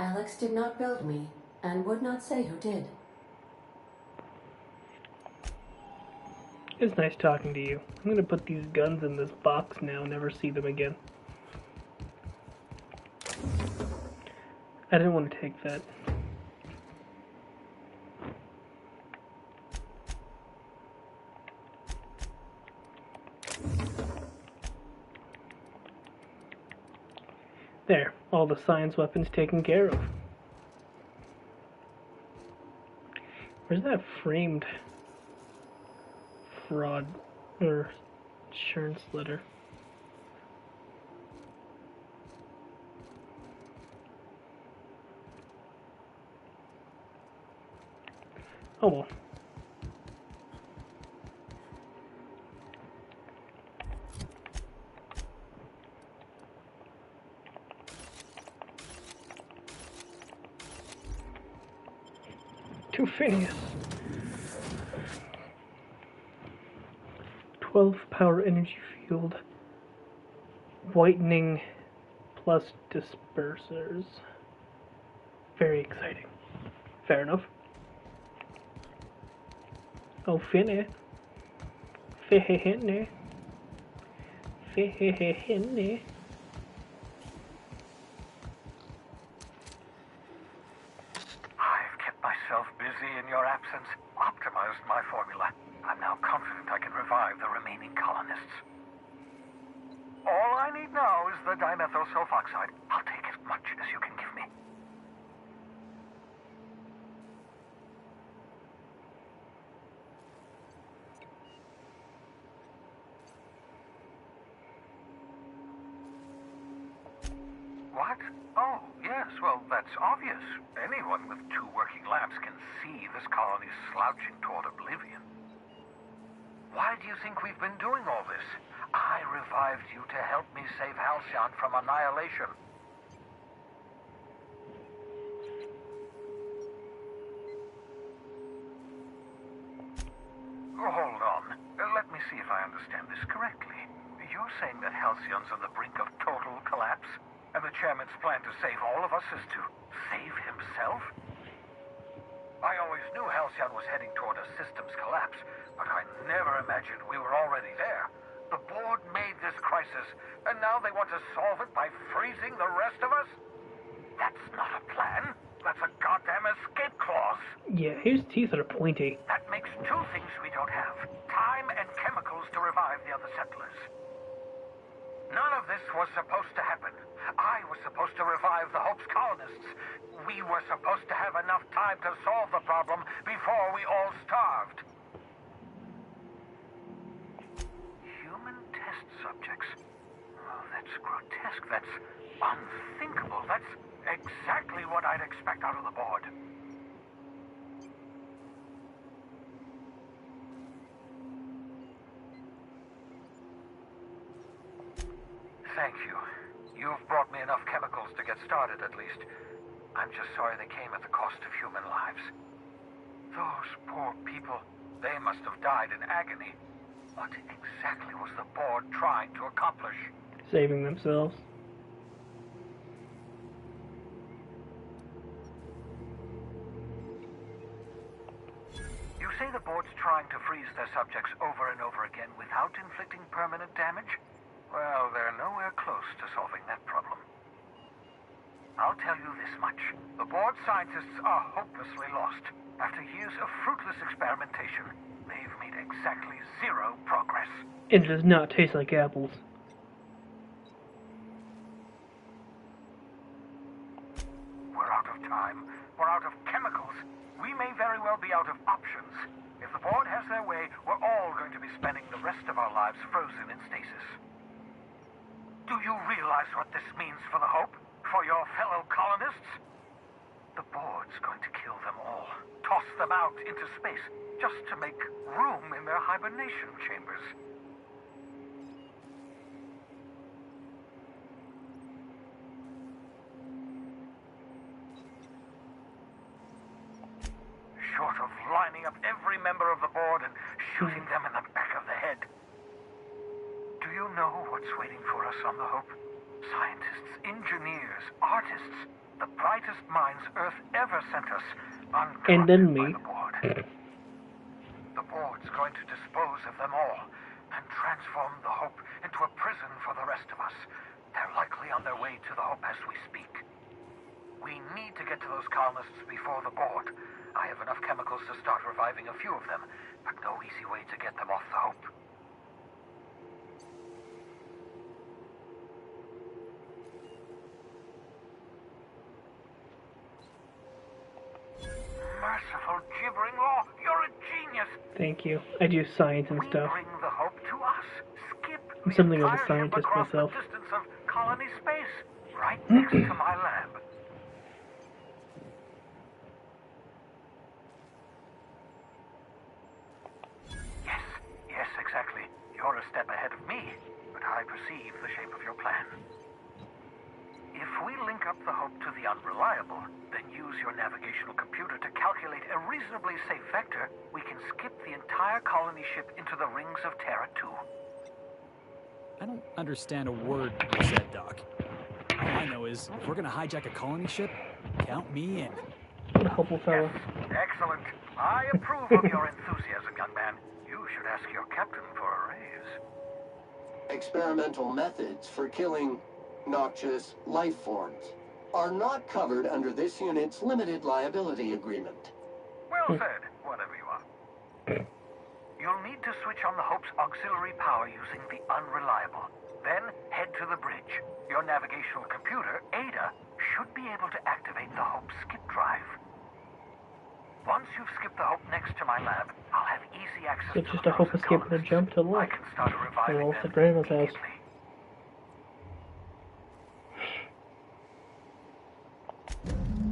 Alex did not build me, and would not say who did. It's nice talking to you. I'm gonna put these guns in this box now and never see them again. I didn't want to take that. There, all the science weapons taken care of. Where's that framed fraud or insurance letter? Oh well. To Phineas. 12 power energy field. Whitening plus dispersers. Very exciting. Fair enough. Oh, Finny. Finny. Finny. I've kept myself busy in your absence, optimized my formula. I'm now confident I can revive the remaining colonists. All I need now is the dimethyl sulfoxide. I'll take as much as you can give me. What? Oh, yes, well, that's obvious. Anyone with 2 working labs can see this colony's slouching toward oblivion. Why do you think we've been doing all this? I revived you to help me save Halcyon from annihilation. Hold on. Let me see if I understand this correctly. You're saying that Halcyon's on the brink of total collapse? And the chairman's plan to save all of us is to save himself? knew Halcyon was heading toward a systems collapse, but I never imagined we were already there. The board made this crisis, and now they want to solve it by freezing the rest of us? That's not a plan. That's a goddamn escape clause. Yeah, his teeth are pointy. That makes two things we don't have. Time and chemicals to revive the other settlers. None of this was supposed to happen. I was supposed to revive the Hope's colonists. We were supposed to have enough time to solve the problem before we all starved. Human test subjects. Oh, that's grotesque. That's unthinkable. That's exactly what I'd expect out of the board. Thank you. You've brought me enough chemicals to get started, at least. I'm just sorry they came at the cost of human lives. Those poor people, they must have died in agony. What exactly was the board trying to accomplish? Saving themselves. You say the board's trying to freeze their subjects over and over again without inflicting permanent damage? Well, they're nowhere close to solving that problem. I'll tell you this much. The board scientists are hopelessly lost. After years of fruitless experimentation, they've made exactly zero progress. It does not taste like apples. We're out of time. We're out of chemicals. We may very well be out of options. If the board has their way, we're all going to be spending the rest of our lives frozen in stasis. Do you realize what this means for the Hope? For your fellow colonists? The board's going to kill them all. Toss them out into space, just to make room in their hibernation chambers. Short of lining up every member of the board and shooting them in the back of the head. Do you know what's waiting for us on the Hope? Scientists, engineers, artists, the brightest minds Earth ever sent us, and then me. The board's going to dispose of them all and transform the Hope into a prison for the rest of us. They're likely on their way to the Hope as we speak. We need to get to those colonists before the board. I have enough chemicals to start reviving a few of them, but no easy way to get them off the Hope. Merciful gibbering law, you're a genius. Thank you. I do science and stuff. Bring the Hope to us. Skip I'm something of a entire scientist across myself. the distance of colony space, right next to my lab. Yes, exactly. You're a step ahead of me, but I perceive the shape of your plan. If we link up the Hope to the Unreliable, then use your navigational computer to calculate a reasonably safe vector, we can skip the entire colony ship into the rings of Terra 2. I don't understand a word you said, Doc. All I know is, if we're gonna hijack a colony ship, count me in. What a helpful fellow. Yes, excellent. I approve of your enthusiasm, young man. You should ask your captain for a raise. Experimental methods for killing noxious life forms are not covered under this unit's limited liability agreement. Well said, whatever you are. You'll need to switch on the Hope's auxiliary power using the Unreliable. Then head to the bridge. Your navigational computer, Ada, should be able to activate the Hope's skip drive. Once you've skipped the Hope next to my lab, I'll have easy access So to just the a Hope frozen escape and a jump to the left. I can start reviving And them also Grandma's house. immediately.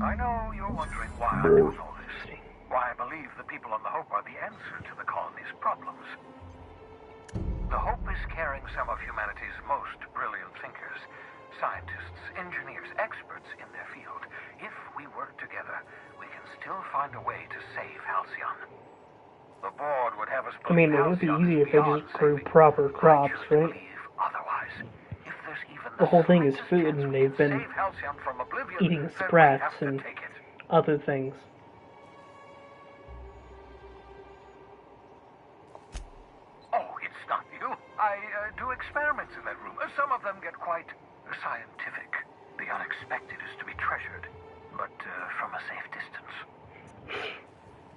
I know you're wondering why I'm doing all this. Why I believe the people on the Hope are the answer to the colony's problems. The Hope is carrying some of humanity's most brilliant thinkers, scientists, engineers, experts in their field. If we work together, we can still find a way to save Halcyon. The board would have us I mean, it would be easier if they just grew proper crops, right? Otherwise, if there's even The whole thing is food, and they've been save Halcyon from oblivion, eating then we sprats have to and take it. other things. I do experiments in that room. Some of them get quite scientific. The unexpected is to be treasured, but from a safe distance.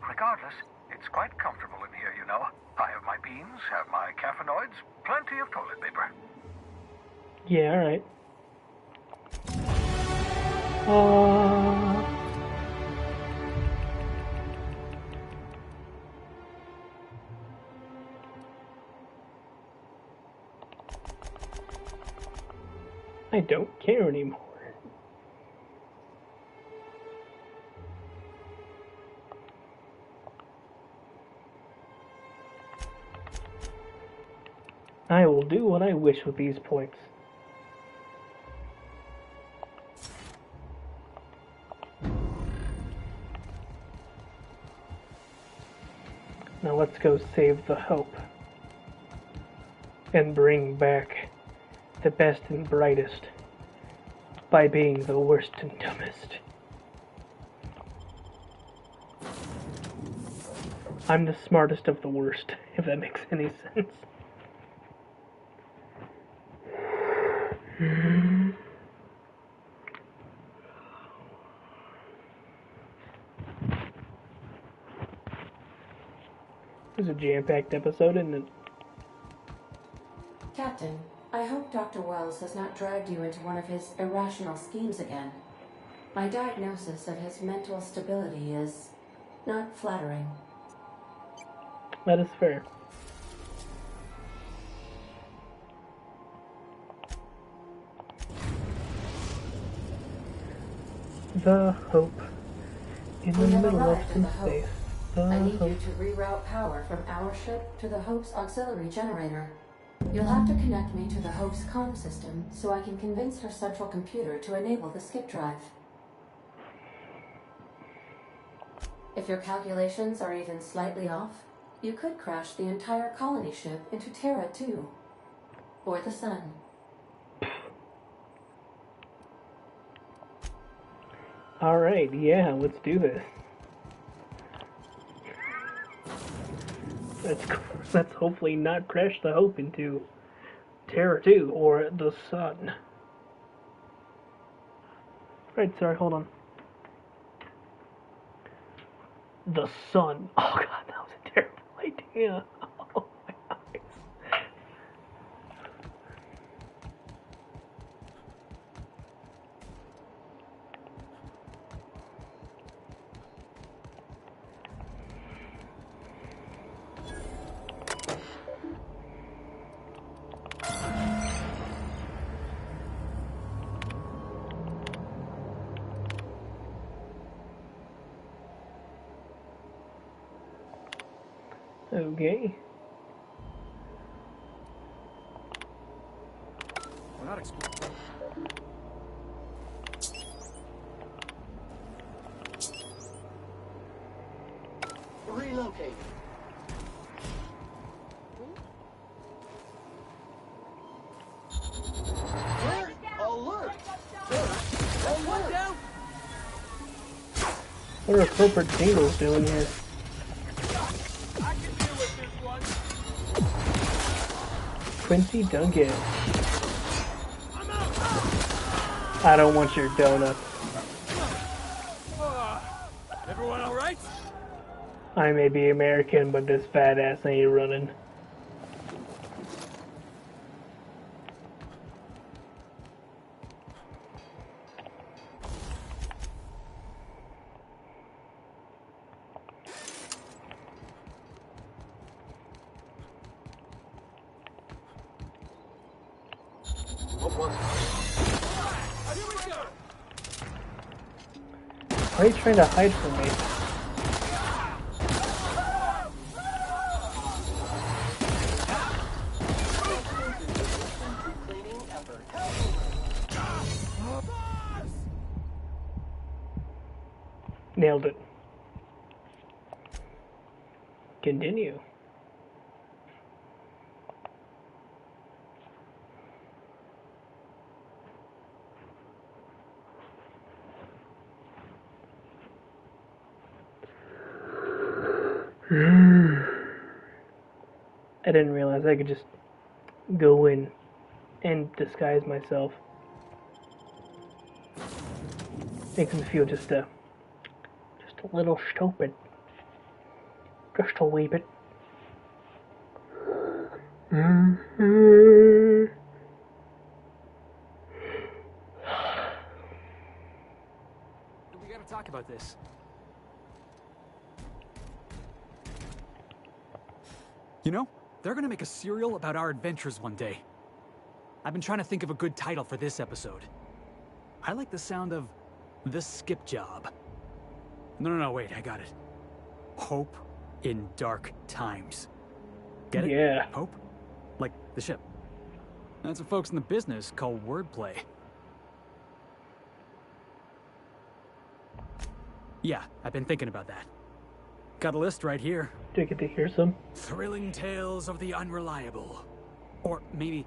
Regardless, it's quite comfortable in here, you know. I have my beans, have my caffeinoids, plenty of toilet paper. Yeah, alright. I don't care anymore. I will do what I wish with these points. Now let's go save the Hope and bring back the best and brightest by being the worst and dumbest. I'm the smartest of the worst, if that makes any sense. It was a jam-packed episode, isn't it? Captain, I hope Dr. Wells has not dragged you into one of his irrational schemes again. My diagnosis of his mental stability is not flattering. That is fair. The Hope in the middle of some space. I need you to reroute power from our ship to the Hope's auxiliary generator. You'll have to connect me to the Hope's comm system so I can convince her central computer to enable the skip drive. If your calculations are even slightly off, you could crash the entire colony ship into Terra 2. Or the Sun. Alright, yeah, let's do this. Let's hopefully not crash the Hope into Terra 2 or the Sun. Right, sorry, hold on. The Sun. Oh god, that was a terrible idea. Oh my eyes. Okay. We're not exploring. Relocate. Alert! Alert! Alert! What are corporate singles doing here? Quincy Duncan. I don't want your donut. Everyone all right? I may be American, but this badass ain't running. Why are you trying to hide from me? Nailed it. Continue. I didn't realize I could just go in and disguise myself. Makes me feel just a little stupid. Just a wee bit. We gotta talk about this. You know, they're gonna make a serial about our adventures one day. I've been trying to think of a good title for this episode. I like the sound of The Skip Job. No, wait, I got it. Hope in Dark Times. Get it? Yeah. Hope? Like the ship. That's what folks in the business call wordplay. Yeah, I've been thinking about that. Got a list right here. Do I get to hear some? Thrilling tales of the unreliable. Or maybe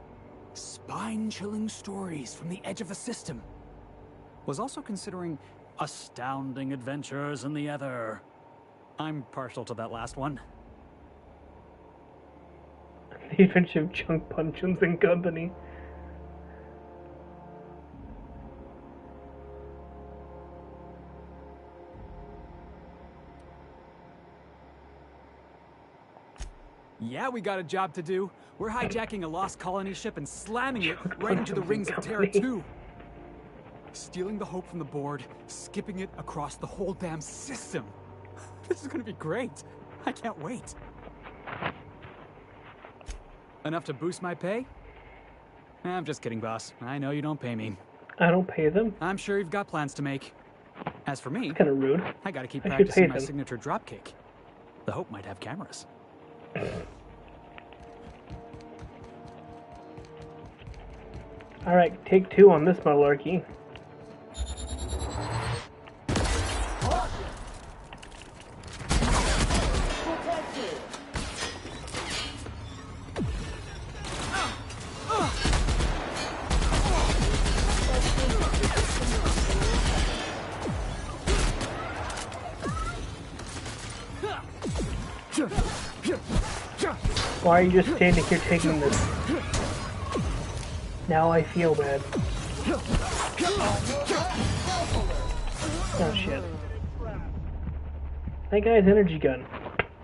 spine-chilling stories from the edge of the system. Was also considering astounding adventures in the ether. I'm partial to that last one. The Adventure of Chunk Puncheons and Company. Yeah, we got a job to do. We're hijacking a lost colony ship and slamming it right into the rings of Terra 2. Stealing the hope from the board, skipping it across the whole damn system. This is gonna be great. I can't wait. Enough to boost my pay? I'm just kidding, boss. I know you don't pay me. I don't pay them? I'm sure you've got plans to make. As for me, it's kind of rude. I gotta keep I should practicing pay my them. signature dropkick. The Hope might have cameras. Alright, take two on this malarkey. Why are you just standing here taking this? Now I feel bad. Oh shit. That guy's energy gun.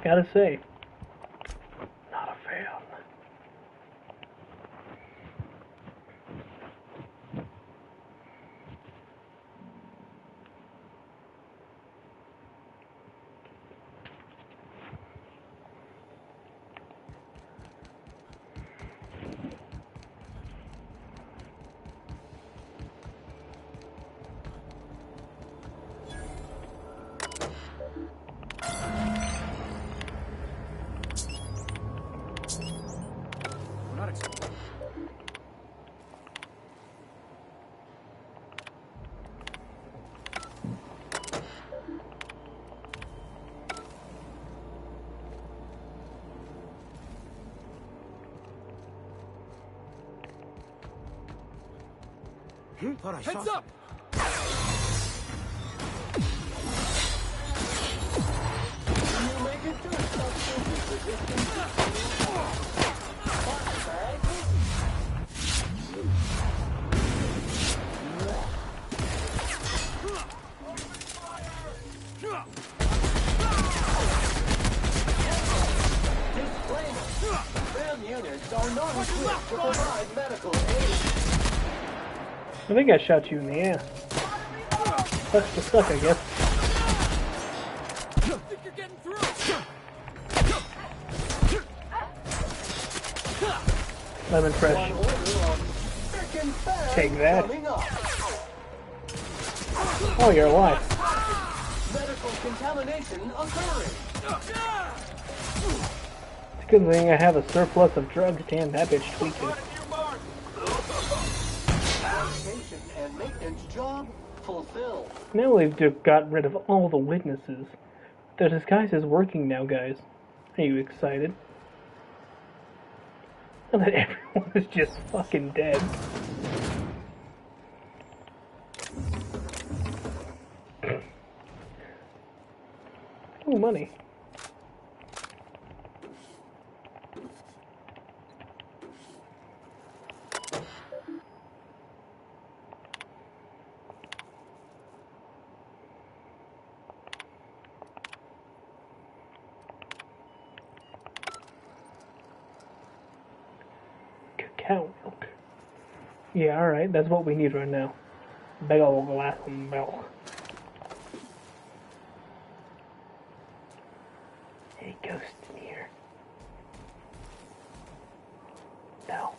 Gotta say. Not a fan. Heads up! I think I shot you in the ass. Sucks to suck, I guess. Think you're getting through? Lemon fresh. Take that. Oh, you're alive. Medical contamination occurring. It's a good thing I have a surplus of drugs. Damn, that bitch tweaking. Patient and maintenance job fulfilled. Now they've got rid of all the witnesses. The disguise is working now, guys. Are you excited? Now that everyone is just fucking dead. Ooh, money. cow milk. Yeah, alright, that's what we need right now. Big old glass of milk. Any ghosts in here? No.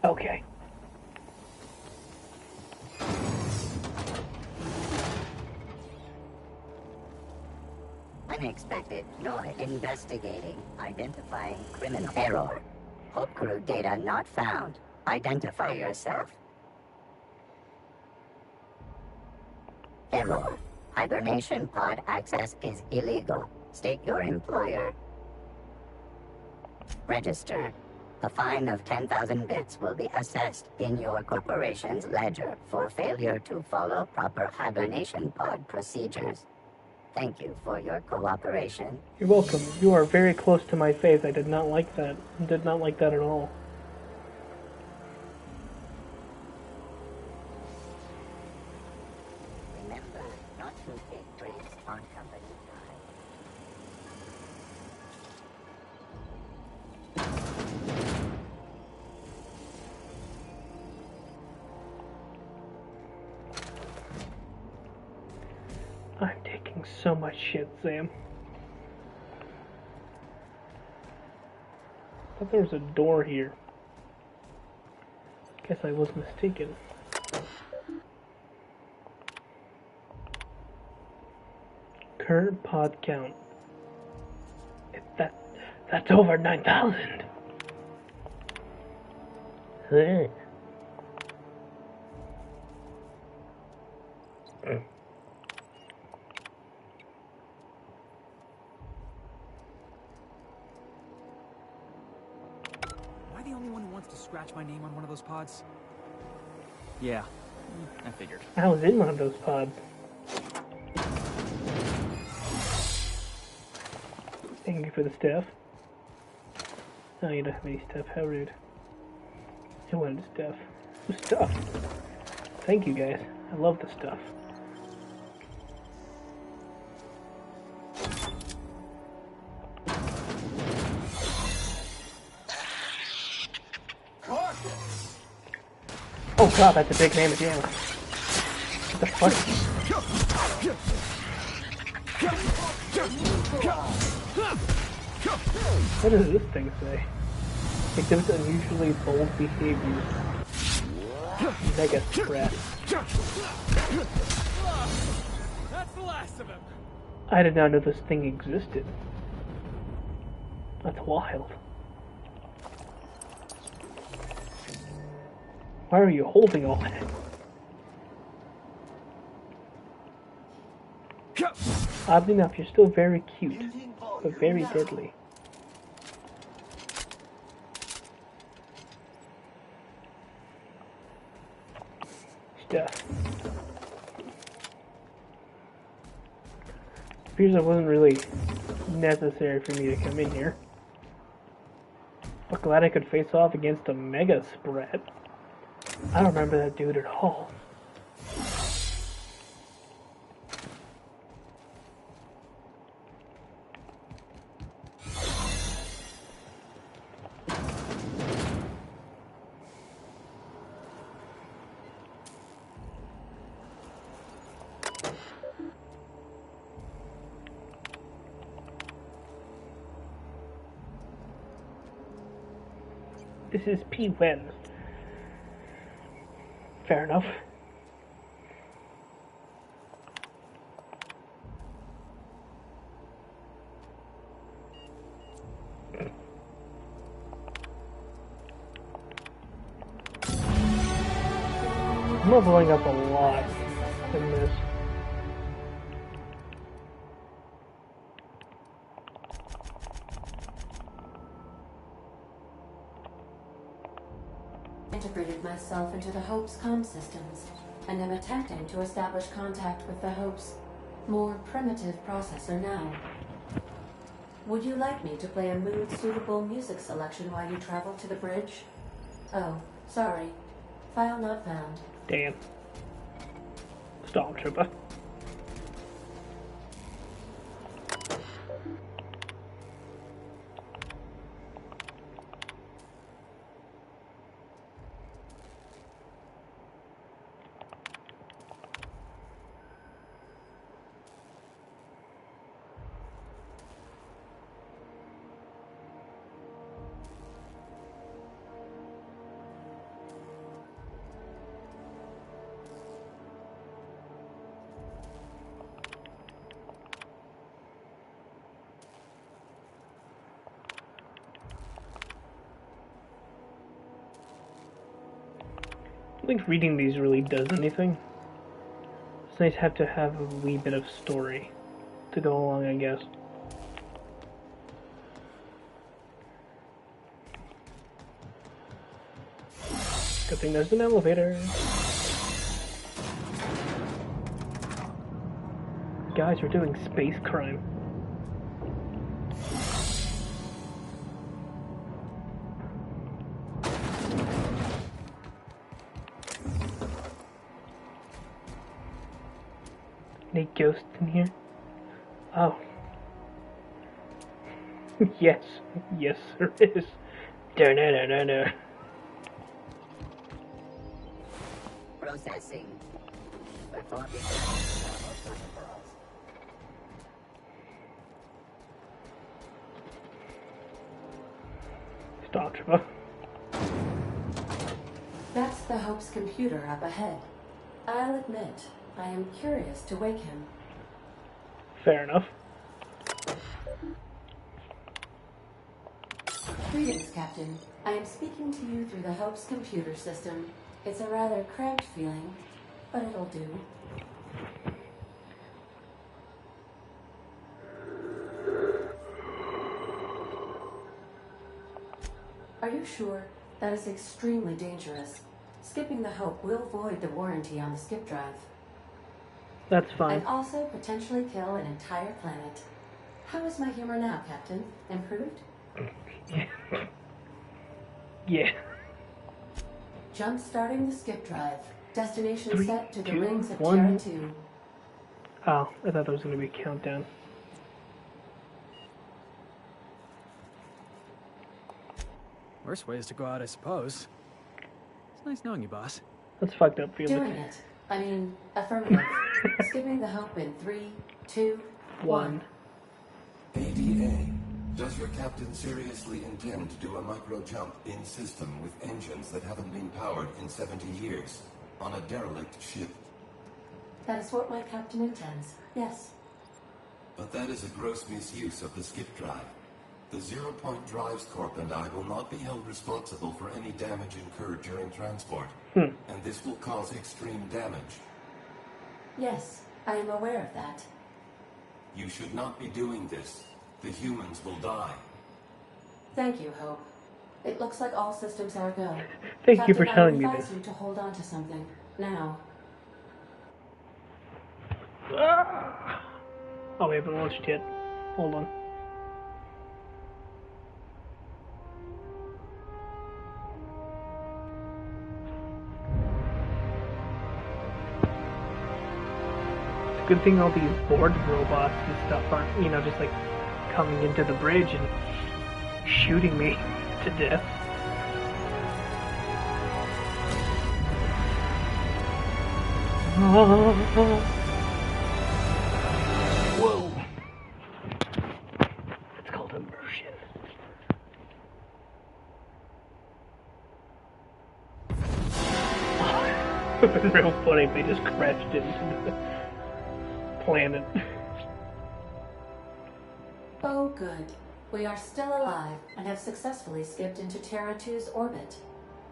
Okay. Unexpected. You're investigating. Identifying criminal error. Hope crew data not found. Identify yourself. Error. Hibernation pod access is illegal. State your employer. Register. A fine of 10,000 bits will be assessed in your corporation's ledger for failure to follow proper hibernation pod procedures. Thank you for your cooperation. You're welcome. You are very close to my face. I did not like that. Did not like that at all. Remember not to take drinks on company time. I'm taking so much shit, Sam. I thought there was a door here. Guess I was mistaken. Current pod count. That's over 9,000. Am I the only one who wants to scratch my name on one of those pods? Yeah, I figured. I was in one of those pods. Thank you for the stuff. Oh, you don't have any stuff. How rude. I wanted stuff. Stuff. Thank you, guys. I love the stuff. Oh god, that's a big name again. What the fuck? What does this thing say? Exhibits unusually bold behavior. Mega threat. That's the last of him. I did not know this thing existed. That's wild. Why are you holding all that? Oddly enough, you're still very cute, but very deadly. Stuff. Appears it wasn't really necessary for me to come in here. But glad I could face off against a mega spread. I don't remember that dude at all. This is P-Wen. Fair enough. I'm leveling up a lot in this. Integrated myself into the Hope's comm systems, and am attempting to establish contact with the Hope's more primitive processor now. Would you like me to play a mood-suitable music selection while you travel to the bridge? Oh, sorry. File not found. Damn. Stormtrooper. don't think reading these really does anything. It's nice to have a wee bit of story to go along, I guess. Good thing there's an elevator. Guys, we're doing space crime. Any ghosts in here? Oh. Yes. Yes, there is. Da-na-na-na-na. Processing. Stop, Trevor. That's the Hope's computer up ahead. I'll admit, I am curious to wake him. Fair enough. Greetings, Captain. I am speaking to you through the Hope's computer system. It's a rather cramped feeling, but it'll do. Are you sure? That is extremely dangerous. Skipping the Hope will void the warranty on the skip drive. That's fine. And also potentially kill an entire planet. How is my humor now, Captain? Improved? Yeah. Jump starting the skip drive. Destination 3, set to the 2, rings of 1. Terra 2. Oh, I thought there was going to be a countdown. Worst ways to go out, I suppose. It's nice knowing you, boss. That's fucked up, Felix. Doing it. I mean, affirmative. Skipping the Hope in 3, 2, 1. ADA. Does your captain seriously intend to do a micro-jump in system with engines that haven't been powered in 70 years on a derelict ship? That is what my captain intends. Yes. But that is a gross misuse of the skip drive. The Zero Point Drives Corp and I will not be held responsible for any damage incurred during transport. And this will cause extreme damage. Yes, I am aware of that. You should not be doing this. The humans will die. Thank you, Hope. It looks like all systems are go. Thank you for Captain, telling me I would this. advise you to hold on to something. Now. Oh, we haven't launched yet. Hold on. It's a good thing all these board robots and stuff aren't, you know, just like coming into the bridge and shooting me to death. Whoa. It's called immersion. It would have been real funny if they just crashed into the planet. Oh, good. We are still alive and have successfully skipped into Terra 2's orbit.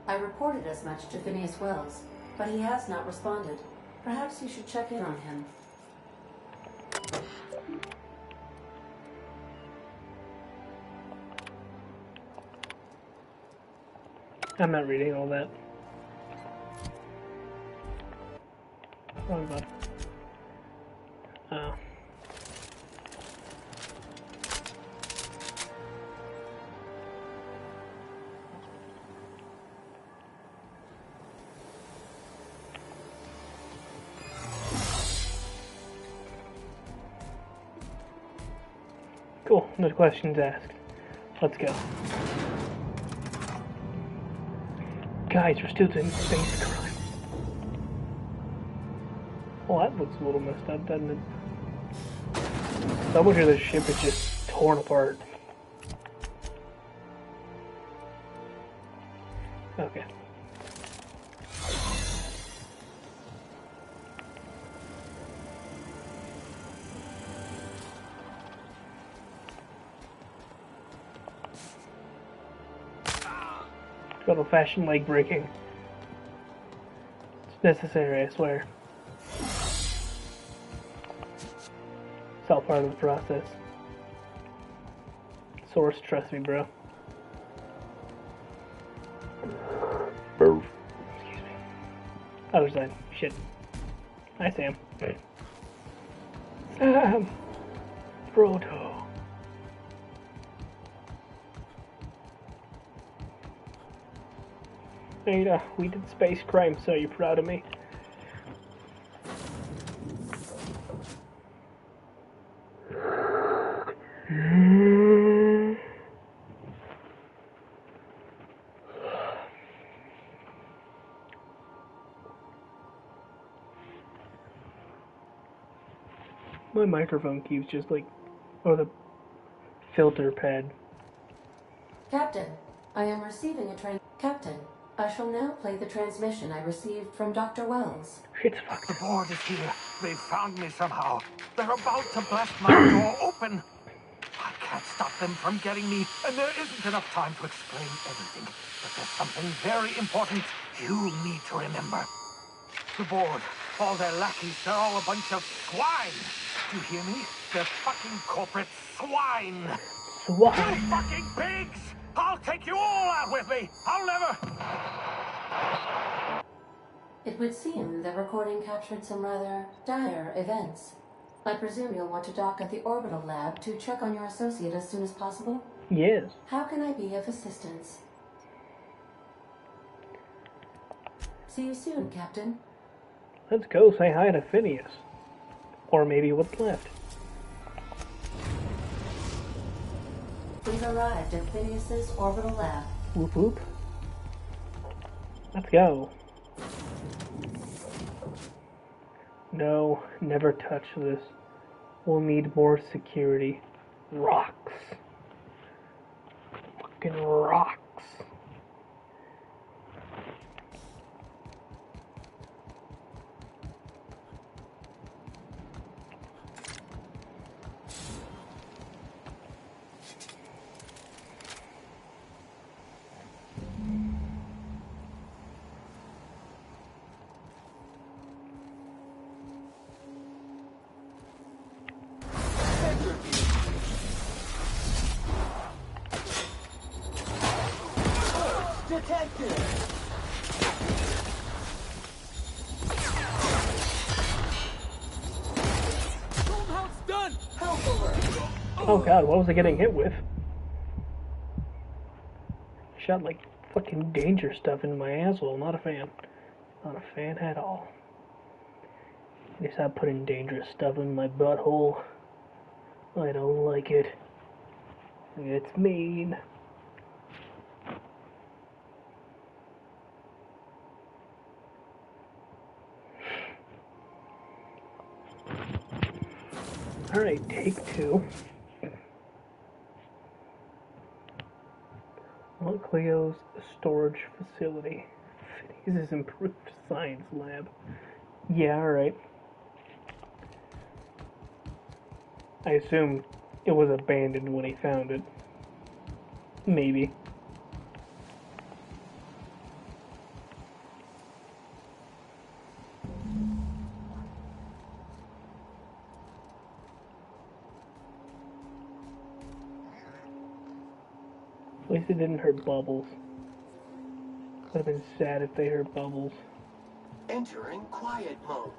I reported as much to Phineas Wells, but he has not responded. Perhaps you should check in on him. I'm not reading all that. Wrong button. Oh. Cool, no questions asked. Let's go. Guys, we're still doing space crime. Oh, that looks a little messed up, doesn't it? So much of the ship is just torn apart. Okay. Good old-fashioned leg breaking. necessary, I swear. It's all part of the process. Source, trust me, bro. Excuse me. Other side. Shit. Hi, Sam. Sam! Frodo. Ada, we did space crime, so you're proud of me? My microphone keeps just like, or the filter pad. Captain, I am receiving a Captain, I shall now play the transmission I received from Dr. Wells. Shit's fucked. The board is here. They've found me somehow. They're about to blast my door open. I can't stop them from getting me, and there isn't enough time to explain everything. But there's something very important you need to remember. The board, all their lackeys, they're all a bunch of swine. Do you hear me? They're fucking corporate swine. Swine? You fucking pigs! I'll take you all out with me! I'll never... It would seem the recording captured some rather dire events. I presume you'll want to dock at the orbital lab to check on your associate as soon as possible? Yes. How can I be of assistance? See you soon, Captain. Let's go say hi to Phineas. Or maybe what's left. We've arrived at Phineas's orbital lab. Whoop whoop. Let's go. No, never touch this. We'll need more security. Rocks. Fucking rocks. Oh god, what was I getting hit with? Shot like fucking danger stuff in my asshole. Not a fan. Not a fan at all. They stop putting dangerous stuff in my butthole. I don't like it. It's mean. Alright, take two. Cleo's storage facility. Phineas's improved science lab. Yeah, alright. I assume it was abandoned when he found it. Maybe. At least it didn't hurt Bubbles. Would have been sad if they hurt Bubbles. Entering quiet mode.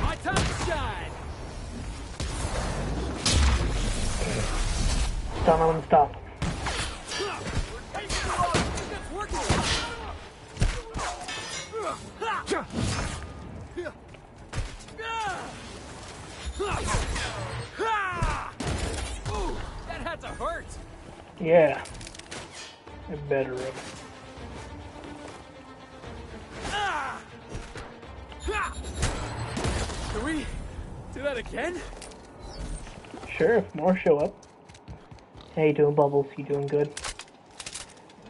My time to shine! Don't let him stop. Ooh, that had to hurt. Yeah. It better have. Can we do that again? Sure, if more show up. How you doing, Bubbles? You doing good?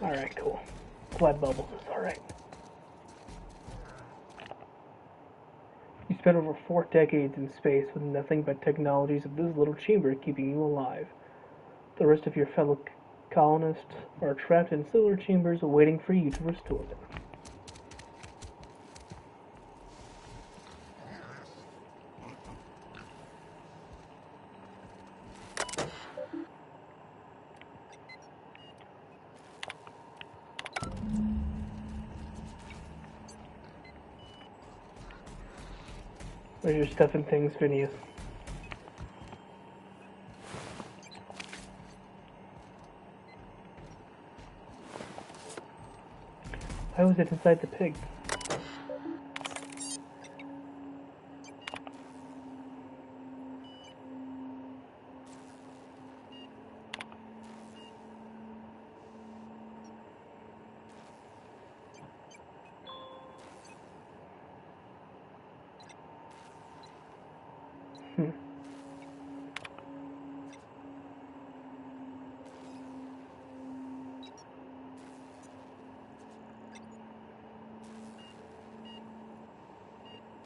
Alright, cool. Glad Bubbles is alright. spent over 4 decades in space with nothing but technologies of this little chamber keeping you alive. The rest of your fellow colonists are trapped in similar chambers waiting for you to restore them. Where's your stuff and things, Phineas? Why was it inside the pig?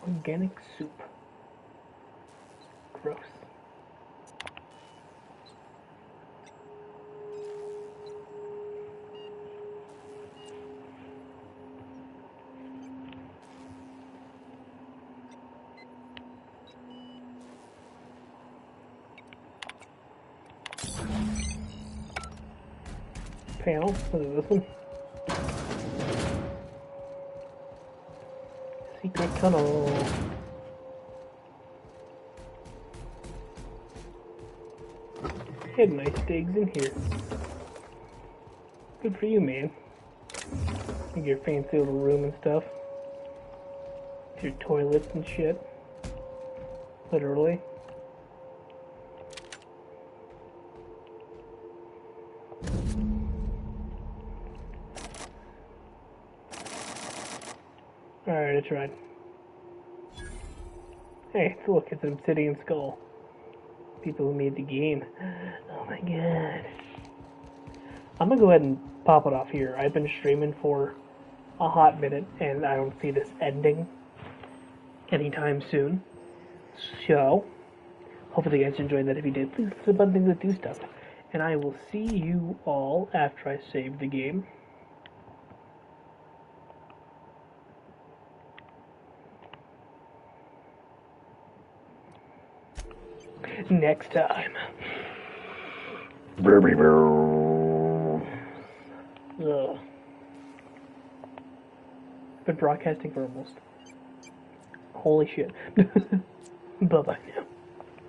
Organic soup. Gross. Panel. What is this one? Secret tunnel. Had nice digs in here. Good for you, man. You get your fancy little room and stuff. Your toilets and shit. Literally. Alright, that's right. Hey, look, it's an obsidian skull. People who made the game. Oh my god. I'm gonna go ahead and pop it off here. I've been streaming for a hot minute, and I don't see this ending anytime soon. So, hopefully you guys enjoyed that. If you did, please click the button things that do stuff. And I will see you all after I save the game. Next time. Ugh. Been broadcasting for almost. Holy shit. Bye bye now.